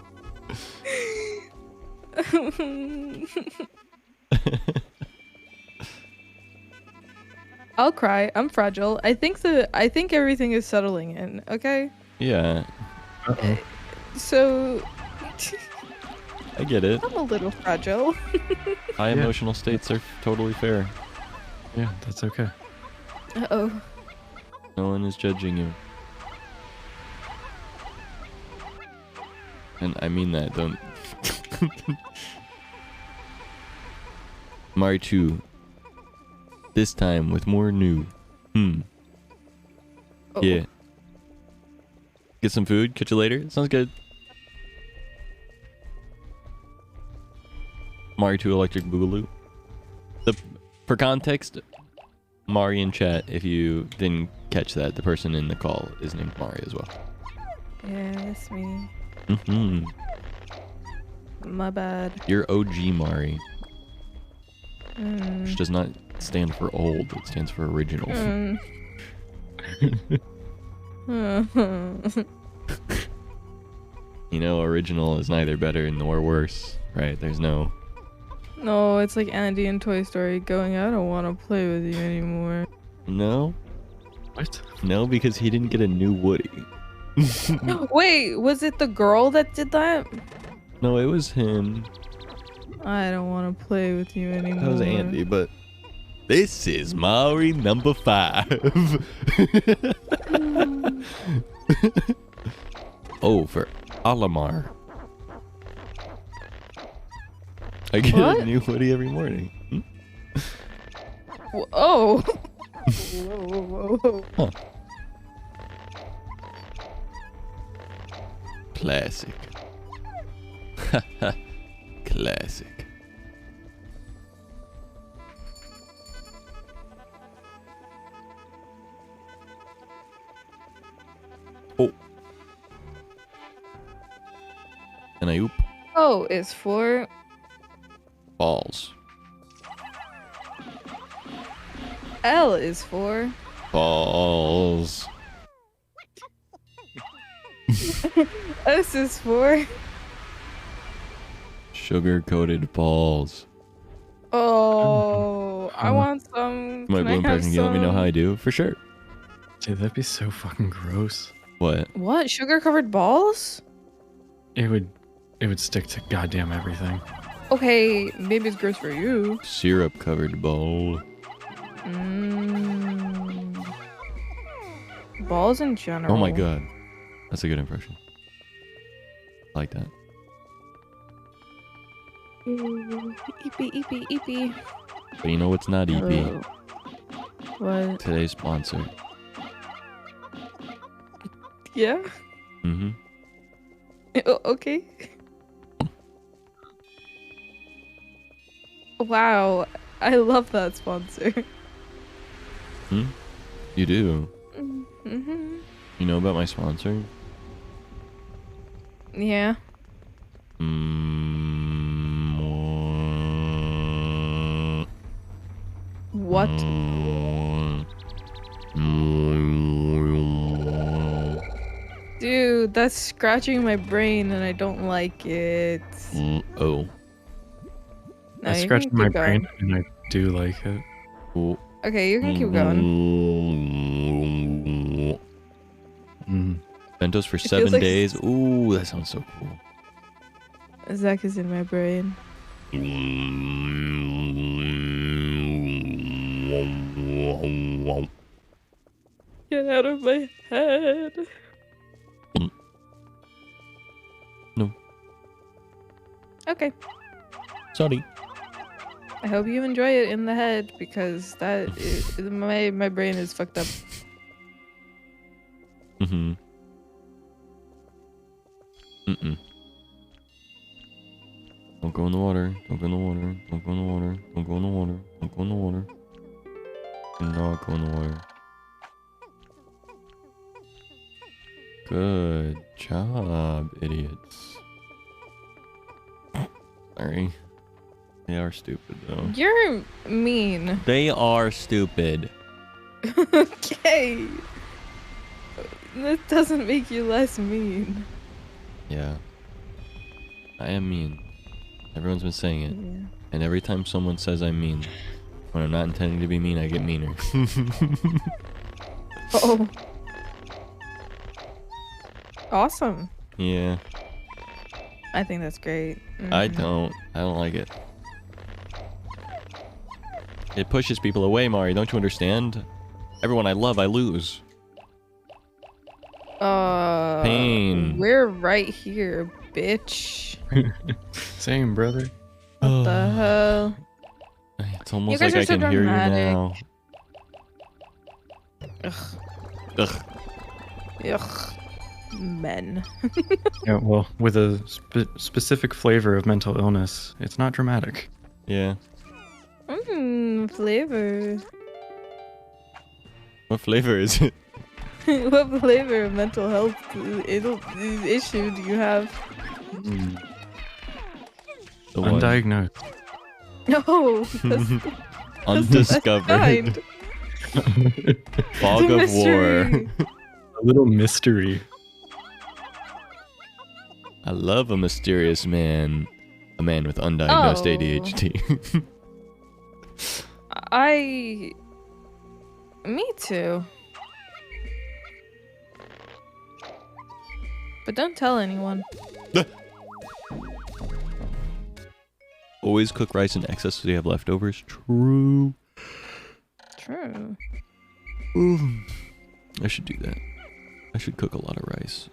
I'll cry. I'm fragile. I think everything is settling in, okay? Yeah, So I get it. I'm a little fragile. High emotional states are totally fair. Yeah, that's okay. Uh-oh. No one is judging you. And I mean that, don't... Mari 2. This time with more new. Oh. Yeah. Get some food, catch you later. Sounds good. Mari 2 Electric Boogaloo. For context, Mari in chat, if you didn't catch that, the person in the call is named Mari as well. Yeah, that's me. Mm-hmm. My bad. You're OG Mari. Which does not stand for old. It stands for original. You know, original is neither better nor worse, right? There's no... No, it's like Andy in Toy Story going, I don't want to play with you anymore. No? What? No, because he didn't get a new Woody. Wait, was it the girl that did that? No, it was him. I don't want to play with you anymore. That was Andy, but... This is Maury number 5. Oh, for Olimar. I get What? a new Woody every morning. Oh. Whoa. Huh. Classic. Classic. Oh. And I oop. O is for Balls. L is for Balls. S is for Sugar-coated balls. Oh, I want some. My Can I blue have impression, can you let me know some? how I do? For sure. Dude, that'd be so fucking gross. What? What? Sugar covered balls? It would stick to goddamn everything. Okay, maybe it's gross for you. Syrup-covered ball. Balls in general. Oh my god. That's a good impression. I like that. Eepy, eepy, eepy. But you know what's not EP? Oh. What? Today's sponsor. Yeah? Mm-hmm. Okay. Wow, I love that sponsor. Hmm? You do? Mm-hmm. You know about my sponsor? Yeah. What? Dude, that's scratching my brain and I don't like it. Oh. No, I you scratched can my keep going. brain and I do like it. Oh. Okay, you can keep going. Bentos for It feels 7 like- days. Ooh, that sounds so cool. Zach is in my brain. Get out of my head. No. Okay. Sorry. I hope you enjoy it in the head because that is, my brain is fucked up. Mm-hmm. Mm-mm. Don't go in the water. Don't go in the water. Don't go in the water. Don't go in the water. Don't go in the water. Do not go in the water. Good job, idiots. Sorry. They are stupid, though. You're mean. They are stupid. Okay. That doesn't make you less mean. Yeah. I am mean. Everyone's been saying it. Yeah. And every time someone says I'm mean, when I'm not intending to be mean, I get meaner. Oh. Awesome. Yeah. I think that's great. I Mhm. don't. I don't like it. It pushes people away, Mari. Don't you understand? Everyone I love, I lose. Pain. We're right here, bitch. Same, brother. What the hell? It's almost guys like are I so can hear you dramatic. now. Ugh. Ugh. Ugh. Men. Yeah, well, with a specific flavor of mental illness, it's not dramatic. Yeah. Flavor. What flavor is it? What flavor of mental health issue do you have? The one. Undiagnosed. No. Undiscovered. kind. Fog of war. mystery. A little mystery. I love a mysterious man. A man with undiagnosed Oh. ADHD. Me too. But don't tell anyone. Always cook rice in excess so you have leftovers. True. True. I should do that. I should cook a lot of rice.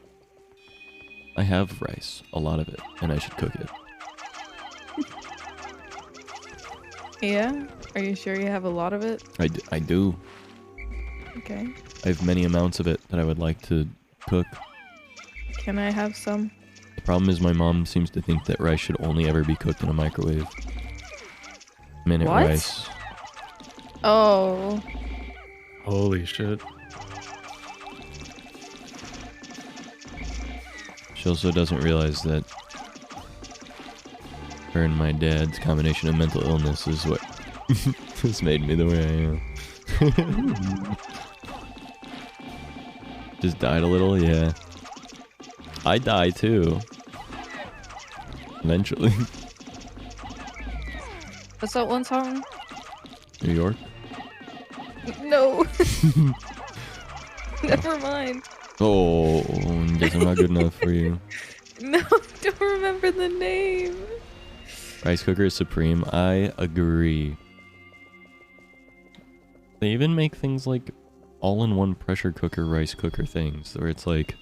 I have rice, a lot of it, and I should cook it. Yeah? Are you sure you have a lot of it? I do. Okay. I have many amounts of it that I would like to cook. Can I have some? The problem is my mom seems to think that rice should only ever be cooked in a microwave. Minute What? rice. Oh. Holy shit. She also doesn't realize that her and my dad's combination of mental illness is what has made me the way I am. Just died a little, yeah. I die too. Eventually. What's that one song? New York? No. Never mind. Oh, guess I'm not good enough for you. No, don't remember the name. Rice cooker is supreme. I agree. They even make things like all-in-one pressure cooker, rice cooker things, where it's like,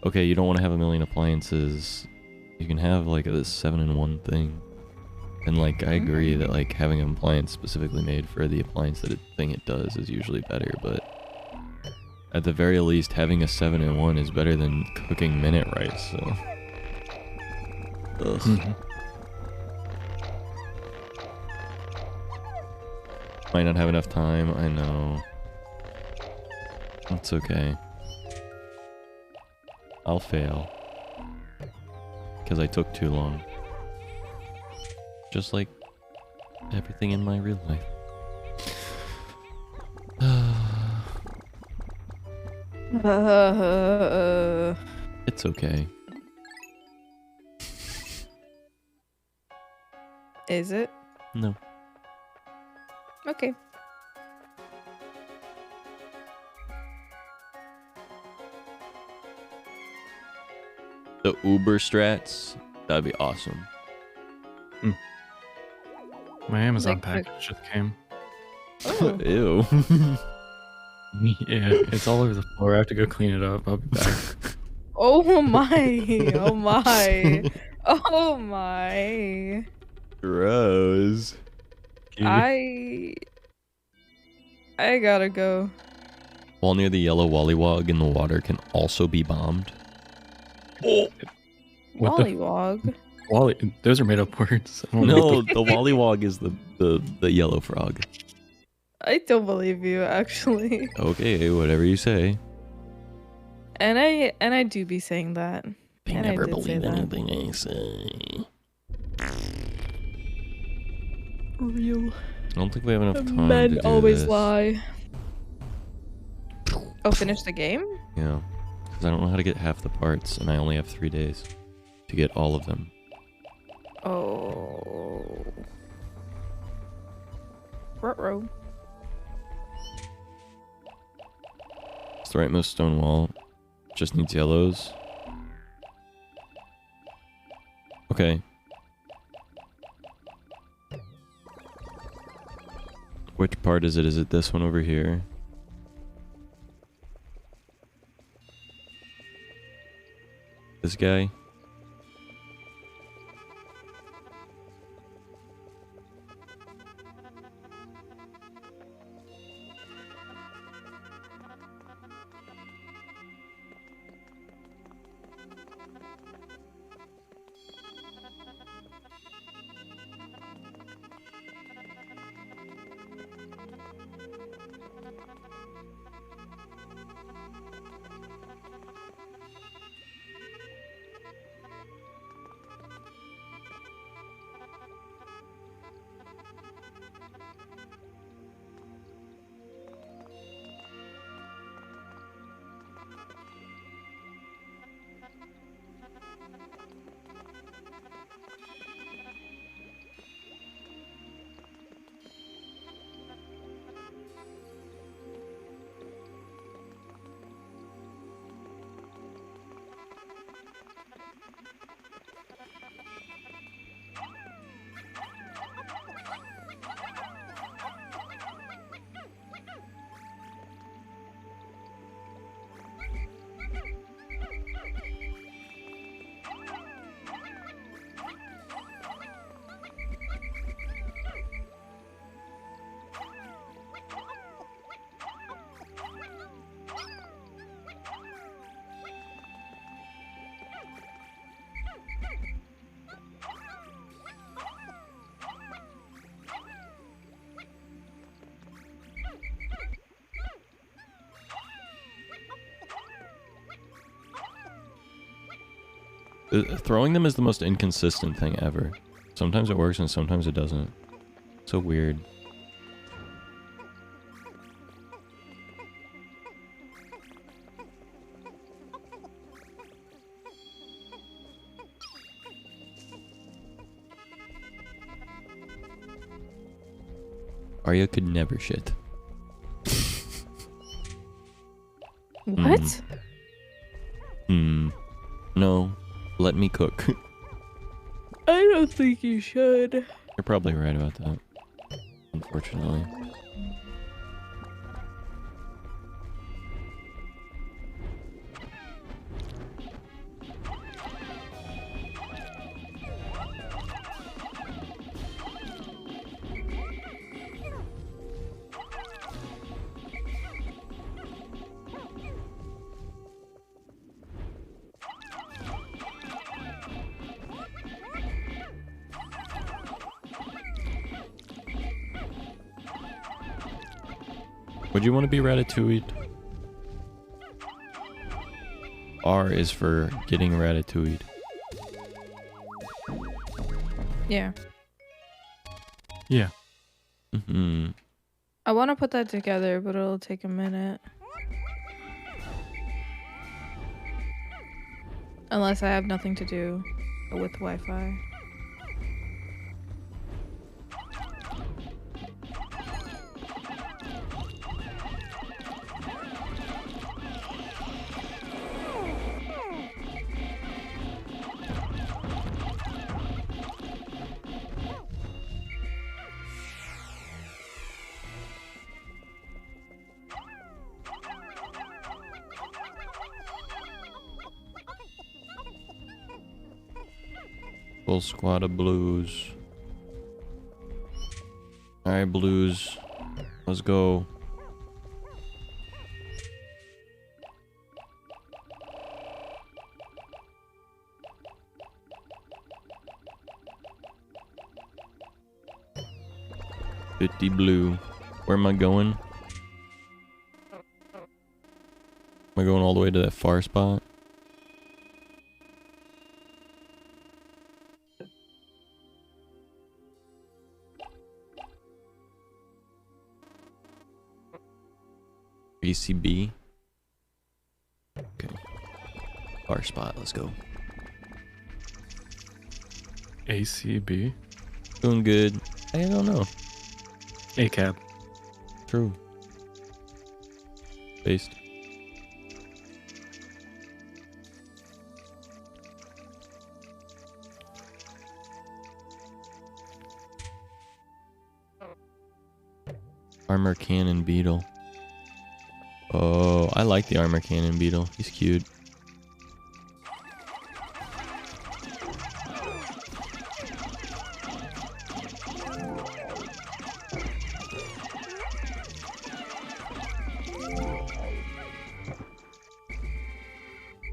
okay, you don't want to have a million appliances. You can have like a 7-in-1 thing. And like, I agree that like having an appliance specifically made for the appliance that it does is usually better, but at the very least, having a 7-in-1 is better than cooking minute rice, so. Ugh. Might not have enough time, I know. It's okay. I'll fail. Because I took too long. Just like everything in my real life. It's okay. Is it? No. Okay. The Uber strats, that'd be awesome. My Amazon Like package just came. Oh. Ew. Yeah, it's all over the floor. I have to go clean it up. I'll be back. Oh my. Oh my. Oh my. Gross. I gotta go. While near the yellow Wollywog in the water can also be bombed. Oh! What the- Wollywog. Wally, those are made up words. I don't know No, what the Wollywog is the yellow frog. I don't believe you, actually. Okay, whatever you say. And I do be saying that. They and never I did say believe that. anything I say. Real. I don't think we have enough time to Men do always this. lie. Oh, finish the game? Yeah, because I don't know how to get half the parts, and I only have 3 days to get all of them. Oh. Ruh-roh. It's the rightmost stone wall. Just needs yellows. Okay. Which part is it? Is it this one over here? This guy? Throwing them is the most inconsistent thing ever. Sometimes it works and sometimes it doesn't. So weird. Arya could never shit. What? No. Let me cook. I don't think you should. You're probably right about that. Unfortunately. Would you want to be ratatouille? R is for getting ratatouille. Yeah. Yeah. I want to put that together, but it'll take a minute. Unless I have nothing to do with Wi-Fi. Full squad of blues. Alright, blues. Let's go. $50 blue. Where am I going? Am I going all the way to that far spot? ACB. Okay. Far spot, let's go. ACB? Doing good. I don't know. ACAB. True. Based. Armor cannon beetle. Oh, I like the armor cannon beetle. He's cute.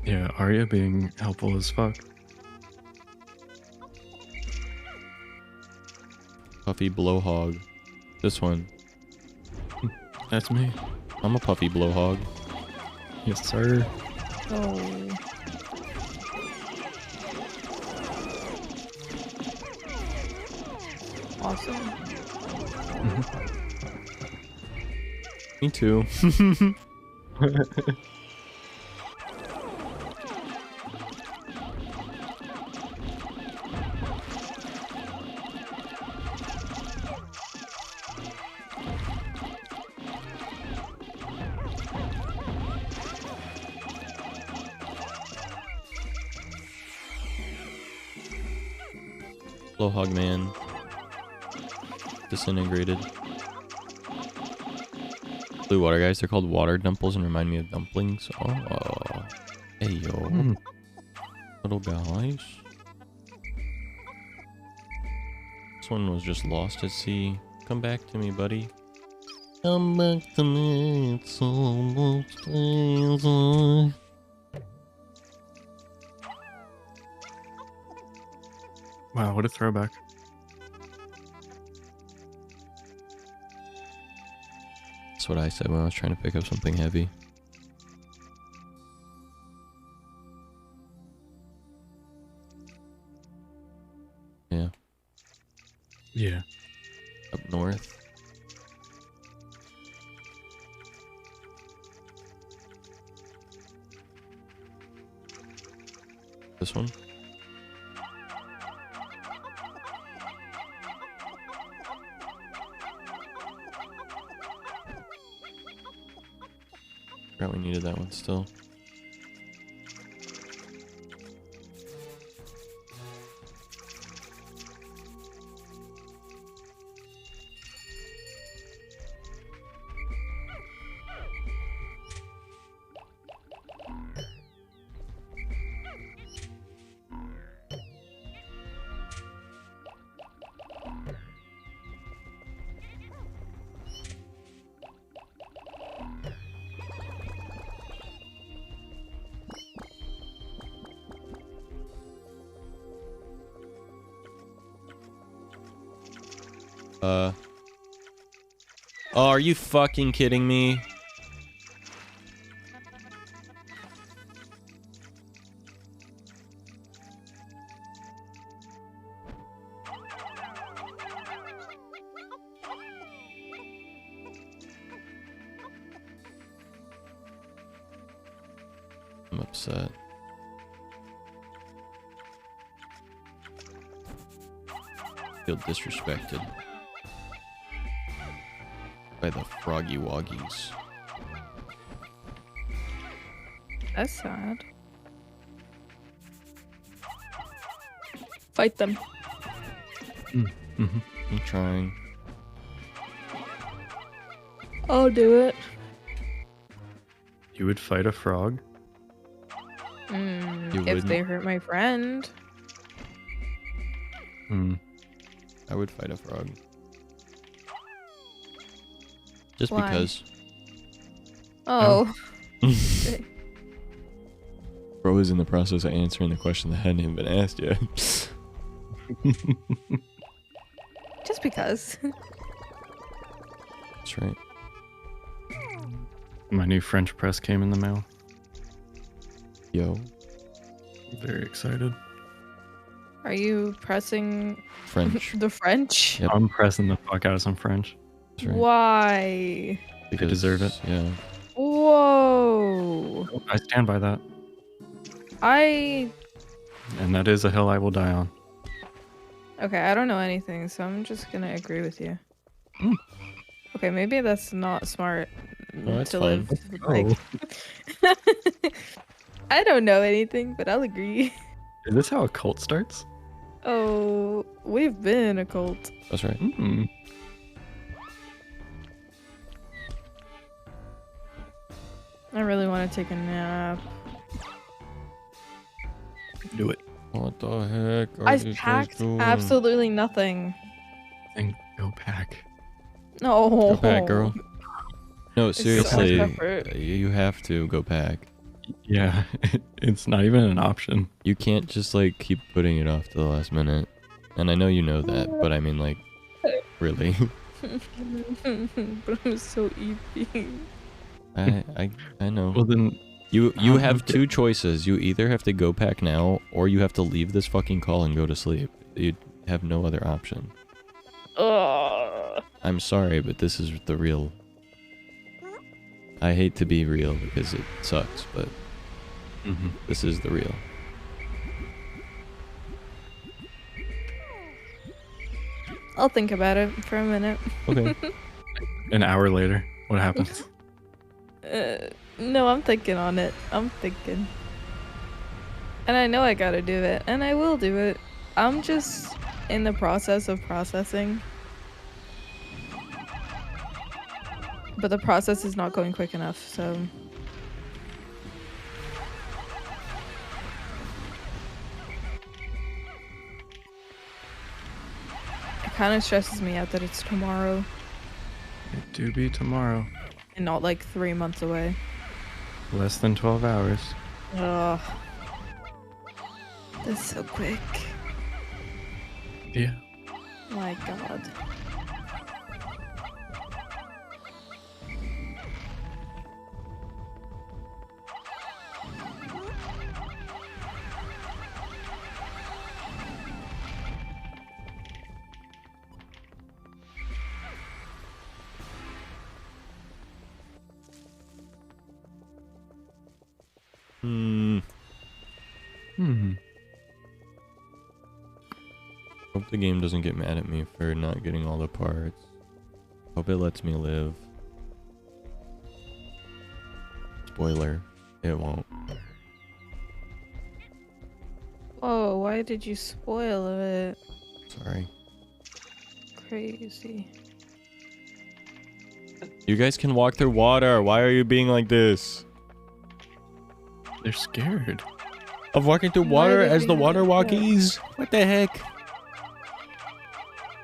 Yeah, Arya being helpful as fuck. Puffy blowhog. This one. That's me. I'm a puffy blowhog. Yes, sir. Oh. Awesome. Me too. Blowhog man. Disintegrated. Blue water guys, they're called water dimples and remind me of dumplings. Oh. Hey yo. Little guys. This one was just lost at sea. Come back to me, buddy. Come back to me, it's almost over. Wow, what a throwback. That's what I said when I was trying to pick up something heavy. Yeah. Up north. This one? Forgot we needed that one still. Oh, are you fucking kidding me? I'm upset. Feel disrespected by the froggy woggies. That's sad. Fight them. I'm trying. I'll do it. You would fight a frog? You If wouldn't? they hurt my friend. I would fight a frog. Just Why? because. Oh. Bro is in the process of answering the question that hadn't even been asked yet. Just because. That's right. My new French press came in the mail. Yo. Very excited. Are you pressing French. the French? Yep. I'm pressing the fuck out of some French. That's right. Why? They deserve it. Yeah. Whoa. I stand by that. I And that is a hill I will die on. Okay, I don't know anything, so I'm just gonna agree with you. Okay, maybe that's not smart that's to fine. live like I don't know anything, but I'll agree. Is this how a cult starts? Oh, we've been a cult. That's right. I really want to take a nap. Do it. What the heck are I've these guys packed doing? absolutely nothing. Then go pack. No. Go pack, girl. No, It's so much seriously, effort. you have to go pack. Yeah, it's not even an option. You can't just like keep putting it off to the last minute. And I know you know that, but I mean like, really. But I'm so eating. I know. Well then, you have two choices. You either have to go pack now, or you have to leave this fucking call and go to sleep. You have no other option. I'm sorry, but this is the real. I hate to be real because it sucks, but this is the real. I'll think about it for a minute. Okay. An hour later, what happens? No, I'm thinking on it. I'm thinking. And I know I gotta do it, and I will do it. I'm just in the process of processing. But the process is not going quick enough, so... It kind of stresses me out that it's tomorrow It do be tomorrow. and not like 3 months away. Less than 12 hours. Ugh. That's so quick. Yeah. My god. Hope the game doesn't get mad at me for not getting all the parts. Hope it lets me live. Spoiler, it won't. Oh, why did you spoil it? Sorry. Crazy. You guys can walk through water. Why are you being like this? They're scared. Of walking through water as the water walkies? What the heck?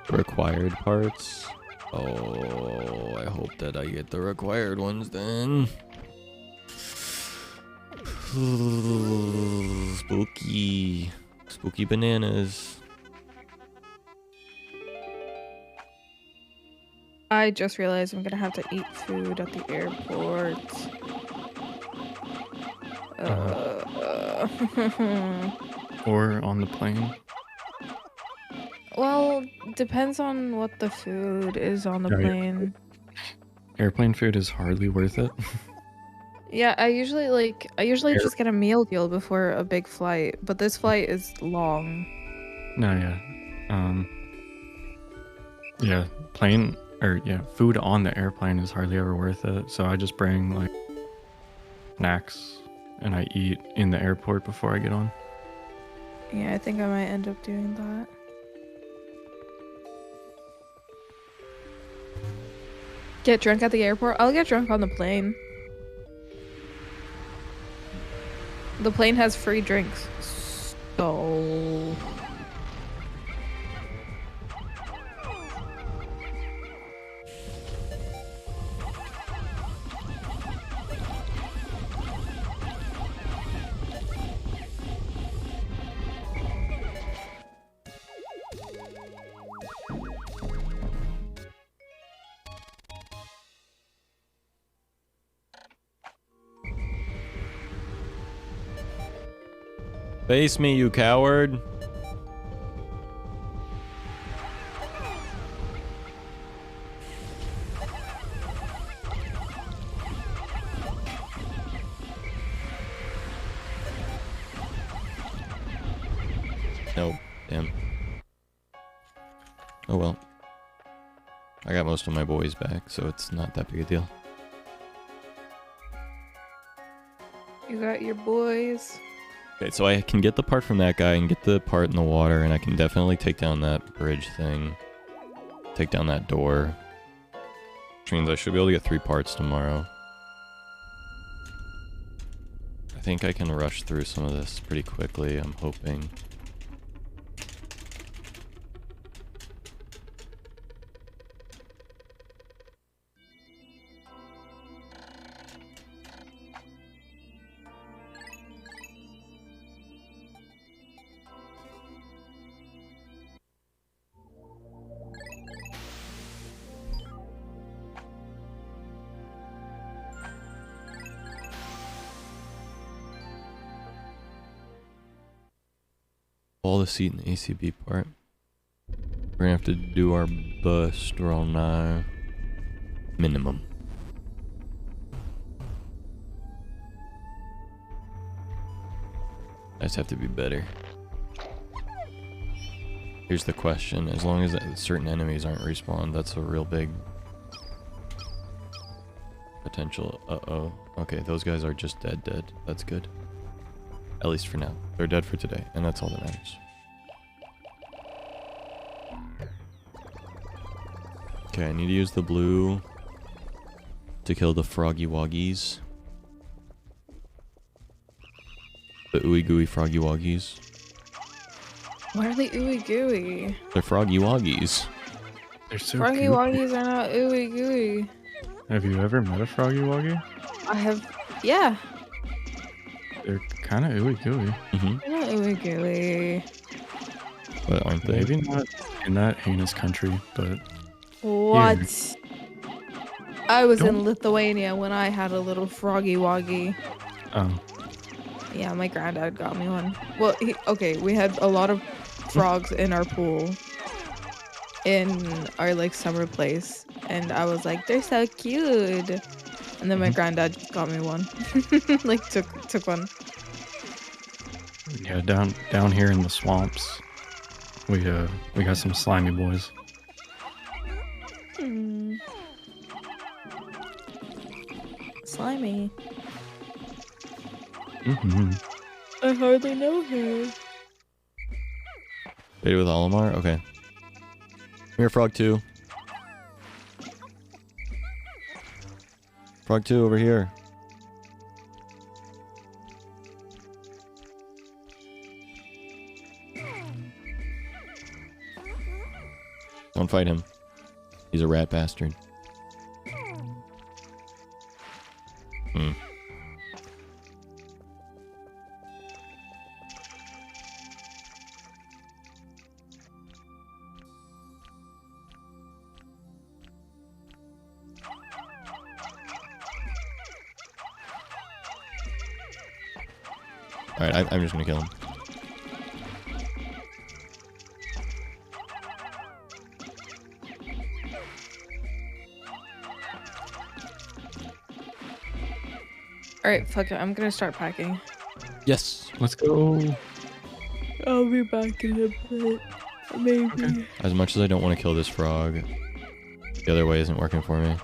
Required parts. Oh, I hope that I get the required ones then. Spooky. Spooky bananas. I just realized I'm gonna have to eat food at the airport. Or on the plane. Well, depends on what the food is on the Right. plane. Airplane food is hardly worth it. Yeah, I usually just get a meal deal before a big flight, but this flight is long. No, yeah. Yeah, food on the airplane is hardly ever worth it. So I just bring like snacks and I eat in the airport before I get on. Yeah, I think I might end up doing that. Get drunk at the airport? I'll get drunk on the plane. The plane has free drinks. So... Face me, you coward. Nope. Damn. Oh well. I got most of my boys back, so it's not that big a deal. You got your boys. Okay, so I can get the part from that guy and get the part in the water, and I can definitely take down that bridge thing. Take down that door. Which means I should be able to get 3 parts tomorrow. I think I can rush through some of this pretty quickly, I'm hoping. All the seat in the ACB part. We're gonna have to do our best all now. Minimum. I just have to be better. Here's the question. As long as certain enemies aren't respawned, that's a real big potential. Uh-oh. Okay, those guys are just dead. That's good. At least for now. They're dead for today, and that's all that matters. Okay, I need to use the blue to kill the froggy woggies. The ooey gooey froggy woggies. What are the ooey gooey? They're froggy woggies. They're so Froggy cute. woggies are not ooey gooey. Have you ever met a froggy woggy? I have, yeah. They're kind of ooey gooey. They're not ooey gooey. But aren't they? Maybe not in that heinous country, but... What? I was in Don't- Lithuania when I had a little froggy woggy. Oh. Yeah, my granddad got me one. Well, we had a lot of frogs in our pool in our like summer place, and I was like, they're so cute. And then my granddad just got me one. Like took one. Yeah, down here in the swamps, we got some slimy boys. Slimy. Mm-hmm. I hardly know her. Baited with Olimar? Okay. Come here, Frog 2. Frog 2 over here. Don't fight him. He's a rat bastard. Hmm. Alright, I'm just gonna kill him. Alright, fuck it. I'm gonna start packing. Yes! Let's go! I'll be back in a bit. Maybe. Okay. As much as I don't want to kill this frog, the other way isn't working for me.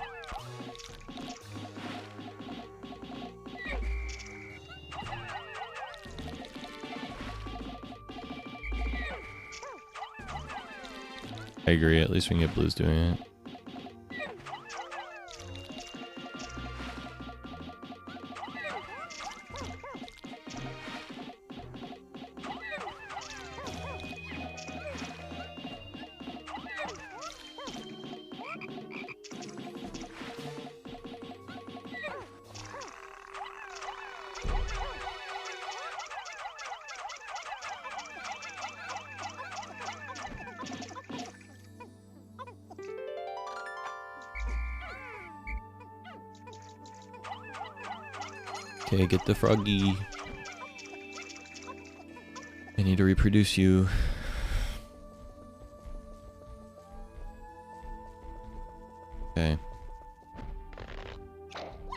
I agree, at least we can get blues doing it. Okay, get the froggy. I need to reproduce you. Okay.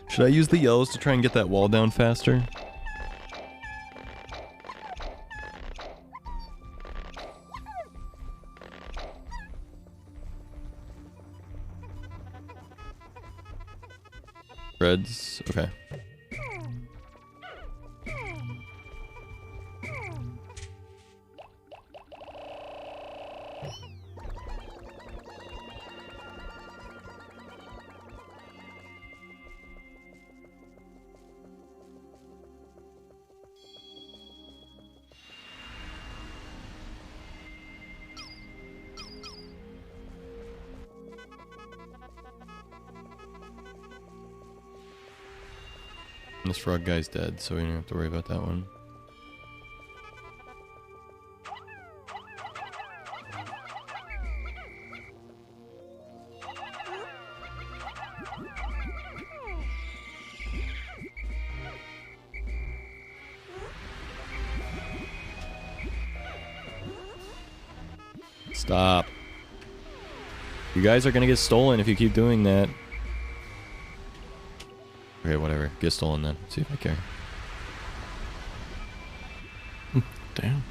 Should I use the yellows to try and get that wall down faster? Reds? Okay. This frog guy's dead, so we don't have to worry about that one. Stop. You guys are gonna get stolen if you keep doing that. Okay, whatever. Get stolen then. See if I care. Damn.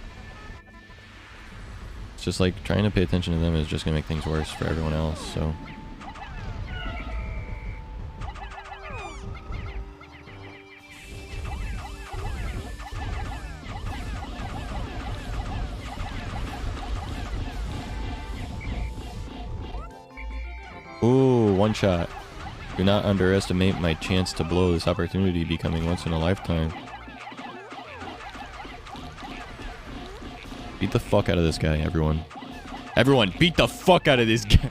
It's just like trying to pay attention to them is just gonna make things worse for everyone else, so. Ooh, one shot. Do not underestimate my chance to blow this opportunity becoming once in a lifetime. Beat the fuck out of this guy, everyone. Everyone, beat the fuck out of this guy.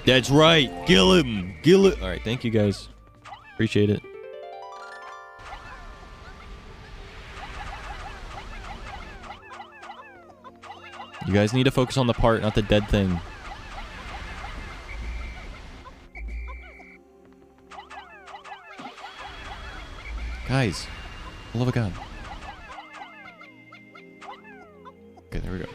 That's right. Kill him. Kill it. Alright, thank you guys. Appreciate it. You guys need to focus on the part, not the dead thing. Guys, for the love of God. Okay, there we go.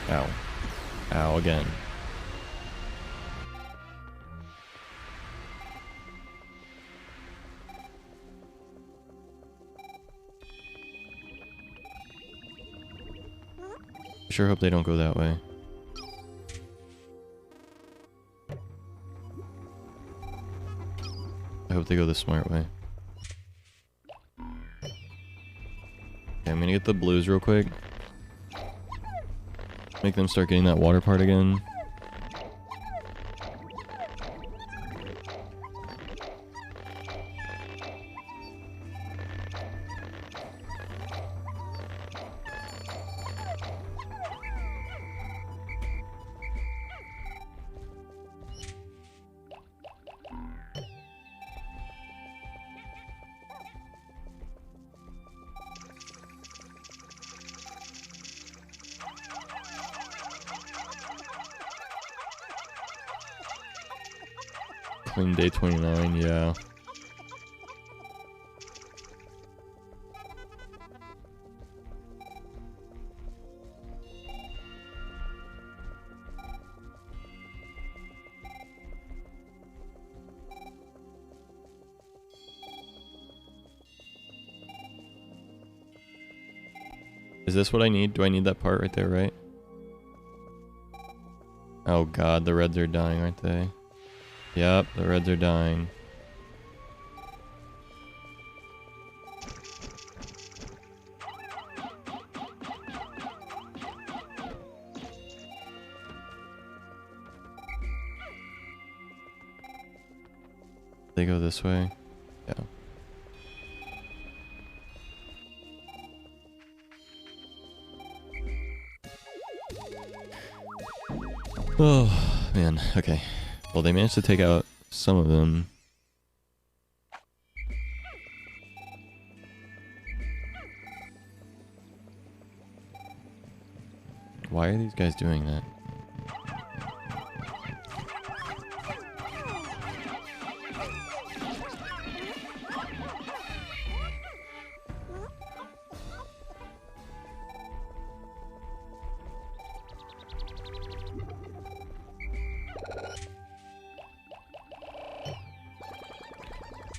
Ow. Ow again. Sure hope they don't go that way. I hope they go the smart way. Okay, I'm gonna get the blues real quick. Make them start getting that water part again. Clean day 29, yeah. Is this what I need? Do I need that part right there, right? Oh god, the reds are dying, aren't they? Yep, the reds are dying. They go this way? Yeah. Oh, man. Okay. Well, they managed to take out some of them. Why are these guys doing that?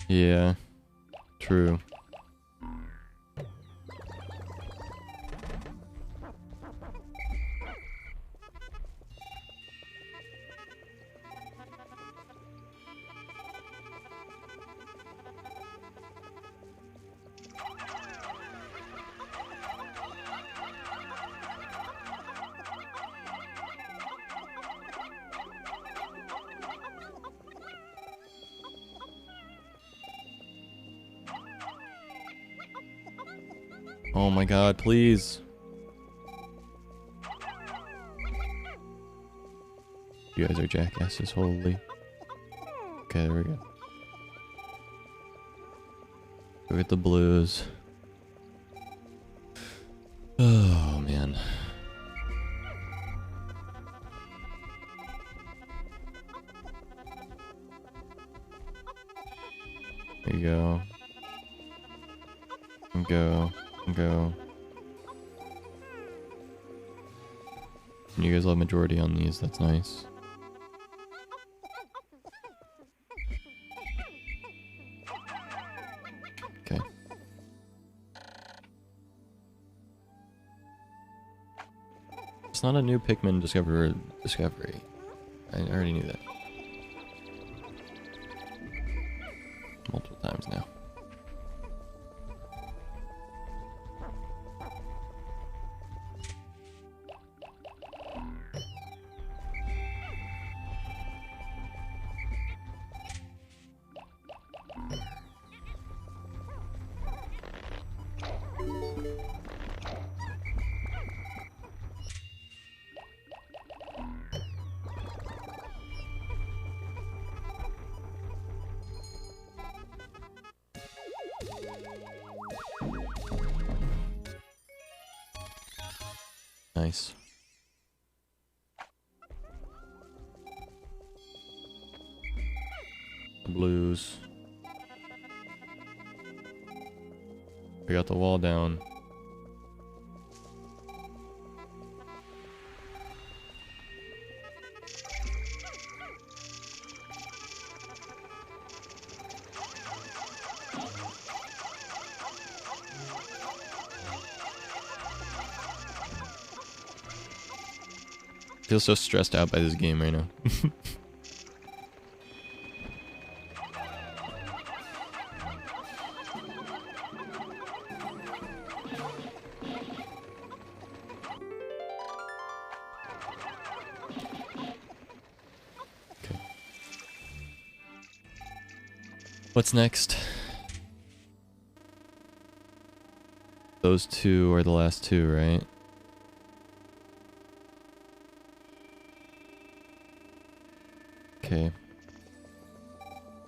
Yeah, true. Oh my god, please. You guys are jackasses, holy. Okay, there we go. Go get the blues. Oh, man. There you go. And go. And go. And you guys will have majority on these, that's nice. Okay. It's not a new Pikmin discovery. I already knew that. Multiple times now. Nice. Blues. We got the wall down. feel so stressed out by this game right now. What's next? Those two are the last two, right? Okay.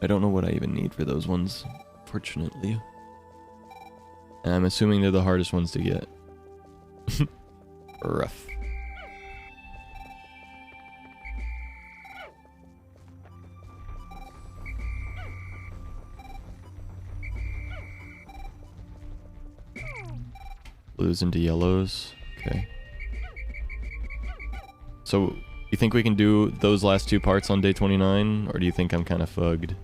I don't know what I even need for those ones, fortunately. And I'm assuming they're the hardest ones to get. Rough. Blues into yellows. Okay. So, you think we can do those last two parts on day 29? Or do you think I'm kind of fugged?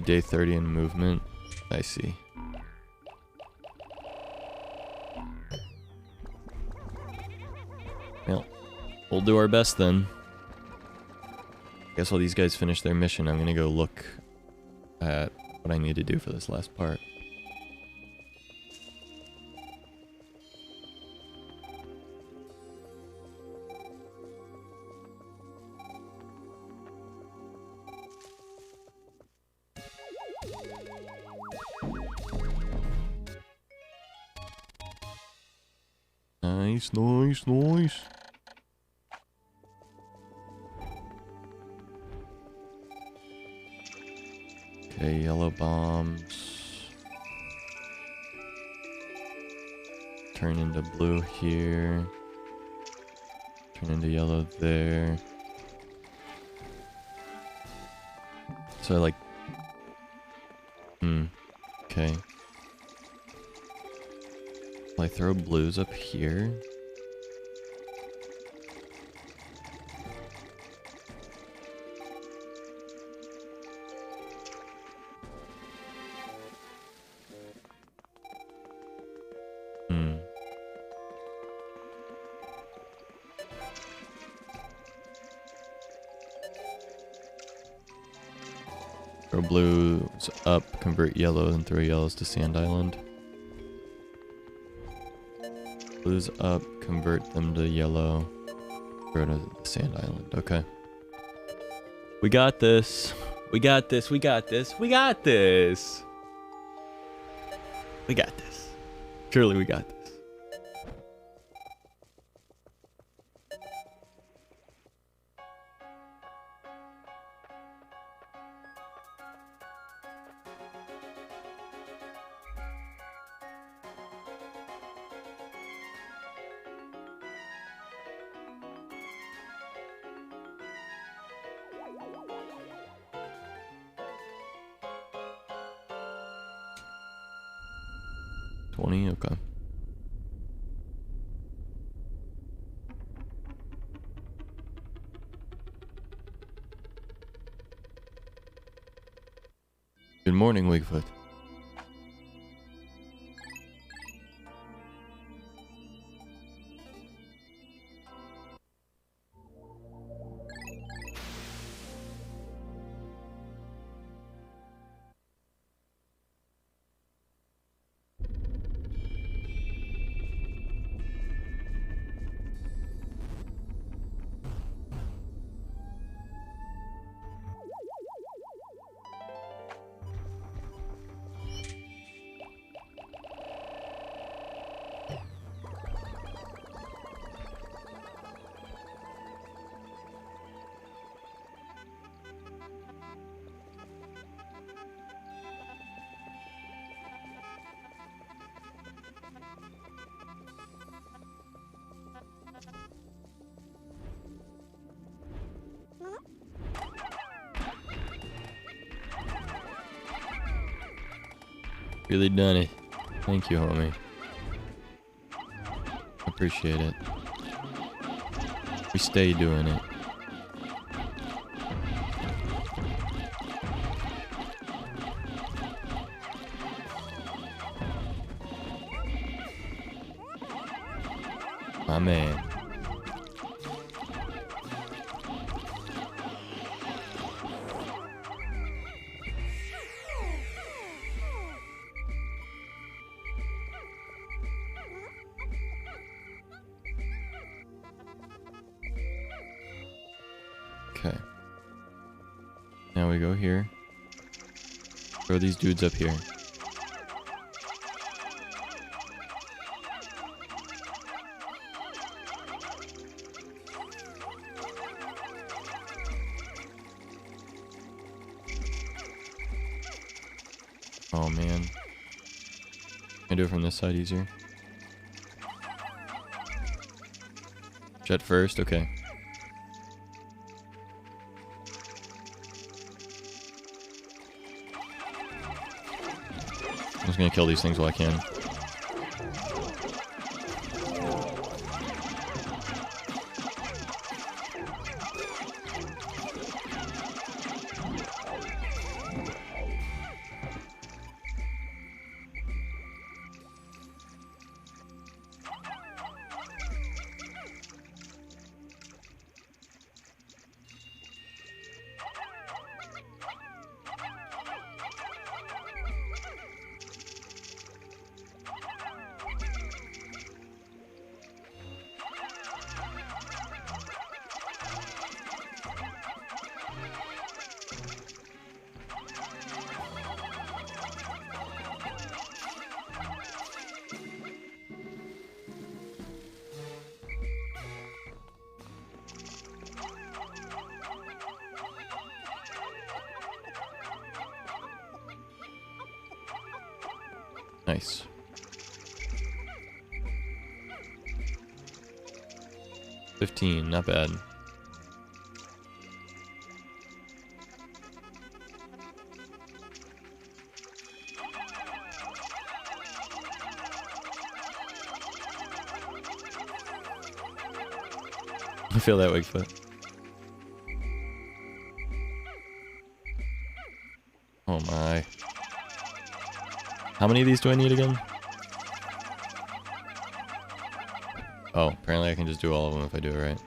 Day 30 in movement. I see. Well, we'll do our best then. Guess while these guys finish their mission, I'm gonna go look at what I need to do for this last part. Nice, nice, nice. Okay, yellow bombs. Turn into blue here. Turn into yellow there. So I like... Okay. Will I throw blues up here? Throw blues up, convert yellow, and throw yellows to Sand Island. Blues up, convert them to yellow, throw to the Sand Island. Okay. We got this. We got this. We got this. We got this. We got this. Surely we got this. Okay. Good morning, Wigfoot. Really done it. Thank you, homie. Appreciate it. We stay doing it. My man. Okay. Now we go here. Throw these dudes up here. Oh man. Can I do it from this side easier? Jet first, okay. I'm just gonna kill these things while I can. Nice. $15, not bad. I feel that, Wigfoot. Oh my. How many of these do I need again? Oh, apparently I can just do all of them if I do it right.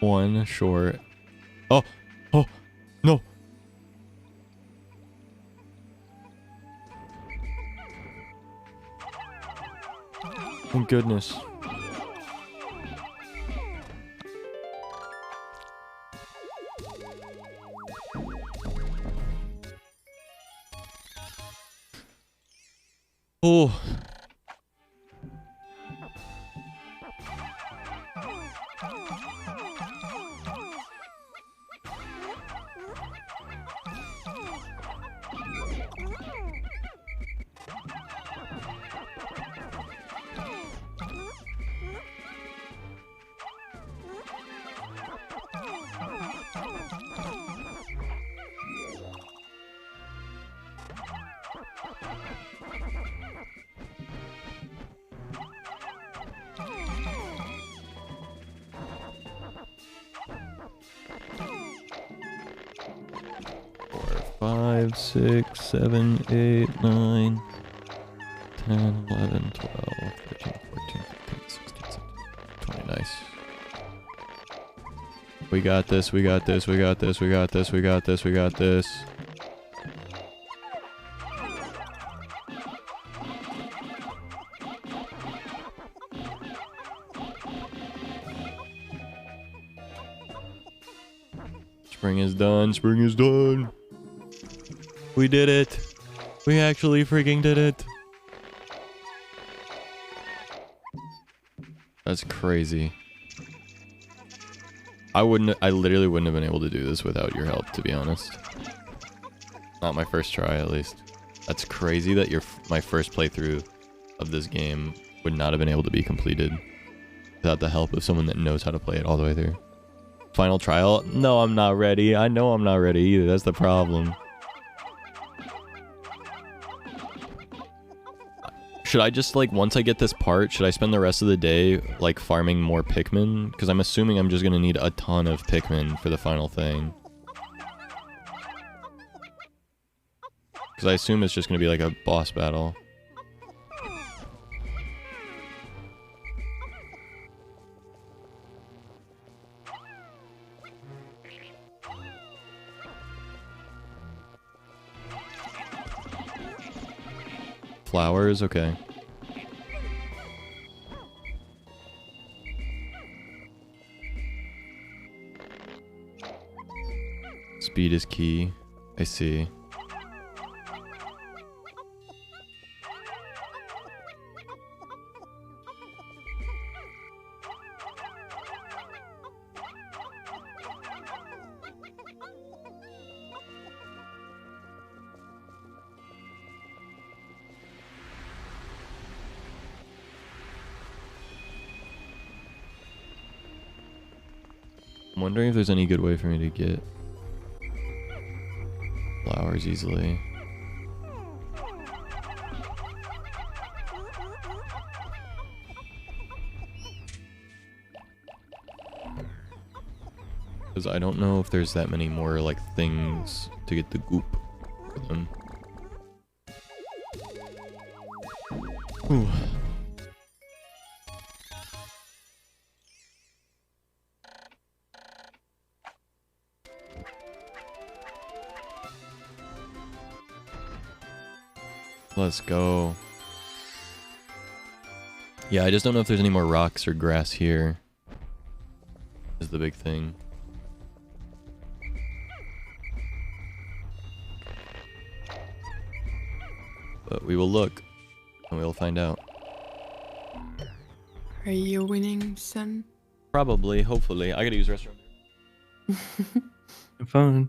One short. Oh, oh, no. Thank goodness. Oh. 5, 6, 7, 8, 9, 10, 11, 12, 13, 14, 15, 16, 17, 20. Nice. We got this, we got this, we got this, we got this, we got this, we got this. Spring is done, spring is done. We did it. We actually freaking did it. That's crazy. I literally wouldn't have been able to do this without your help, to be honest. Not my first try, at least. That's crazy that my first playthrough of this game would not have been able to be completed without the help of someone that knows how to play it all the way through. Final trial? No, I'm not ready. I know I'm not ready either. That's the problem. Should I just, like, once I get this part, should I spend the rest of the day, like, farming more Pikmin? Because I'm assuming I'm just going to need a ton of Pikmin for the final thing. Because I assume it's just going to be, like, a boss battle. Flowers, okay. Speed is key. I see. I'm wondering if there's any good way for me to get flowers easily. Because I don't know if there's that many more, like, things to get the goop for them. Ooh. Let's go. Yeah, I just don't know if there's any more rocks or grass here. Is the big thing. But we will look, and we'll find out. Are you winning, son? Probably, hopefully. I gotta use the restroom. Have fun.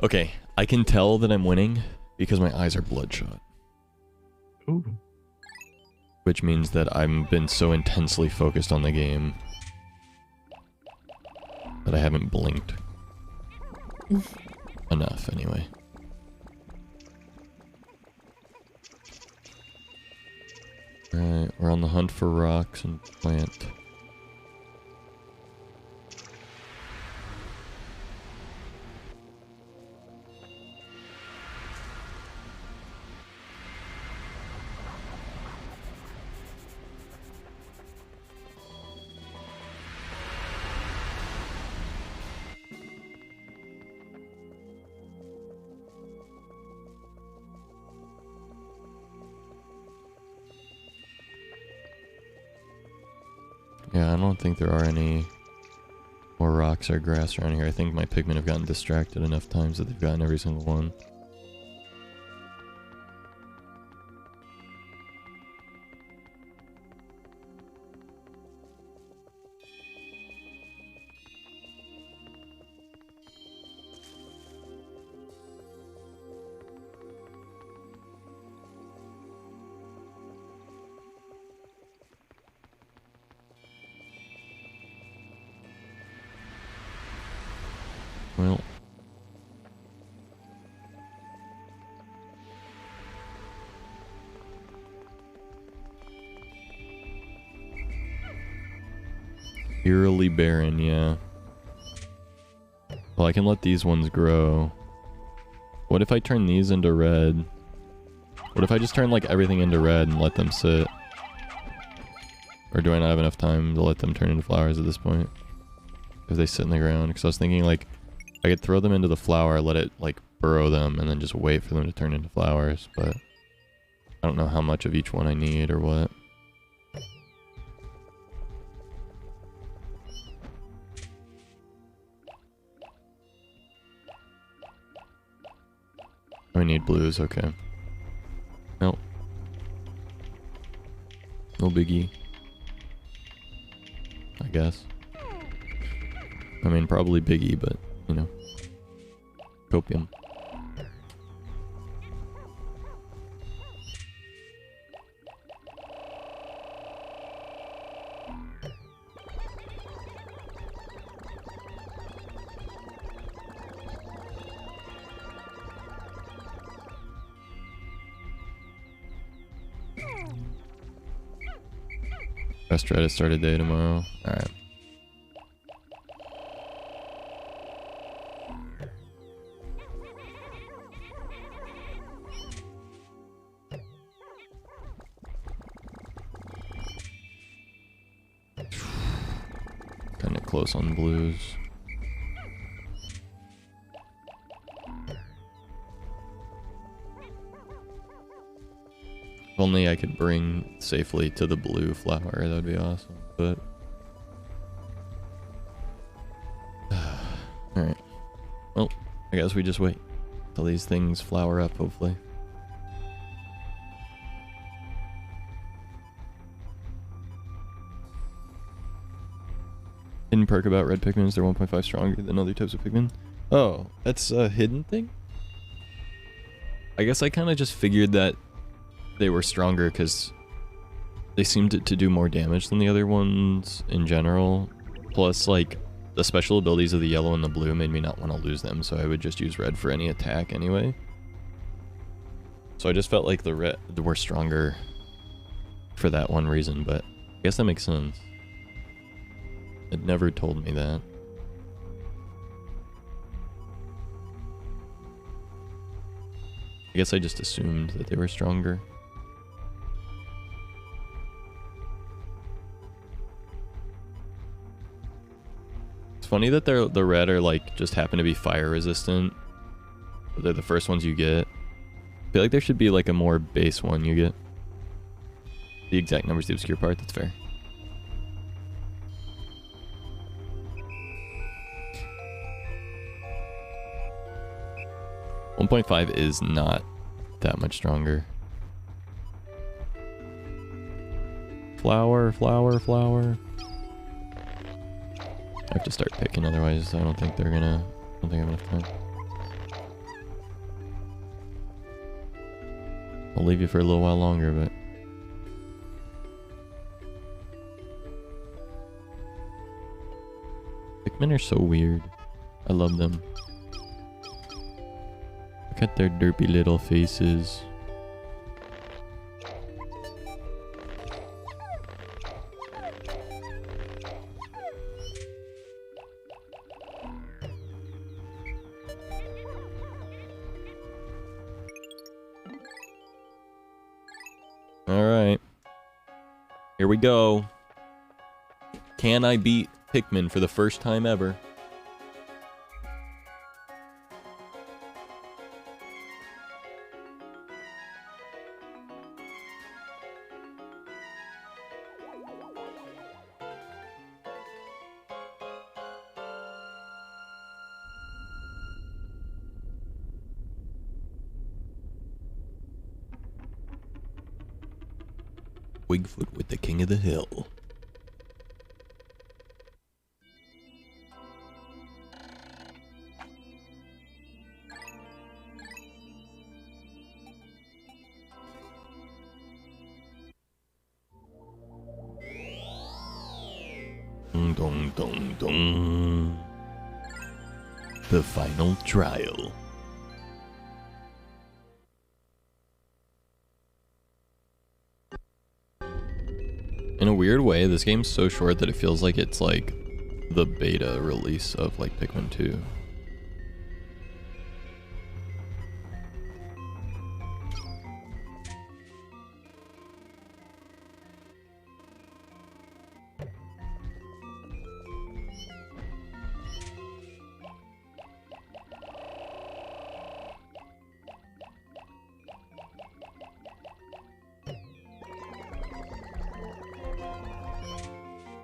Okay, I can tell that I'm winning because my eyes are bloodshot. Ooh. Which means that I've been so intensely focused on the game that I haven't blinked. Enough, anyway. Alright, we're on the hunt for rocks and plant. Yeah, I don't think there are any more rocks or grass around here. I think my pigmen have gotten distracted enough times that they've gotten every single one. Well. Eerily barren, yeah. Well, I can let these ones grow. What if I turn these into red? What if I just turn like everything into red and let them sit? Or do I not have enough time to let them turn into flowers at this point? If they sit in the ground? Because I was thinking like I could throw them into the flower, let it like burrow them, and then just wait for them to turn into flowers, but I don't know how much of each one I need or what. I need blues, okay. Nope. No biggie. I guess. I mean, probably biggie, but, you know. Copium. Best try to start a day tomorrow. Alright. Kinda close on blues. If only I could bring safely to the blue flower, that would be awesome, but... Alright. Well, I guess we just wait till these things flower up, hopefully. Hidden perk about red Pikmin is they're 1.5 stronger than other types of Pikmin. Oh, that's a hidden thing? I guess I kind of just figured that they were stronger because they seemed to do more damage than the other ones in general. Plus, like, the special abilities of the yellow and the blue made me not want to lose them, so I would just use red for any attack anyway. So I just felt like the red were stronger for that one reason, but I guess that makes sense. It never told me that. I guess I just assumed that they were stronger. It's funny that the red are like just happen to be fire resistant. But they're the first ones you get. I feel like there should be like a more base one you get. The exact numbers, the obscure part, that's fair. .5 is not that much stronger. Flower, flower, flower. I have to start picking, otherwise I don't think they're gonna... I don't think I have enough time. I'll leave you for a little while longer, but... Pikmin are so weird. I love them. Look at their derpy little faces. Alright. Here we go. Can I beat Pikmin for the first time ever? Wigfoot with the king of the hill. Dong dong dong. The final trial. In a weird way, this game's so short that it feels like it's like the beta release of like Pikmin 2.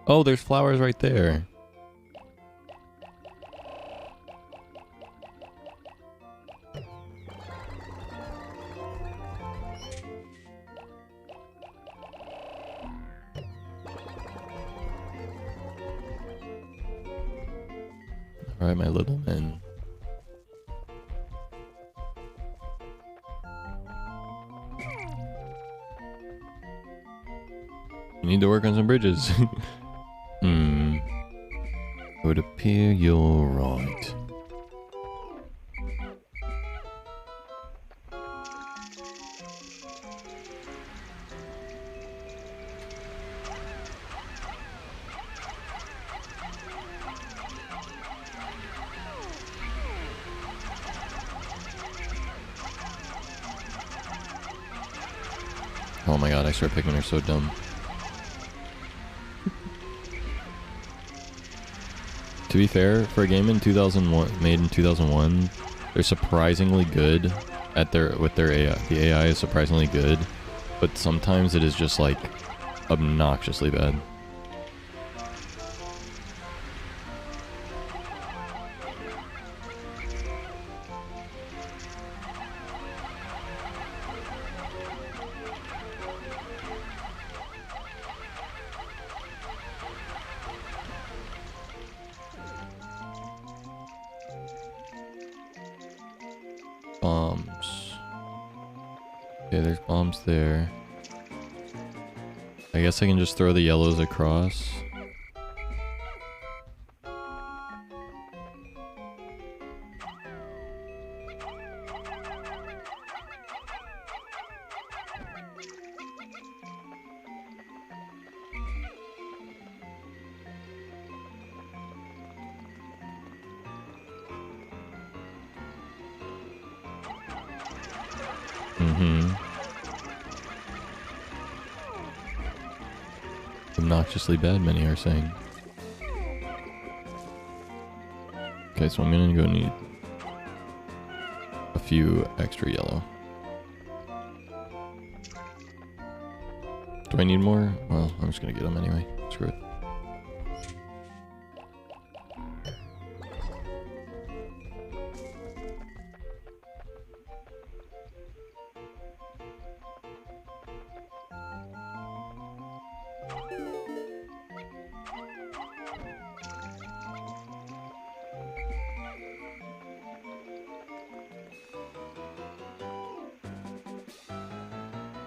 Oh, there's flowers right there. All right, my little men. You need to work on some bridges. It would appear you're right. Oh my god, extra Pikmin are so dumb. To be fair, for a game in 2001, made in 2001, they're surprisingly good at with their AI. The AI is surprisingly good, but sometimes it is just like obnoxiously bad. Bombs. Okay, there's bombs there. I guess I can just throw the yellows across. Obnoxiously bad, many are saying. Okay, so I'm gonna go need a few extra yellow. Do I need more? Well, I'm just gonna get them anyway. Screw it.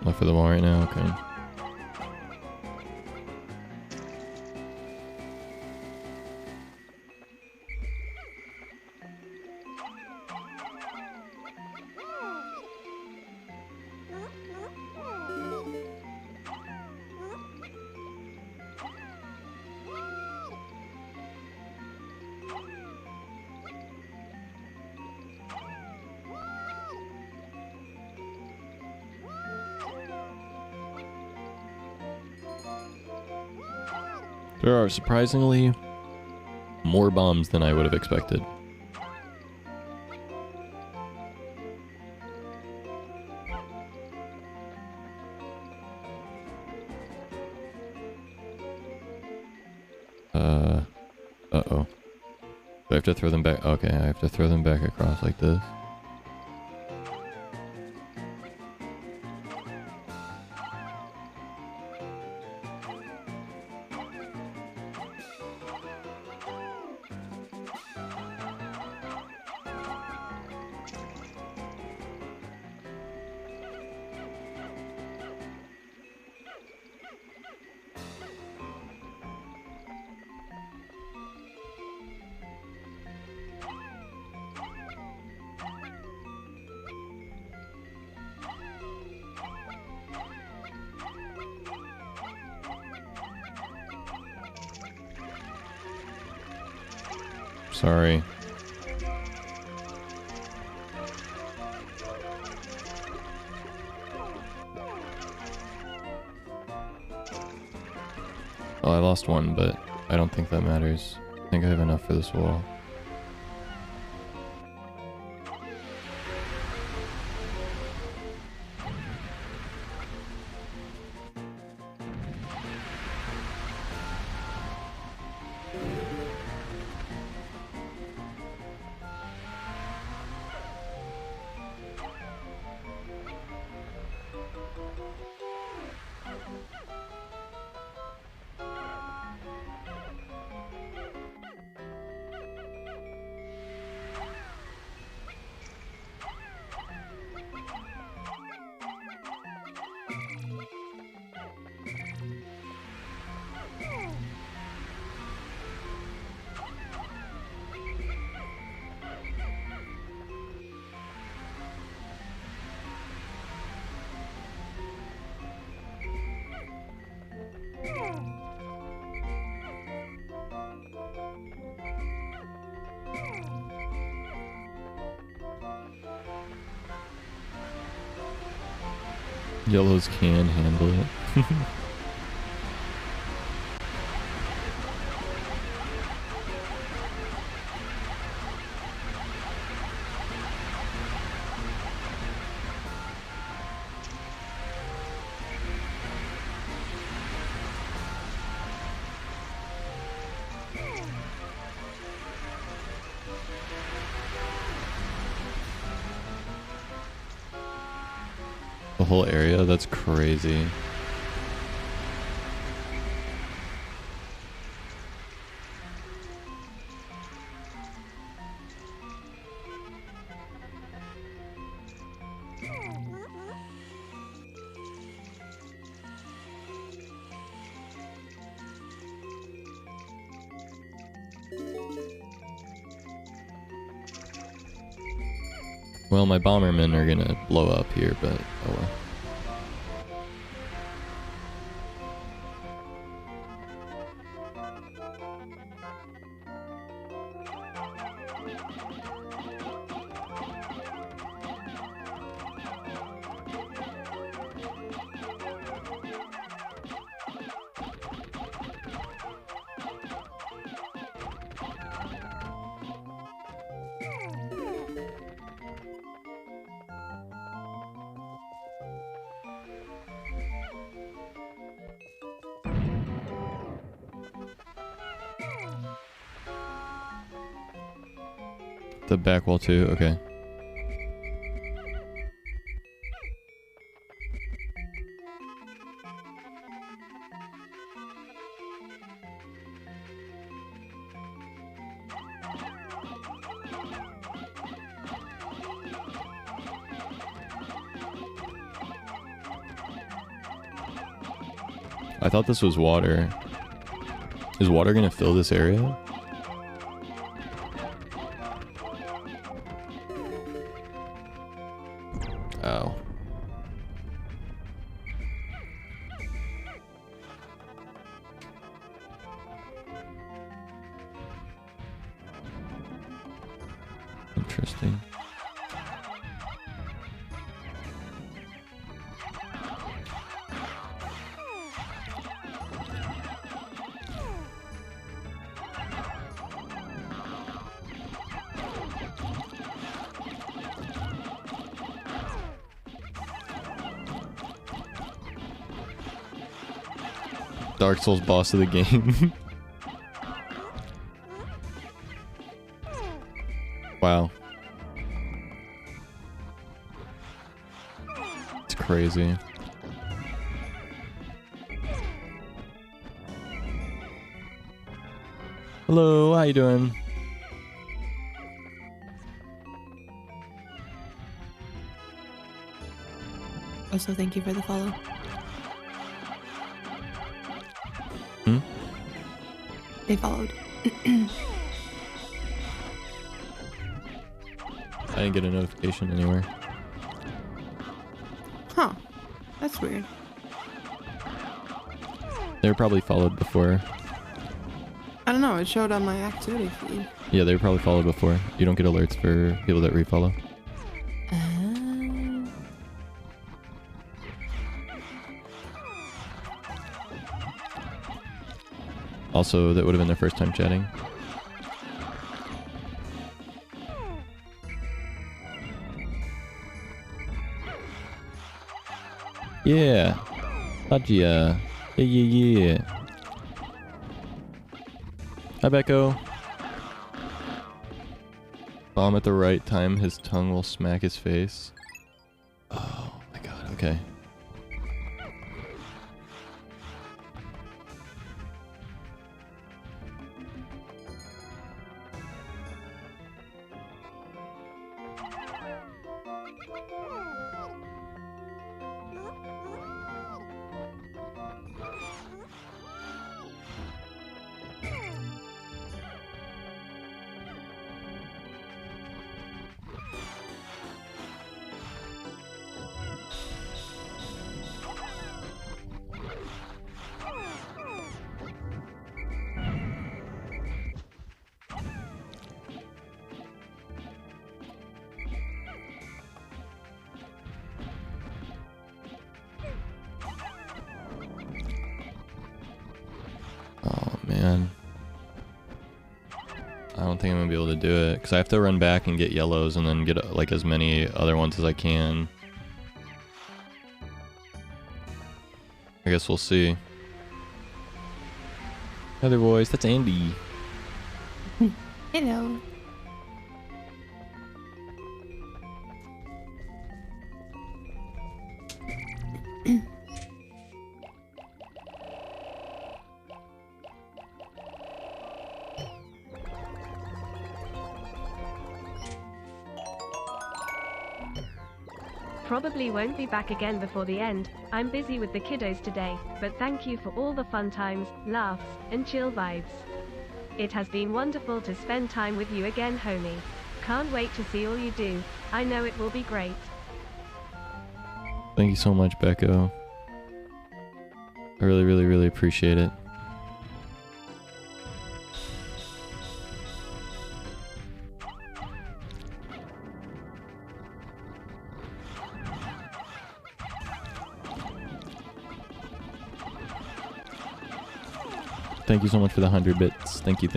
Left for the wall right now, okay. There are surprisingly more bombs than I would have expected. Uh-oh. Do I have to throw them back? Okay, I have to throw them back across like this. Sorry. Well, I lost one, but I don't think that matters. I think I have enough for this wall. Yellows can handle it. The whole area? That's crazy. Well, my bombermen are gonna blow up here, but oh well. The back wall too, okay. I thought this was water. Is water gonna fill this area? Oh. Interesting. Dark Souls boss of the game. Wow. It's crazy. Hello, how you doing? Also, thank you for the follow. Hmm? They followed. I didn't get a notification anywhere. Huh. That's weird. They were probably followed before. I don't know. It showed on my activity feed. Yeah, they were probably followed before. You don't get alerts for people that refollow. Also, that would have been their first time chatting. Yeah. Tajia. Yeah. Hi, Becco. Bomb at the right time, his tongue will smack his face. Oh my god, okay. Man. I don't think I'm gonna be able to do it because I have to run back and get yellows and then get like as many other ones as I can. I guess we'll see. Other boys, that's Andy. Hello. Probably won't be back again before the end. I'm busy with the kiddos today, but thank you for all the fun times, laughs, and chill vibes. It has been wonderful to spend time with you again, homie. Can't wait to see all you do. I know it will be great. Thank you so much, Becco. I really appreciate it. Thank you so much for the 100 bits. Thank you.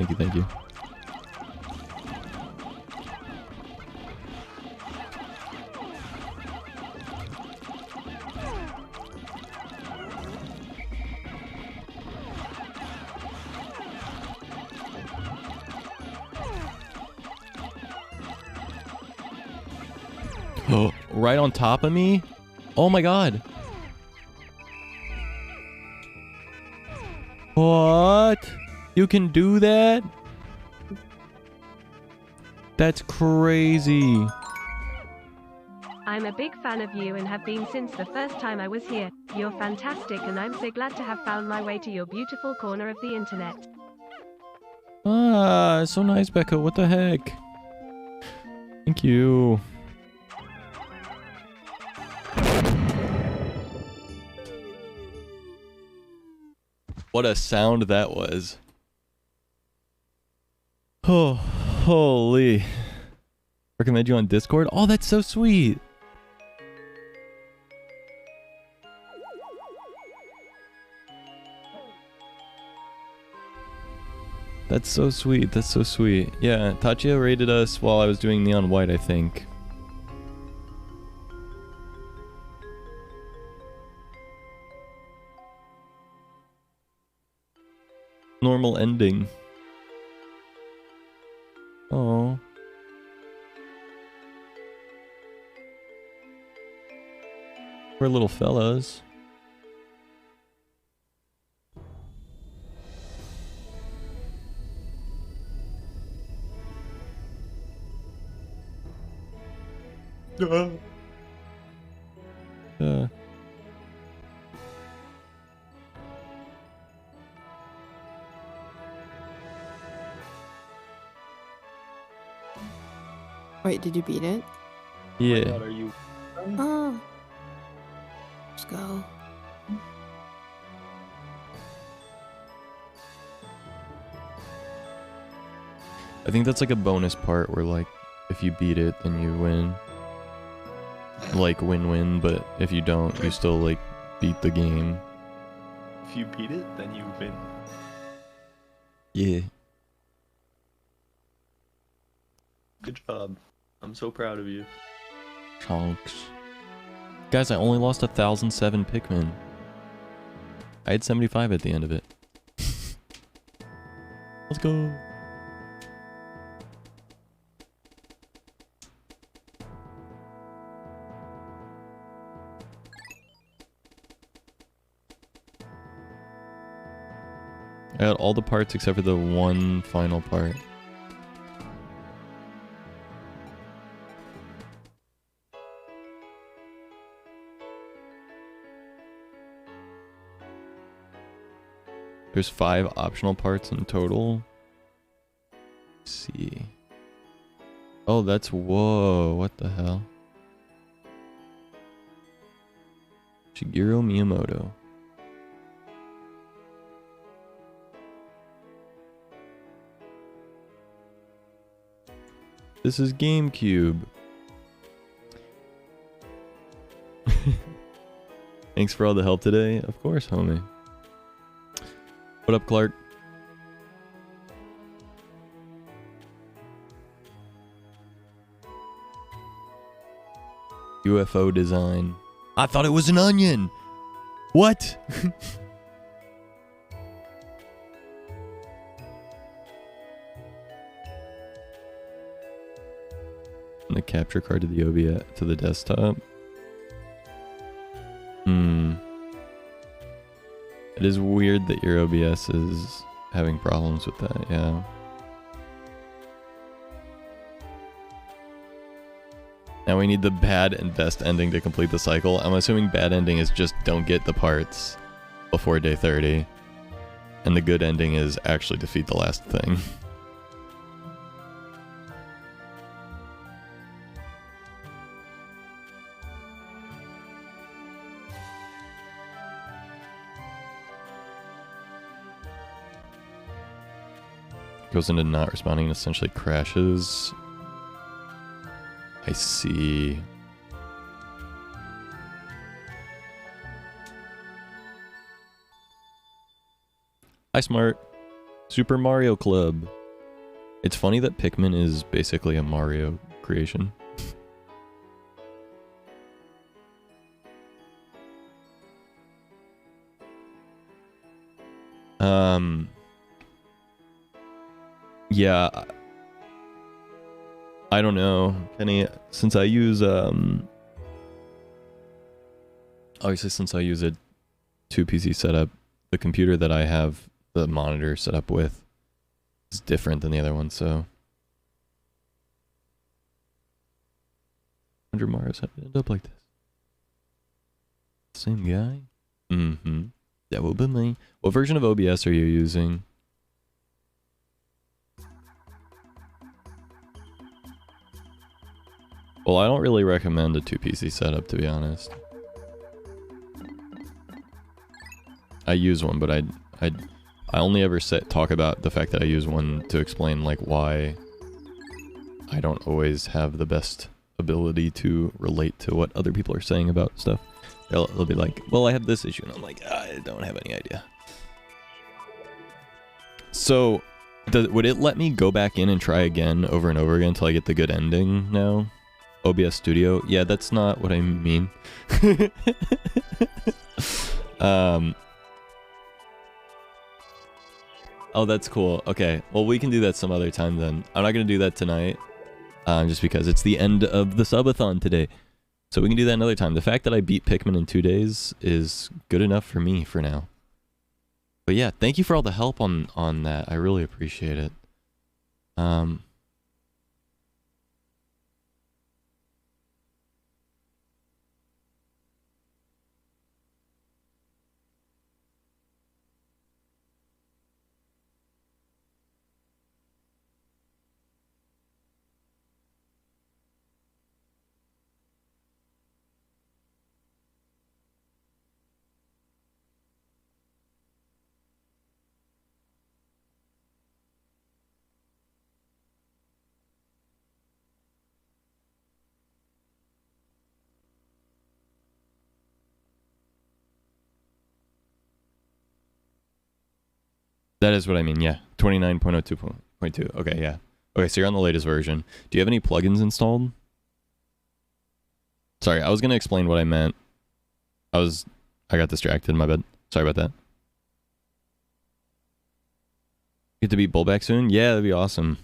Oh, right on top of me? Oh my god. What? You can do that? That's crazy. I'm a big fan of you and have been since the first time I was here. You're fantastic and I'm so glad to have found my way to your beautiful corner of the internet. Ah, so nice, Becca. What the heck? Thank you. What a sound that was. Oh, holy. Recommend you on Discord? Oh, that's so sweet. That's so sweet. That's so sweet. Yeah, Tatya rated us while I was doing Neon White, I think. Normal ending. Oh. We're little fellas. Wait, did you beat it? Yeah. God, are you? Oh. Let's go. I think that's like a bonus part where like if you beat it, then you win. Like win-win, but if you don't, you still like beat the game. If you beat it, then you win. Yeah. Good job. I'm so proud of you. Chunks. Guys, I only lost 1,007 Pikmin. I had 75 at the end of it. Let's go. I got all the parts except for the one final part. There's 5 optional parts in total. Let's see. Oh, that's... Whoa, what the hell? Shigeru Miyamoto. This is GameCube. Thanks for all the help today. Of course, homie. What up, Clark? UFO design. I thought it was an onion. What? And the capture card to the OBS to the desktop. It is weird that your OBS is having problems with that, yeah. Now we need the bad and best ending to complete the cycle. I'm assuming bad ending is just don't get the parts before day 30. And the good ending is actually defeat the last thing. Goes into not responding and essentially crashes. I see. Hi, Smart. Super Mario Club. It's funny that Pikmin is basically a Mario creation. Yeah, I don't know, Kenny, since I use, obviously since I use a 2 PC setup, the computer that I have the monitor set up with is different than the other one, so. 100 Marios have to end up like this. Same guy? Mm-hmm. That will be me. What version of OBS are you using? Well, I don't really recommend a 2 PC setup, to be honest. I use one, but I only ever talk about the fact that I use one to explain like why I don't always have the best ability to relate to what other people are saying about stuff. They'll be like, well, I have this issue, and I'm like, I don't have any idea. So, would it let me go back in and try again over and over again until I get the good ending now? OBS Studio? Yeah, that's not what I mean. Oh, that's cool. Okay, well, we can do that some other time then. I'm not going to do that tonight, just because it's the end of the Subathon today. So we can do that another time. The fact that I beat Pikmin in 2 days is good enough for me for now. But yeah, thank you for all the help on that. I really appreciate it. That is what I mean, yeah. 29.02.2. Okay, yeah. Okay, so you're on the latest version. Do you have any plugins installed? Sorry, I was going to explain what I meant. I got distracted, my bad. Sorry about that. Get to be Bullback soon? Yeah, that'd be awesome.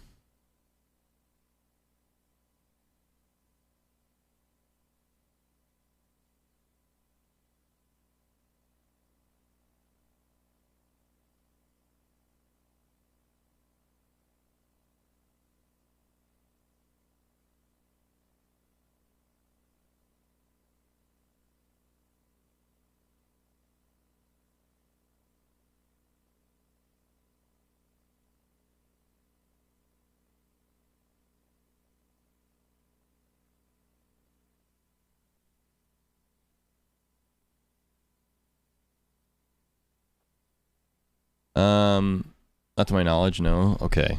Not to my knowledge, no. Okay.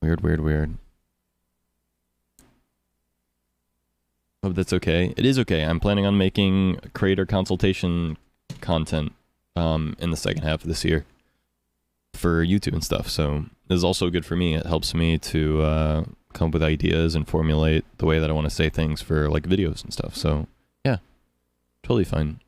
Weird. Hope that's okay. It is okay. I'm planning on making creator consultation content in the second half of this year for YouTube and stuff. So this is also good for me. It helps me to come up with ideas and formulate the way that I want to say things for like videos and stuff. So yeah, totally fine.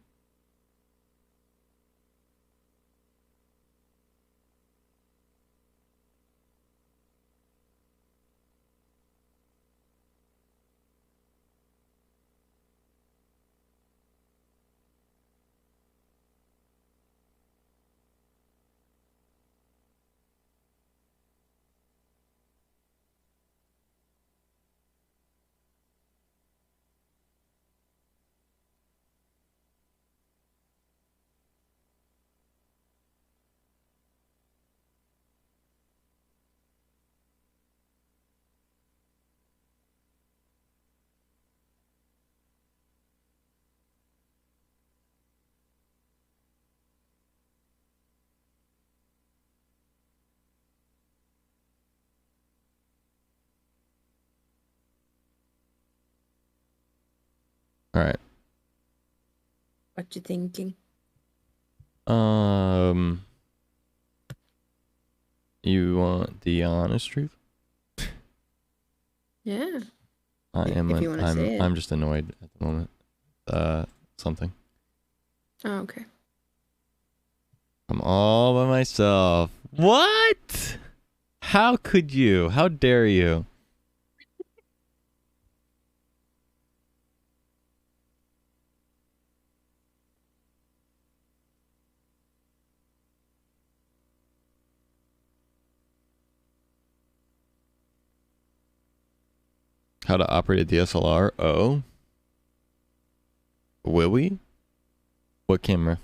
All right. What you thinking? You want the honest truth? Yeah. I'm If you wanna say it. I'm just annoyed at the moment. Something. Oh, okay. I'm all by myself. What? How could you? How dare you? How to operate a DSLR? Oh. Will we? What camera?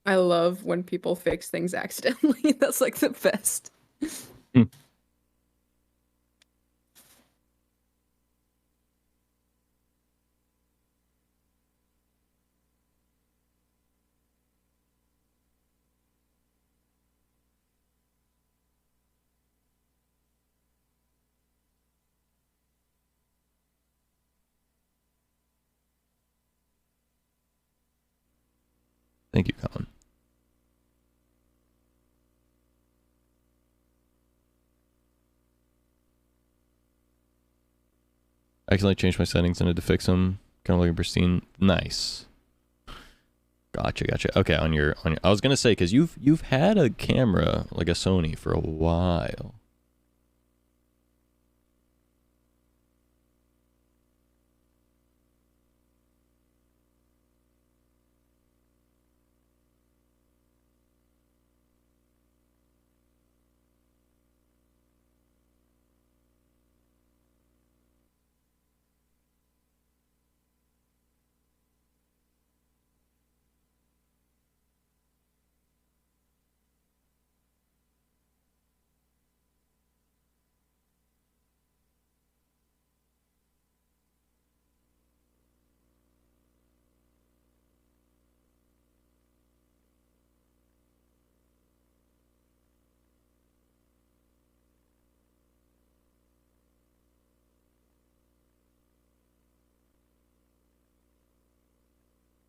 I love when people fix things accidentally. That's like the best. Thank you, Colin. I accidentally changed my settings and had to fix them. Kind of looking pristine. Nice. Gotcha. Okay, on your. I was gonna say because you've had a camera like a Sony for a while.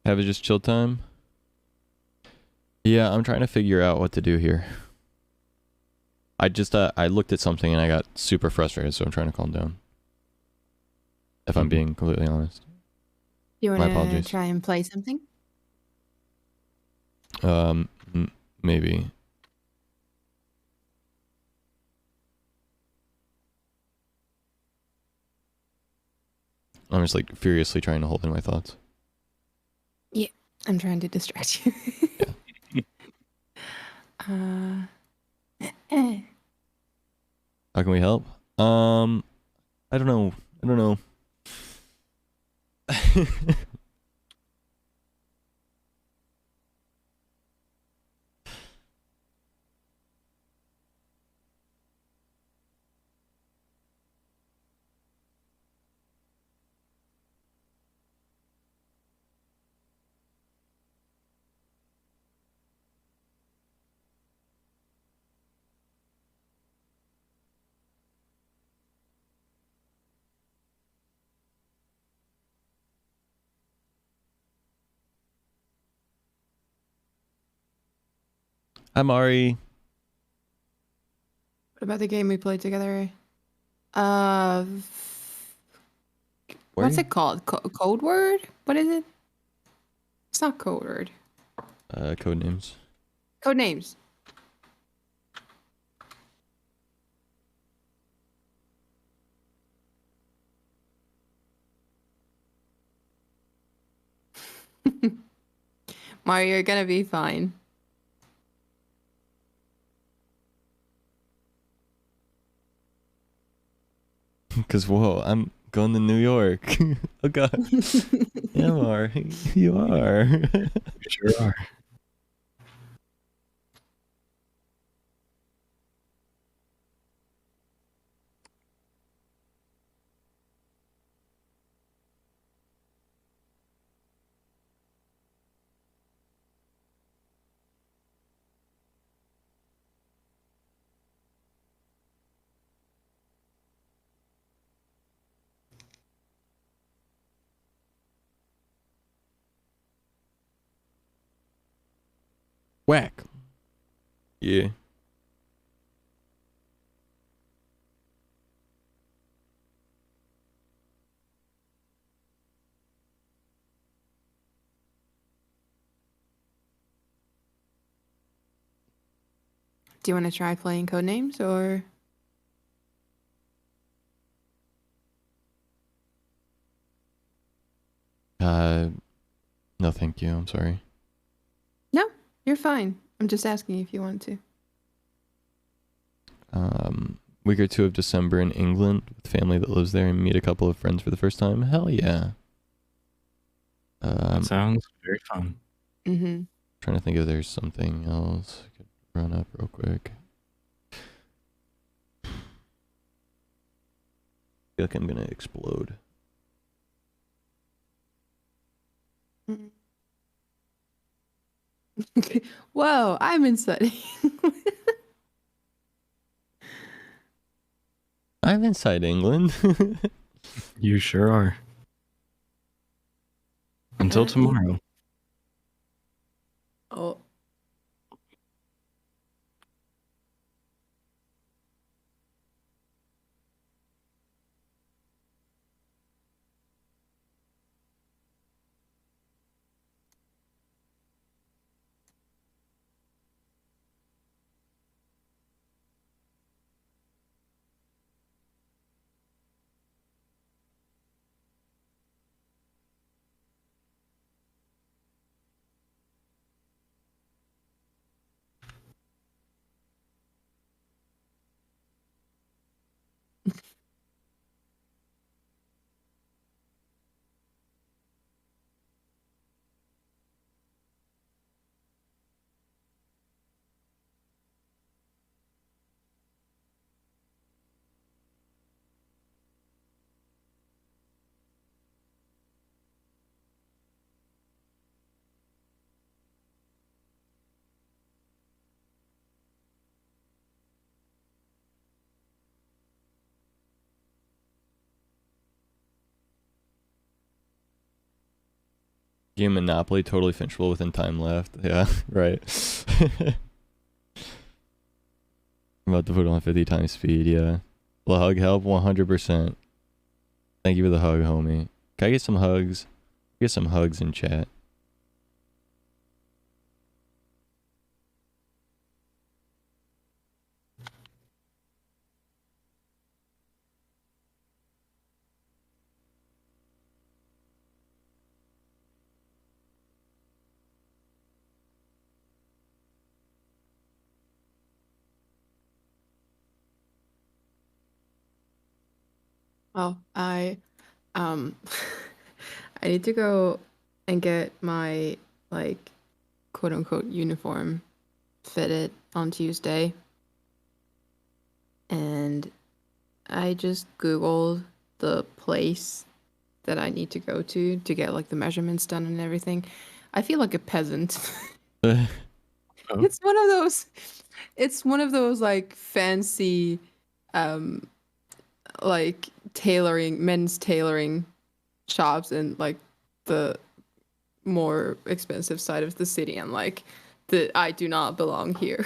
Have it just chill time? Yeah, I'm trying to figure out what to do here. I just I looked at something and I got super frustrated, so I'm trying to calm down. If I'm being completely honest. You My want to apologies. try and play something? Maybe. I'm just like furiously trying to hold in my thoughts. Yeah, I'm trying to distract you. How can we help? I don't know. Hi, Mari. What about the game we played together? What's it called? Code word? What is it? It's not code word. Code names. Code names. Mario, you're gonna be fine. Because, whoa, I'm going to New York. Oh, God. Yeah, Mari. You are. You sure are. Whack. Yeah. Do you want to try playing code names or? No, thank you. I'm sorry. No, you're fine. I'm just asking if you want to. Week or two of December in England with family that lives there and meet a couple of friends for the first time. Hell yeah. That sounds very fun. Mm-hmm. Trying to think if there's something else I could run up real quick. I feel like I'm gonna explode. Whoa, I'm inside. I'm inside England. You sure are. Until tomorrow. Oh. Game Monopoly, totally finishable within time left. Yeah, right. I'm about to put on 50 times speed, yeah. Will a hug help? 100%. Thank you for the hug, homie. Can I get some hugs? Get some hugs in chat. Oh, um I need to go and get my like quote unquote uniform fitted on Tuesday. And I just Googled the place that I need to go to get like the measurements done and everything. I feel like a peasant. It's one of those like fancy like men's tailoring shops in like the more expensive side of the city, and like I do not belong here.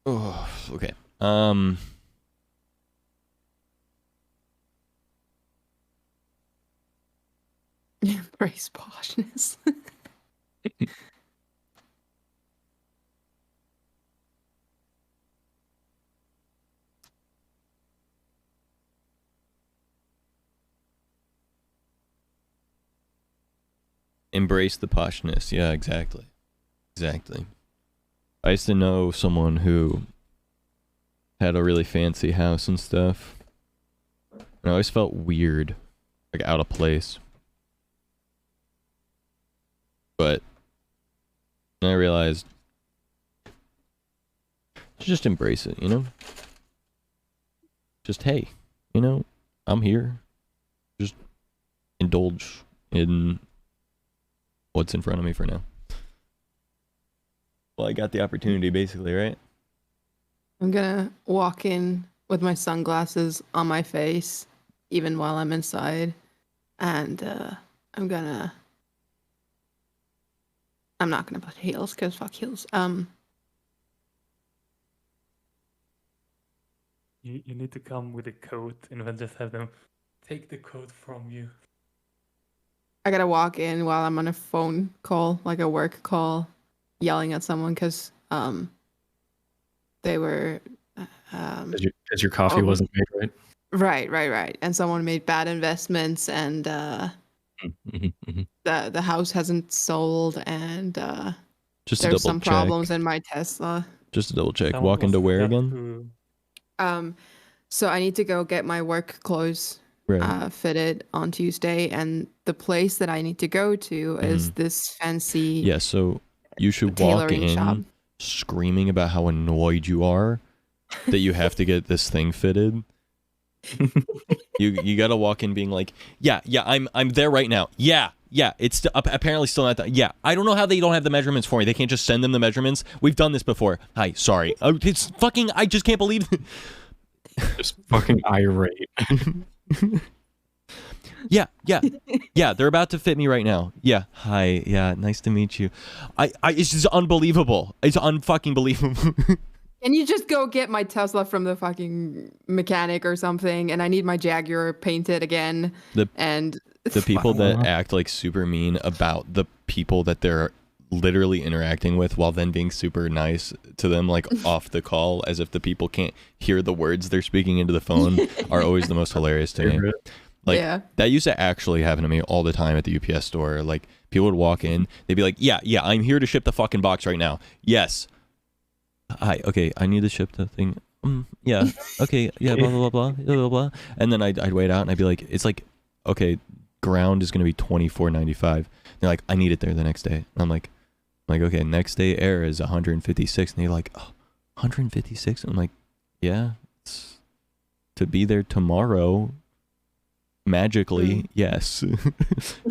Oh, okay. Embrace poshness. Embrace the poshness. Yeah, exactly. Exactly. I used to know someone who had a really fancy house and stuff. And I always felt weird, like out of place. But then I realized, just embrace it, you know? Just, hey, you know, I'm here. Just indulge in what's in front of me for now. Well, I got the opportunity, basically, right? I'm gonna walk in with my sunglasses on my face, even while I'm inside, and I'm not gonna put heels, cause fuck heels. You need to come with a coat and then just have them take the coat from you. I gotta walk in while I'm on a phone call, like a work call, yelling at someone because they were Because your coffee wasn't made right. Right. And someone made bad investments, and the house hasn't sold, and Just to there's double some check. problems in my Tesla. Just to double check. Walk into where again? So I need to go get my work clothes Right. fitted on Tuesday, and the place that I need to go to is this fancy Yeah, so you should walk tailoring in shop. screaming about how annoyed you are that you have to get this thing fitted. You gotta walk in being like, yeah, I'm there right now. Yeah, it's apparently still not done. Yeah, I don't know how they don't have the measurements for me. They can't just send them the measurements. We've done this before. Hi, sorry. It's fucking, I just can't believe it. Just fucking irate. Yeah, they're about to fit me right now. Yeah, hi, yeah, nice to meet you. It's just unbelievable. It's unfucking believable. Can you just go get my Tesla from the fucking mechanic or something? And I need my Jaguar painted again. The people that Wow. act like super mean about the people that they're literally interacting with while then being super nice to them, like off the call, as if the people can't hear the words they're speaking into the phone, are always the most hilarious to me. Like Yeah. that used to actually happen to me all the time at the UPS store. Like people would walk in, they'd be like, yeah, I'm here to ship the fucking box right now. Yes. Okay, I need to ship the thing. Yeah. Okay. Yeah. Blah blah blah blah blah blah. And then I'd wait out and I'd be like, it's like, okay, ground is gonna be $24.95. They're like, I need it there the next day. And I'm like, okay, next day air is 156. And they're like, oh, 156. I'm like, yeah, it's to be there tomorrow. Magically, yes.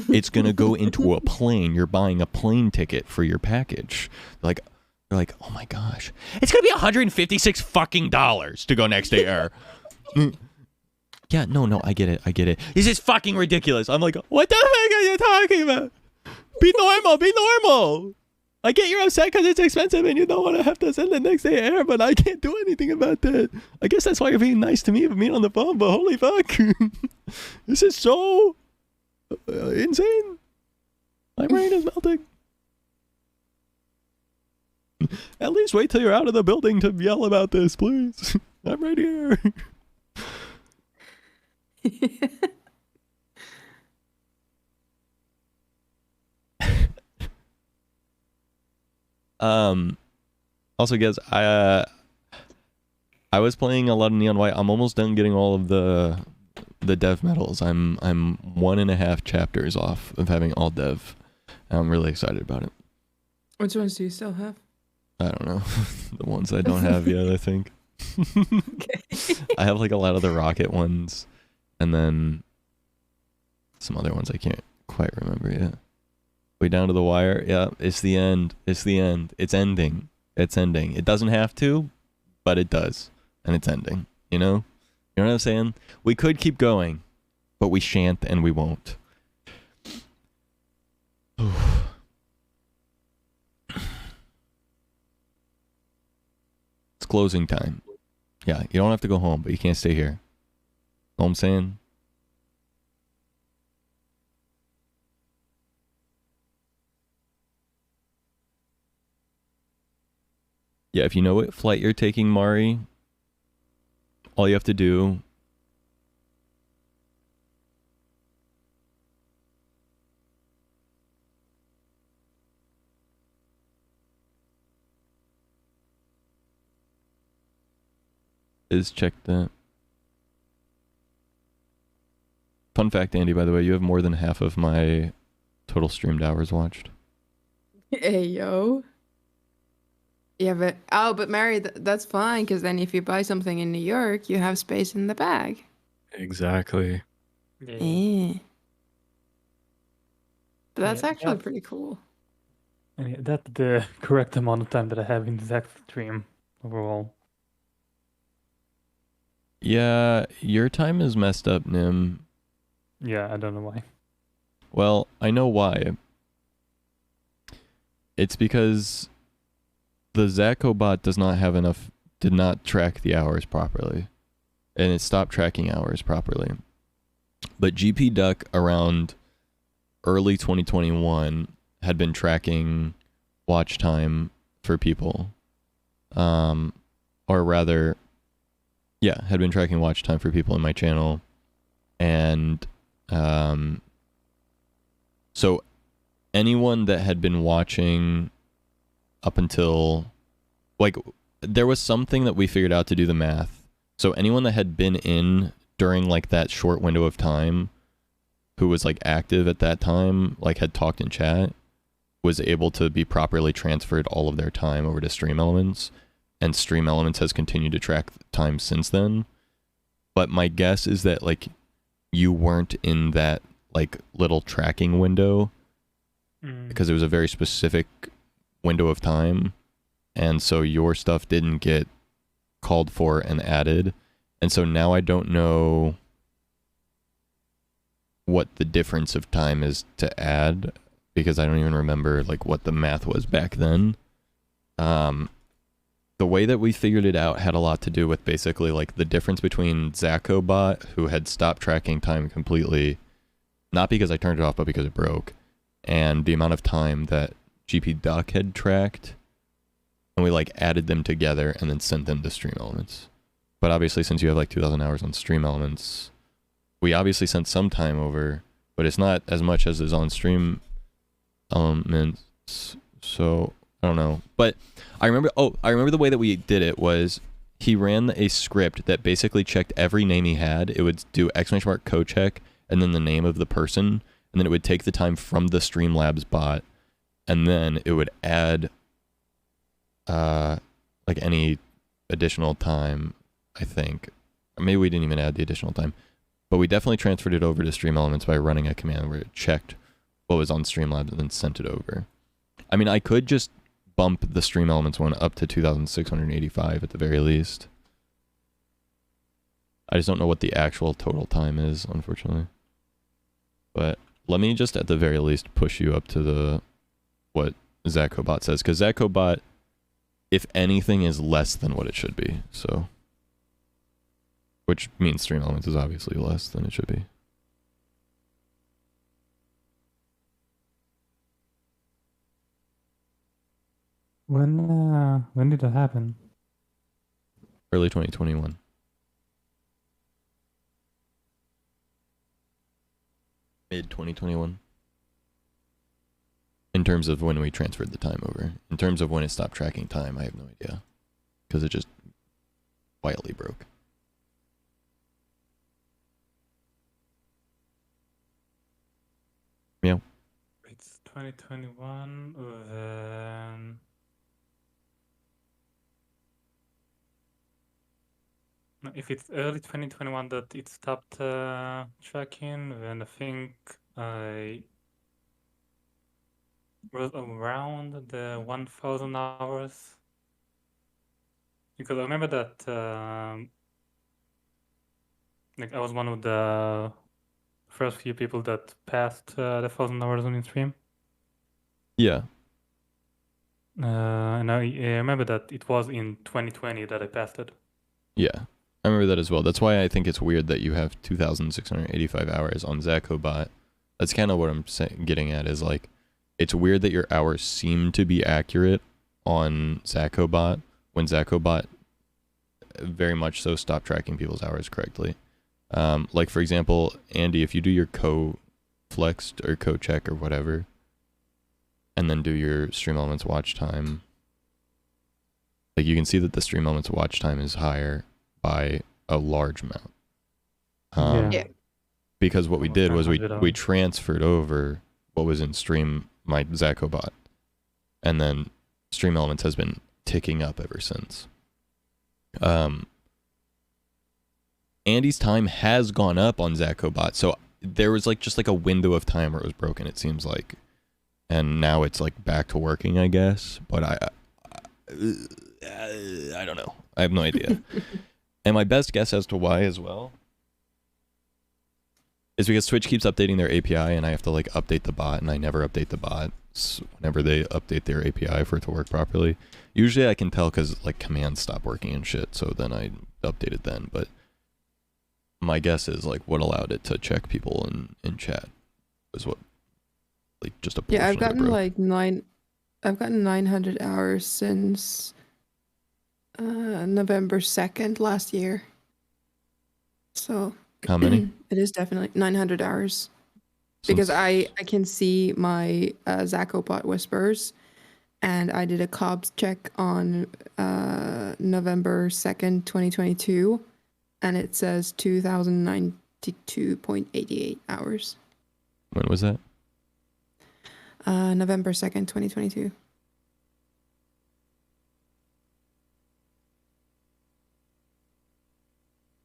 It's gonna go into a plane. You're buying a plane ticket for your package. They're like, oh my gosh, it's gonna be $156 fucking dollars to go next day air. Yeah, no, I get it. This is fucking ridiculous. I'm like, what the heck are you talking about? Be normal. I get you're upset because it's expensive and you don't want to have to send the next day air, but I can't do anything about that. I guess that's why you're being nice to me for being on the phone, but holy fuck. This is so insane. My brain is melting. At least wait till you're out of the building to yell about this, please. I'm right here. Also, guys, I was playing a lot of Neon White. I'm almost done getting all of the dev medals. I'm 1.5 chapters off of having all dev. I'm really excited about it. Which ones do you still have? I don't know. The ones I don't have yet, I think. I have like a lot of the rocket ones, and then some other ones I can't quite remember yet. Way down to the wire. Yeah, it's the end. It's ending. It's ending. It doesn't have to, but it does. And it's ending. You know? You know what I'm saying? We could keep going, but we shan't and we won't. It's closing time. Yeah, you don't have to go home, but you can't stay here. Know what I'm saying? Yeah, if you know what flight you're taking, Mari, all you have to do is check that. Fun fact, Andy, by the way, you have more than half of my total streamed hours watched. Hey, yo. Yeah, but Mary, that's fine, because then if you buy something in New York, you have space in the bag. Exactly. Eh. But that's Yeah, actually yeah. pretty cool. And yeah, that's the correct amount of time that I have in Zach's stream overall. Yeah, your time is messed up, Nim. Yeah, I don't know why. Well, I know why. It's because the Zacobot did not track the hours properly. And it stopped tracking hours properly. But GP Duck around early 2021 had been tracking watch time for people. Or rather, yeah, had been tracking watch time for people in my channel. And so anyone that had been watching up until, like, there was something that we figured out to do the math. So anyone that had been in during like that short window of time, who was like active at that time, like had talked in chat, was able to be properly transferred all of their time over to Stream Elements, and Stream Elements has continued to track time since then. But my guess is that like you weren't in that like little tracking window because it was a very specific window of time, and so your stuff didn't get called for and added. And so now I don't know what the difference of time is to add, because I don't even remember like what the math was back then. The way that we figured it out had a lot to do with basically like the difference between Zacobot, who had stopped tracking time completely, not because I turned it off, but because it broke, and the amount of time that GP Duck had tracked, and we like added them together and then sent them to Stream Elements. But obviously, since you have like 2,000 hours on Stream Elements, we obviously sent some time over, but it's not as much as is on stream elements. So I don't know. But I remember the way that we did it was he ran a script that basically checked every name he had. It would do !! code check and then the name of the person, and then it would take the time from the Streamlabs bot, and then it would add like any additional time, I think. Maybe we didn't even add the additional time, but we definitely transferred it over to Stream Elements by running a command where it checked what was on Streamlabs and then sent it over. I mean, I could just bump the Stream Elements one up to 2,685 at the very least. I just don't know what the actual total time is, unfortunately. But let me just at the very least push you up to the what ZachObot says, because ZachObot, if anything, is less than what it should be. So, which means Stream Elements is obviously less than it should be. When did that happen? Early 2021. Mid 2021. In terms of when we transferred the time over. In terms of when it stopped tracking time, I have no idea. Because it just quietly broke. Meow. It's 2021, then... If it's early 2021 that it stopped tracking, then I think I was around the 1,000 hours. Because I remember that like I was one of the first few people that passed the 1,000 hours on stream. Yeah. And I remember that it was in 2020 that I passed it. Yeah. I remember that as well. That's why I think it's weird that you have 2,685 hours on ZachObot. That's kind of what I'm getting at is like, it's weird that your hours seem to be accurate on ZachObot when ZachObot very much so stopped tracking people's hours correctly. Like for example, Andy, if you do your co-flexed or co-check or whatever, and then do your Stream Elements watch time, like you can see that the Stream Elements watch time is higher by a large amount. Yeah. Because what we did was we 900 transferred over what was in my ZachObot, and then Stream Elements has been ticking up ever since. Andy's time has gone up on ZachObot, so there was like just like a window of time where it was broken, it seems like, and now it's like back to working, I guess. But I don't know. I have no idea. And my best guess as to why as well is because Twitch keeps updating their API, and I have to like update the bot, and I never update the bot whenever they update their API for it to work properly. Usually I can tell because like commands stop working and shit, so then I update it then. But my guess is like what allowed it to check people in chat was what, like just a portion Yeah, I've of it gotten broke. like I've gotten 900 hours since November 2nd last year. So How many? it is definitely 900 hours. Because I can see my ZachObot whispers, and I did a COBS check on November 2nd, 2022, and it says 2,092.88 hours. When was that? November 2nd, 2022.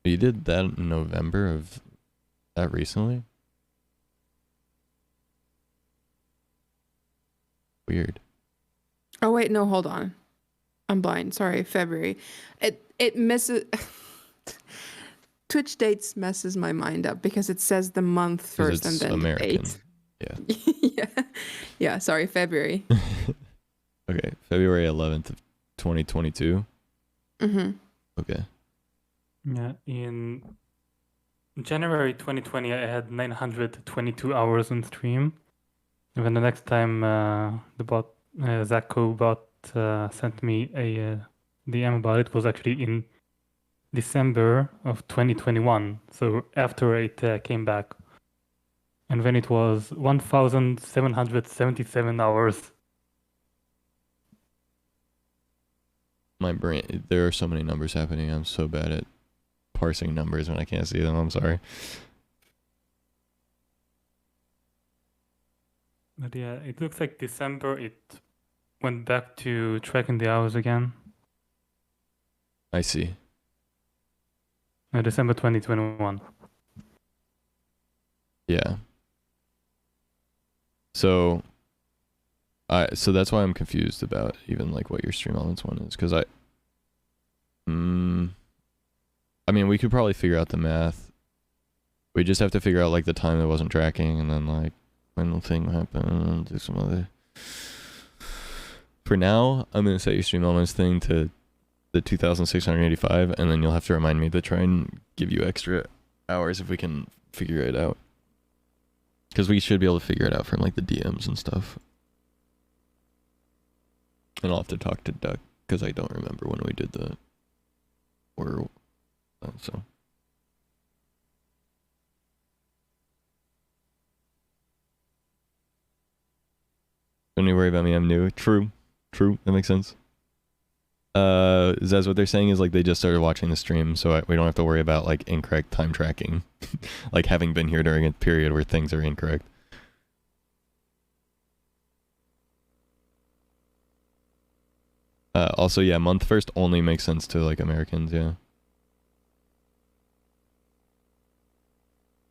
You did that in November of that recently? Weird. Oh wait, no, hold on. I'm blind. Sorry, February. It messes Twitch dates messes my mind up because it says the month first and it's then American. the date. Yeah. Yeah, sorry, February. Okay, February 11th of 2022. Mhm. Okay. Yeah, in January 2020, I had 922 hours on stream. And then the next time the bot, ZachObot, sent me a DM about it was actually in December of 2021, so after it came back. And then it was 1,777 hours. My brain, there are so many numbers happening. I'm so bad at parsing numbers when I can't see them. I'm sorry. But yeah, it looks like December it went back to tracking the hours again. I see. December 2021. Yeah. So that's why I'm confused about even like what your stream elements one is, because I mean, we could probably figure out the math. We just have to figure out like the time that wasn't tracking, and then like when the thing happened, do some other. For now, I'm gonna set your stream elements thing to the 2,685, and then you'll have to remind me to try and give you extra hours if we can figure it out. Because we should be able to figure it out from like the DMs and stuff. And I'll have to talk to Duck because I don't remember when we did the order. So. Don't need to worry about me. I'm new. True. That makes sense. Is that what they're saying? Is like they just started watching the stream, so we don't have to worry about like incorrect time tracking, like having been here during a period where things are incorrect. Also, yeah, month first only makes sense to like Americans, yeah.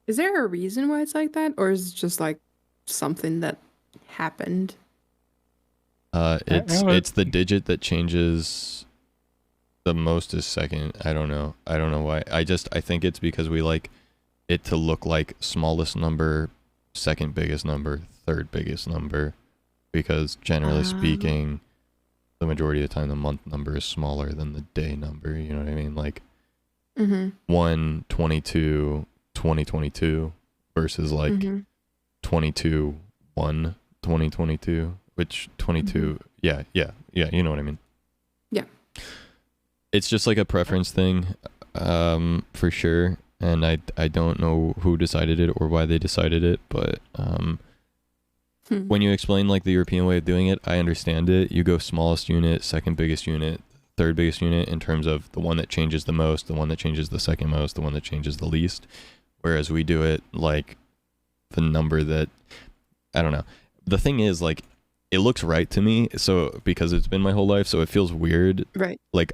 Is there a reason why it's like that, or is it just like something that happened? It's the digit that changes the most is second. I don't know why. I think it's because we like it to look like smallest number, second biggest number, third biggest number, because generally speaking, the majority of the time the month number is smaller than the day number, you know what I mean? Like 1/22/2022 versus like 22/1/2022. Which 22, yeah, you know what I mean. Yeah. It's just like a preference thing, for sure. And I don't know who decided it or why they decided it, but when you explain like the European way of doing it, I understand it. You go smallest unit, second biggest unit, third biggest unit in terms of the one that changes the most, the one that changes the second most, the one that changes the least. Whereas we do it like the number that, I don't know. The thing is like, it looks right to me, so because it's been my whole life, so it feels weird. Right. Like,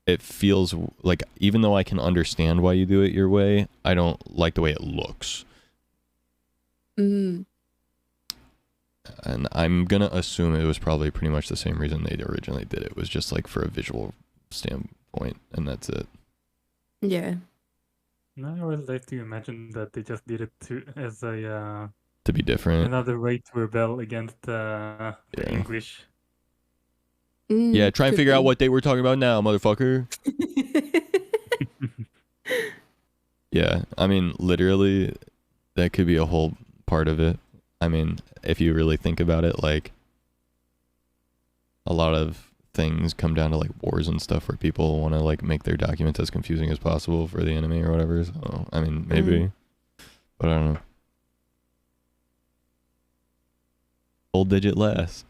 it feels like even though I can understand why you do it your way, I don't like the way it looks. And I'm gonna assume it was probably pretty much the same reason they originally did it. It was just like for a visual standpoint, and that's it. Yeah. No, I would like to imagine that they just did it as a to be different. Another way to rebel against the English. Yeah, try and figure out what day we're talking about now, motherfucker. Yeah, I mean, literally, that could be a whole part of it. I mean, if you really think about it, like, a lot of things come down to, like, wars and stuff where people want to, like, make their documents as confusing as possible for the enemy or whatever. So, I mean, maybe. But I don't know. Whole digit less.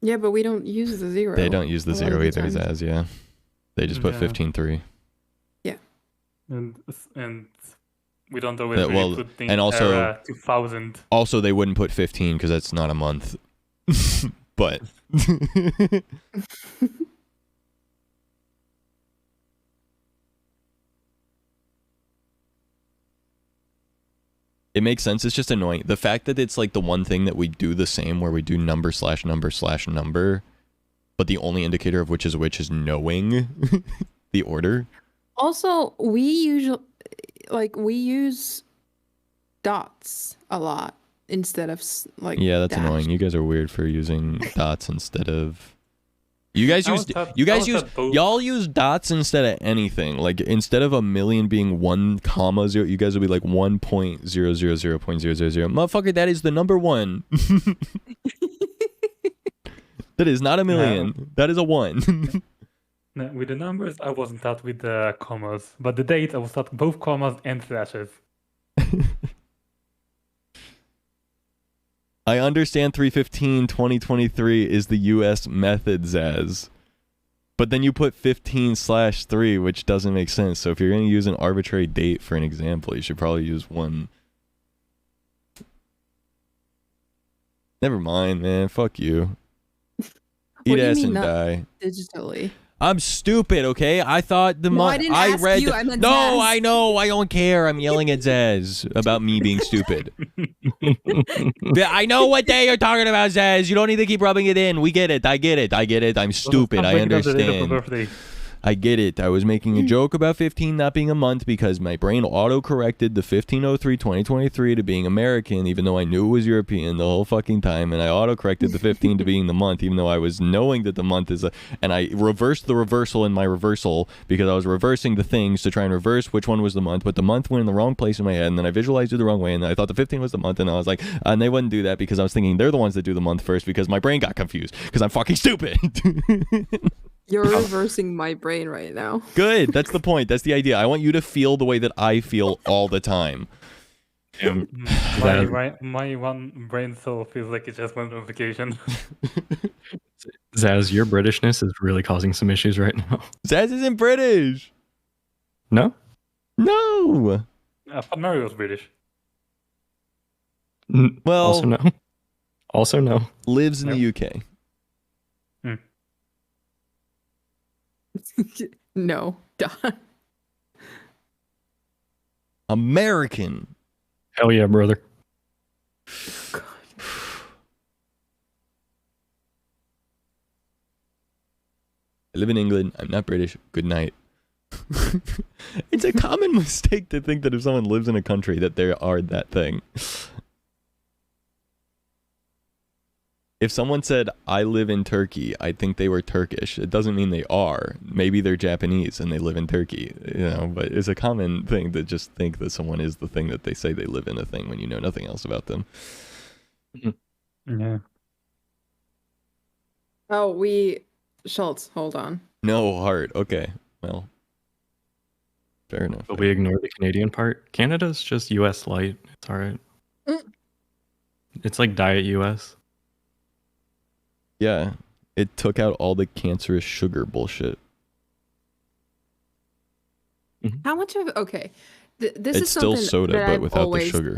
Yeah, but we don't use the zero. They don't use the zero either, Zaz, yeah. They just put 15-3. Yeah. And we don't always really put things and also 2000. Also, they wouldn't put 15 because that's not a month. But it makes sense. It's just annoying. The fact that it's like the one thing that we do the same, where we do number/number/number, but the only indicator of which is knowing the order. Also, we usually we use dots a lot instead of like. Yeah, that's dash. annoying. You guys are weird for using dots instead of. Y'all use dots instead of anything. Like instead of a million being 1,0, you guys will be like 1.000.000. Motherfucker, that is the number 1. That is not a million. No. That is a 1. No, with the numbers, I wasn't taught with the commas, but the dates, I was taught both commas and slashes. I understand 315-2023 is the U.S. method, Zaz. But then you put 15/3, which doesn't make sense. So if you're going to use an arbitrary date for an example, you should probably use one. Never mind, man. Fuck you. What Eat do you ass mean and not die. digitally? I'm stupid, okay? I thought the No, I month didn't ask read. you, I meant No, Zaz. I know. I don't care. I'm yelling at Zaz about me being stupid. Yeah, I know what day you're talking about, Zaz. You don't need to keep rubbing it in. We get it. I get it. I get it. I'm stupid. I understand. I get it. I was making a joke about 15 not being a month because my brain auto-corrected the 15/03/2023 to being American, even though I knew it was European the whole fucking time, and I auto-corrected the 15 to being the month, even though I was knowing that the month is and I reversed the reversal in my reversal because I was reversing the things to try and reverse which one was the month, but the month went in the wrong place in my head, and then I visualized it the wrong way, and I thought the 15 was the month, and I was like, and they wouldn't do that because I was thinking they're the ones that do the month first because my brain got confused because I'm fucking stupid. You're reversing my brain right now. Good. That's the point. That's the idea. I want you to feel the way that I feel all the time. My one brain cell feels like it just went on vacation. Zaz, your Britishness is really causing some issues right now. Zaz isn't British. No? No. I thought Mary was British. Well, also no. Also no. Lives in the UK. No. Done. American. Hell yeah, brother. I live in England. I'm not British. Good night. It's a common mistake to think that if someone lives in a country that they are that thing. If someone said, I live in Turkey, I'd think they were Turkish. It doesn't mean they are. Maybe they're Japanese and they live in Turkey, but it's a common thing to just think that someone is the thing that they say they live in a thing when you know nothing else about them. Yeah. Oh, Schultz, hold on. No, heart. Okay. Well, fair enough. But we ignore the Canadian part. Canada's just US light. It's alright. It's like Diet US. Yeah, it took out all the cancerous sugar bullshit. How much of okay? This It's is still something soda, that but I've without the always, sugar.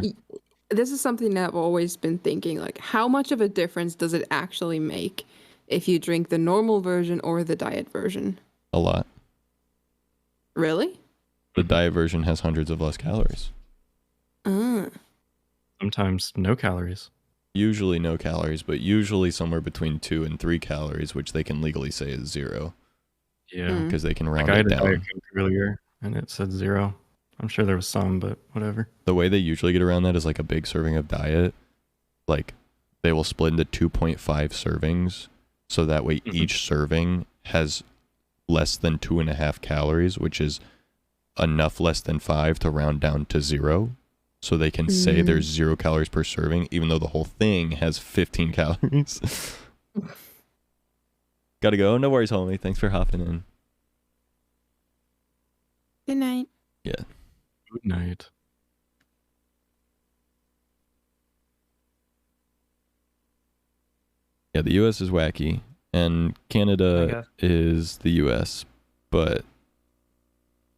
This is something that I've always been thinking. Like, how much of a difference does it actually make if you drink the normal version or the diet version? A lot. Really? The diet version has hundreds of less calories. Sometimes no calories. Usually no calories, but usually somewhere between 2 and 3 calories, which they can legally say is 0. Yeah. Because they can Like, round I it had a down. Diet Coke earlier, and it said 0. I'm sure there was some, but whatever. The way they usually get around that is like a big serving of diet. Like, they will split into 2.5 servings, so that way each serving has less than 2.5 calories, which is enough less than 5 to round down to 0. So they can say there's 0 calories per serving, even though the whole thing has 15 calories. Gotta go. No worries, homie. Thanks for hopping in. Good night. Yeah. Good night. Yeah, the US is wacky, and Canada is the US, but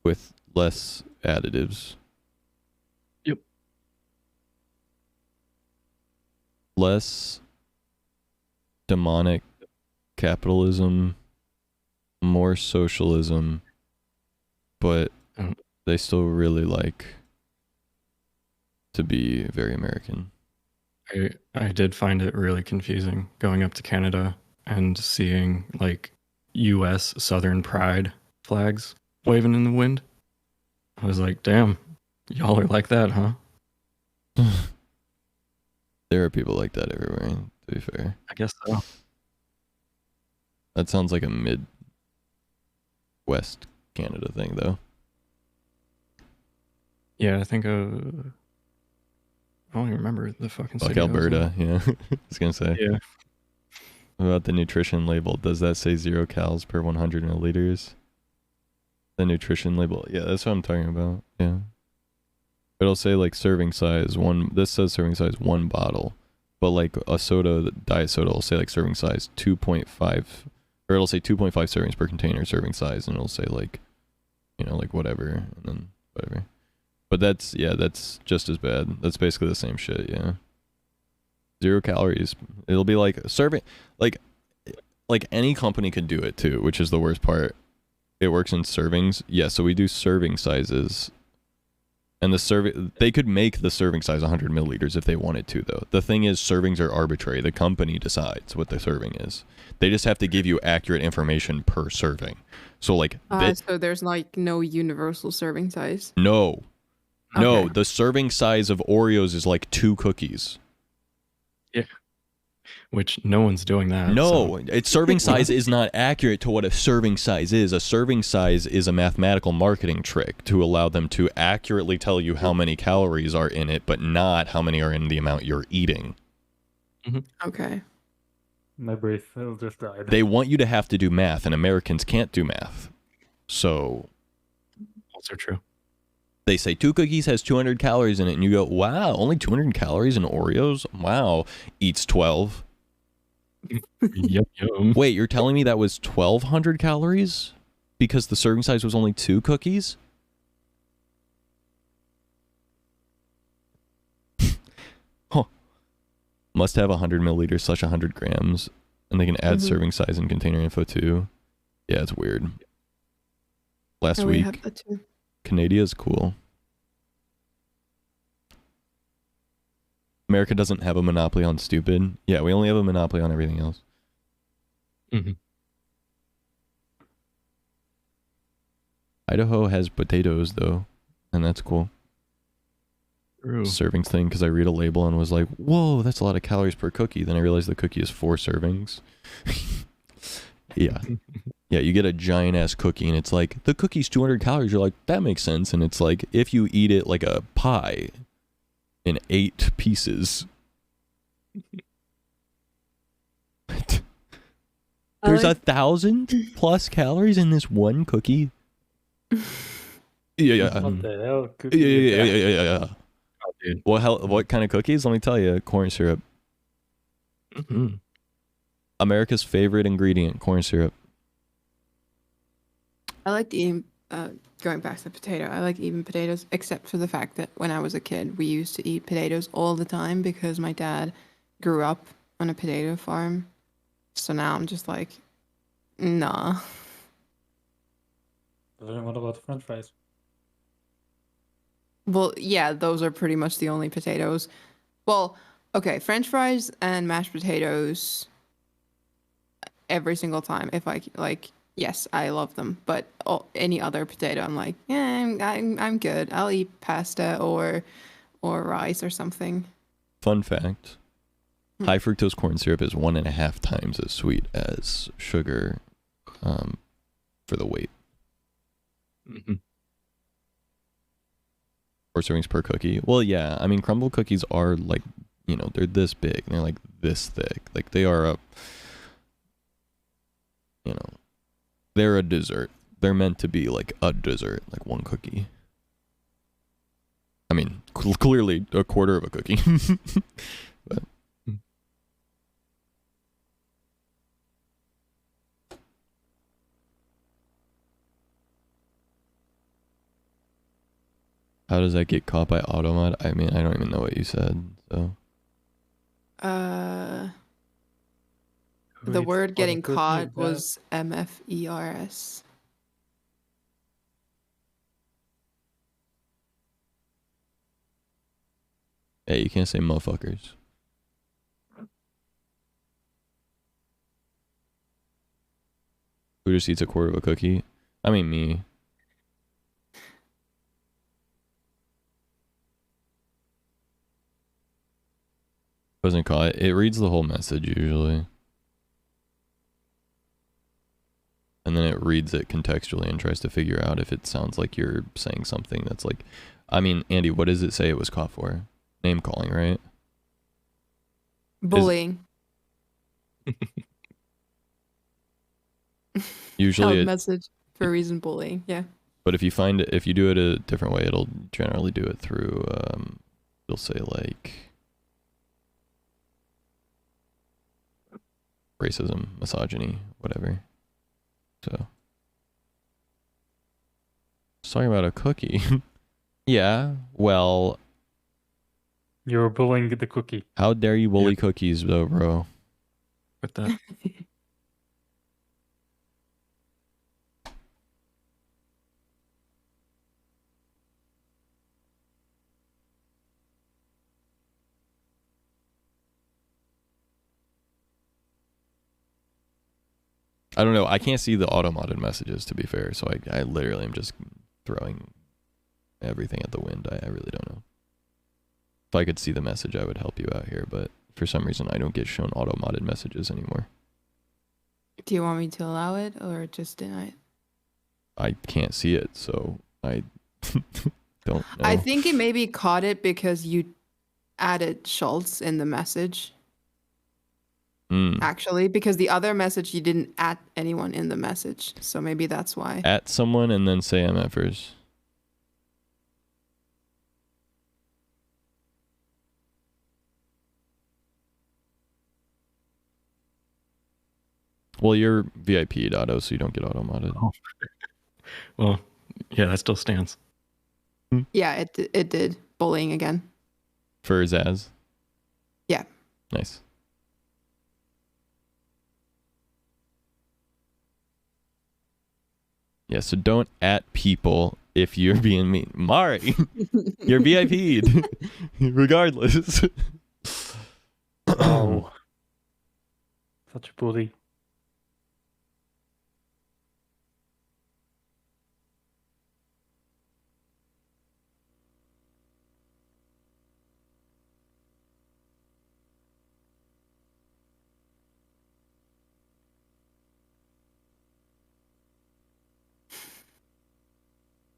with less additives. Yep. Less demonic capitalism, more socialism, but they still really like to be very American. I did find it really confusing going up to Canada and seeing like US Southern Pride flags waving in the wind. I was like, damn, y'all are like that, huh? There are people like that everywhere, to be fair. I guess so. That sounds like a Mid-West Canada thing, though. Yeah, I think I don't even remember the fucking Like city. Alberta, yeah. I was gonna say. Yeah. about the nutrition label? Does that say 0 calories per 100 milliliters? The nutrition label. Yeah, that's what I'm talking about. Yeah. It'll say like serving size one. This says serving size 1 bottle, but like a soda, diet soda, will say like serving size 2.5, or it'll say 2.5 servings per container serving size, and it'll say like, you know, like whatever, and then whatever. But that's just as bad. That's basically the same shit. Yeah. 0 calories. It'll be like serving, like any company could do it too, which is the worst part. It works in servings. Yeah, so we do serving sizes. And they could make the serving size 100 milliliters if they wanted to, though. The thing is, servings are arbitrary. The company decides what the serving is. They just have to give you accurate information per serving. So like, so there's like no universal serving size. No, the serving size of Oreos is like 2 cookies. Yeah. Which no one's doing that. No, its serving size is not accurate to what a serving size is. A serving size is a mathematical marketing trick to allow them to accurately tell you how many calories are in it, but not how many are in the amount you're eating. Okay. My breath just died. They want you to have to do math, and Americans can't do math. So. Also true. They say 2 cookies has 200 calories in it, and you go, wow, only 200 calories in Oreos? Wow. Eats 12. Yum. Wait, you're telling me that was 1,200 calories? Because the serving size was only 2 cookies? Huh. Must have 100 milliliters such 100 grams. And they can add serving size and container info too. Yeah, it's weird. Last We week, have that too. Canadia's cool. America doesn't have a monopoly on stupid. Yeah, we only have a monopoly on everything else. Idaho has potatoes though, and that's cool. True. Servings thing, because I read a label and was like, whoa, that's a lot of calories per cookie. Then I realized the cookie is 4 servings. Yeah. Yeah, you get a giant ass cookie and it's like, the cookie's 200 calories. You're like, that makes sense. And it's like, if you eat it like a pie in 8 pieces. There's 1,000+ calories in this one cookie. Yeah. What the hell? Yeah. Oh, dude. What kind of cookies? Let me tell you, corn syrup. America's favorite ingredient, corn syrup. I like eating, going back to the potato, I like eating potatoes, except for the fact that when I was a kid, we used to eat potatoes all the time because my dad grew up on a potato farm. So now I'm just like, nah. What about French fries? Well, yeah, those are pretty much the only potatoes. Well, okay, French fries and mashed potatoes every single time. If I like, yes, I love them. But any other potato, I'm like, I'm good. I'll eat pasta or rice or something. Fun fact: high fructose corn syrup is 1.5 times as sweet as sugar, for the weight. 4 servings per cookie. Well, yeah, I mean, crumble cookies are like, you know, they're this big. They're like this thick. Like they are they're a dessert. They're meant to be like a dessert, like one cookie. I mean, clearly a quarter of a cookie. But how does that get caught by automod? I mean, I don't even know what you said, so. The word getting caught was MFERS. Yeah, you can't say motherfuckers. Who just eats a quarter of a cookie? I mean, me. Wasn't caught. It reads the whole message usually. And then it reads it contextually and tries to figure out if it sounds like you're saying something that's like, I mean, Andy, what does it say it was caught for? Name calling, right? Bullying. Usually, message for reason bullying. Yeah. but if you do it a different way, it'll generally do it through. It'll say like racism, misogyny, whatever. So, just talking about a cookie. Yeah. Well, You're bullying the cookie. how dare you bully cookies, though, bro? With that. I don't know. I can't see the auto-modded messages, to be fair. So I literally am just throwing everything at the wind. I really don't know. If I could see the message, I would help you out here. But for some reason, I don't get shown auto-modded messages anymore. Do you want me to allow it or just deny it? I can't see it, so I don't know. I think it maybe caught it because you added Schultz in the message. Actually, because the other message you didn't add anyone in the message, so maybe that's why. At someone and then say MFers. Well, you're VIP'd auto, so you don't get auto-modded. Oh. Well, yeah, that still stands. Yeah, it did. Bullying again. For Zaz? Yeah. Nice. Yeah, so don't at people if you're being mean. Mari, you're VIP'd. Regardless. Oh. Such a bully.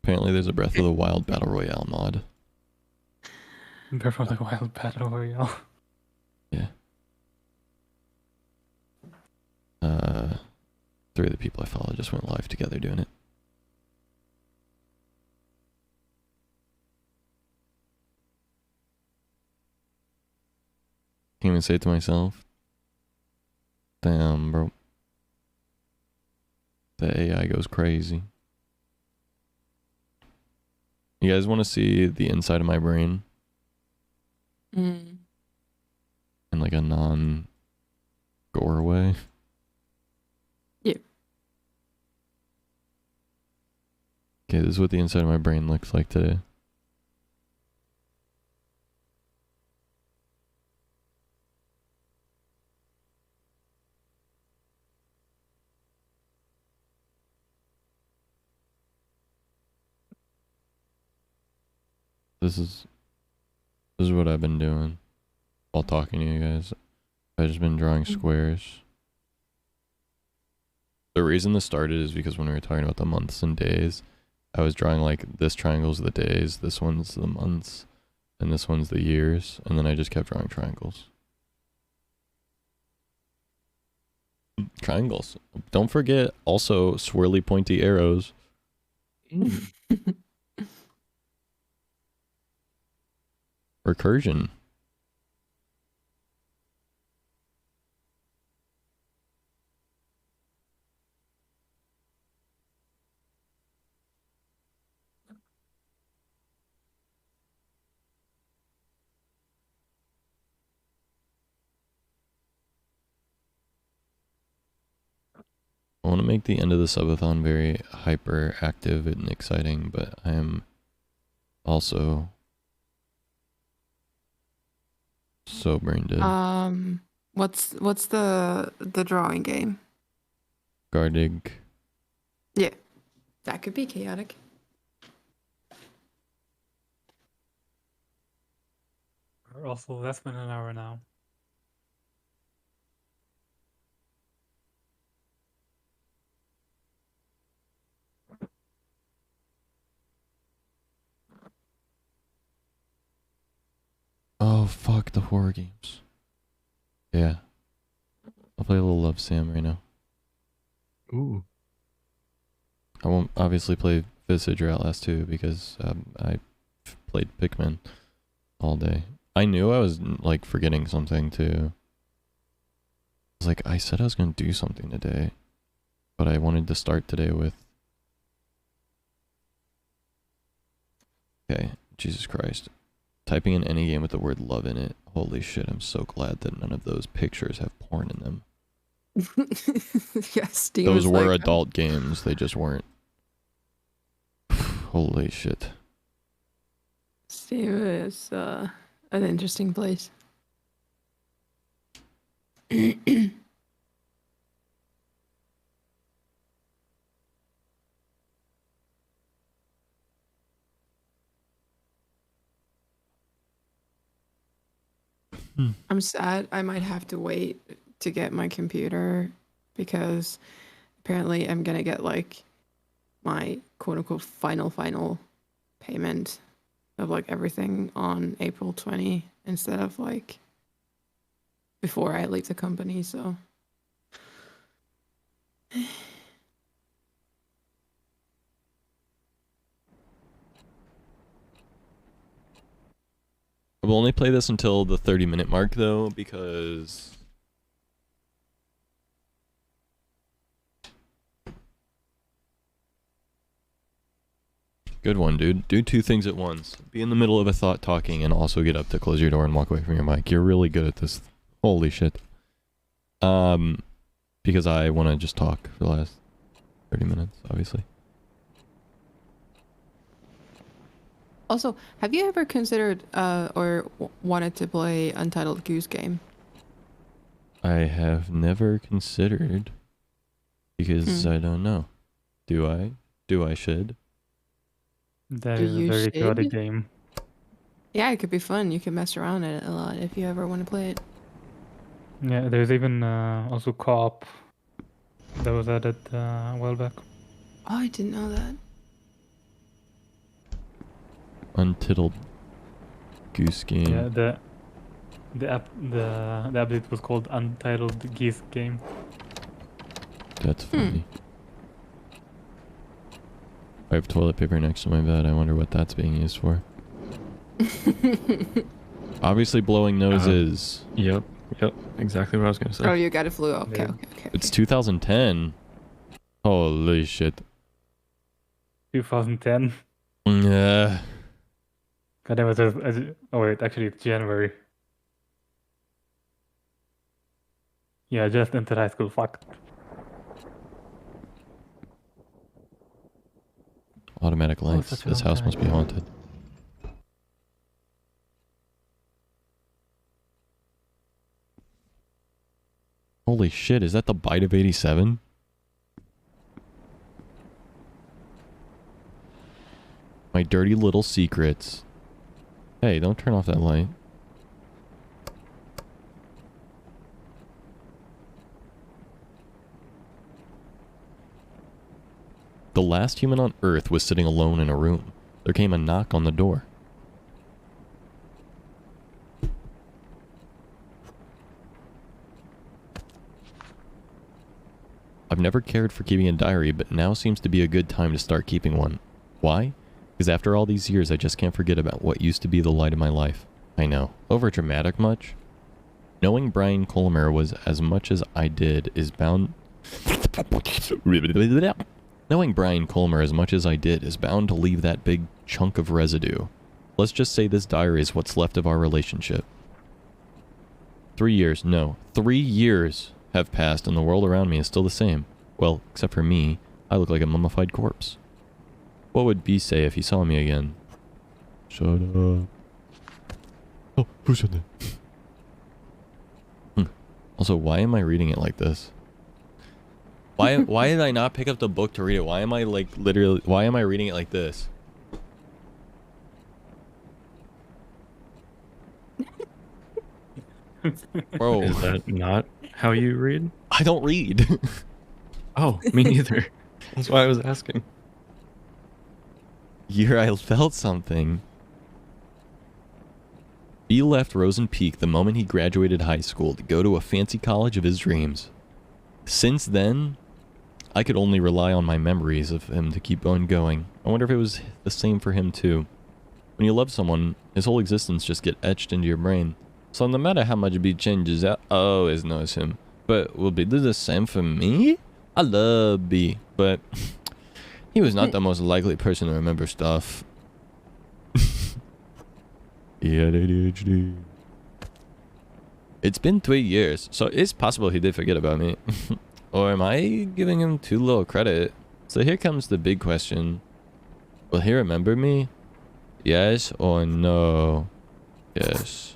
Apparently there's a Breath of the Wild Battle Royale mod. Breath of the Wild Battle Royale. Yeah. Three of the people I follow just went live together doing it. Can't even say it to myself. Damn, bro. The AI goes crazy. You guys want to see the inside of my brain? In like a non-gore way? Yeah. Okay, this is what the inside of my brain looks like today. This is what I've been doing while talking to you guys. I've just been drawing squares. The reason this started is because when we were talking about the months and days, I was drawing like this triangle's the days, this one's the months, and this one's the years, and then I just kept drawing triangles. Triangles. Don't forget also swirly pointy arrows. Recursion. I want to make the end of the subathon very hyperactive and exciting, but I am also so brain dead. What's the drawing game? Gardig. Yeah, that could be chaotic. We're also less than an hour now. Oh, fuck the horror games. Yeah. I'll play a little Love Sam right now. Ooh. I won't obviously play Visage or Outlast 2 because I played Pikmin all day. I knew I was like forgetting something too. I was like, I said I was going to do something today, but I wanted to start today with... Okay, Jesus Christ. Typing in any game with the word love in it. Holy shit, I'm so glad that none of those pictures have porn in them. Yes, Steam Those is were like, adult games, they just weren't. Holy shit. Steam is an interesting place. I'm sad. I might have to wait to get my computer because apparently I'm gonna get like my quote unquote final payment of like everything on April 20 instead of like before I leave the company, so I will only play this until the 30-minute mark though, because... Good one, dude. Do two things at once. Be in the middle of a thought talking and also get up to close your door and walk away from your mic. You're really good at this. Holy shit. Because I want to just talk for the last 30 minutes, obviously. also, have you ever considered or wanted to play Untitled Goose Game? I have never considered because I don't know. Do I? Do I should? That Do is a you very chaotic should? game. Yeah, it could be fun. You can mess around in it a lot if you ever want to play it. Yeah, there's even also co-op that was added a while back. Oh, I didn't know that. Untitled Goose Game. Yeah, the update was called Untitled Geese Game. That's funny. I have toilet paper next to my bed. I wonder what that's being used for. Obviously blowing noses. Yep, exactly what I was gonna say. Oh, you got a flu. Okay. It's 2010. Holy shit. 2010. Yeah. God damn it, oh wait, actually it's January. Yeah, just entered high school, fuck. Automatic lights. such a This long house time. must be haunted. Holy shit, is that the bite of 87? My dirty little secrets. Hey, don't turn off that light. The last human on Earth was sitting alone in a room. There came a knock on the door. I've never cared for keeping a diary, but now seems to be a good time to start keeping one. Why? Because after all these years, I just can't forget about what used to be the light of my life. I know. Over dramatic much? Knowing Brian Colmer was as much as I did is bound... Knowing Brian Colmer as much as I did is bound to leave that big chunk of residue. Let's just say this diary is what's left of our relationship. 3 years, no, 3 years have passed and the world around me is still the same. Well, except for me, I look like a mummified corpse. What would B say if he saw me again? Shut up. Oh, who said that? Also, why am I reading it like this? Why did I not pick up the book to read it? Why am I like literally, why am I reading it like this? Bro. Is that not how you read? I don't read. Oh, me neither. That's why I was asking. Year I felt something. B left Rosen Peak the moment he graduated high school to go to a fancy college of his dreams. Since then, I could only rely on my memories of him to keep on going. I wonder if it was the same for him too. When you love someone, his whole existence just get etched into your brain. So no matter how much B changes, I always knows him. But will B do the same for me? I love B, but he was not the most likely person to remember stuff. He had ADHD. It's been 3 years, so it's possible he did forget about me. Or am I giving him too little credit? So here comes the big question. Will he remember me? Yes or no? Yes.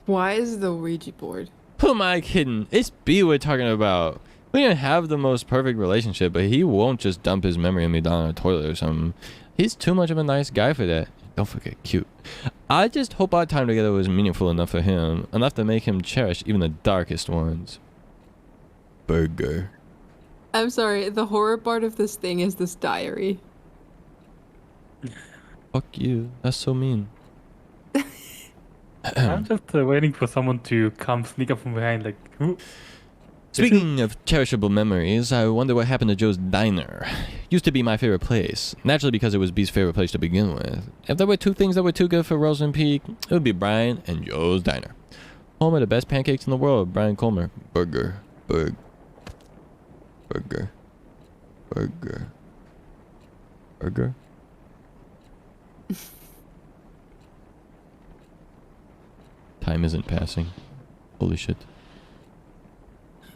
Why is the Ouija board? Who am I kidding? It's B we're talking about. We didn't have the most perfect relationship, but he won't just dump his memory of me down a toilet or something. He's too much of a nice guy for that. Don't forget, cute. I just hope our time together was meaningful enough for him, enough to make him cherish even the darkest ones. Burger. I'm sorry, the horror part of this thing is this diary. Fuck you. That's so mean. I'm just waiting for someone to come sneak up from behind, like, who? Speaking of cherishable memories, I wonder what happened to Joe's Diner. Used to be my favorite place, naturally because it was B's favorite place to begin with. If there were two things that were too good for Rosen Peak, it would be Brian and Joe's Diner. Home of the best pancakes in the world, Brian Colmer. Burger. Burger. Time isn't passing. Holy shit.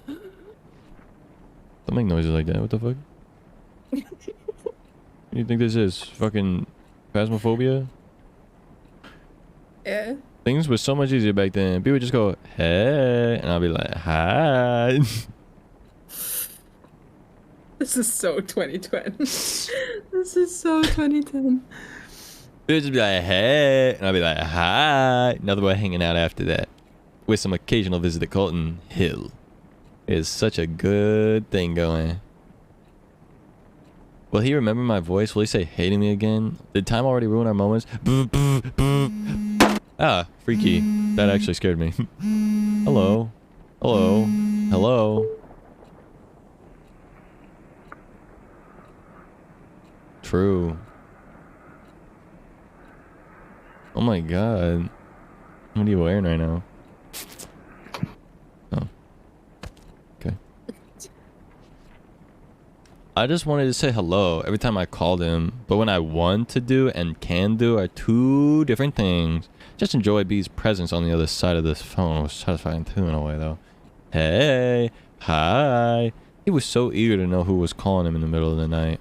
Don't make noises like that. What the fuck? You think this is fucking phasmophobia? Yeah. Things were so much easier back then. People would just go, hey, and I'll be like, hi. This is so 2010. This is so 2010. People would just be like, hey, and I'll be like, hi. Another way hanging out after that. With some occasional visit to Colton Hill. Is such a good thing going. Will he remember my voice? Will he say hey to me again? Did time already ruin our moments? Ah, freaky. That actually scared me. Hello. Hello. Hello. True. Oh my god. What are you wearing right now? Oh. Okay. I just wanted to say hello every time I called him, but when I want to do and can do are two different things. Just enjoy B's presence on the other side of this phone. It was satisfying too in a way though. Hey, hi. He was so eager to know who was calling him in the middle of the night.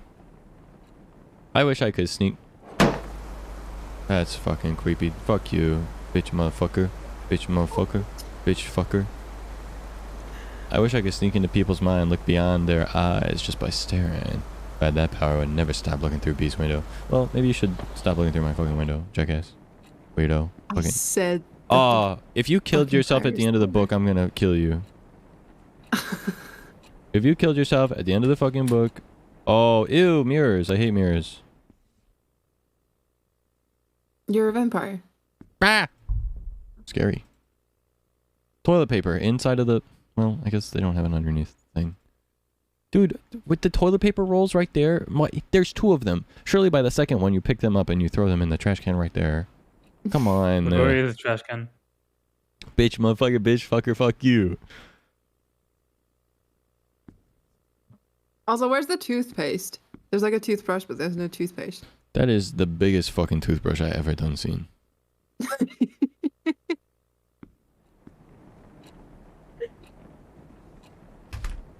I wish I could sneak. That's fucking creepy. Fuck you, bitch motherfucker. Bitch motherfucker. Bitch fucker. I wish I could sneak into people's mind and look beyond their eyes just by staring. If I had that power, I would never stop looking through B's window. Well, maybe you should stop looking through my fucking window, jackass. Weirdo. I Fucking. said. Oh, if you killed yourself at the end of the book, I'm gonna kill you. If you killed yourself at the end of the fucking book. Oh, ew, mirrors. I hate mirrors. You're a vampire. Bah! Scary. Toilet paper inside of the... Well, I guess they don't have an underneath thing. Dude, with the toilet paper rolls right there, there's two of them. Surely by the second one, you pick them up and you throw them in the trash can right there. Come on. Where is the trash can? Bitch, motherfucker, bitch, fucker, fuck you. Also, where's the toothpaste? There's like a toothbrush, but there's no toothpaste. That is the biggest fucking toothbrush I ever done seen.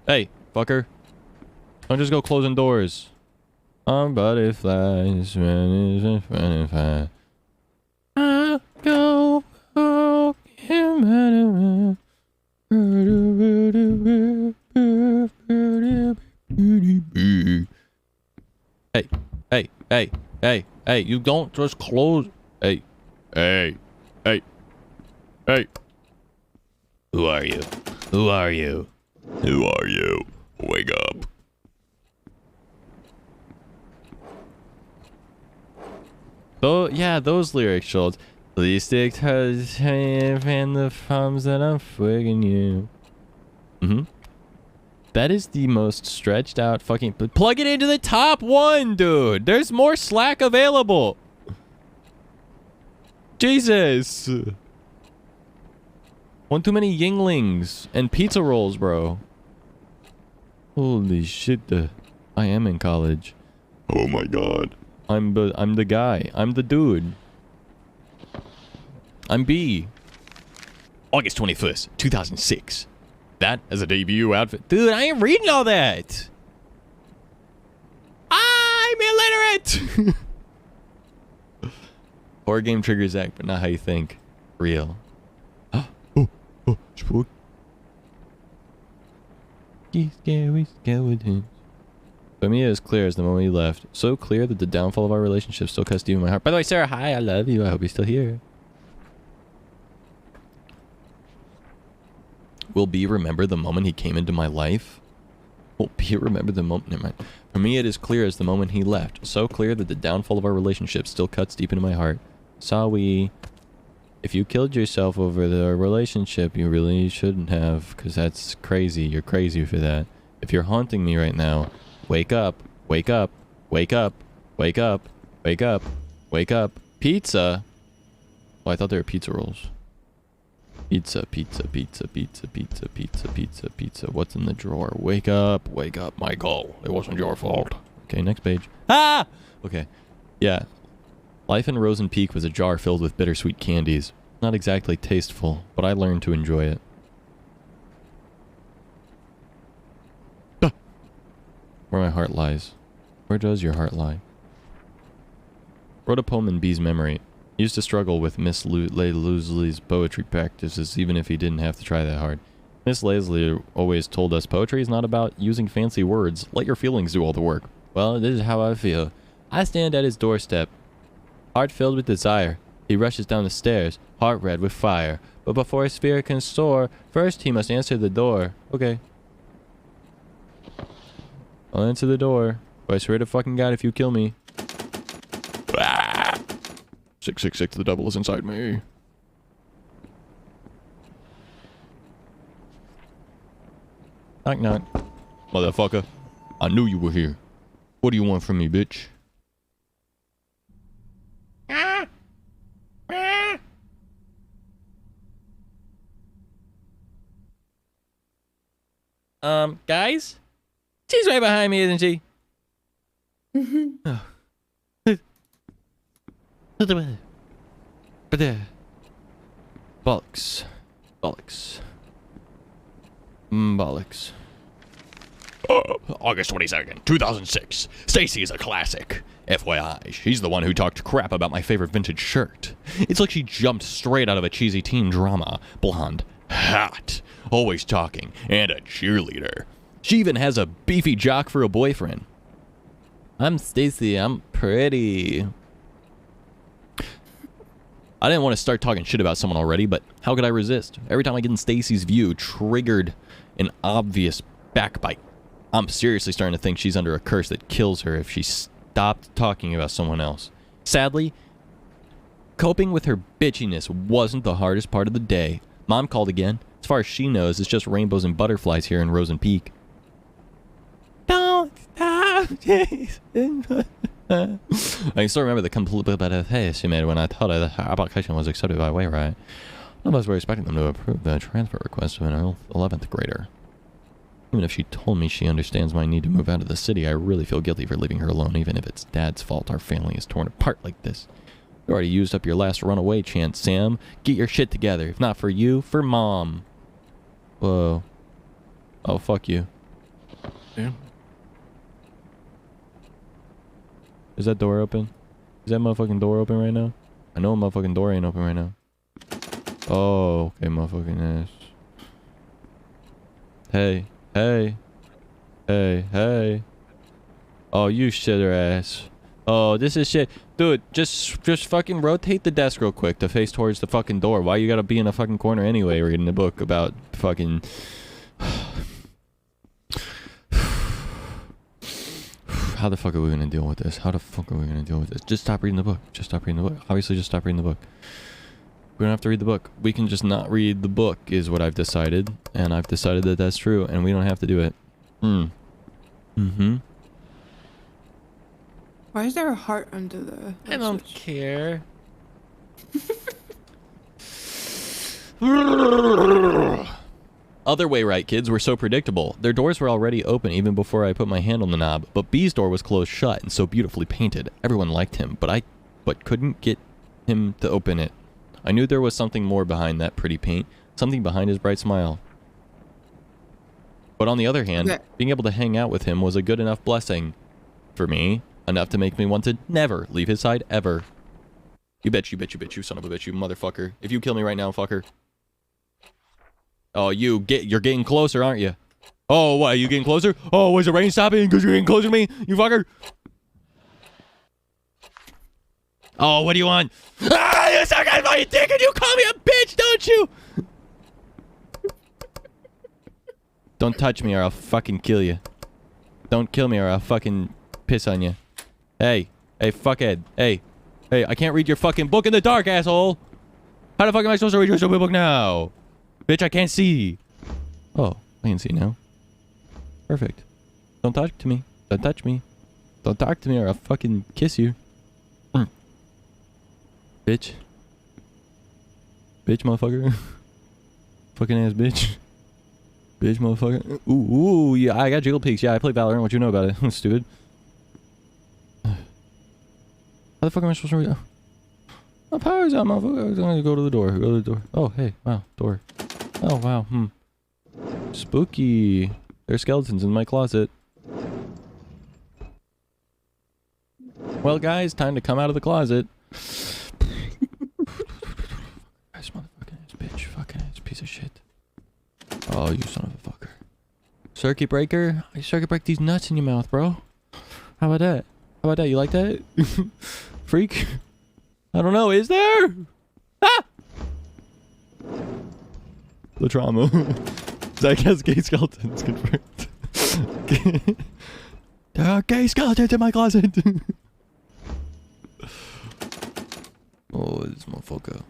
Hey, fucker. Don't just go closing doors. On butterflies, running fast. I go Hey, hey, hey, hey, hey, you don't just close. Hey, hey, hey, hey. Who are you? Who are you? Who are you? Wake up. Oh, yeah, those lyrics, Schultz. Please stick to and the thumbs that I'm friggin' you. Mm-hmm. That is the most stretched out fucking... Plug it into the top one, dude. There's more slack available. Jesus. One too many Yinglings and pizza rolls, bro. Holy shit. I am in college. Oh my god. I'm the guy. I'm the dude. I'm B. August 21st, 2006. That as a debut outfit. Dude, I ain't reading all that. I'm illiterate. Horror game triggers act, but not how you think. Real. Oh, spook. Scary skeleton. For me, it was clear as the moment you left. So clear that the downfall of our relationship still cuts deep in my heart. By the way, Sarah, hi, I love you. I hope you're still here. Will B remember the moment he came into my life? Will B remember the moment? Never mind. For me, it is clear as the moment he left. So clear that the downfall of our relationship still cuts deep into my heart. Sorry. If you killed yourself over the relationship, you really shouldn't have, because that's crazy. You're crazy for that. If you're haunting me right now, wake up. Wake up. Wake up. Wake up. Wake up. Wake up. Pizza. Oh, I thought they were pizza rolls. Pizza, pizza, pizza, pizza, pizza, pizza, pizza, pizza. What's in the drawer? Wake up, Michael. It wasn't your fault. Okay, next page. Ah! Okay. Yeah. Life in Rosen Peak was a jar filled with bittersweet candies. Not exactly tasteful, but I learned to enjoy it. Ah! Where my heart lies. Where does your heart lie? Wrote a poem in B's memory. He used to struggle with Miss Leslie's poetry practices, even if he didn't have to try that hard. Miss Leslie always told us poetry is not about using fancy words. Let your feelings do all the work. Well, this is how I feel. I stand at his doorstep, heart filled with desire. He rushes down the stairs, heart red with fire. But before his spirit can soar, first he must answer the door. Okay. I'll answer the door. But I swear to fucking God if you kill me. 666, the devil is inside me. Knock knock. Motherfucker. I knew you were here. What do you want from me, bitch? Guys? She's right behind me, isn't she? Oh. But there. Bollocks. Bollocks. Bollocks. August 22nd, 2006. Stacy is a classic. FYI, she's the one who talked crap about my favorite vintage shirt. It's like she jumped straight out of a cheesy teen drama. Blonde, hot, always talking, and a cheerleader. She even has a beefy jock for a boyfriend. I'm Stacy, I'm pretty. I didn't want to start talking shit about someone already, but how could I resist? Every time I get in Stacy's view, triggered an obvious backbite. I'm seriously starting to think she's under a curse that kills her if she stopped talking about someone else. Sadly, coping with her bitchiness wasn't the hardest part of the day. Mom called again. As far as she knows, it's just rainbows and butterflies here in Rosen Peak. Don't stop, Jason. I can still remember the complete face she made when I told her the application was accepted by Wayride. None of us were expecting them to approve the transfer request of an 11th grader. Even if she told me she understands my need to move out of the city, I really feel guilty for leaving her alone, even if it's Dad's fault our family is torn apart like this. You already used up your last runaway chance, Sam. Get your shit together. If not for you, for Mom. Whoa. Oh, fuck you. Yeah. Is that door open? Is that motherfucking door open right now? I know a motherfucking door ain't open right now. Oh, okay, motherfucking ass. Hey, hey. Hey, hey. Oh, you shitter ass. Oh, this is shit. Dude, just fucking rotate the desk real quick to face towards the fucking door. Why you gotta be in a fucking corner anyway reading a book about fucking... How the fuck are we gonna deal with this? How the fuck are we gonna deal with this? Just stop reading the book. Just stop reading the book. Obviously, just stop reading the book. We don't have to read the book. We can just not read the book is what I've decided. And I've decided that that's true. And we don't have to do it. Mm-hmm. Why is there a heart under the? I don't care. Other way right kids were so predictable. Their doors were already open even before I put my hand on the knob, but B's door was closed shut and so beautifully painted. Everyone liked him, but couldn't get him to open it. I knew there was something more behind that pretty paint, something behind his bright smile. But on the other hand, being able to hang out with him was a good enough blessing for me, enough to make me want to never leave his side ever. You bet, you son of a bitch, you motherfucker. If you kill me right now, fucker. Oh, you're getting closer, aren't you? Oh, what, are you getting closer? Oh, was the rain stopping because you're getting closer to me, you fucker? Oh, what do you want? Ah, you suck at my dick and you call me a bitch, don't you? Don't touch me or I'll fucking kill you. Don't kill me or I'll fucking piss on you. Hey, fuckhead. Hey, I can't read your fucking book in the dark, asshole. How the fuck am I supposed to read your stupid book now? Bitch, I can't see. Oh, I can see now. Perfect. Don't talk to me. Don't touch me. Don't talk to me or I'll fucking kiss you. Bitch. Bitch, motherfucker. Fucking ass bitch. Bitch, motherfucker. Ooh, yeah, I got jiggle peaks. Yeah, I play Valorant. What you know about it? Stupid. How the fuck am I supposed to read? My power's out, motherfucker. I'm gonna go to the door. Go to the door. Oh, hey. Wow. Door. Oh, wow. Spooky. There's skeletons in my closet. Well, guys, time to come out of the closet. This motherfucking ass bitch. Fucking ass piece of shit. Oh, you son of a fucker. Circuit breaker? I circuit break these nuts in your mouth, bro. How about that? How about that? You like that? Freak? I don't know. Is there? Ah! The trauma. Zach has gay skeletons confirmed. There are gay skeletons in my closet. Oh, this motherfucker.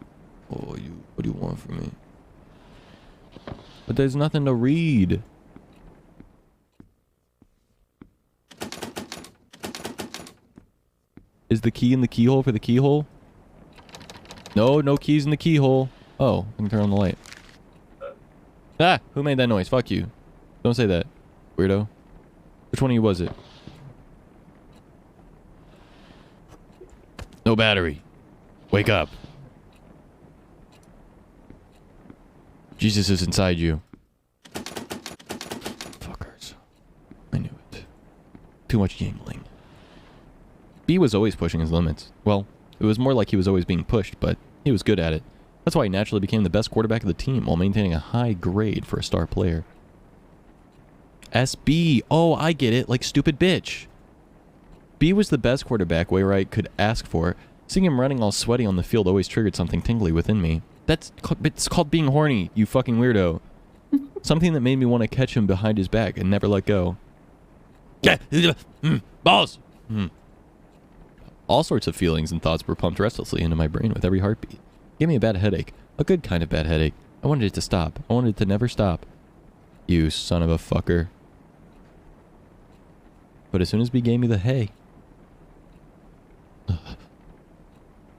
Oh, what do you want from me? But there's nothing to read. Is the key in the keyhole for the keyhole? No, no keys in the keyhole. Oh, I can turn on the light. Ah, who made that noise? Fuck you. Don't say that, weirdo. Which one of you was it? No battery. Wake up. Jesus is inside you. Fuckers. I knew it. Too much yingling. B was always pushing his limits. Well, it was more like he was always being pushed, but he was good at it. That's why he naturally became the best quarterback of the team while maintaining a high grade for a star player. SB. Oh, I get it. Like stupid bitch. B was the best quarterback Wayrite could ask for. Seeing him running all sweaty on the field always triggered something tingly within me. It's called being horny, you fucking weirdo. Something that made me want to catch him behind his back and never let go. Balls! All sorts of feelings and thoughts were pumped restlessly into my brain with every heartbeat. It gave me a bad headache. A good kind of bad headache. I wanted it to stop. I wanted it to never stop. You son of a fucker. But as soon as B gave me the hay,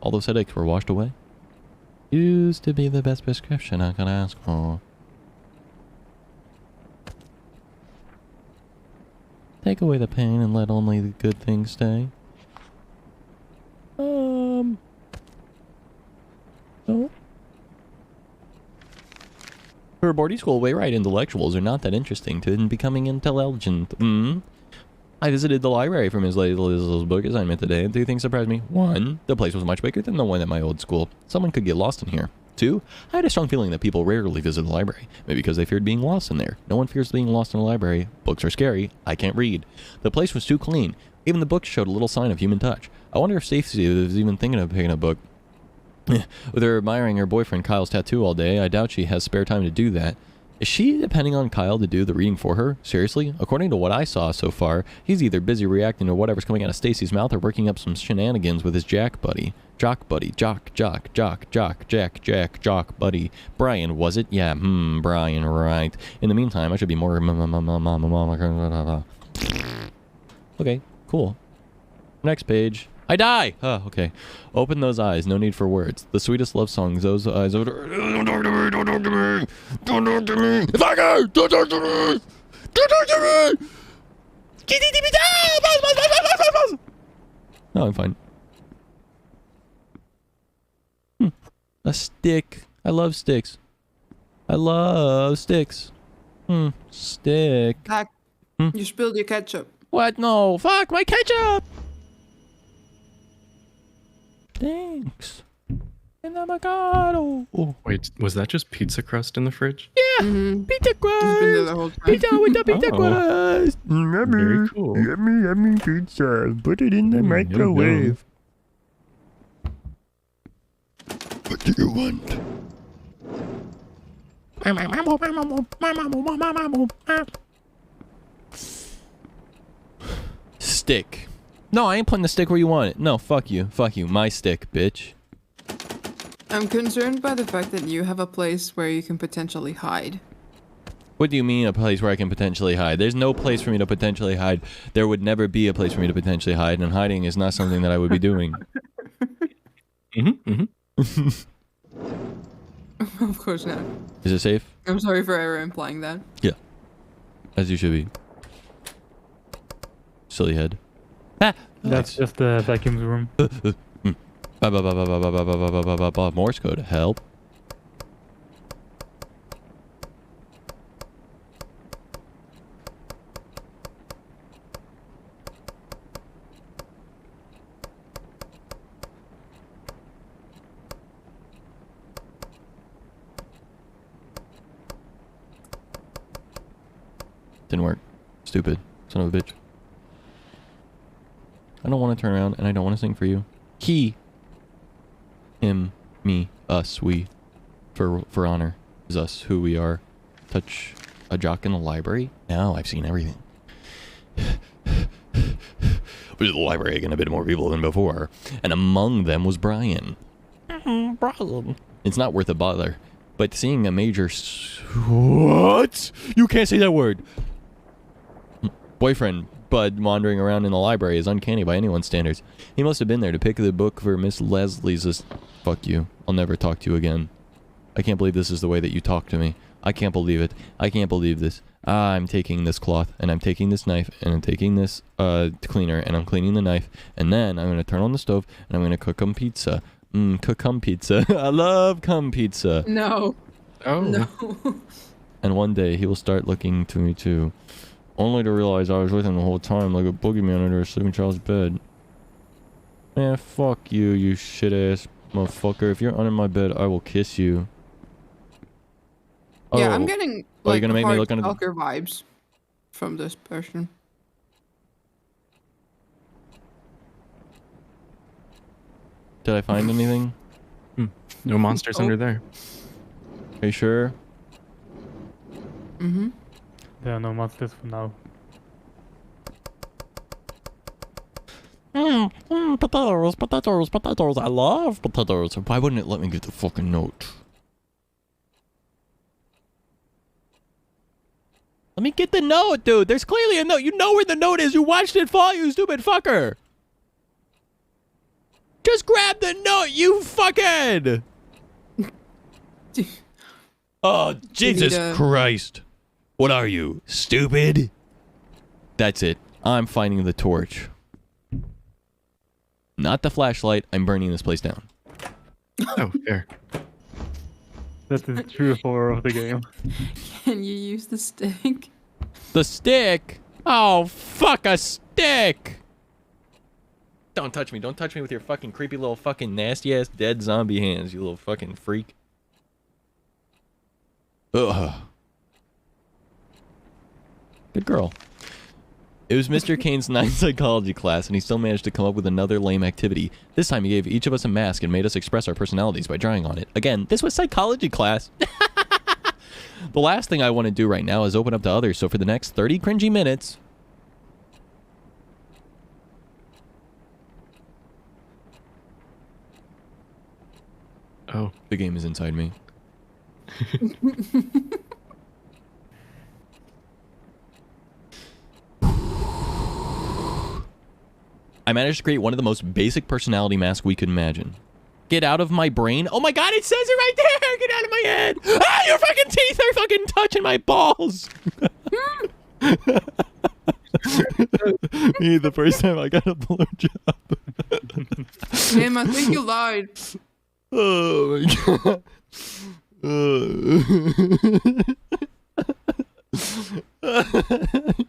all those headaches were washed away. Used to be the best prescription I could ask for. Take away the pain and let only the good things stay. No. For a boarding school, Wayrite intellectuals are not that interesting to becoming intelligent. I visited the library from his latest book assignment today, and 2 things surprised me. 1, the place was much bigger than the one at my old school. Someone could get lost in here. 2, I had a strong feeling that people rarely visit the library, maybe because they feared being lost in there. No one fears being lost in a library. Books are scary. I can't read. The place was too clean. Even the books showed a little sign of human touch. I wonder if Stacey was even thinking of picking a book. With her admiring her boyfriend Kyle's tattoo all day, I doubt she has spare time to do that. Is she depending on Kyle to do the reading for her? Seriously? According to what I saw so far, he's either busy reacting to whatever's coming out of Stacy's mouth or working up some shenanigans with his Jack buddy. Jock buddy. Jock buddy. Brian, was it? Yeah, Brian, right. In the meantime, I should be more... Okay, cool. Next page. I die! Oh, okay. Open those eyes. No need for words. The sweetest love songs. Those eyes... Don't talk to me! Don't talk to me! Don't talk to me! Fucker! Don't talk to me! Don't talk to me! No, I'm fine. A stick. I love sticks. I love sticks. Stick. Zach, you spilled your ketchup. What? No. Fuck, my ketchup! Thanks. And avocado. Oh. Wait, was that just pizza crust in the fridge? Yeah, pizza crust. Pizza with the pizza crust. Very cool. Yummy pizza. Put it in the microwave. What do you want? Stick. No, I ain't putting the stick where you want it. No, fuck you. Fuck you. My stick, bitch. I'm concerned by the fact that you have a place where you can potentially hide. What do you mean a place where I can potentially hide? There's no place for me to potentially hide. There would never be a place for me to potentially hide, and hiding is not something that I would be doing. Of course not. Is it safe? I'm sorry for ever implying that. Yeah. As you should be. Silly head. Ah! That's just the vacuum's room. Morse code. Help. Didn't work. Stupid. Son of a bitch. I don't want to turn around, and I don't want to sing for you. He, him, me, us, we, for honor, is us, who we are. Touch a jock in the library? Now I've seen everything. But the library again, a bit more people than before, and among them was Brian. Brian. It's not worth a bother, but seeing a major... What? You can't say that word! Boyfriend, Bud, wandering around in the library is uncanny by anyone's standards. He must have been there to pick the book for Miss Leslie's... Fuck you. I'll never talk to you again. I can't believe this is the way that you talk to me. I can't believe it. I can't believe this. I'm taking this cloth, and I'm taking this knife, and I'm taking this cleaner, and I'm cleaning the knife, and then I'm going to turn on the stove, and I'm going to cook pizza. Cook pizza. I love cum pizza. No. Oh. No. And one day, he will start looking to me, too. Only to realize I was with him the whole time, like a boogeyman under a sleeping child's bed. Man, fuck you, you shit-ass motherfucker. If you're under my bed, I will kiss you. Yeah, I'm getting you're gonna make me look under the... stalker vibes from this person. Did I find anything? No monsters under there. Are you sure? Mm-hmm. There are no monsters for now. Potatoes, potatoes, potatoes. I love potatoes. Why wouldn't it let me get the fucking note? Let me get the note, dude. There's clearly a note. You know where the note is. You watched it fall, you stupid fucker. Just grab the note, you fucking. Oh, Jesus Christ. What are you, stupid? That's it. I'm finding the torch. Not the flashlight. I'm burning this place down. Oh, fair. That's the true horror of the game. Can you use the stick? The stick? Oh, fuck a stick! Don't touch me. Don't touch me with your fucking creepy little fucking nasty-ass dead zombie hands, you little fucking freak. Ugh. Good girl. It was Mr. Kane's 9th psychology class, and he still managed to come up with another lame activity. This time he gave each of us a mask and made us express our personalities by drawing on it. Again, this was psychology class. The last thing I want to do right now is open up to others. So for the next 30 cringy minutes... Oh. The game is inside me. I managed to create one of the most basic personality masks we could imagine. Get out of my brain. Oh my god, it says it right there! Get out of my head! Ah, your fucking teeth are fucking touching my balls! Me, the first time I got a blowjob. Tim, I think you lied. Oh my god.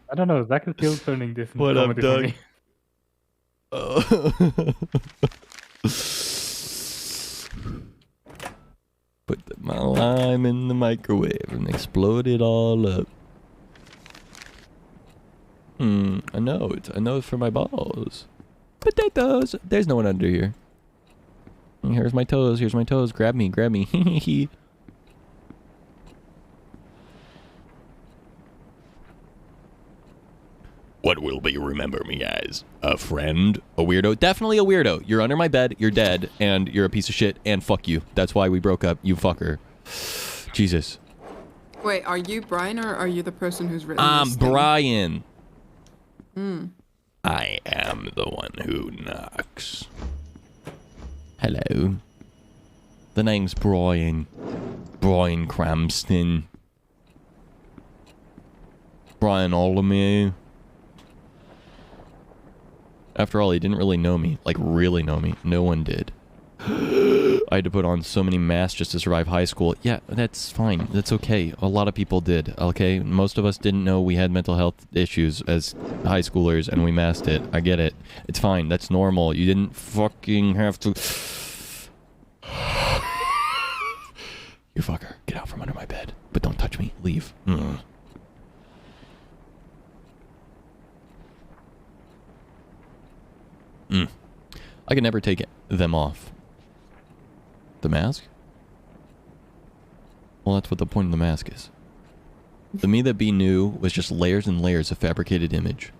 I don't know. Zach is still turning this into What up, comedy for Doug? me. Put my lime in the microwave and explode it all up. I know it's for my balls. Potatoes. There's no one under here. Here's my toes. Here's my toes. Grab me. Grab me. What will you remember me as? A friend? A weirdo? Definitely a weirdo. You're under my bed, you're dead, and you're a piece of shit, and fuck you. That's why we broke up, you fucker. Jesus. Wait, are you Brian or are you the person who's written this thing? Brian. Hmm. I am the one who knocks. Hello. The name's Brian. Brian Cramston. Brian Oldemere. After all, he didn't really know me. Like, really know me. No one did. I had to put on so many masks just to survive high school. Yeah, that's fine. That's okay. A lot of people did, okay? Most of us didn't know we had mental health issues as high schoolers, and we masked it. I get it. It's fine. That's normal. You didn't fucking have to... You fucker. Get out from under my bed. But don't touch me. Leave. I could never take them off. The mask? Well, that's what the point of the mask is. The me that B knew was just layers and layers of fabricated image.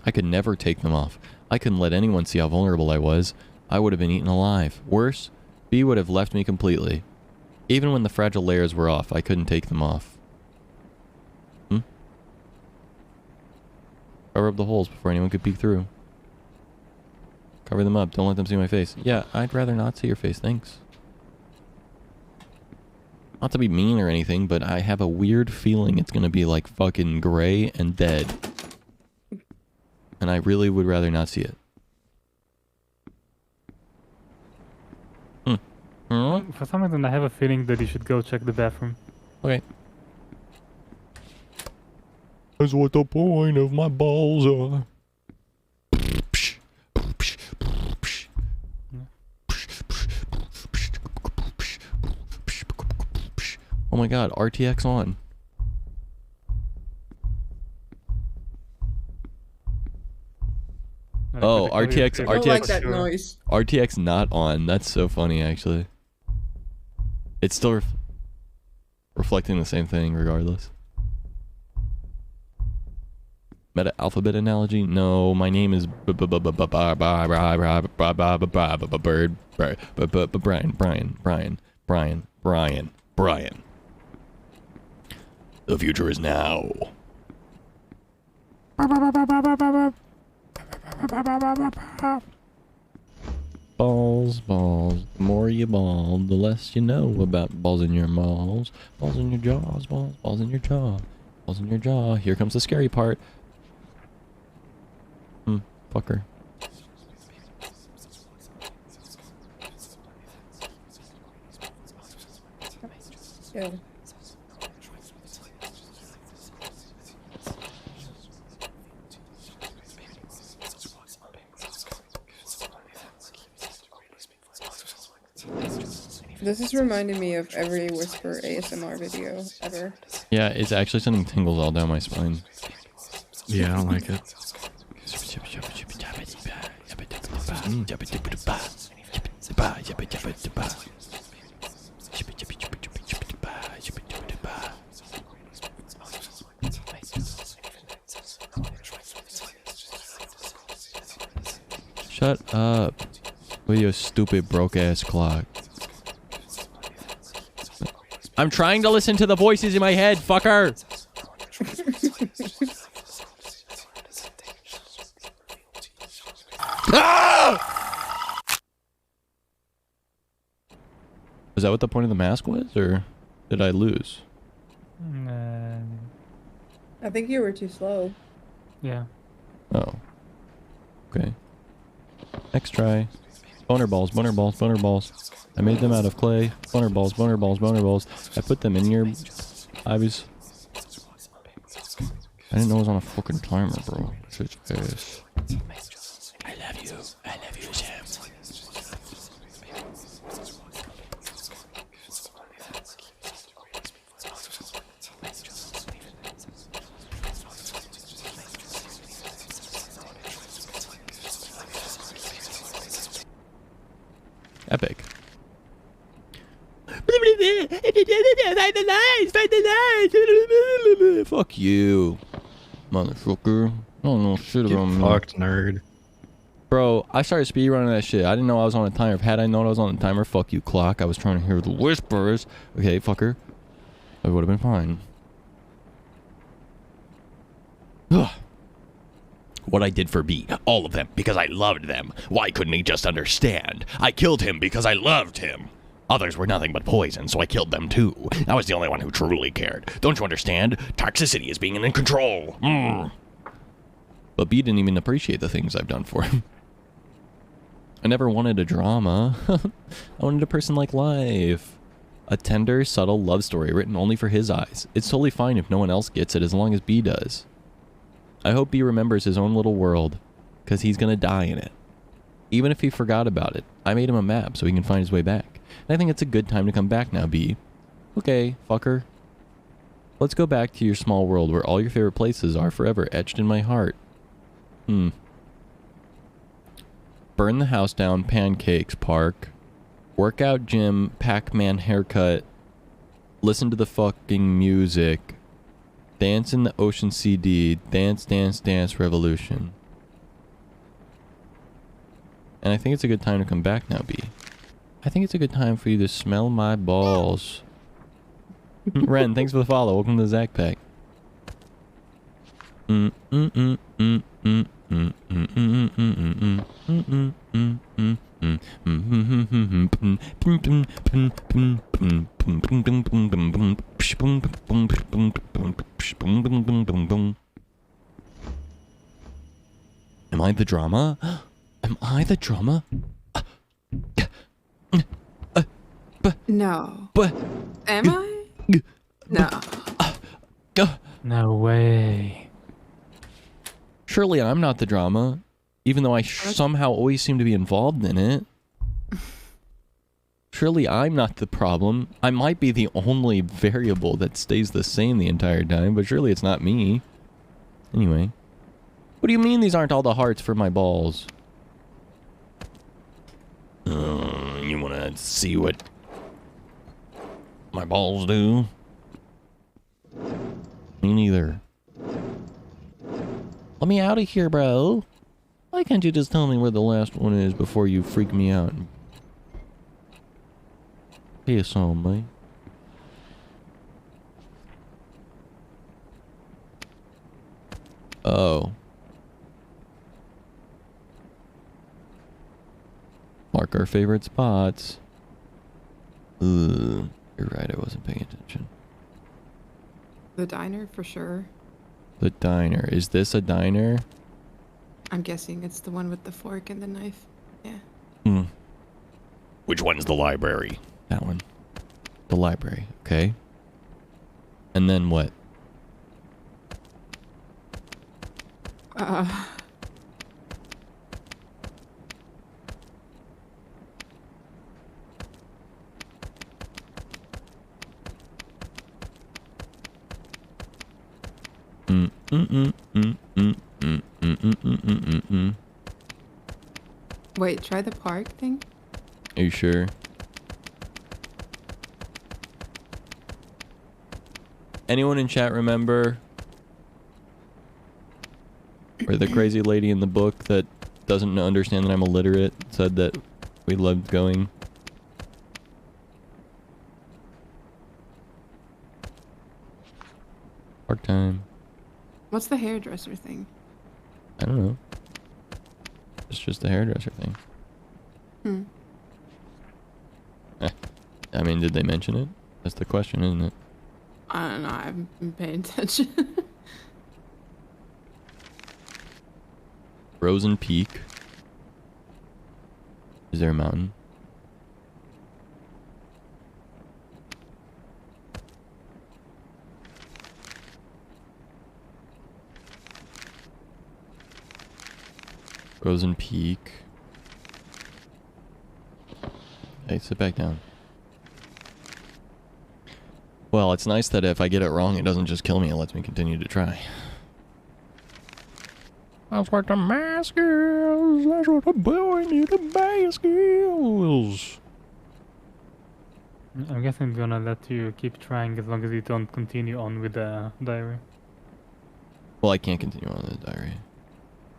I could never take them off. I couldn't let anyone see how vulnerable I was. I would have been eaten alive. Worse, B would have left me completely. Even when the fragile layers were off, I couldn't take them off. Cover up the holes before anyone could peek through. Cover them up. Don't let them see my face. Yeah, I'd rather not see your face, thanks. Not to be mean or anything, but I have a weird feeling it's gonna be like fucking gray and dead. And I really would rather not see it. For some reason, I have a feeling that you should go check the bathroom. Okay. That's what the point of my balls are. Oh my god, RTX on. Oh, RTX I like that noise. RTX not on. That's so funny, actually. It's still reflecting the same thing regardless. Meta alphabet analogy? No, my name is Brian. The future is now. Balls. The more you ball, the less you know about balls in your malls. Balls in your jaws, balls in your jaw. Balls in your jaw. Here comes the scary part. Fucker. Yeah. This is reminding me of every Whisper ASMR video ever. Yeah, it's actually sending tingles all down my spine. Yeah, I don't like it. Shut up with your stupid broke-ass clock. I'm trying to listen to the voices in my head, fucker! Ah! Was that what the point of the mask was, or did I lose? I think you were too slow. Yeah. Oh. Okay. Next try. Boner balls, boner balls, boner balls. I made them out of clay. Boner balls, boner balls, boner balls. I put them in your... I didn't know it was on a fucking timer, bro. Shit's fast. I love you. I love you, Sam. Epic. Fuck you, motherfucker. I don't know shit about me. Fucked, nerd. Bro, I started speedrunning that shit. I didn't know I was on a timer. Had I known I was on a timer, fuck you, clock. I was trying to hear the whispers. Okay, fucker. I would have been fine. Ugh. What I did for B, all of them, because I loved them. Why couldn't he just understand? I killed him because I loved him. Others were nothing but poison, so I killed them too. I was the only one who truly cared. Don't you understand? Toxicity is being in control. But B didn't even appreciate the things I've done for him. I never wanted a drama. I wanted a person like life. A tender, subtle love story written only for his eyes. It's totally fine if no one else gets it as long as B does. I hope B remembers his own little world, because he's going to die in it. Even if he forgot about it, I made him a map so he can find his way back. And I think it's a good time to come back now, B. Okay, fucker. Let's go back to your small world where all your favorite places are forever etched in my heart. Burn the house down, pancakes, park. Workout gym, Pac-Man haircut. Listen to the fucking music. Dance in the ocean CD. Dance, dance, dance revolution. And I think it's a good time to come back now, B. I think it's a good time for you to smell my balls. Ren, thanks for the follow. Welcome to the Zach Pack. Am I the drama? Am I the drama? No. But am I? No. No way. Surely I'm not the drama, even though I somehow always seem to be involved in it. Surely I'm not the problem. I might be the only variable that stays the same the entire time, but surely it's not me. Anyway. What do you mean these aren't all the hearts for my balls? You wanna see what my balls do? Me neither. Let me out of here, bro. Why can't you just tell me where the last one is before you freak me out? Piss on me. Oh. Mark our favorite spots. Ugh. You're right, I wasn't paying attention. The diner for sure. The diner. Is this a diner? I'm guessing it's the one with the fork and the knife. Yeah. Which one's the library? That one. The library, okay. And then what? Wait, try the park thing? Are you sure? Anyone in chat remember where the crazy lady in the book that doesn't understand that I'm illiterate said that we loved going. Park time. What's the hairdresser thing? I don't know. It's just a hairdresser thing. Hmm. I mean, did they mention it? That's the question, isn't it? I don't know. I haven't been paying attention. Frozen Peak. Is there a mountain? Frozen Peak. Hey, sit back down. Well, it's nice that if I get it wrong, it doesn't just kill me, it lets me continue to try. That's what the mask is. That's what the boy need the mask is. I'm guessing I'm gonna let you keep trying as long as you don't continue on with the diary. Well, I can't continue on the diary.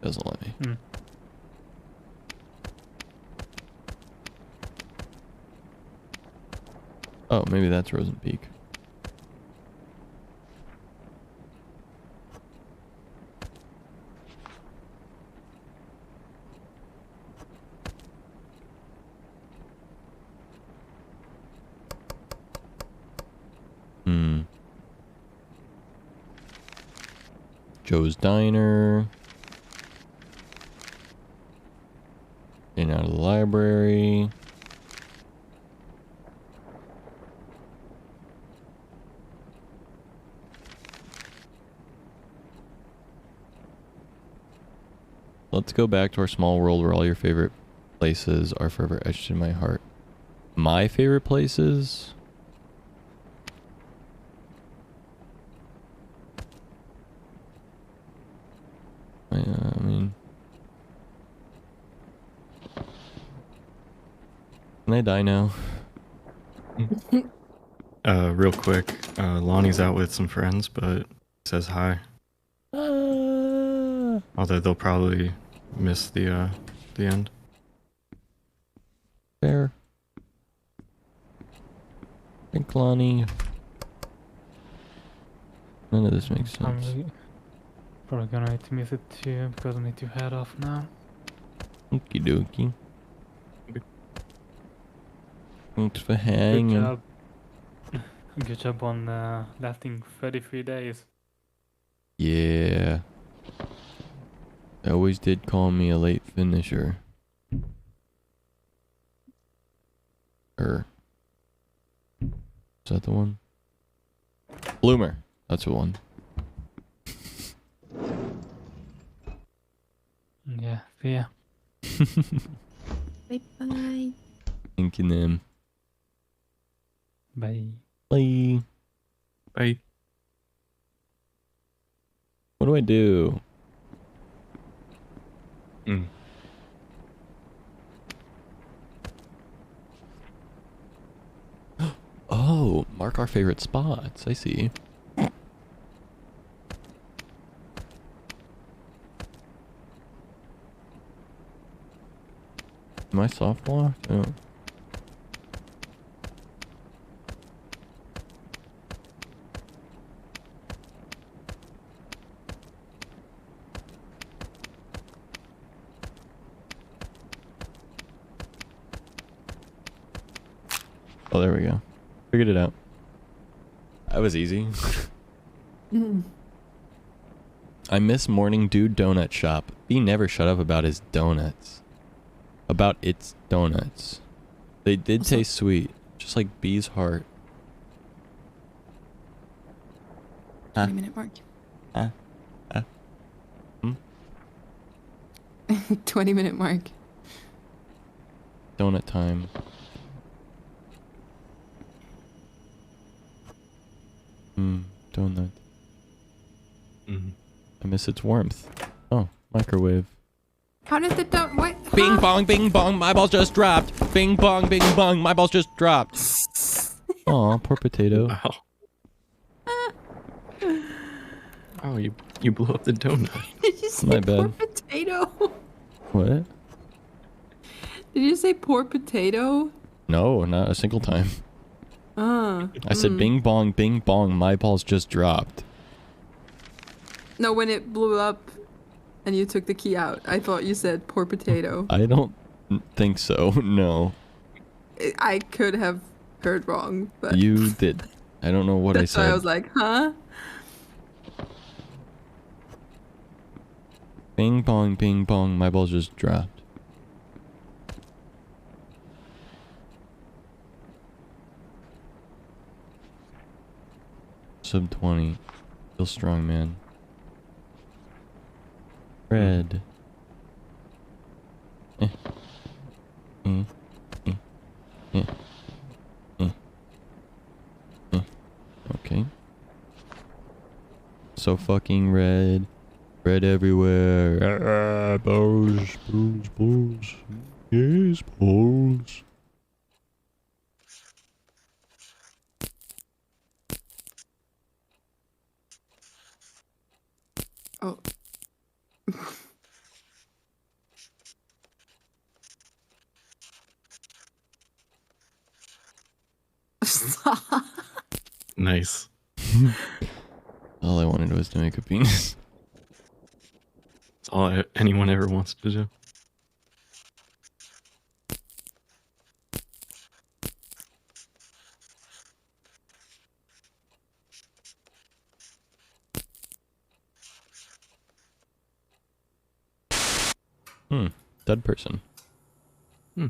It doesn't let me. Mm. Oh, maybe that's Frozen Peak. Joe's Diner. In out of the library. Let's go back to our small world where all your favorite places are forever etched in my heart. My favorite places? I mean... Can I die now? Real quick, Lonnie's out with some friends, but says hi. Although they'll probably miss the end. Fair. I think Lonnie... None of this makes sense. I'm probably gonna need to miss it too, because I need to head off now. Okie dokie. Thanks for hanging. Good job. Good job on lasting 33 days. Yeah. They always did call me a late finisher. Is that the one? Bloomer. That's the one. Yeah, see ya. Bye-bye. Thank you, Nim. Bye. Bye. Bye. What do I do? Oh, mark our favorite spots. I see. Am I soft locked? Oh. Oh, there we go. Figured it out. That was easy. I miss Morning Dew Donut Shop. B never shut up about his donuts. About its donuts. They did taste sweet. Just like B's heart. 20-minute mark. 20-minute mark. Donut time. Donut. I miss its warmth. Oh, microwave. How did the what? Bing bong, bing bong, my balls just dropped. Bing bong, bing bong, my balls just dropped. Aw, poor potato. Wow. Oh, you blew up the donut. Did you say My poor bad. potato? What? Did you say poor potato? No, not a single time. I said bing bong, my balls just dropped. No, when it blew up and you took the key out, I thought you said poor potato. I don't think so, no. I could have heard wrong, but You did. I don't know what I that's said. why I was like, huh? Bing bong, my balls just dropped. Sub 20. Feel strong, man. Red. Okay. So fucking red. Red everywhere. Balls. Yes, balls. Oh. Nice. All I wanted was to make a penis. That's all anyone ever wants to do. Dead person. Hmm.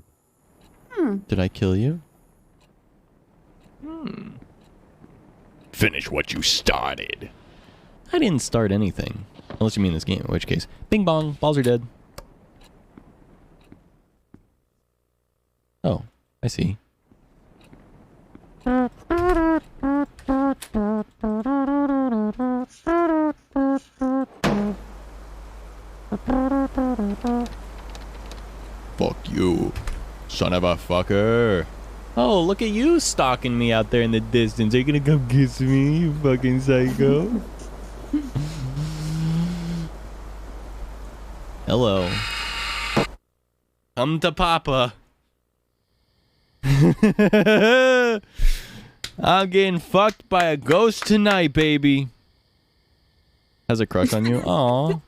Did I kill you? Finish what you started. I didn't start anything. Unless you mean this game, in which case, bing bong, balls are dead. Oh, I see. Fuck you, son of a fucker. Oh, look at you stalking me out there in the distance. Are you gonna come kiss me, you fucking psycho? Hello. Come to Papa. I'm getting fucked by a ghost tonight, baby. Has a crush on you? Aw.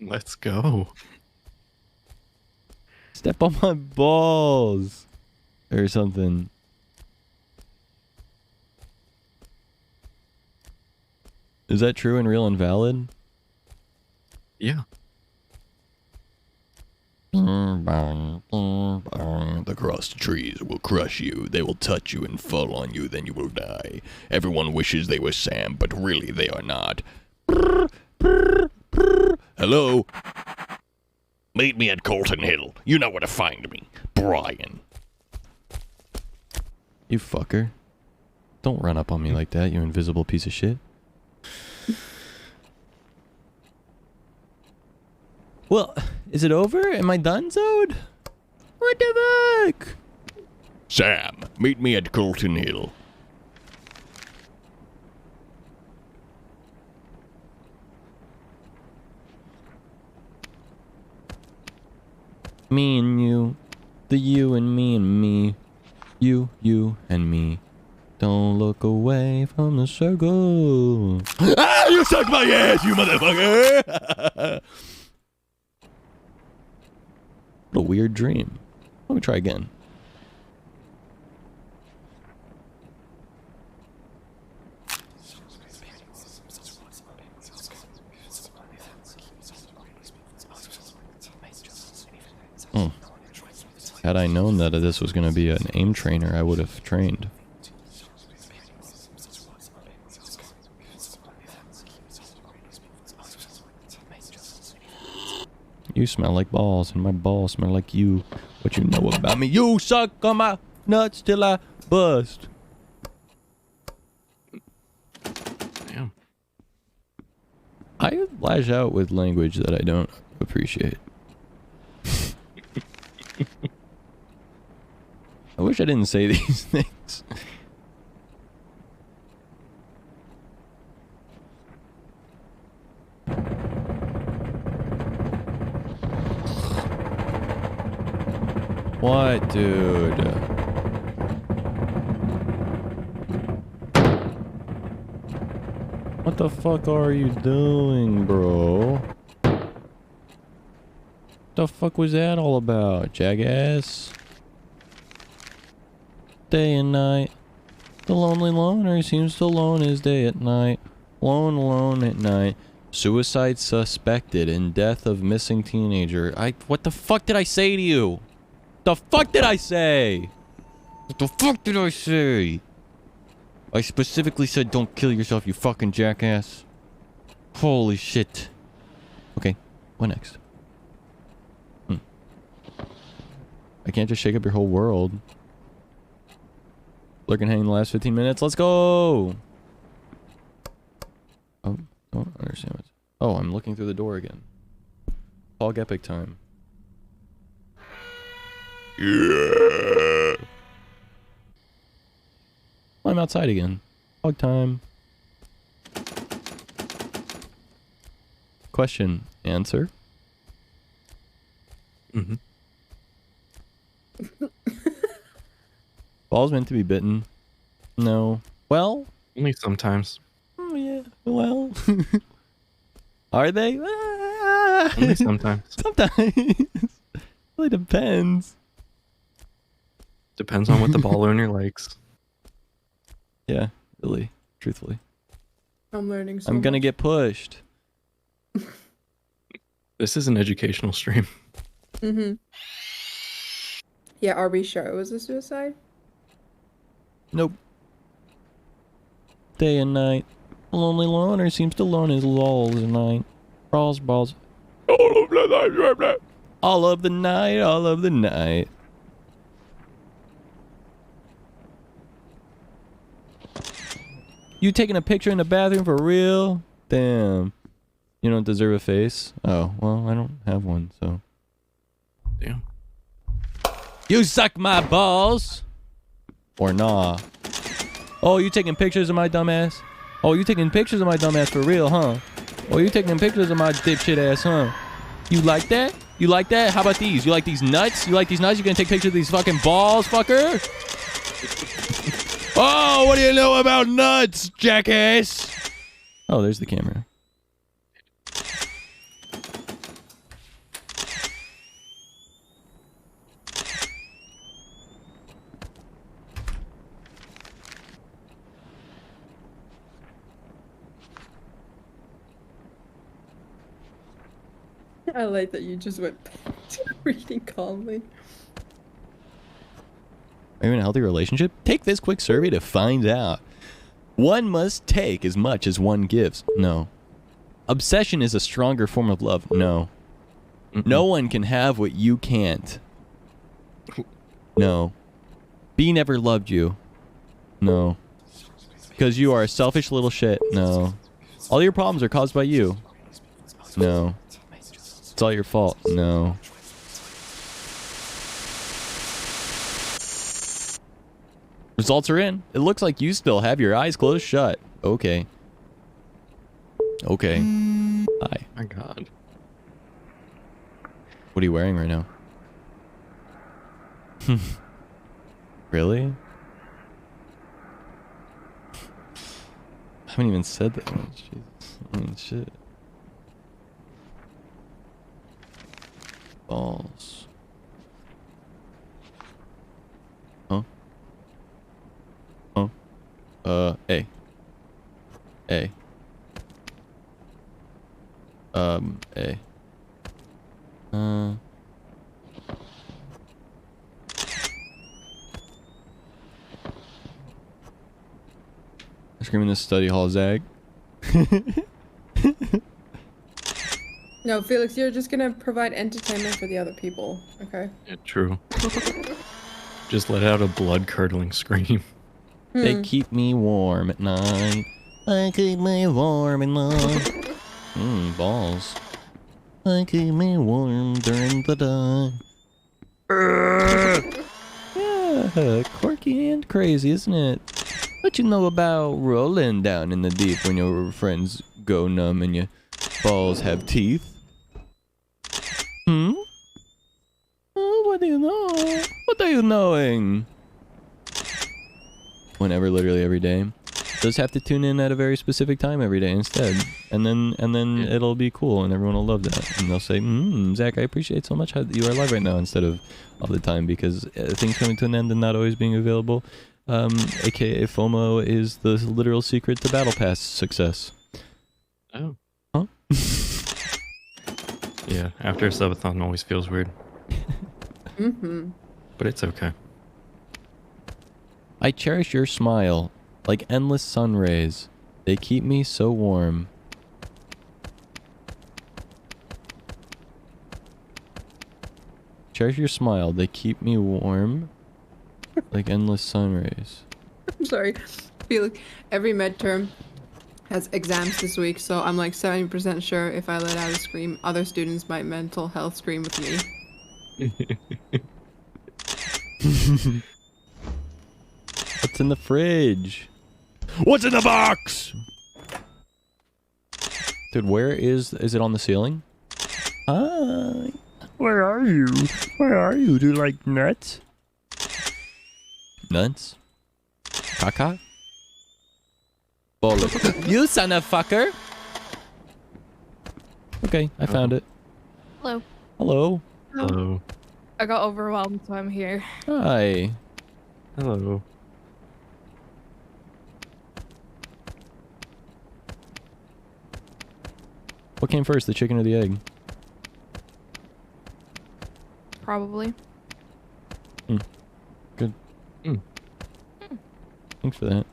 Let's go. Step on my balls. Or something. Is that true and real and valid? Yeah. The crossed trees will crush you. They will touch you and fall on you, then you will die. Everyone wishes they were Sam, but really they are not. Hello? Meet me at Colton Hill. You know where to find me. Brian. You fucker. Don't run up on me like that, you invisible piece of shit. Well, is it over? Am I done, Zode? What the fuck? Sam, meet me at Colton Hill. Me and you. The you and me. You and me. Don't look away from the circle. Ah, you suck my ass, you motherfucker! What a weird dream. Let me try again. Had I known that this was going to be an aim trainer, I would have trained. You smell like balls, and my balls smell like you. What you know about me? You suck on my nuts till I bust. Damn. I lash out with language that I don't appreciate. I wish I didn't say these things. What, dude? What the fuck are you doing, bro? The fuck was that all about, jackass? Day and night. The lonely loner seems to lone his day at night. Lone alone at night. Suicide suspected in death of missing teenager. What the fuck did I say to you? The fuck did I say? What the fuck did I say? I specifically said don't kill yourself, you fucking jackass. Holy shit. Okay, what next? I can't just shake up your whole world. Lurk and hang in the last 15 minutes. Let's go! Oh, don't understand what. Oh, I'm looking through the door again. Hog epic time. Yeah! I'm outside again. Hog time. Question. Answer? Mm-hmm. Balls meant to be bitten. No. Well? Only sometimes. Oh, yeah. Well. Are they? Only sometimes. Sometimes. Really depends. Depends on what the ball owner likes. Yeah, really. Truthfully. I'm learning so I'm gonna much. get pushed. This is an educational stream. Mm-hmm. Yeah, are we sure it was a suicide? Nope. Day and night. A lonely loner seems to lone his lulls at night. Balls, balls. All of the night. All of the night. All of the night. You taking a picture in the bathroom for real? Damn. You don't deserve a face? Oh, well, I don't have one, so. Damn. You suck my balls! Or nah. Oh, you taking pictures of my dumbass? Oh, you taking pictures of my dumbass for real, huh? Oh, you taking pictures of my dipshit ass, huh? You like that? You like that? How about these? You like these nuts? You like these nuts? You gonna take pictures of these fucking balls, fucker? Oh, what do you know about nuts, jackass? Oh, there's the camera. I like that you just went back to reading calmly. Are you in a healthy relationship? Take this quick survey to find out. One must take as much as one gives. No. Obsession is a stronger form of love. No. No one can have what you can't. No. B never loved you. No. Because you are a selfish little shit. No. All your problems are caused by you. No. It's all your fault. No. Results are in. It looks like you still have your eyes closed shut. Okay. Okay. Hi. My God. What are you wearing right now? Really? I haven't even said that much. Jesus. I mean, shit. Balls. Huh? Huh? A. A. A. Screaming this study hall zag. No, Felix, you're just gonna provide entertainment for the other people, okay? Yeah, true. Just let out a blood-curdling scream. They keep me warm at night. I keep me warm at night. Balls. I keep me warm during the day. Yeah, quirky and crazy, isn't it? What you know about rolling down in the deep when your friends go numb and your balls have teeth? Oh, what do you know? What are you knowing? Whenever, literally every day. Just have to tune in at a very specific time every day instead, and then it'll be cool, and everyone will love that, and they'll say, Zach, I appreciate so much how you are live right now instead of all the time, because things coming to an end and not always being available, aka FOMO, is the literal secret to Battle Pass success. Oh. Huh? Yeah, after a subathon always feels weird. Mm-hmm. But it's okay. I cherish your smile, like endless sun rays. They keep me so warm. Cherish your smile. They keep me warm, like endless sun rays. I'm sorry. I feel like every midterm has exams this week, so I'm like 70% sure if I let out a scream, other students might mental health scream with me. What's in the fridge? What's in the box? Dude, where is it on the ceiling? Hi. Where are you? Where are you? Do you like nuts? Nuts? Caca? Bullet. You son of fucker! Okay, I found it. Hello. Hello. Hello. I got overwhelmed, so I'm here. Hi. Hello. What came first, the chicken or the egg? Probably. Good. Thanks for that.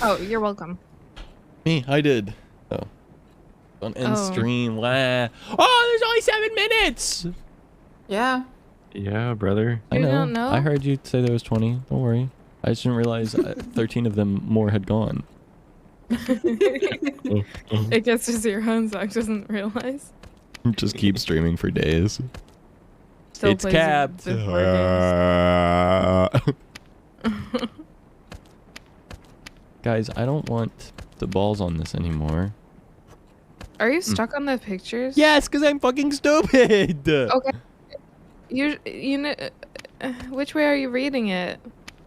Oh, you're welcome. Me, I did. Oh. On end Oh. stream. Wow. Oh, there's only 7 minutes! Yeah. Yeah, brother. I You know. don't know? I heard you say there was 20. Don't worry. I just didn't realize 13 of them more had gone. It gets to 0 and Zach doesn't realize. Just keep streaming for days. Still It's plays capped. the board games. Guys, I don't want the balls on this anymore. Are you stuck on the pictures? Yes, because I'm fucking stupid. Okay. You know, which way are you reading it?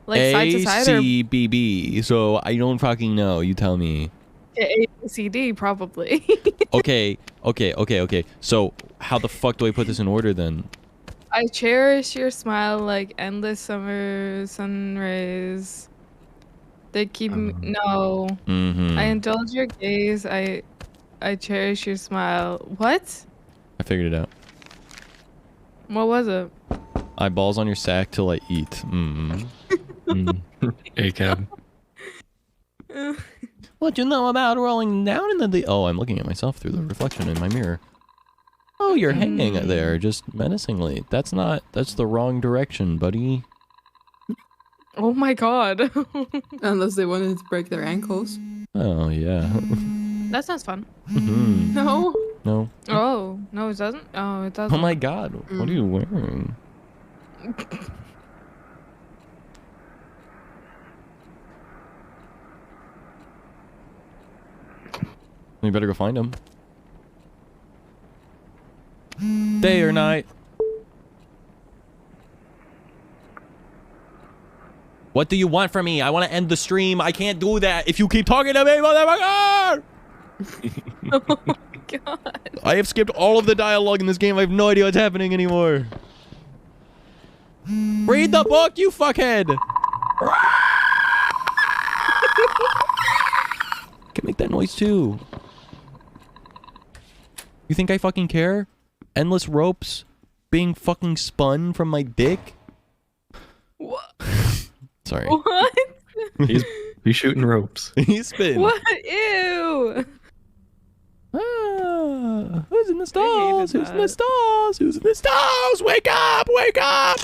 Like side to side or ACBB. So I don't fucking know. You tell me. ABCD probably. Okay. So how the fuck do I put this in order then? I cherish your smile like endless summer sun rays. They keep me. No. Mm-hmm. I indulge your gaze. I cherish your smile. What? I figured it out. What was it? Eyeballs on your sack till I eat. A-cab. What you know about rolling down into the... Oh, I'm looking at myself through the reflection in my mirror. Oh, you're hanging there just menacingly. That's the wrong direction, buddy. Oh my god. Unless they wanted to break their ankles. Oh, yeah. That sounds fun. Mhm. No. No. Oh, no, it doesn't? Oh, it doesn't. Oh my god, what are you wearing? We better go find him. Day or night? What do you want from me? I want to end the stream. I can't do that if you keep talking to me, motherfucker! Oh my god. I have skipped all of the dialogue in this game. I have no idea what's happening anymore. Read the book, you fuckhead! Can make that noise too. You think I fucking care? Endless ropes being fucking spun from my dick? What? Sorry. What? He's shooting ropes. He's spinning. What? Ew. Who's in the stalls? Who's in the stalls? Who's in the stalls? Wake up! Wake up!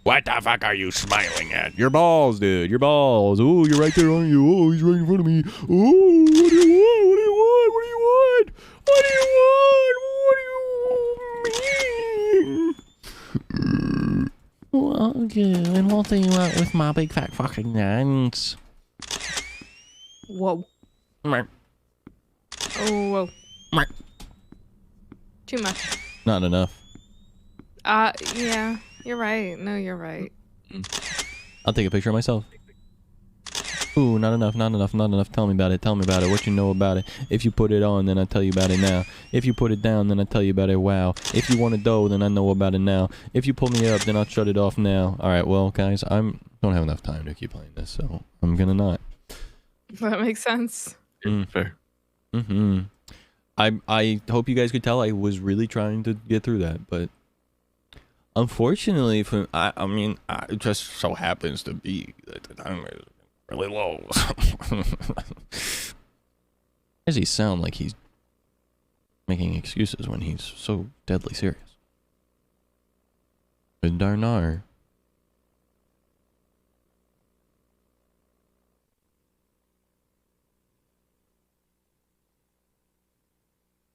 What the fuck are you smiling at? Your balls, dude. Your balls. Oh, you're right there, aren't you? Oh, he's right in front of me. Oh, what do you want? What do you want? What do you want? What do you want? What do you mean? Well, okay, and what do you want with my big fat fucking hands? Whoa. Meh. Oh, whoa. Meh. Too much. Not enough. Yeah, you're right. No, you're right. I'll take a picture of myself. Ooh, not enough, not enough, not enough. Tell me about it, tell me about it. What you know about it. If you put it on, then I'll tell you about it now. If you put it down, then I'll tell you about it, wow. If you want to dough, then I know about it now. If you pull me up, then I'll shut it off now. Alright, well, guys, don't have enough time to keep playing this, so I'm gonna not. That makes sense. Fair. Mm-hmm. I hope you guys could tell I was really trying to get through that, but unfortunately, I mean, it just so happens to be that the timer is really low. Does he sound like he's making excuses when he's so deadly serious? Good darnar.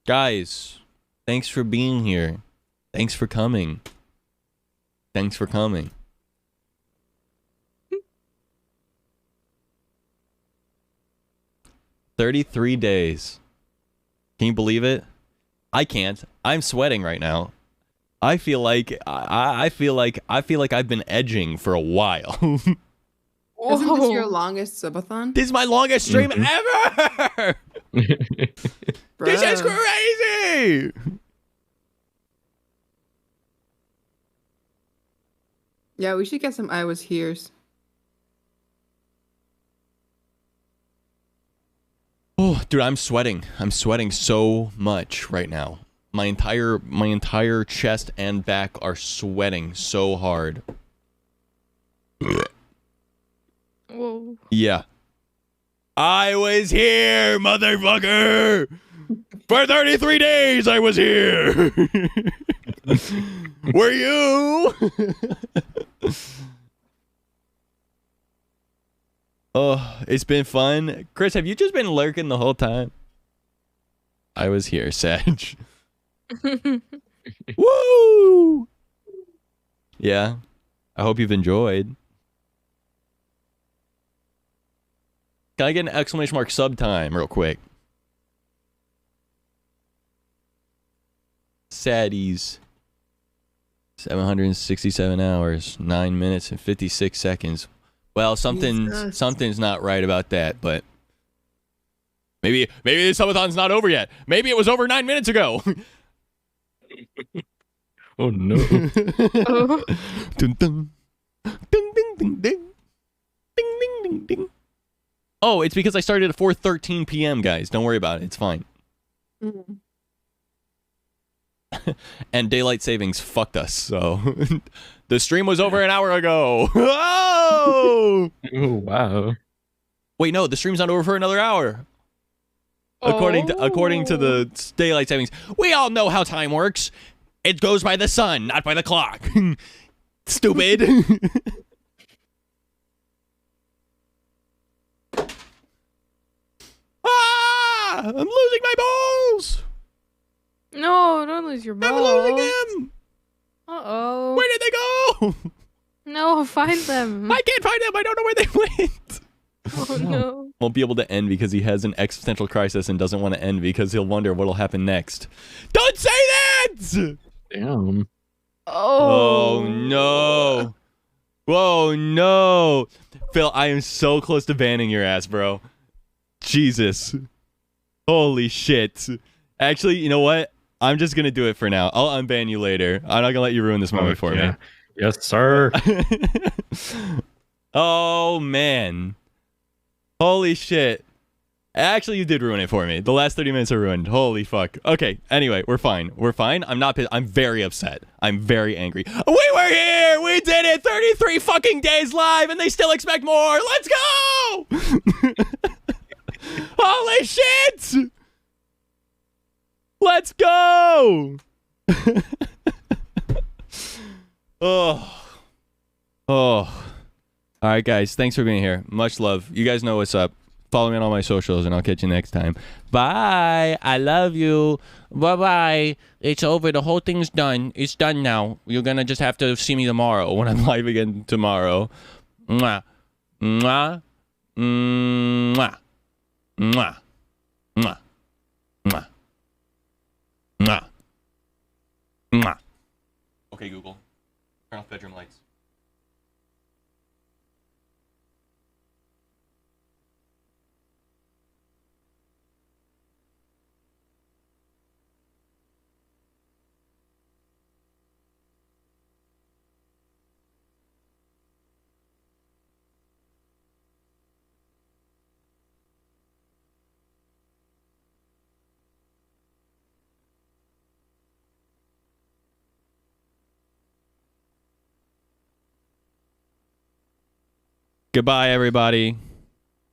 Guys, thanks for being here. Thanks for coming. Thanks for coming. "33 days. Can you believe it? I can't. I'm sweating right now. I feel like I feel like I've been edging for a while. Isn't this your longest subathon? This is my longest stream ever. This is Bruh. crazy. Yeah, we should get some I was here's. Oh, dude, I'm sweating. I'm sweating so much right now. My entire chest and back are sweating so hard. Whoa. Yeah. I was here, motherfucker! For 33 days I was here! Were you? Oh, it's been fun. Chris, have you just been lurking the whole time? I was here, Sag. Woo! Yeah. I hope you've enjoyed. Can I get an exclamation mark sub time real quick? Saddies. 767 hours, 9 minutes and 56 seconds. Well, something's not right about that, but maybe the subathon's not over yet. Maybe it was over 9 minutes ago. Oh no. Oh. Dun, dun. Ding, ding, ding, ding. Ding, ding, ding, ding. Oh, it's because I started at 4:13 p.m., guys. Don't worry about it. It's fine. Mm. And daylight savings fucked us, so the stream was over an hour ago. Oh! Oh wow. Wait, no, the stream's not over for another hour. According to the daylight savings. We all know how time works. It goes by the sun, not by the clock. Stupid. Ah! I'm losing my balls. No, don't lose your balls. I'm losing them. Uh-oh. Where did they go? No, find them. I can't find them. I don't know where they went. Oh no. Won't be able to end because he has an existential crisis and doesn't want to end because he'll wonder what'll happen next. Don't say that! Damn. Oh no. Whoa, no. Phil, I am so close to banning your ass, bro. Jesus. Holy shit. Actually, you know what? I'm just going to do it for now. I'll unban you later. I'm not going to let you ruin this moment for me. Yes, sir. Oh, man. Holy shit. Actually, you did ruin it for me. The last 30 minutes are ruined. Holy fuck. Okay, anyway, we're fine. We're fine. I'm not pissed. I'm very upset. I'm very angry. We were here! We did it! 33 fucking days live, and they still expect more! Let's go! Holy shit! Let's go! Oh. Oh. Alright, guys. Thanks for being here. Much love. You guys know what's up. Follow me on all my socials, and I'll catch you next time. Bye. I love you. Bye-bye. It's over. The whole thing's done. It's done now. You're gonna just have to see me tomorrow when I'm live again tomorrow. Mwah. Mwah. Mwah. Mwah. Mwah. Mwah. Mwah. Okay, Google. Turn off bedroom lights. Goodbye, everybody.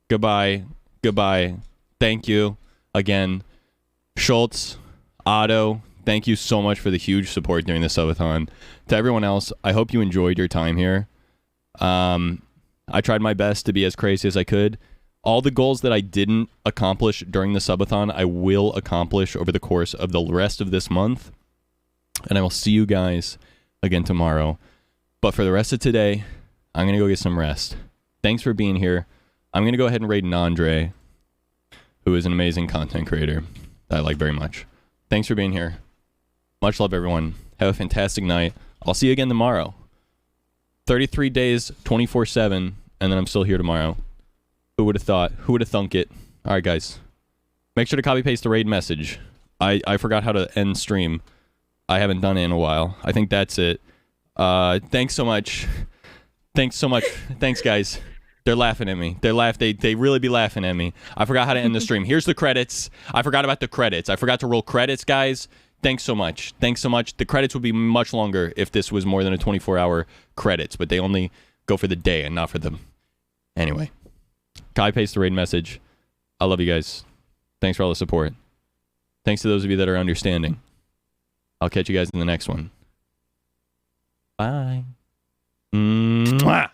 Goodbye. Goodbye. Thank you again. Schultz, Otto, thank you so much for the huge support during the subathon. To everyone else, I hope you enjoyed your time here. I tried my best to be as crazy as I could. All the goals that I didn't accomplish during the subathon, I will accomplish over the course of the rest of this month. And I will see you guys again tomorrow. But for the rest of today, I'm going to go get some rest. Thanks for being here. I'm going to go ahead and raid Nandre, who is an amazing content creator that I like very much. Thanks for being here. Much love, everyone. Have a fantastic night. I'll see you again tomorrow. 33 days, 24/7, and then I'm still here tomorrow. Who would have thought? Who would have thunk it? All right, guys. Make sure to copy-paste the raid message. I forgot how to end stream. I haven't done it in a while. I think that's it. Thanks so much. Thanks so much. Thanks, guys. They're laughing at me. They really be laughing at me. I forgot how to end the stream. Here's the credits. I forgot about the credits. I forgot to roll credits, guys. Thanks so much. Thanks so much. The credits would be much longer if this was more than a 24-hour credits, but they only go for the day and not for them. Anyway, copy-paste the raid message. I love you guys. Thanks for all the support. Thanks to those of you that are understanding. I'll catch you guys in the next one. Bye. Mwah!